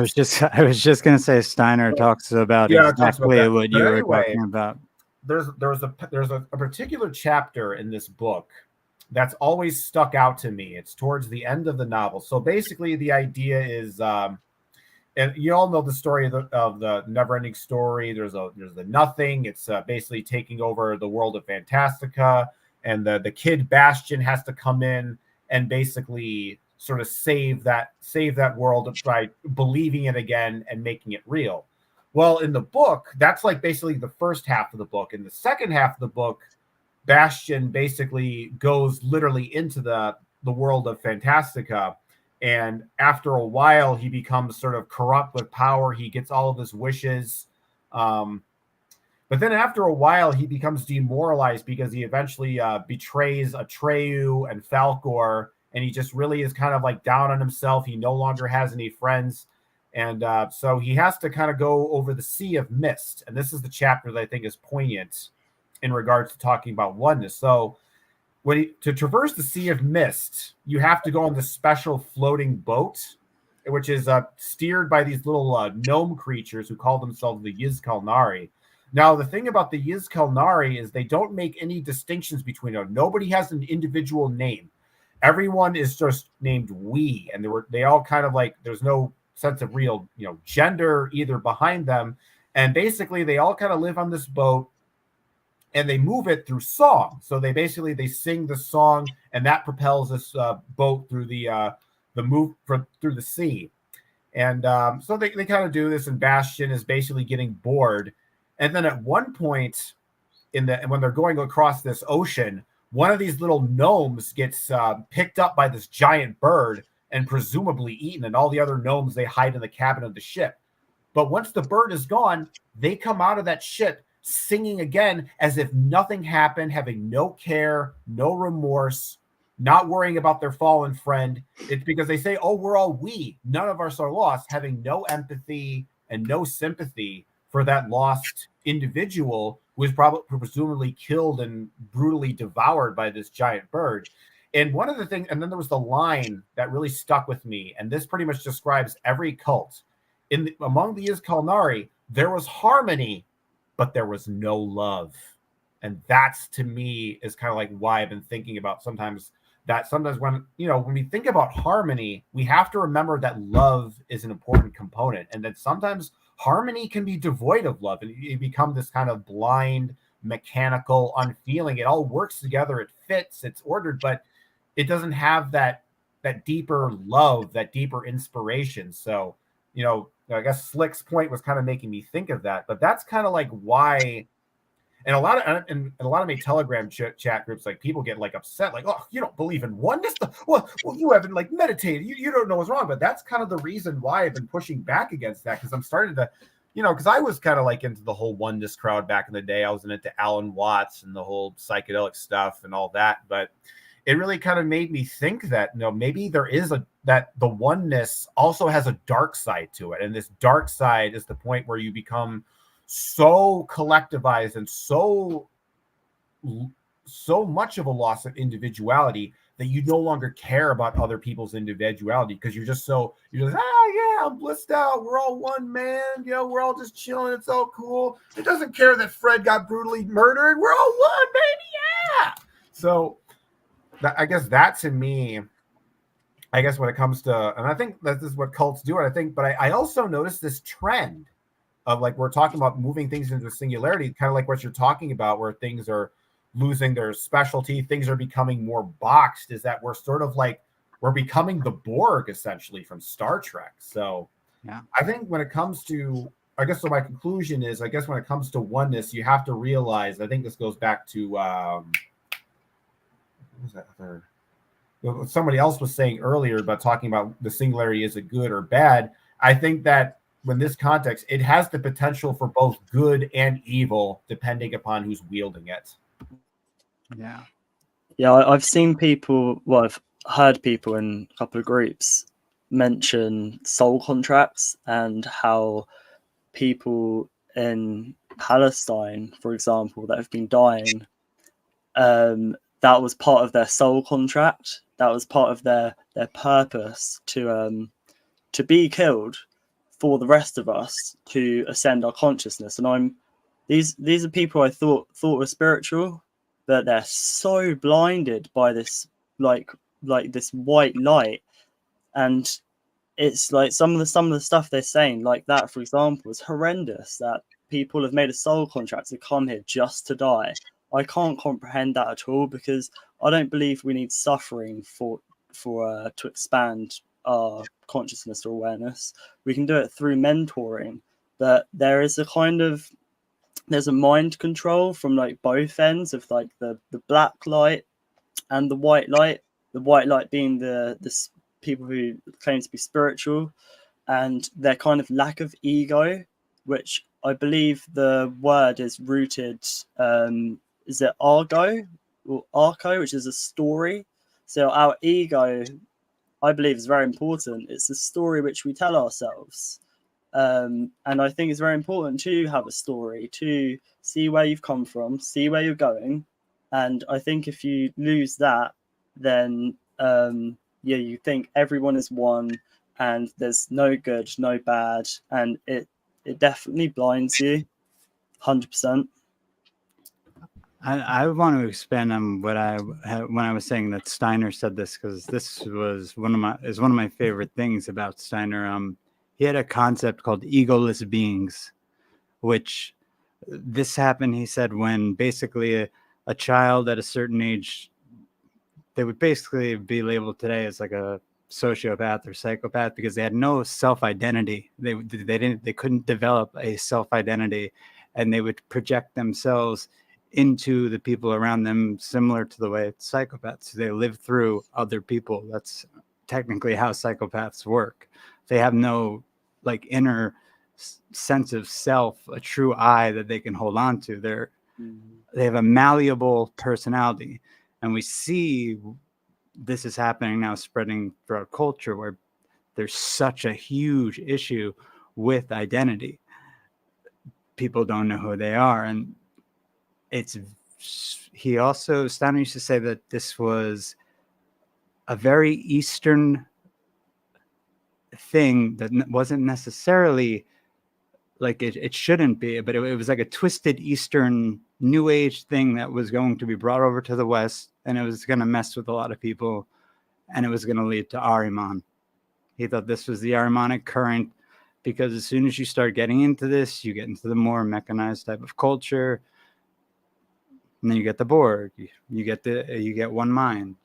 was just gonna say Steiner talks about Yeah, it talks about exactly that. what But you were anyway, talking about. there's a particular chapter in this book that's always stuck out to me. It's towards the end of the novel. So basically, the idea is, and you all know the story of the never-ending story. There's the nothing. It's basically taking over the world of Fantastica, and the kid Bastion has to come in and basically sort of save that world by believing it again and making it real. Well, in the book, that's like basically the first half of the book. In the second half of the book, Bastion basically goes literally into the world of Fantastica, and after a while, he becomes sort of corrupt with power. He gets all of his wishes, but then after a while, he becomes demoralized because he eventually betrays Atreyu and Falcor, and he just really is kind of like down on himself. He no longer has any friends. And so he has to kind of go over the Sea of Mist. And this is the chapter that I think is poignant in regards to talking about oneness. So to traverse the Sea of Mist, you have to go on this special floating boat, which is steered by these little gnome creatures who call themselves the Yizkalnari. Now, the thing about the Yizkalnari is they don't make any distinctions between them. Nobody has an individual name. Everyone is just named we, and they all kind of like, there's no sense of real, gender either behind them. And basically they all kind of live on this boat and they move it through song. So they sing the song, and that propels this boat through the move through the sea. And so they kind of do this, and Bastion is basically getting bored. And then at one point when they're going across this ocean, one of these little gnomes gets picked up by this giant bird and presumably eaten, and all the other gnomes, they hide in the cabin of the ship. But once the bird is gone, they come out of that ship singing again as if nothing happened, having no care, no remorse, not worrying about their fallen friend. It's because they say, oh, we're all we. None of us are lost, having no empathy and no sympathy for that lost individual who was presumably killed and brutally devoured by this giant bird. And one of the things, and then there was the line that really stuck with me, and this pretty much describes every cult. Among the Yizkalnari, there was harmony, but there was no love. And that's, to me, is kind of like why I've been thinking about sometimes when we think about harmony, we have to remember that love is an important component, and that sometimes harmony can be devoid of love, and you become this kind of blind, mechanical, unfeeling. It all works together, it fits, it's ordered, but it doesn't have that that deeper love, that deeper inspiration. So, you know, I guess Slick's point was kind of making me think of that, but that's kind of like why. And a lot of my Telegram chat groups, like people get like upset, like, oh, you don't believe in oneness? Well, you haven't like meditated. You don't know what's wrong. But that's kind of the reason why I've been pushing back against that, because I'm starting to, you know, because I was kind of like into the whole oneness crowd back in the day. I was into Alan Watts and the whole psychedelic stuff and all that. But it really kind of made me think that, you know, maybe there is that the oneness also has a dark side to it. And this dark side is the point where you become so collectivized and so much of a loss of individuality that you no longer care about other people's individuality, because you're just yeah, I'm blissed out, we're all one, man, you know, we're all just chilling, it's all cool, it doesn't care that Fred got brutally murdered, we're all one, baby, yeah. So I guess that, to me, I guess when it comes to, and I think that this is what cults do, and I think, but I also noticed this trend of, like, we're talking about moving things into singularity, kind of like what you're talking about, where things are losing their specialty, things are becoming more boxed, is that we're sort of like, we're becoming the Borg, essentially, from Star Trek. So yeah, I think when it comes to, I guess, so my conclusion is, I guess when it comes to oneness, you have to realize, I think this goes back to, what was that other, what somebody else was saying earlier about talking about the singularity, is it good or bad? I think that in this context, it has the potential for both good and evil, depending upon who's wielding it. yeah. I've seen people, well, I've heard people in a couple of groups mention soul contracts, and how people in Palestine, for example, that have been dying, that was part of their soul contract. That was part of their purpose to be killed for the rest of us to ascend our consciousness. And these are people I thought were spiritual, but they're so blinded by this like this white light. And it's like some of the stuff they're saying, like that, for example, is horrendous, that people have made a soul contract to come here just to die. I can't comprehend that at all, because I don't believe we need suffering to expand our consciousness or awareness. We can do it through mentoring, but there is there's a mind control from like both ends of like the black light and the white light. The white light being the people who claim to be spiritual, and their kind of lack of ego, which I believe the word is rooted, is it argo or arco, which is a story. So our ego, I believe, is very important. It's the story which we tell ourselves. And I think it's very important to have a story, to see where you've come from, see where you're going. And I think if you lose that, then you think everyone is one, and there's no good, no bad, and it definitely blinds you, 100%. I want to expand on what when I was saying that Steiner said this, because this was one of my favorite things about Steiner. He had a concept called egoless beings, which this happened, he said, when basically a child at a certain age, they would basically be labeled today as like a sociopath or psychopath, because they had no self-identity. They couldn't develop a self-identity, and they would project themselves into the people around them, similar to the way psychopaths, they live through other people. That's technically how psychopaths work. They have no like inner sense of self, a true I that they can hold on to. They have a malleable personality, and we see this is happening now, spreading throughout culture, where there's such a huge issue with identity. People don't know who they are, and Steiner used to say that this was a very Eastern thing that wasn't necessarily like it shouldn't be, but it was like a twisted Eastern New Age thing that was going to be brought over to the West, and it was going to mess with a lot of people, and it was going to lead to Ahriman. He thought this was the Ahrimanic current, because as soon as you start getting into this, you get into the more mechanized type of culture, and then you get the Borg, you get one mind.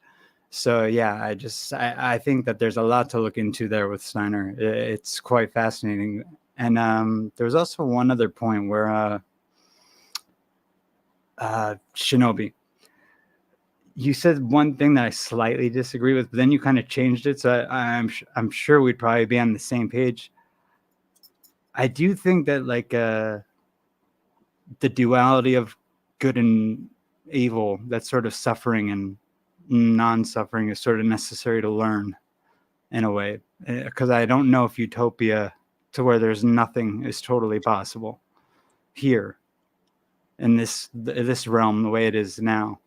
So yeah, I think that there's a lot to look into there with Steiner. It's quite fascinating. And there was also one other point where Shinobi, you said one thing that I slightly disagree with, but then you kind of changed it. So I'm sure we'd probably be on the same page. I do think that like the duality of good and evil, that sort of suffering and non-suffering is sort of necessary to learn in a way, because I don't know if utopia to where there's nothing is totally possible here in this realm the way it is now.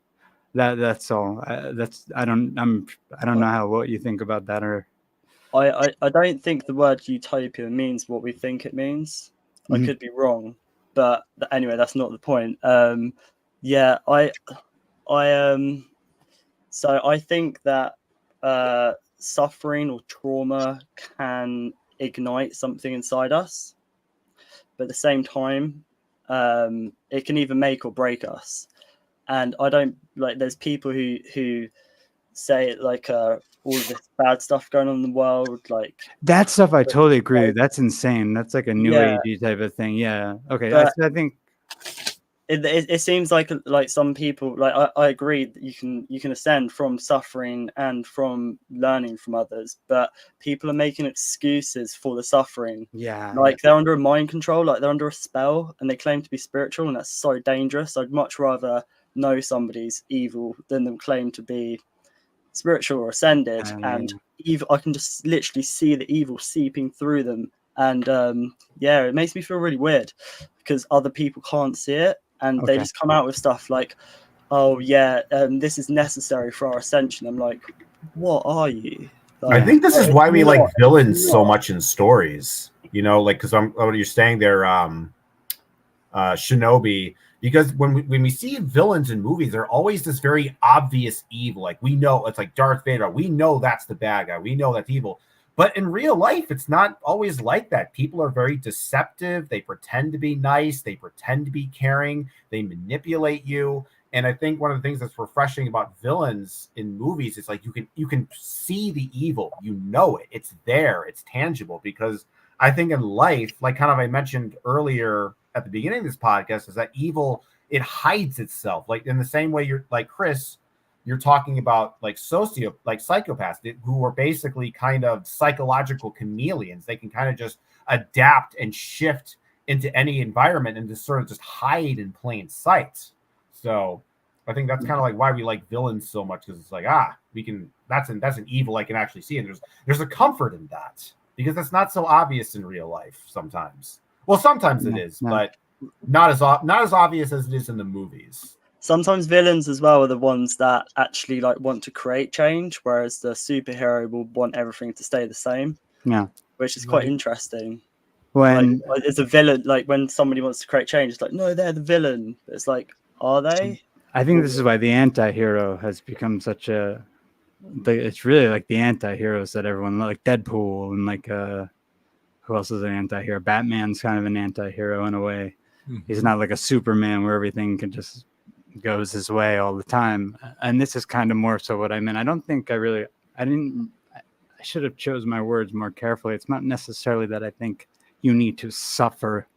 That's all. I don't know what you think about that. Or I don't think the word utopia means what we think it means. I could be wrong, but anyway, that's not the point. Yeah, so I think that suffering or trauma can ignite something inside us, but at the same time, it can either make or break us. And I don't like. There's people who say like all of this bad stuff going on in the world, like that stuff. I totally agree. That's insane. That's like a new agey type of thing. Yeah. Okay. I think it seems like some people, like I agree that you can ascend from suffering and from learning from others, but people are making excuses for the suffering. Yeah. Like they're under a mind control, like they're under a spell, and they claim to be spiritual, and that's so dangerous. I'd much rather know somebody's evil than them claim to be spiritual or ascended, and evil. I can just literally see the evil seeping through them, and it makes me feel really weird because other people can't see it, and they just come out with stuff like, oh yeah, this is necessary for our ascension. I'm like, what are you? Like, I think this is why we like villains so much in stories, you know, like, because what you're saying there, Shinobi, because when we see villains in movies, they're always this very obvious evil. Like, we know it's like Darth Vader. We know that's the bad guy. We know that's evil. But in real life, it's not always like that. People are very deceptive. They pretend to be nice. They pretend to be caring. They manipulate you. And I think one of the things that's refreshing about villains in movies is like you can see the evil. You know it. It's there. It's tangible. Because I think in life, like kind of I mentioned earlier at the beginning of this podcast, is that evil, it hides itself. Like in the same way you're like Chris, you're talking about like psychopaths who are basically kind of psychological chameleons. They can kind of just adapt and shift into any environment and just sort of just hide in plain sight. So I think that's kind of like why we like villains so much, because it's like, that's an evil I can actually see. And there's a comfort in that because that's not so obvious in real life sometimes. Well, sometimes it is, but not as obvious as it is in the movies. Sometimes villains as well are the ones that actually like want to create change, whereas the superhero will want everything to stay the same. Yeah, which is quite interesting. When like, it's a villain, like when somebody wants to create change, it's like, no, they're the villain. It's like, are they? I think this is why the anti-hero has become such a. It's really like the anti-heroes that everyone like Deadpool and like who else is an anti-hero? Batman's kind of an anti-hero in a way. Mm-hmm. He's not like a Superman where everything can just goes his way all the time. And this is kind of more so what I meant. I don't think I should have chose my words more carefully. It's not necessarily that I think you need to suffer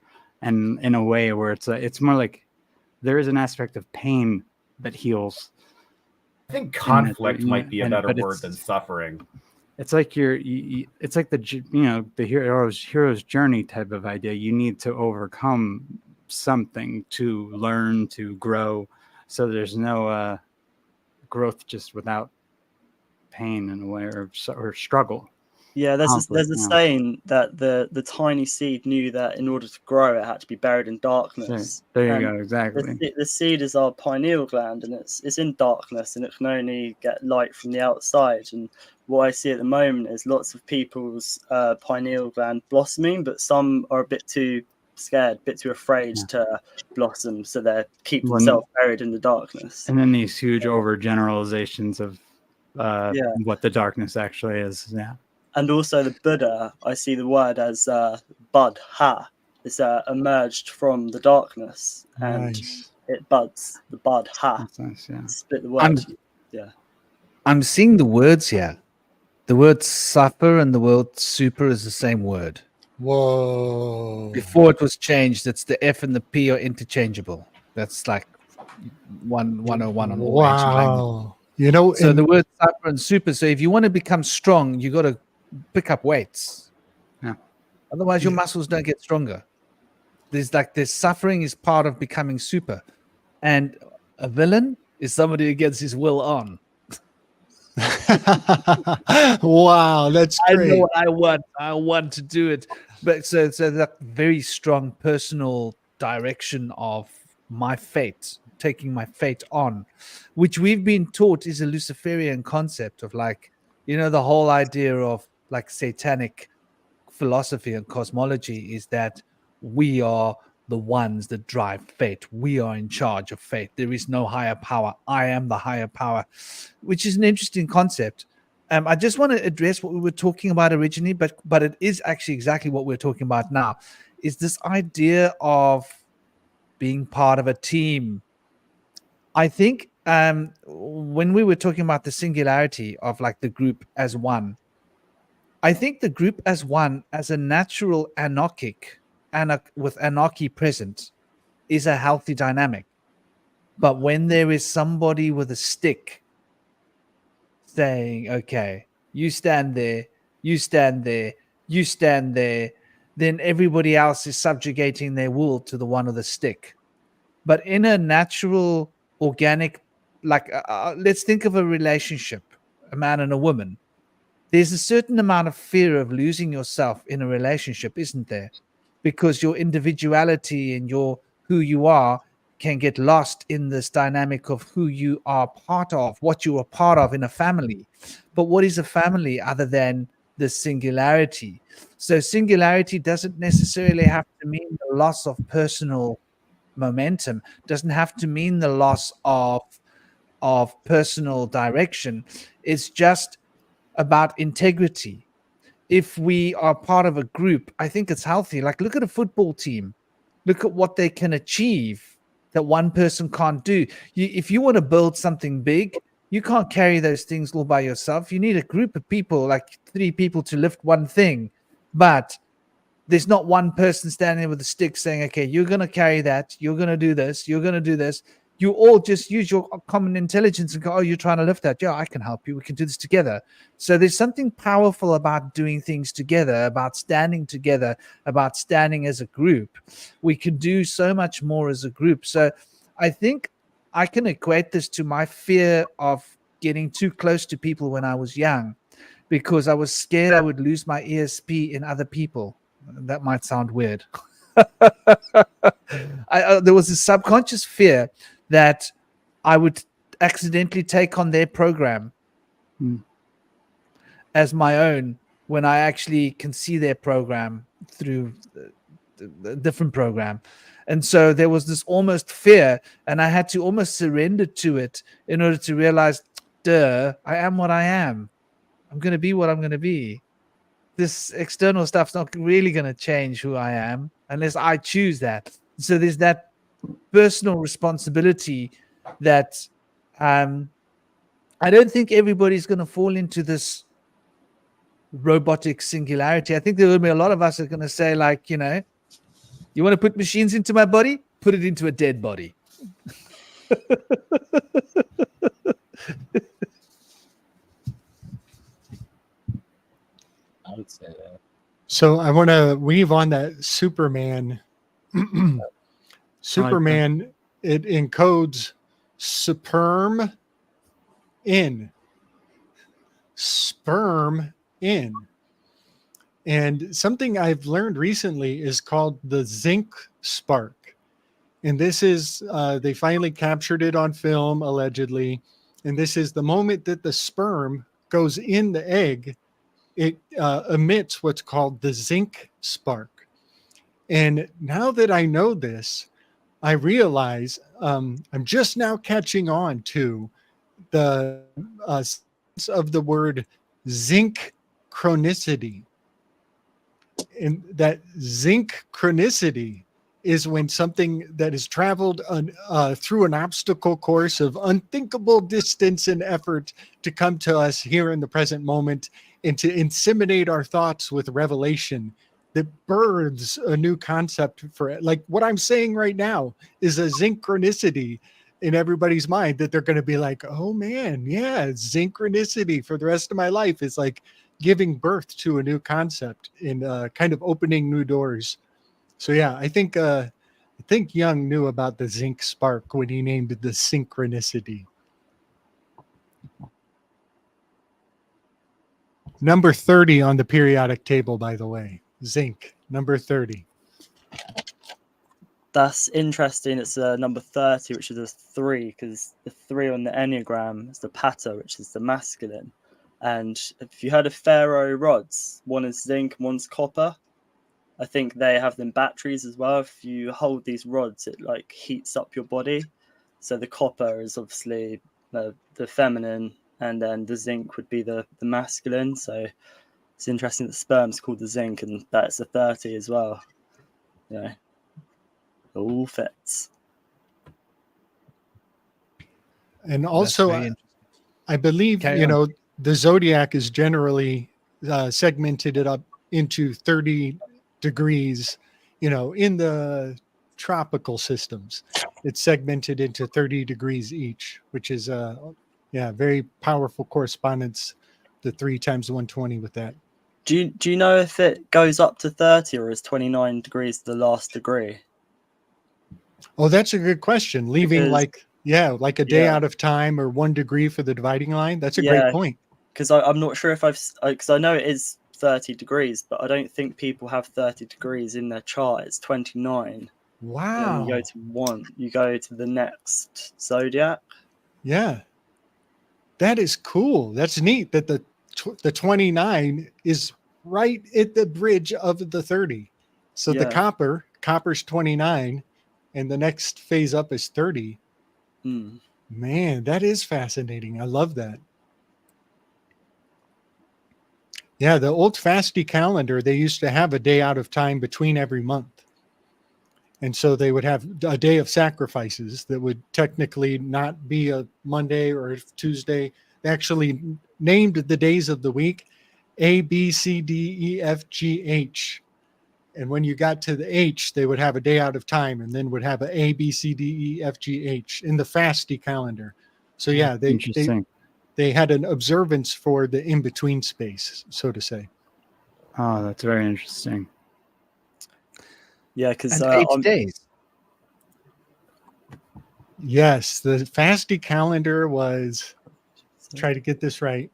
and in a way where it's more like there is an aspect of pain that heals. I think conflict might be a better word than suffering. It's like it's like the hero's journey type of idea. You need to overcome something to learn, to grow. So there's no growth just without pain in a way or struggle. Yeah, there's a saying that the tiny seed knew that in order to grow, it had to be buried in darkness. There you go, exactly. The seed is our pineal gland, and it's in darkness, and it can only get light from the outside. And what I see at the moment is lots of people's pineal gland blossoming, but some are a bit too scared, a bit too afraid to blossom, so they keep themselves buried in the darkness. And then these huge overgeneralizations of what the darkness actually is. Yeah. And also the Buddha, I see the word as bud ha. It's emerged from the darkness, and it buds. The bud ha. That's nice, yeah. Split the word. I'm seeing the words here. The word suffer and the word super is the same word. Whoa. Before it was changed, it's the F and the P are interchangeable. That's like 101 on all ancient language. Wow. You know, So the and word suffer and super. So if you want to become strong, you got to pick up weights. Yeah. Otherwise, your Yeah. muscles don't get stronger. There's suffering is part of becoming super, and a villain is somebody who gets his will on. wow, that's I know great. what I want. I want to do it. But so that very strong personal direction of my fate, taking my fate on, which we've been taught is a Luciferian concept of like, the whole idea of like satanic philosophy and cosmology is that we are the ones that drive fate. We are in charge of fate. There is no higher power. I am the higher power, which is an interesting concept. I just want to address what we were talking about originally, but it is actually exactly what we're talking about now, is this idea of being part of a team. I think when we were talking about the singularity of like the group as one, I think the group as one, as a natural anarchic, with anarchy present, is a healthy dynamic. But when there is somebody with a stick saying, okay, you stand there, you stand there, you stand there, then everybody else is subjugating their will to the one with the stick. But in a natural, organic, like let's think of a relationship, a man and a woman. There's a certain amount of fear of losing yourself in a relationship, isn't there? Because your individuality and your who you are can get lost in this dynamic of who you are part of, what you are part of in a family. But what is a family other than the singularity? So singularity doesn't necessarily have to mean the loss of personal momentum, doesn't have to mean the loss of personal direction. It's just about integrity. If we are part of a group, I think it's healthy. Like, look at a football team. Look at what they can achieve that one person can't do. If you want to build something big, you can't carry those things all by yourself. You need a group of people, like 3 people, to lift one thing. But there's not one person standing there with a stick saying, okay, you're going to carry that. You're going to do this. You're going to do this. You all just use your common intelligence and go, oh, you're trying to lift that. Yeah, I can help you. We can do this together. So there's something powerful about doing things together, about standing together, about standing as a group. We can do so much more as a group. So I think I can equate this to my fear of getting too close to people when I was young, because I was scared I would lose my ESP in other people. That might sound weird. There was a subconscious fear that I would accidentally take on their program as my own when I actually can see their program through a different program. And so there was this almost fear, and I had to almost surrender to it in order to realize, I am what I am. I'm going to be what I'm going to be. This external stuff's not really going to change who I am unless I choose that. So there's that personal responsibility that I don't think everybody's going to fall into this robotic singularity. I think there will be a lot of us are going to say, like, you want to put machines into my body? Put it into a dead body. I would say that. So I want to weave on that Superman. Superman, it encodes sperm in. Sperm in. And something I've learned recently is called the zinc spark. And this is, they finally captured it on film, allegedly. And this is the moment that the sperm goes in the egg, it emits what's called the zinc spark. And now that I know this, I realize I'm just now catching on to the sense of the word zinc chronicity. And that zinc chronicity is when something that has traveled through an obstacle course of unthinkable distance and effort to come to us here in the present moment and to inseminate our thoughts with revelation that births a new concept for it. Like what I'm saying right now is a synchronicity in everybody's mind that they're going to be like, oh man, yeah, synchronicity for the rest of my life is like giving birth to a new concept and kind of opening new doors. So yeah, I think Jung knew about the zinc spark when he named it the synchronicity. Number 30 on the periodic table, by the way. Zinc, number 30. That's interesting. It's number 30, which is a 3, because the 3 on the Enneagram is the Pata, which is the masculine. And if you heard of Pharaoh rods, one is zinc, one's copper. I think they have them batteries as well. If you hold these rods, it like heats up your body. So the copper is obviously the feminine, and then the zinc would be the masculine. So it's interesting that sperm's called the zinc, and that's a 30 as well. Yeah, all fits. And That's also, very interesting. I believe, Carry on. the zodiac is generally segmented it up into 30 degrees, in the tropical systems. It's segmented into 30 degrees each, which is, very powerful correspondence, the 3 times 120 with that. Do you know if it goes up to 30 or is 29 degrees the last degree? Oh, that's a good question. Leaving Because- like a day Yeah. out of time or 1 degree for the dividing line. That's a Yeah. great point. Because I'm not sure if because I know it is 30 degrees, but I don't think people have 30 degrees in their chart. It's 29. Wow. Then you go to the next zodiac. Yeah. That is cool. That's neat that the 29 is right at the bridge of the 30. So the Yeah. copper's 29 and the next phase up is 30. Mm. Man, that is fascinating. I love that. Yeah, the old fasty calendar, they used to have a day out of time between every month. And so they would have a day of sacrifices that would technically not be a Monday or a Tuesday. They actually named the days of the week A, B, C, D, E, F, G, H. And when you got to the H, they would have a day out of time and then would have a B, C, D, E, F, G, H in the fasty calendar. So yeah, Interesting. they had an observance for the in-between space, so to say. Oh, that's very interesting. Yeah, because And 8 days. Yes, the fasty calendar was, try to get this right.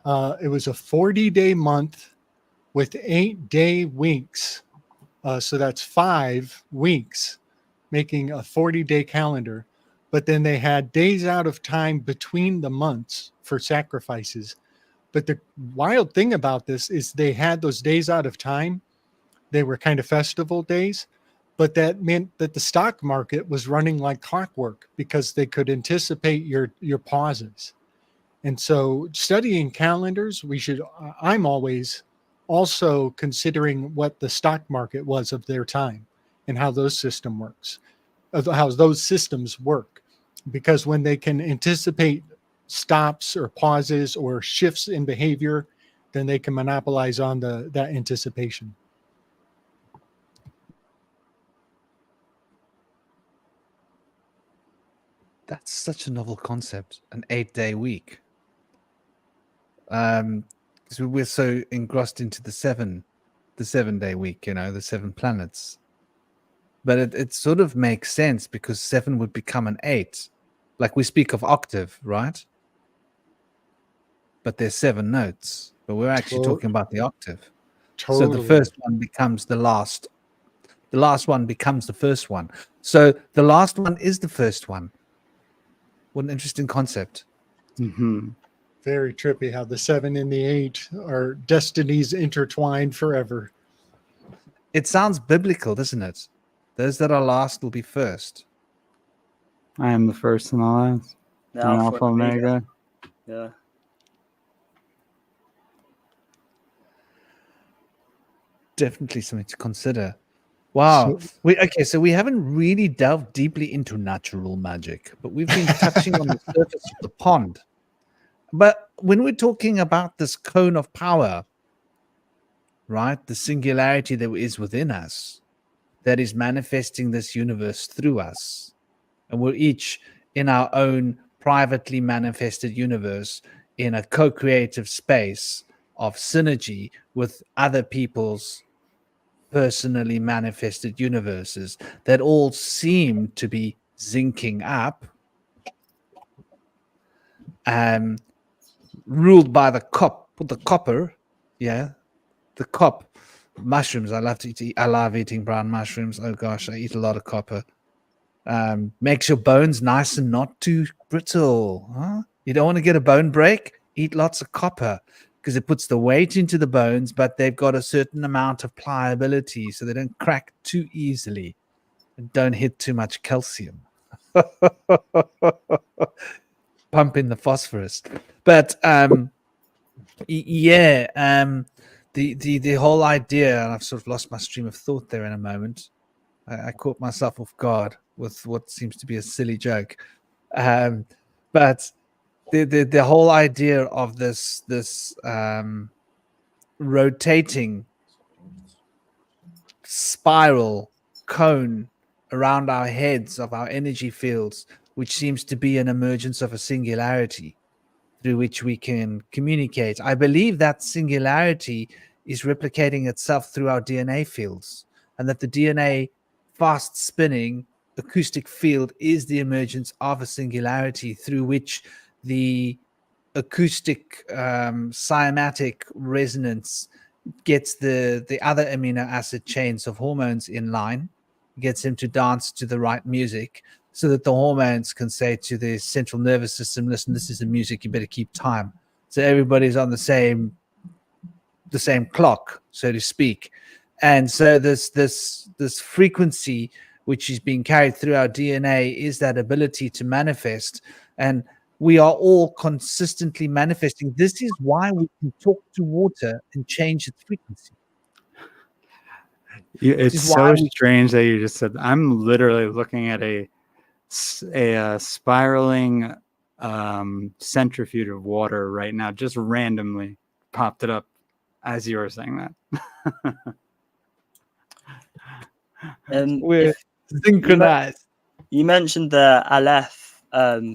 It was a 40-day month with 8-day weeks. So that's 5 weeks, making a 40-day calendar. But then they had days out of time between the months for sacrifices. But the wild thing about this is they had those days out of time. They were kind of festival days, but that meant that the stock market was running like clockwork because they could anticipate your pauses. And so studying calendars, I'm always also considering what the stock market was of their time and how those systems work. Because when they can anticipate stops or pauses or shifts in behavior, then they can monopolize on that anticipation. That's such a novel concept, an 8-day week. Because we're so engrossed into the 7-day week, the 7 planets. But it sort of makes sense because 7 would become an 8. Like we speak of octave, right? But there's 7 notes. But we're actually talking about the octave. Totally. So the first one becomes the last. The last one becomes the first one. So the last one is the first one. What an interesting concept. Mm-hmm. Very trippy how the 7 and the 8 are destinies intertwined forever. It sounds biblical, doesn't it? Those that are last will be first. I am the first and the last. The I'm Alpha Alpha and Omega. Yeah. Definitely something to consider. Wow. So we haven't really delved deeply into natural magic, but we've been touching on the surface of the pond. But when we're talking about this cone of power, right, the singularity that is within us, that is manifesting this universe through us, and we're each in our own privately manifested universe in a co-creative space of synergy with other people's personally manifested universes that all seem to be zinking up, ruled by the copper, the cop mushrooms. I love to eat. I love eating brown mushrooms. Oh gosh, I eat a lot of copper. Makes your bones nice and not too brittle. Huh? You don't want to get a bone break? Eat lots of copper because it puts the weight into the bones, but they've got a certain amount of pliability so they don't crack too easily and don't hit too much calcium. Pump in the phosphorus. But the whole idea, and I've sort of lost my stream of thought there in a moment. I caught myself off guard with what seems to be a silly joke. But the whole idea of this rotating spiral cone around our heads of our energy fields, which seems to be an emergence of a singularity through which we can communicate. I believe that singularity is replicating itself through our DNA fields, and that the DNA fast spinning acoustic field is the emergence of a singularity through which the acoustic cymatic resonance gets the other amino acid chains of hormones in line, gets him to dance to the right music, so that the hormones can say to the central nervous system, listen, this is the music, you better keep time. So everybody's on the same clock, so to speak. And so this frequency which is being carried through our DNA is that ability to manifest, and we are all consistently manifesting. This is why we can talk to water and change its frequency. It's so strange that you just said. I'm literally looking at a spiraling centrifuge of water right now. Just randomly popped it up as you were saying that. We're synchronized. You mentioned the Aleph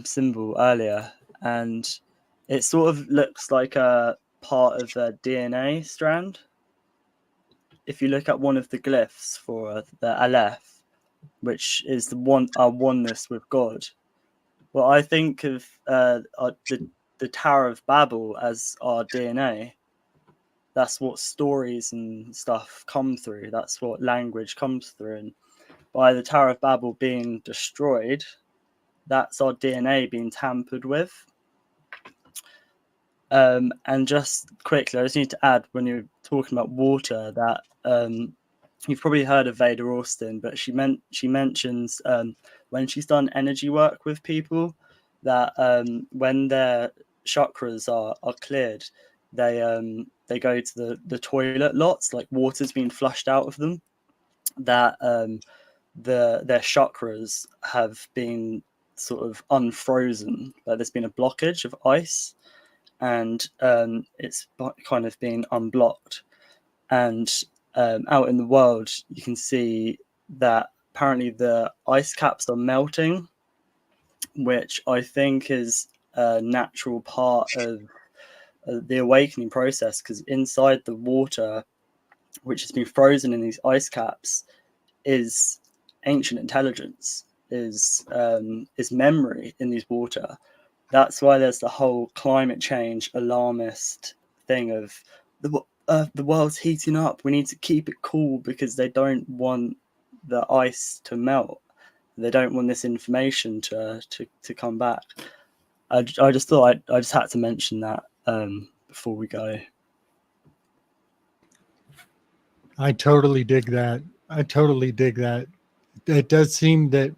symbol earlier, and it sort of looks like a part of a DNA strand. If you look at one of the glyphs for the Aleph, which is our oneness with God, well, I think of the Tower of Babel as our DNA. That's what stories and stuff come through. That's what language comes through. And by the Tower of Babel being destroyed, that's our DNA being tampered with. And just quickly, I just need to add, when you're talking about water, that you've probably heard of Veda Austin, but she mentions when she's done energy work with people, that when their chakras are cleared, they go to the toilet lots, like water's being flushed out of them, that their chakras have been sort of unfrozen, like there's been a blockage of ice, and it's kind of been unblocked. And out in the world, you can see that apparently the ice caps are melting, which I think is a natural part of the awakening process, because inside the water, which has been frozen in these ice caps, is ancient intelligence, is memory in these water. That's why there's the whole climate change alarmist thing of the world's heating up, we need to keep it cool, because they don't want the ice to melt. They don't want this information to come back. I just thought I just had to mention that before we go. I totally dig that. It does seem that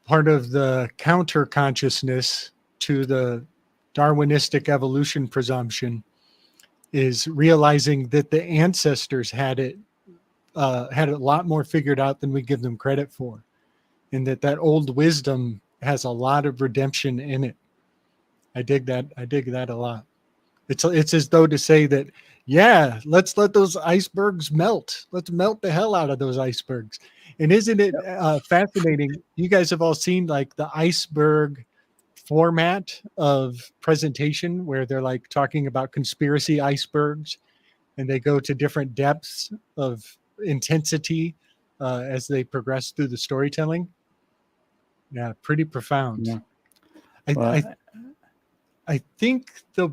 part of the counter consciousness to the Darwinistic evolution presumption is realizing that the ancestors had it had a lot more figured out than we give them credit for, and that old wisdom has a lot of redemption in it. I dig that. I dig that a lot. It's as though to say that, yeah, let's let those icebergs melt. Let's melt the hell out of those icebergs. And isn't it fascinating? You guys have all seen like the iceberg format of presentation where they're like talking about conspiracy icebergs, and they go to different depths of intensity as they progress through the storytelling. Yeah, pretty profound. Yeah. I think the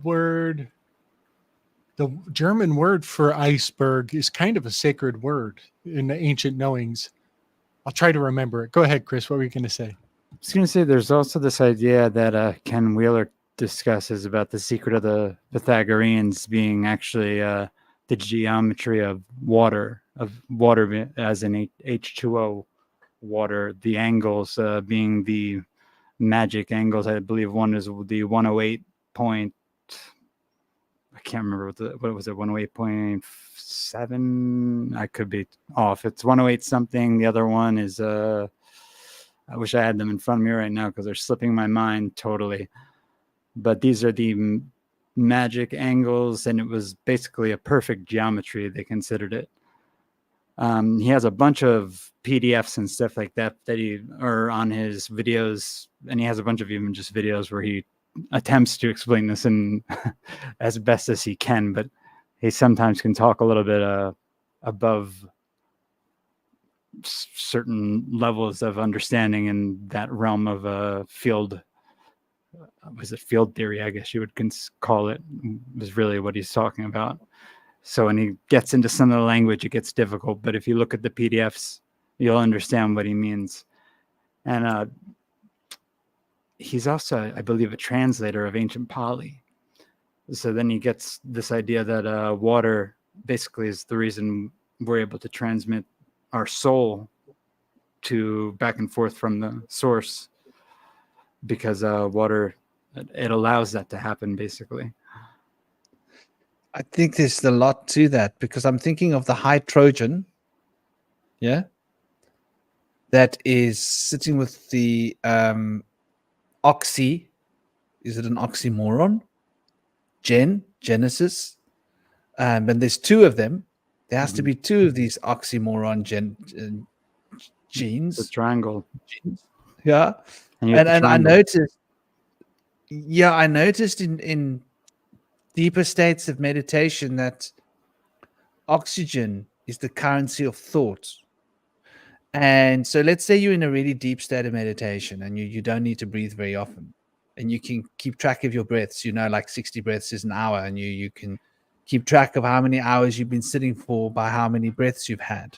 German word for iceberg is kind of a sacred word in the ancient knowings. I'll try to remember it. Go ahead, Chris. What were you going to say? I was going to say there's also this idea that Ken Wheeler discusses about the secret of the Pythagoreans being actually the geometry of water as in H2O water, the angles being the Magick angles. I believe one is the 108 point. I can't remember what was it, 108.7. I could be off. It's 108 something. The other one is I wish I had them in front of me right now because they're slipping my mind totally. But these are the Magick angles, and it was basically a perfect geometry. They considered it. He has a bunch of PDFs and stuff like that he are on his videos, and he has a bunch of even just videos where he attempts to explain this in as best as he can, but he sometimes can talk a little bit above certain levels of understanding in that realm of field. Was it field theory? I guess you would call it. Was really what he's talking about. So when he gets into some of the language, it gets difficult. But if you look at the PDFs, you'll understand what he means. And he's also, I believe, a translator of ancient Pali. So then he gets this idea that water basically is the reason we're able to transmit our soul to back and forth from the source, because water, it allows that to happen, basically. I think there's a lot to that, because I'm thinking of the high Trojan, that is sitting with the oxy. Is it an oxymoron? Genesis. And there's two of them. There has to be two of these oxymoron genes. The triangle. Genes. Yeah. And I noticed in deeper states of meditation that oxygen is the currency of thought. And so let's say you're in a really deep state of meditation and you don't need to breathe very often, and you can keep track of your breaths, like 60 breaths is an hour, and you can keep track of how many hours you've been sitting for by how many breaths you've had.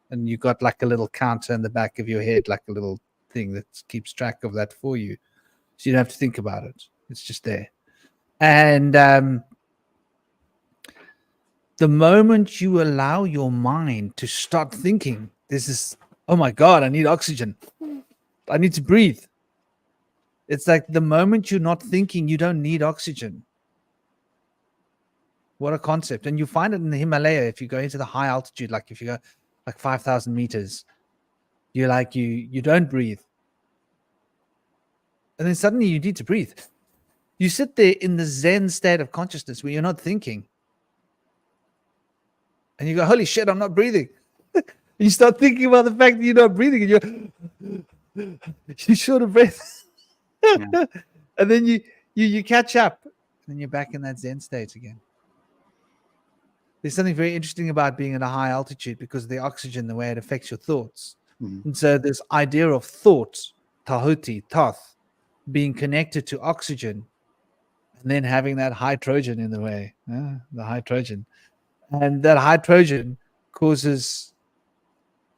And you've got like a little counter in the back of your head, like a little thing that keeps track of that for you. So you don't have to think about it. It's just there. And the moment you allow your mind to start thinking, this is, oh my God, I need oxygen. I need to breathe. It's like the moment you're not thinking, you don't need oxygen. What a concept. And you find it in the Himalaya. If you go into the high altitude, like if you go like 5,000 meters, you're like, you don't breathe. And then suddenly you need to breathe. You sit there in the Zen state of consciousness where you're not thinking. And you go, holy shit, I'm not breathing. You start thinking about the fact that you're not breathing, and you're short of breath. Yeah. And then you catch up, and then you're back in that Zen state again. There's something very interesting about being at a high altitude because of the oxygen, the way it affects your thoughts. Mm-hmm. And so this idea of thought, tahuti, toth, being connected to oxygen, and then having that high Trojan in the way, the high Trojan. And that high Trojan causes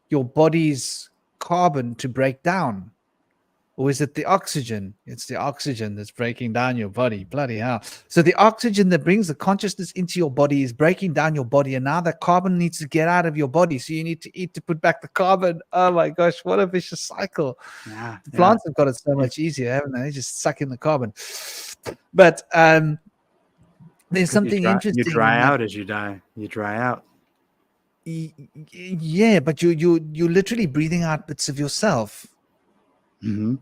your body's carbon to break down. Or is it the oxygen? It's the oxygen that's breaking down your body. Bloody hell. So the oxygen that brings the consciousness into your body is breaking down your body. And now that carbon needs to get out of your body. So you need to eat to put back the carbon. Oh my gosh, what a vicious cycle. Yeah, The plants have got it so much easier, haven't they? They just suck in the carbon. But there's something interesting. You dry out as you die. You dry out. Yeah, but you're literally breathing out bits of yourself. Mm-hmm.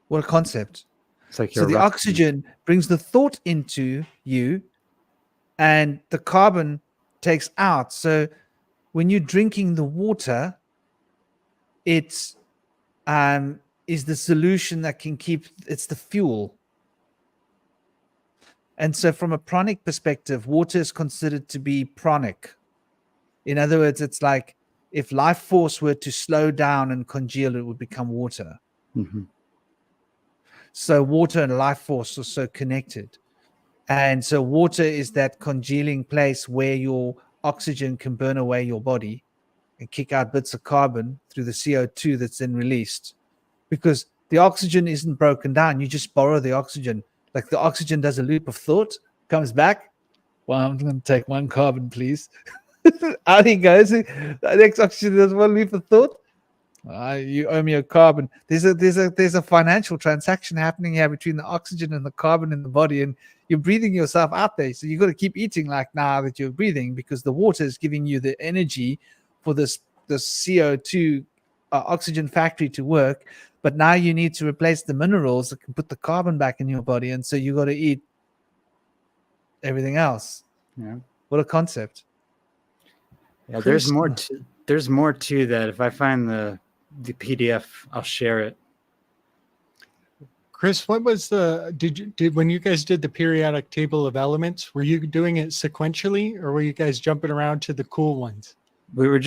What a concept. It's like So you're the rusting. oxygen brings the thought into you, and the carbon takes out. So when you're drinking the water, it's is the solution that can keep, it's the fuel. And so from a pranic perspective, water is considered to be pranic. In other words, it's like if life force were to slow down and congeal, it would become water. Mm-hmm. So water and life force are so connected. And so water is that congealing place where your oxygen can burn away your body and kick out bits of carbon through the CO2 that's then released. Because the oxygen isn't broken down. You just borrow the oxygen. Like the oxygen does a loop of thought, comes back. Well, I'm going to take one carbon, please. Out he goes. The next oxygen does one loop of thought. You owe me a carbon. There's a financial transaction happening here between the oxygen and the carbon in the body, and you're breathing yourself out there. So you got to keep eating like now that you're breathing, because the water is giving you the energy for this CO2 oxygen factory to work. But now you need to replace the minerals that can put the carbon back in your body, and so you got to eat everything else. Yeah. What a concept. Yeah, there's more to that. If I find the PDF, I'll share it. Chris, what was when you guys did the periodic table of elements, were you doing it sequentially, or were you guys jumping around to the cool ones? We were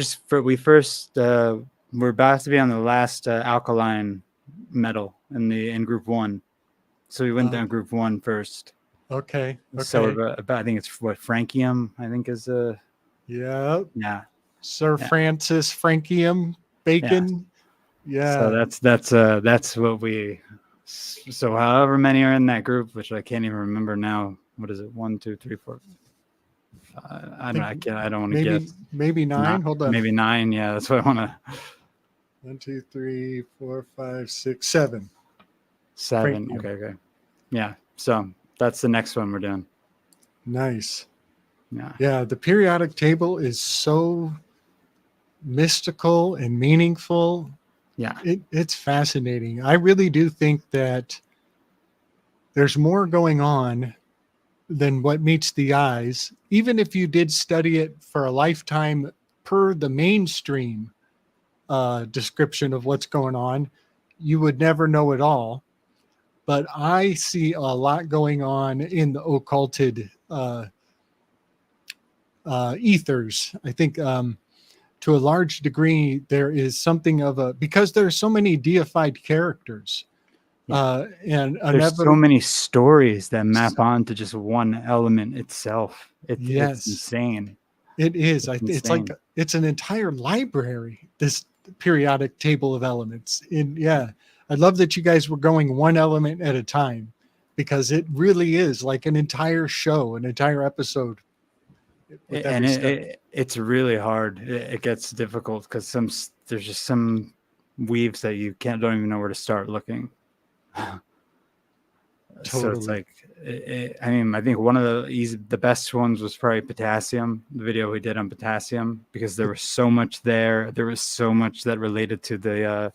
we're about to be on the last alkaline metal in group 1. So we went down group 1 first. Okay. So we're about, I think it's what francium, I think is yeah. Sir Francis Francium Bacon. Yeah. So that's what we. So however many are in that group, which I can't even remember now. What is it? 1, 2, 3, 4. I don't want to guess. Maybe 9. Hold on. Maybe 9. Yeah, that's what I want to. 1, 2, 3, 4, 5, 6, 7. 7. Okay. Yeah. So that's the next one we're doing. Nice. Yeah. Yeah. The periodic table is so mystical and meaningful. Yeah. It's fascinating. I really do think that there's more going on than what meets the eyes. Even if you did study it for a lifetime per the mainstream description of what's going on, you would never know it all. But I see a lot going on in the occulted ethers. I think to a large degree, there is something of because there are so many deified characters. And there's so many stories that map onto just one element itself. It's insane. It is. It's like it's an entire library, this periodic table of elements. I love that you guys were going one element at a time, because it really is like an entire show, an entire episode. And it's really hard. It gets difficult because there's just some weaves that you don't even know where to start looking. Totally. So it's like, I think one of the best ones was probably potassium, the video we did on potassium, because there was so much there. There was so much that related to the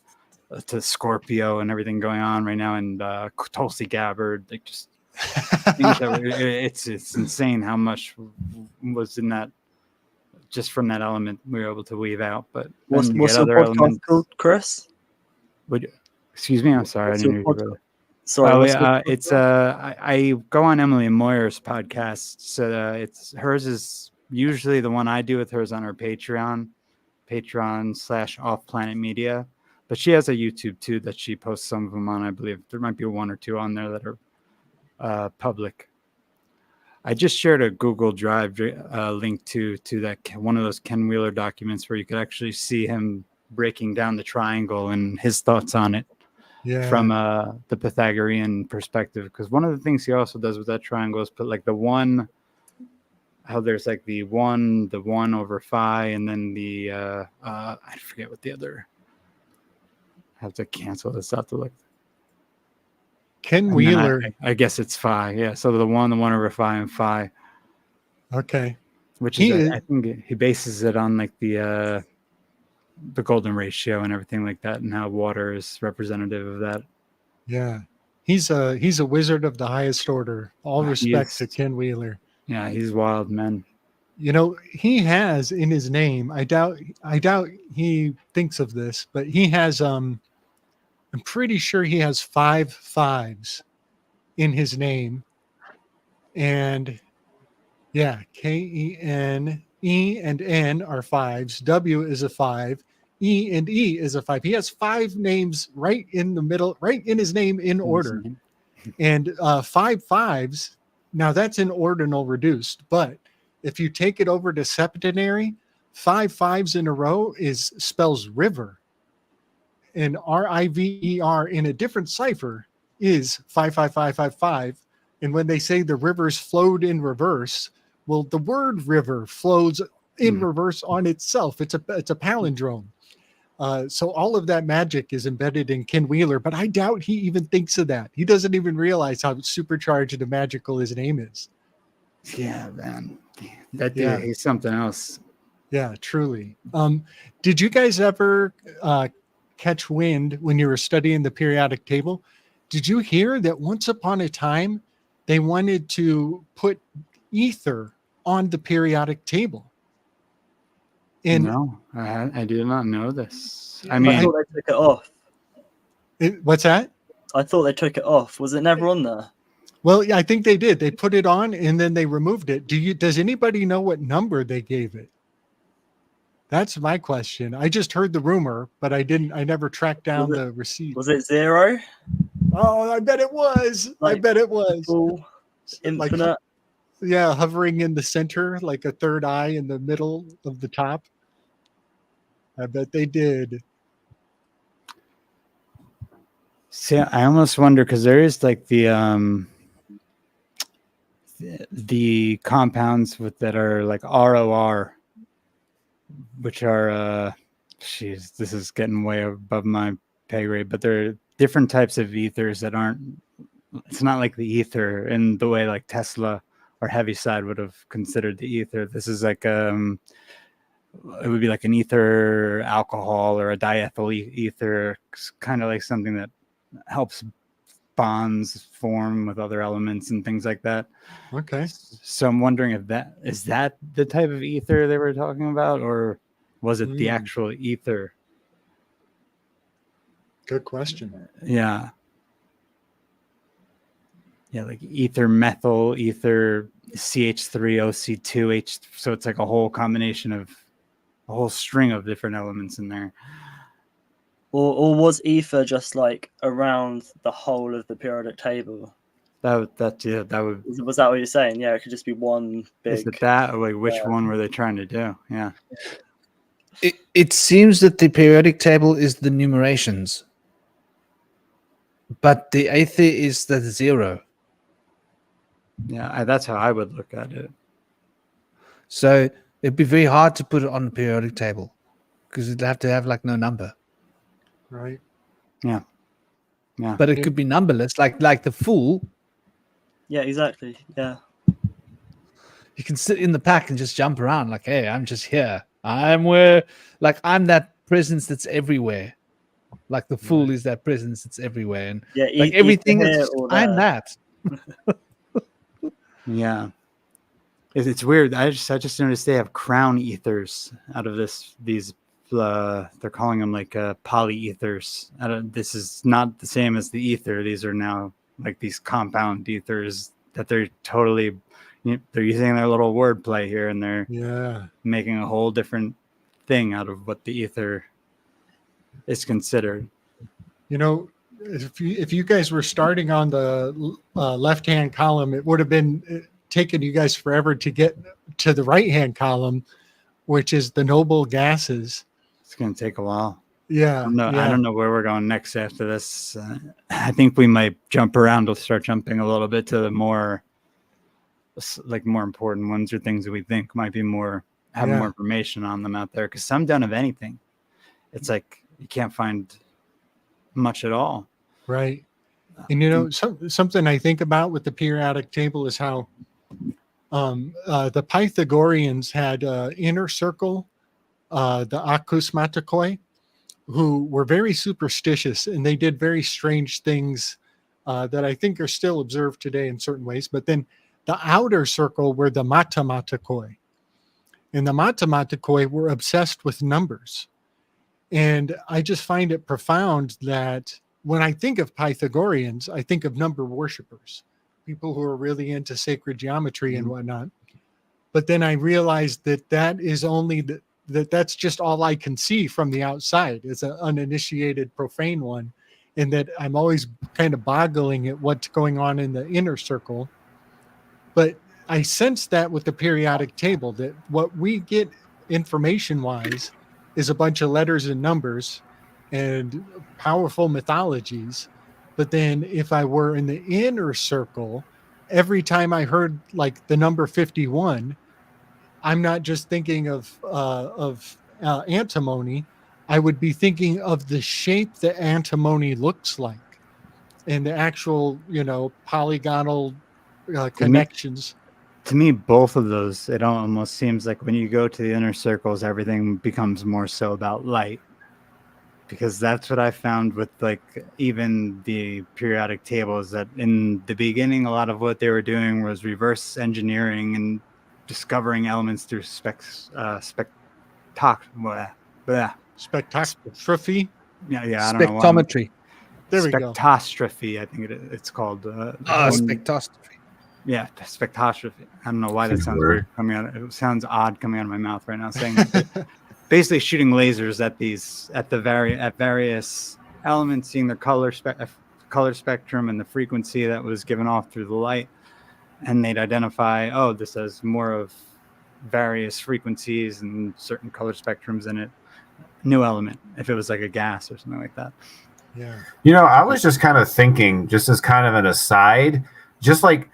to Scorpio and everything going on right now, and Tulsi Gabbard, like just things that it's insane how much was in that, just from that element we were able to weave out. But what's your podcast called, Chris? Excuse me, I'm sorry, I didn't hear you. Sorry, it's I go on Emily Moyer's podcast. So it's hers is usually the one I do with hers on her Patreon / Off Planet Media. But she has a YouTube too that she posts some of them on. I believe there might be 1 or 2 on there that are public. I just shared a Google Drive link to that one of those Ken Wheeler documents where you could actually see him breaking down the triangle and his thoughts on it from the Pythagorean perspective. Because one of the things he also does with that triangle is put like the one, how there's like the 1 over phi, and then the I forget what the other. I have to cancel this out to look. Ken Wheeler. I guess it's phi. Yeah. So the 1 over phi, and phi. Okay. which He is is- I think he bases it on like the golden ratio and everything like that, and how water is representative of that. Yeah, he's a wizard of the highest order. All He respect to is- Ken Wheeler. Yeah, he's wild, man. You know, he has in his name. I doubt he thinks of this, but he has. I'm pretty sure he has 5 5s in his name, and yeah, Ken, E and N are 5s. W is a 5. E and E is a 5. He has 5 names right in the middle, right in his name in order. And 5 5s, now that's in ordinal reduced, but if you take it over to septenary, 5 5s in a row spells river. And RIVER in a different cipher is 55555. And when they say the rivers flowed in reverse, well, the word river flows in reverse on itself. It's a palindrome. So all of that magic is embedded in Ken Wheeler, but I doubt he even thinks of that. He doesn't even realize how supercharged and magical his name is. Yeah, man. That dude, Yeah. he's something else. Yeah, truly. Did you guys ever catch wind when you were studying the periodic table? Did you hear that once upon a time they wanted to put ether on the periodic table? And No, I did not know this. I I mean, thought they took it off. what's that? I thought they took it off. Was it never on there? Well, yeah, I think they did. They put it on and then they removed it. Does anybody know what number they gave it? That's my question. I just heard the rumor, but I never tracked down the receipt. Was it 0? Oh, I bet it was. I bet it was. Full, Like, infinite. yeah, hovering in the center, like a third eye in the middle of the top. I bet they did. see, I almost wonder because there is like the compounds that are like ROR, which are jeez, this is getting way above my pay grade, but there are different types of ethers that aren't. It's not like the ether in the way like Tesla or Heaviside would have considered the ether. This is like it would be like an ether alcohol or a diethyl ether. It's kind of like something that helps bonds form with other elements and things like that. Okay. So I'm wondering if that is the type of ether they were talking about, or was it the actual ether? Good question. Yeah. Yeah, like ether methyl, ether CH3OC2H. So it's like a whole combination of a whole string of different elements in there. Or was ether just like around the whole of the periodic table? That would. Was that what you're saying? Yeah, it could just be one big. Is it that, or like which one were they trying to do? Yeah. It seems that the periodic table is the numerations, but the ether is the 0. Yeah, that's how I would look at it. So it'd be very hard to put it on the periodic table because it'd have to have like no number. Right. Yeah. Yeah. But it could be numberless, like the Fool. Yeah, exactly. Yeah. You can sit in the pack and just jump around like, hey, I'm just here. I'm that presence that's everywhere. Like the Fool is that presence that's everywhere. And Yeah, like everything either is here just, or I'm there. that. Yeah. It's weird. I just noticed they have crown ethers out of these they're calling them like polyethers. This is not the same as the ether. These are now like these compound ethers that they're totally they're using their little wordplay here, and they're making a whole different thing out of what the ether is considered. You know, if you guys were starting on the left-hand column, it would have been taken you guys forever to get to the right-hand which is the noble gases. It's going to take a while. Yeah. I don't know where we're going next after this. I think we might jump around. We'll start jumping a little bit to the more important ones, or things that we think might be more information on them out there. Because some don't have anything. It's like you can't find much at all. Right. And you know, something I think about with the periodic table is how The Pythagoreans had inner circle, the akusmatikoi, who were very superstitious, and they did very strange things that I think are still observed today in certain ways. But then the outer circle were the matematikoi, and the matematikoi were obsessed with numbers. And I just find it profound that when I think of Pythagoreans, I think of number worshipers, people who are really into sacred geometry and whatnot. But then I realized that that is only that's just all I can see from the outside as an uninitiated, profane one, and that I'm always kind of boggling at what's going on in the inner circle. But I sense that with the periodic table, that what we get information-wise is a bunch of letters and numbers and powerful mythologies. But then if I were in the inner circle, every time I heard like the number 51, I'm not just thinking of antimony. I would be thinking of the shape that antimony looks like and the actual, polygonal connections. To me, both of those, it almost seems like when you go to the inner circles, everything becomes more so about light. Because that's what I found with like even the periodic tables, that in the beginning, a lot of what they were doing was reverse engineering and discovering elements through spectroscopy. Yeah, I don't know. Spectrometry. There we go. Spectroscopy, I think it's called. Spectroscopy. Yeah, spectroscopy. I don't know why that sounds weird coming out. It sounds odd coming out of my mouth right now saying that. Basically shooting lasers at various elements, seeing their color spectrum and the frequency that was given off through the light, and they'd identify, oh, this has more of various frequencies and certain color spectrums in it. New element, if it was like a gas or something like that. Yeah. I was just kind of thinking, just as kind of an aside, just like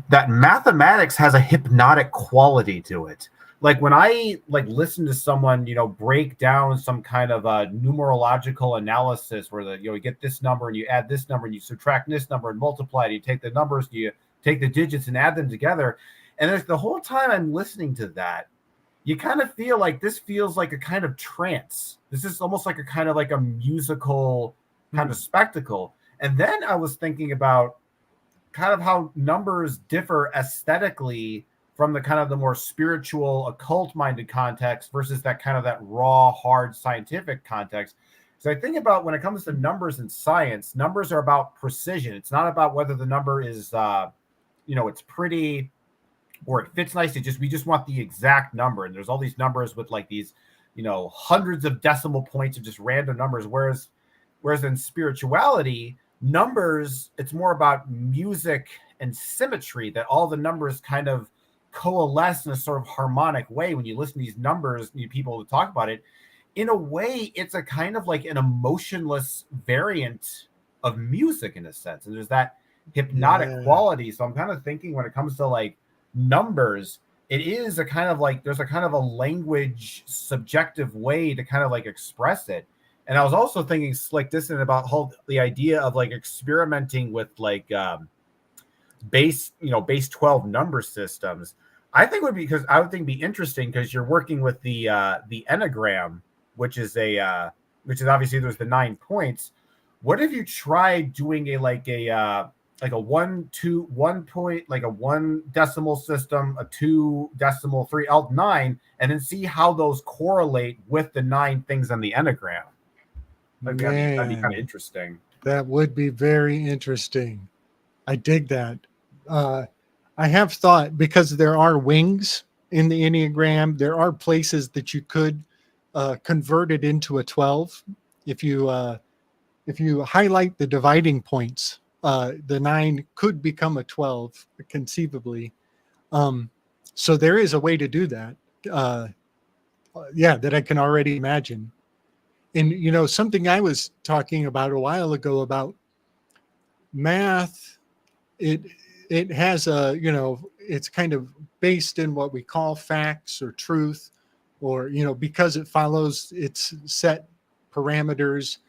that mathematics has a hypnotic quality to it. Like when I listen to someone, break down some kind of a numerological analysis where you get this number and you add this number and you subtract this number and multiply it. You take the numbers, you take the digits and add them together. And there's the whole time I'm listening to that, you kind of feel like this feels like a kind of trance. This is almost like a kind of like a musical kind of spectacle. And then I was thinking about kind of how numbers differ aesthetically from the kind of the more spiritual, occult-minded context versus that kind of that raw, hard scientific context. So I think about when it comes to numbers in science, numbers are about precision. It's not about whether the number is, it's pretty or it fits nicely. We just want the exact number. And there's all these numbers with like these, hundreds of decimal points of just random numbers. Whereas in spirituality, numbers, it's more about music and symmetry, that all the numbers kind of coalesce in a sort of harmonic way. When you listen to these numbers, people talk about it, in a way, it's a kind of like an emotionless variant of music in a sense. And there's that hypnotic quality. So I'm kind of thinking when it comes to like numbers, it is a kind of like, there's a kind of a language subjective way to kind of like express it. And I was also thinking like this and about the idea of like experimenting with like base 12 number systems. I think would be be interesting because you're working with the enneagram, which is obviously there's the 9 points. What if you tried doing a 1 point, like a 1 decimal system, a 2 decimal, 3 out 9, and then see how those correlate with the 9 things on the enneagram? That'd be kind of interesting. That would be very interesting. I dig that. I have thought, because there are wings in the Enneagram, there are places that you could convert it into a 12. If you highlight the dividing points, the 9 could become a 12 conceivably. So there is a way to do that. That I can already imagine. And, something I was talking about a while ago about math, it has it's kind of based in what we call facts or truth, or, because it follows its set parameters,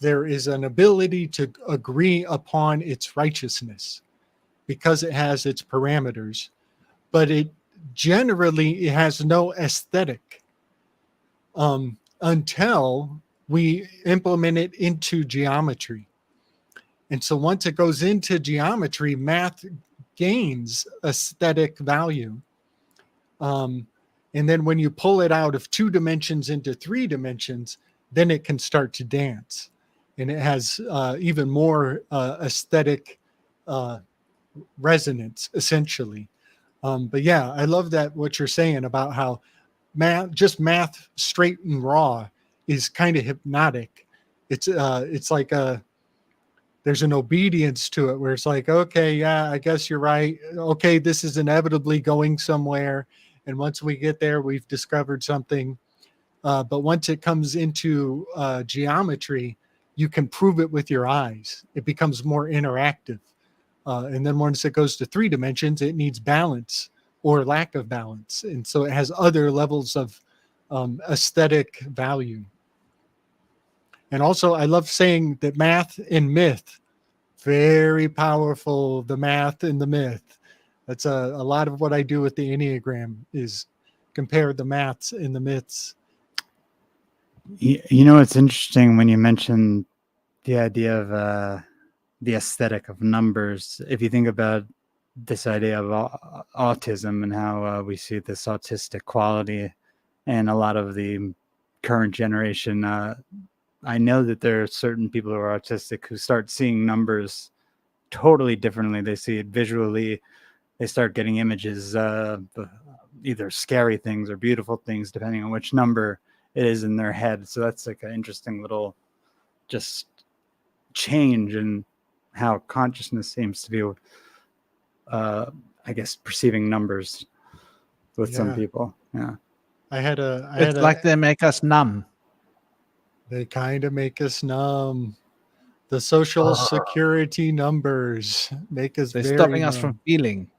there is an ability to agree upon its righteousness because it has its parameters. but it generally has no aesthetic until we implement it into geometry. And so once it goes into geometry, math gains aesthetic value. And then when you pull it out of 2 dimensions into 3 dimensions, then it can start to dance. And it has even more aesthetic resonance, essentially. But yeah, I love that what you're saying about how math straight and raw is kind of hypnotic. It's like there's an obedience to it where it's like, okay, yeah, I guess you're right. Okay, this is inevitably going somewhere. And once we get there, we've discovered something. But once it comes into geometry, you can prove it with your eyes. It becomes more interactive. And then once it goes to 3 dimensions, it needs balance or lack of balance. And so it has other levels of aesthetic value. And also, I love saying that math and myth, very powerful, the math and the myth. That's a lot of what I do with the Enneagram is compare the maths and the myths. You know, it's interesting when you mention the idea of the aesthetic of numbers. If you think about this idea of autism and how we see this autistic quality in a lot of the current generation, I know that there are certain people who are autistic who start seeing numbers totally differently. They see it visually. They start getting images, either scary things or beautiful things, depending on which number it is in their head. So that's like an interesting little just change in how consciousness seems to be, I guess, perceiving numbers with some people. Yeah. It's like they make us numb. They kind of make us numb. The social security numbers make us They're very stopping us numb. from feeling,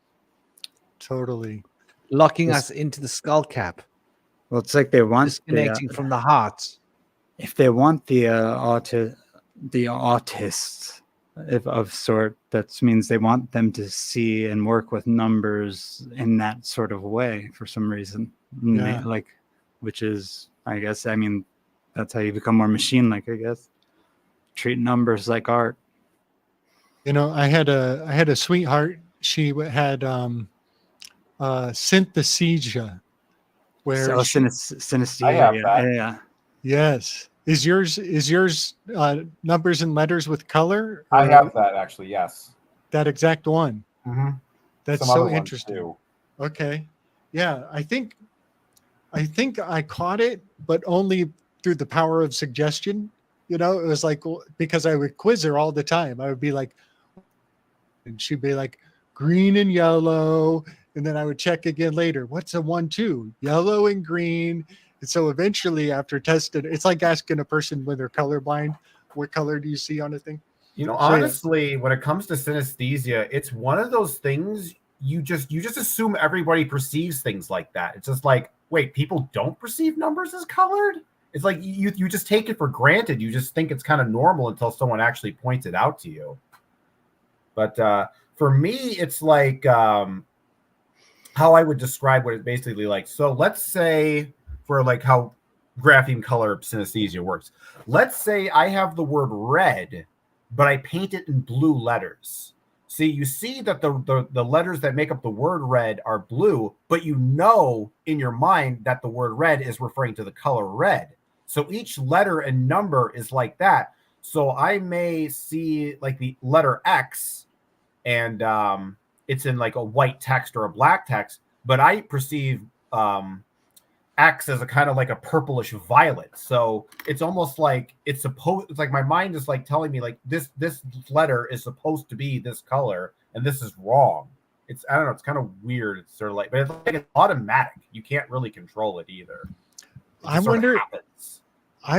Totally. locking us into the skull cap, Well, it's like they want disconnecting from the heart. if they want the autists of sort, that means they want them to see and work with numbers in that sort of way for some reason. Yeah. Like, which is, I guess, I mean, that's how you become more machine-like, I guess. Treat numbers like art. You know, I had a sweetheart. She had synesthesia, where Synesthesia. I have that. Yeah. yes. Is yours numbers and letters with color? I or have that actually. Yes. that exact one. Mm-hmm. That's Some so other ones, interesting. too. Okay. Yeah, I think I caught it, but only through the power of suggestion. You know, it was like, because I would quiz her all the time. I would be like, and she'd be like, green and yellow. And then I would check again later. What's a 1-2? Yellow and green. And so eventually, after testing, it's like asking a person when they're colorblind, what color do you see on a thing? You know, So, yeah. honestly, when it comes to synesthesia, it's one of those things you just assume everybody perceives things like that. It's just like, wait, people don't perceive numbers as colored? It's like you just take it for granted. You just think it's kind of normal until someone actually points it out to you. But for me, it's like how I would describe what it's basically like. So let's say for like how grapheme color synesthesia works. Let's say I have the word red, but I paint it in blue letters. See, you see that the letters that make up the word red are blue, but you know in your mind that the word red is referring to the color red. So each letter and number is like that. So I may see like the letter X and it's in like a white text or a black text, but I perceive X as a kind of like a purplish violet. So it's almost like it's like my mind is like telling me like this letter is supposed to be this color and this is wrong. I don't know, it's kind of weird. It's sort of like, but it's like it's automatic. You can't really control it either. I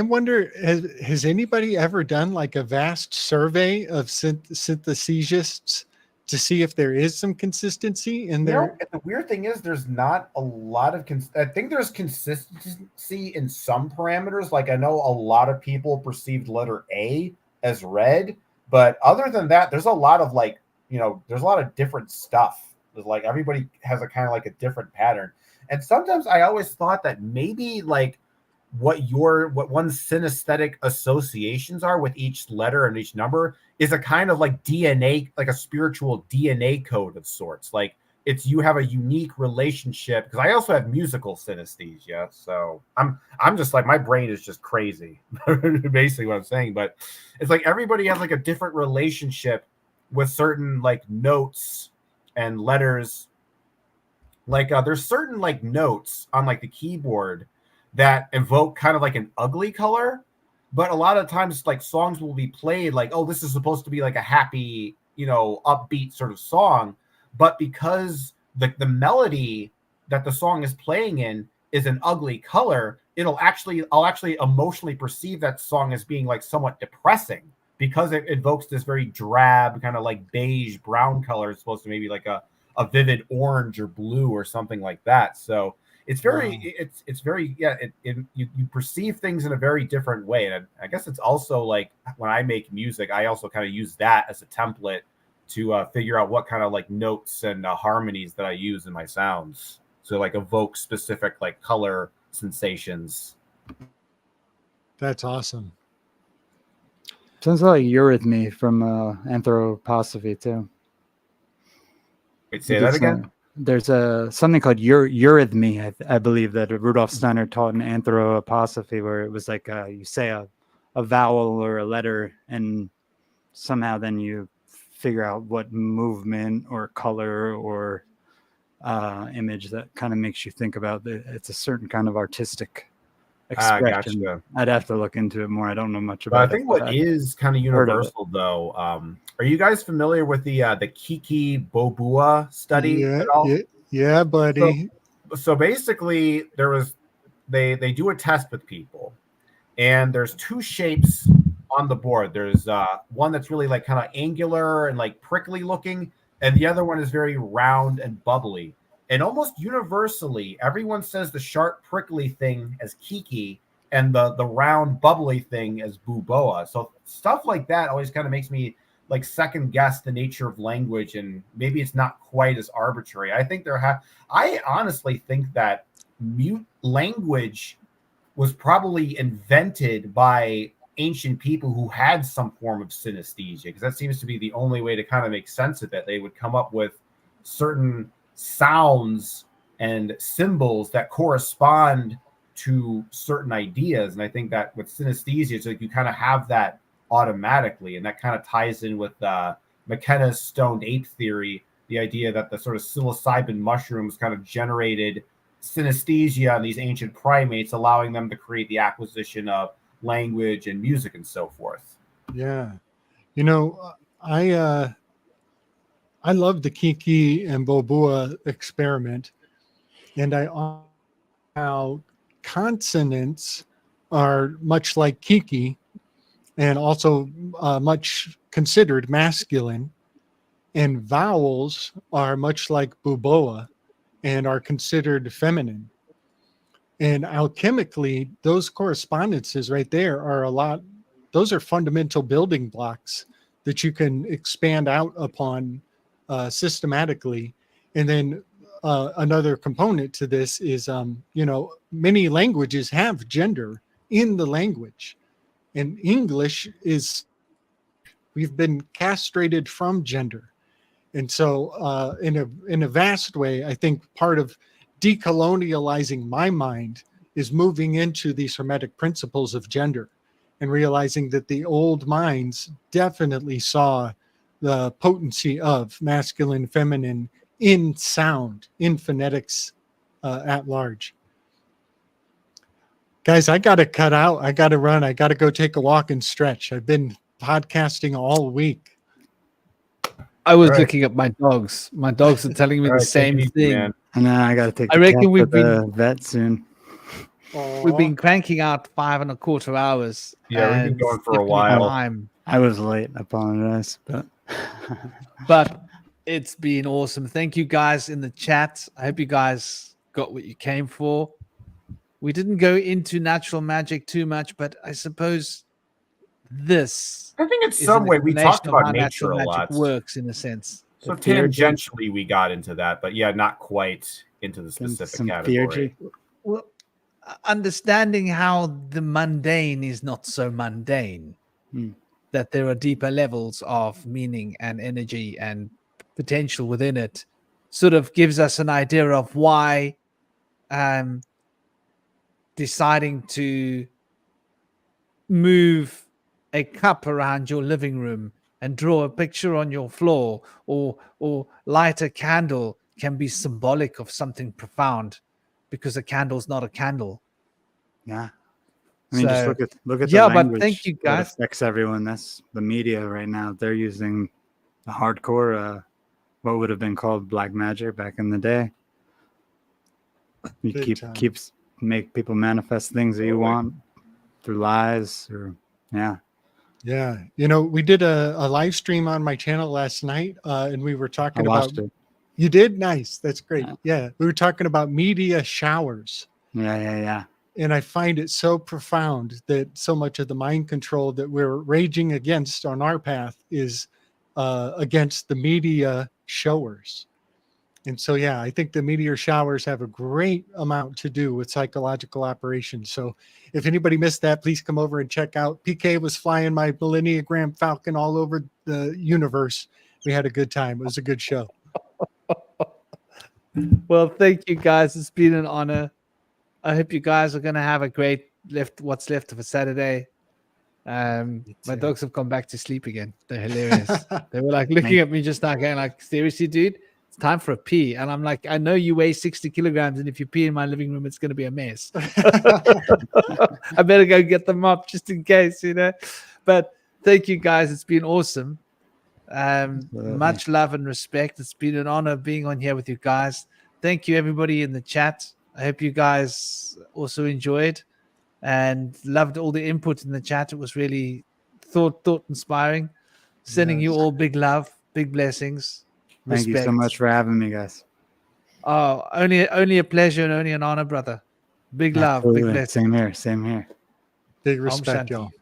wonder, has anybody ever done like a vast survey of synthesists to see if there is some consistency in there? The weird thing is there's not a lot of I think there's consistency in some parameters. Like I know a lot of people perceived letter A as red, but other than that, there's a lot of like, you know, there's a lot of different stuff. It's like everybody has a kind of like a different pattern. And sometimes I always thought that maybe like what one's synesthetic associations are with each letter and each number is a kind of like DNA, like a spiritual DNA code of sorts. Like you have a unique relationship, because I also have musical synesthesia. So I'm just like, my brain is just crazy, basically what I'm saying. But it's like everybody has like a different relationship with certain like notes and letters. Like there's certain like notes on like the keyboard that evoke kind of like an ugly color, but a lot of times like songs will be played like, oh, this is supposed to be like a happy, upbeat sort of song, but because the melody that the song is playing in is an ugly color, I'll actually emotionally perceive that song as being like somewhat depressing, because it evokes this very drab kind of like beige brown color. It's supposed to maybe like a vivid orange or blue or something like that. So it's very, it's very, you perceive things in a very different way. And I guess it's also like when I make music, I also kind of use that as a template to figure out what kind of like notes and harmonies that I use in my sounds. So like evoke specific like color sensations. That's awesome. Sounds like eurythmy from anthroposophy too. Wait, say that again? There's something called eurythmy, I believe, that Rudolf Steiner taught in anthroposophy, where it was like you say a vowel or a letter, and somehow then you figure out what movement or color or image that kind of makes you think about it's a certain kind of artistic expression. Gotcha. I'd have to look into it more. I don't know much But about it. I think what is kind of universal though, are you guys familiar with the Kiki Bobua study at all? Yeah, buddy. So basically they do a test with people, and there's two shapes on the board. There's one that's really like kind of angular and like prickly looking, and the other one is very round and bubbly. And almost universally, everyone says the sharp prickly thing as Kiki and the round bubbly thing as Buboa. So stuff like that always kind of makes me like second guess the nature of language, and maybe it's not quite as arbitrary. I honestly think that mute language was probably invented by ancient people who had some form of synesthesia, because that seems to be the only way to kind of make sense of it. They would come up with certain sounds and symbols that correspond to certain ideas. And I think that with synesthesia, it's like you kind of have that automatically, and that kind of ties in with McKenna's stoned ape theory, the idea that the sort of psilocybin mushrooms kind of generated synesthesia in these ancient primates, allowing them to create the acquisition of language and music and so forth. Yeah. I love the Kiki and Bobua experiment, and how consonants are much like Kiki and also much considered masculine, and vowels are much like Buboa and are considered feminine. And alchemically, those correspondences right there those are fundamental building blocks that you can expand out upon systematically. And then another component to this is, many languages have gender in the language. And English we've been castrated from gender. And so in a vast way, I think part of decolonializing my mind is moving into these hermetic principles of gender and realizing that the old minds definitely saw the potency of masculine, feminine in sound, in phonetics at large. Guys, I got to cut out. I got to run. I got to go take a walk and stretch. I've been podcasting all week. I was looking at my dogs. My dogs are telling me the same thing. Man. And then I got to take I reckon we've the vet soon. We've been cranking out 5.25 hours. Yeah, we've been going for a while. I was late. I apologize, but it's been awesome. Thank you guys in the chat. I hope you guys got what you came for. We didn't go into natural magic too much, but I suppose I think in some way we talked about nature a lot. Works in a sense. So Theurgy? tangentially we got into that, but yeah, not quite into the specific Some category. Theurgy? Well, understanding how the mundane is not so mundane, that there are deeper levels of meaning and energy and potential within it, sort of gives us an idea of why deciding to move a cup around your living room and draw a picture on your floor or light a candle can be symbolic of something profound, because a candle's not a candle. Yeah. I mean, just So, look at yeah, the but language thank you, that guys. affects everyone. That's the media right now. They're using the hardcore, what would have been called black magic back in the day. You Big time. keeps make people manifest things that you want through lies, or yeah. Yeah. You know, we did a live stream on my channel last night, and we were I talking about. watched it. You did? Nice. That's great. Yeah. Yeah. We were talking about media showers. Yeah. And I find it so profound that so much of the mind control that we're raging against on our path is against the media showers. And so, yeah, I think the meteor showers have a great amount to do with psychological operations. So if anybody missed that, please come over and check out. PK was flying my Millenniagram Falcon all over the universe. We had a good time. It was a good show. Well, thank you, guys. It's been an honor. I hope you guys are going to have a great what's left of a Saturday. My dogs have gone back to sleep again. They're hilarious. They were like looking at me just now, going like, seriously, dude, it's time for a pee. And I'm like, I know you weigh 60 kilograms, and if you pee in my living room, it's going to be a mess. I better go get them up just in case, you know. But thank you, guys. It's been awesome. Much love and respect. It's been an honor being on here with you guys. Thank you, everybody in the chat. I hope you guys also enjoyed and loved all the input in the chat. It was really thought inspiring. Sending you all big love, big blessings. Thank you so much for having me, guys. Oh, only a pleasure and only an honor, brother. Big love, big Absolutely. blessings. Same here. Big Om respect, Shanti. y'all.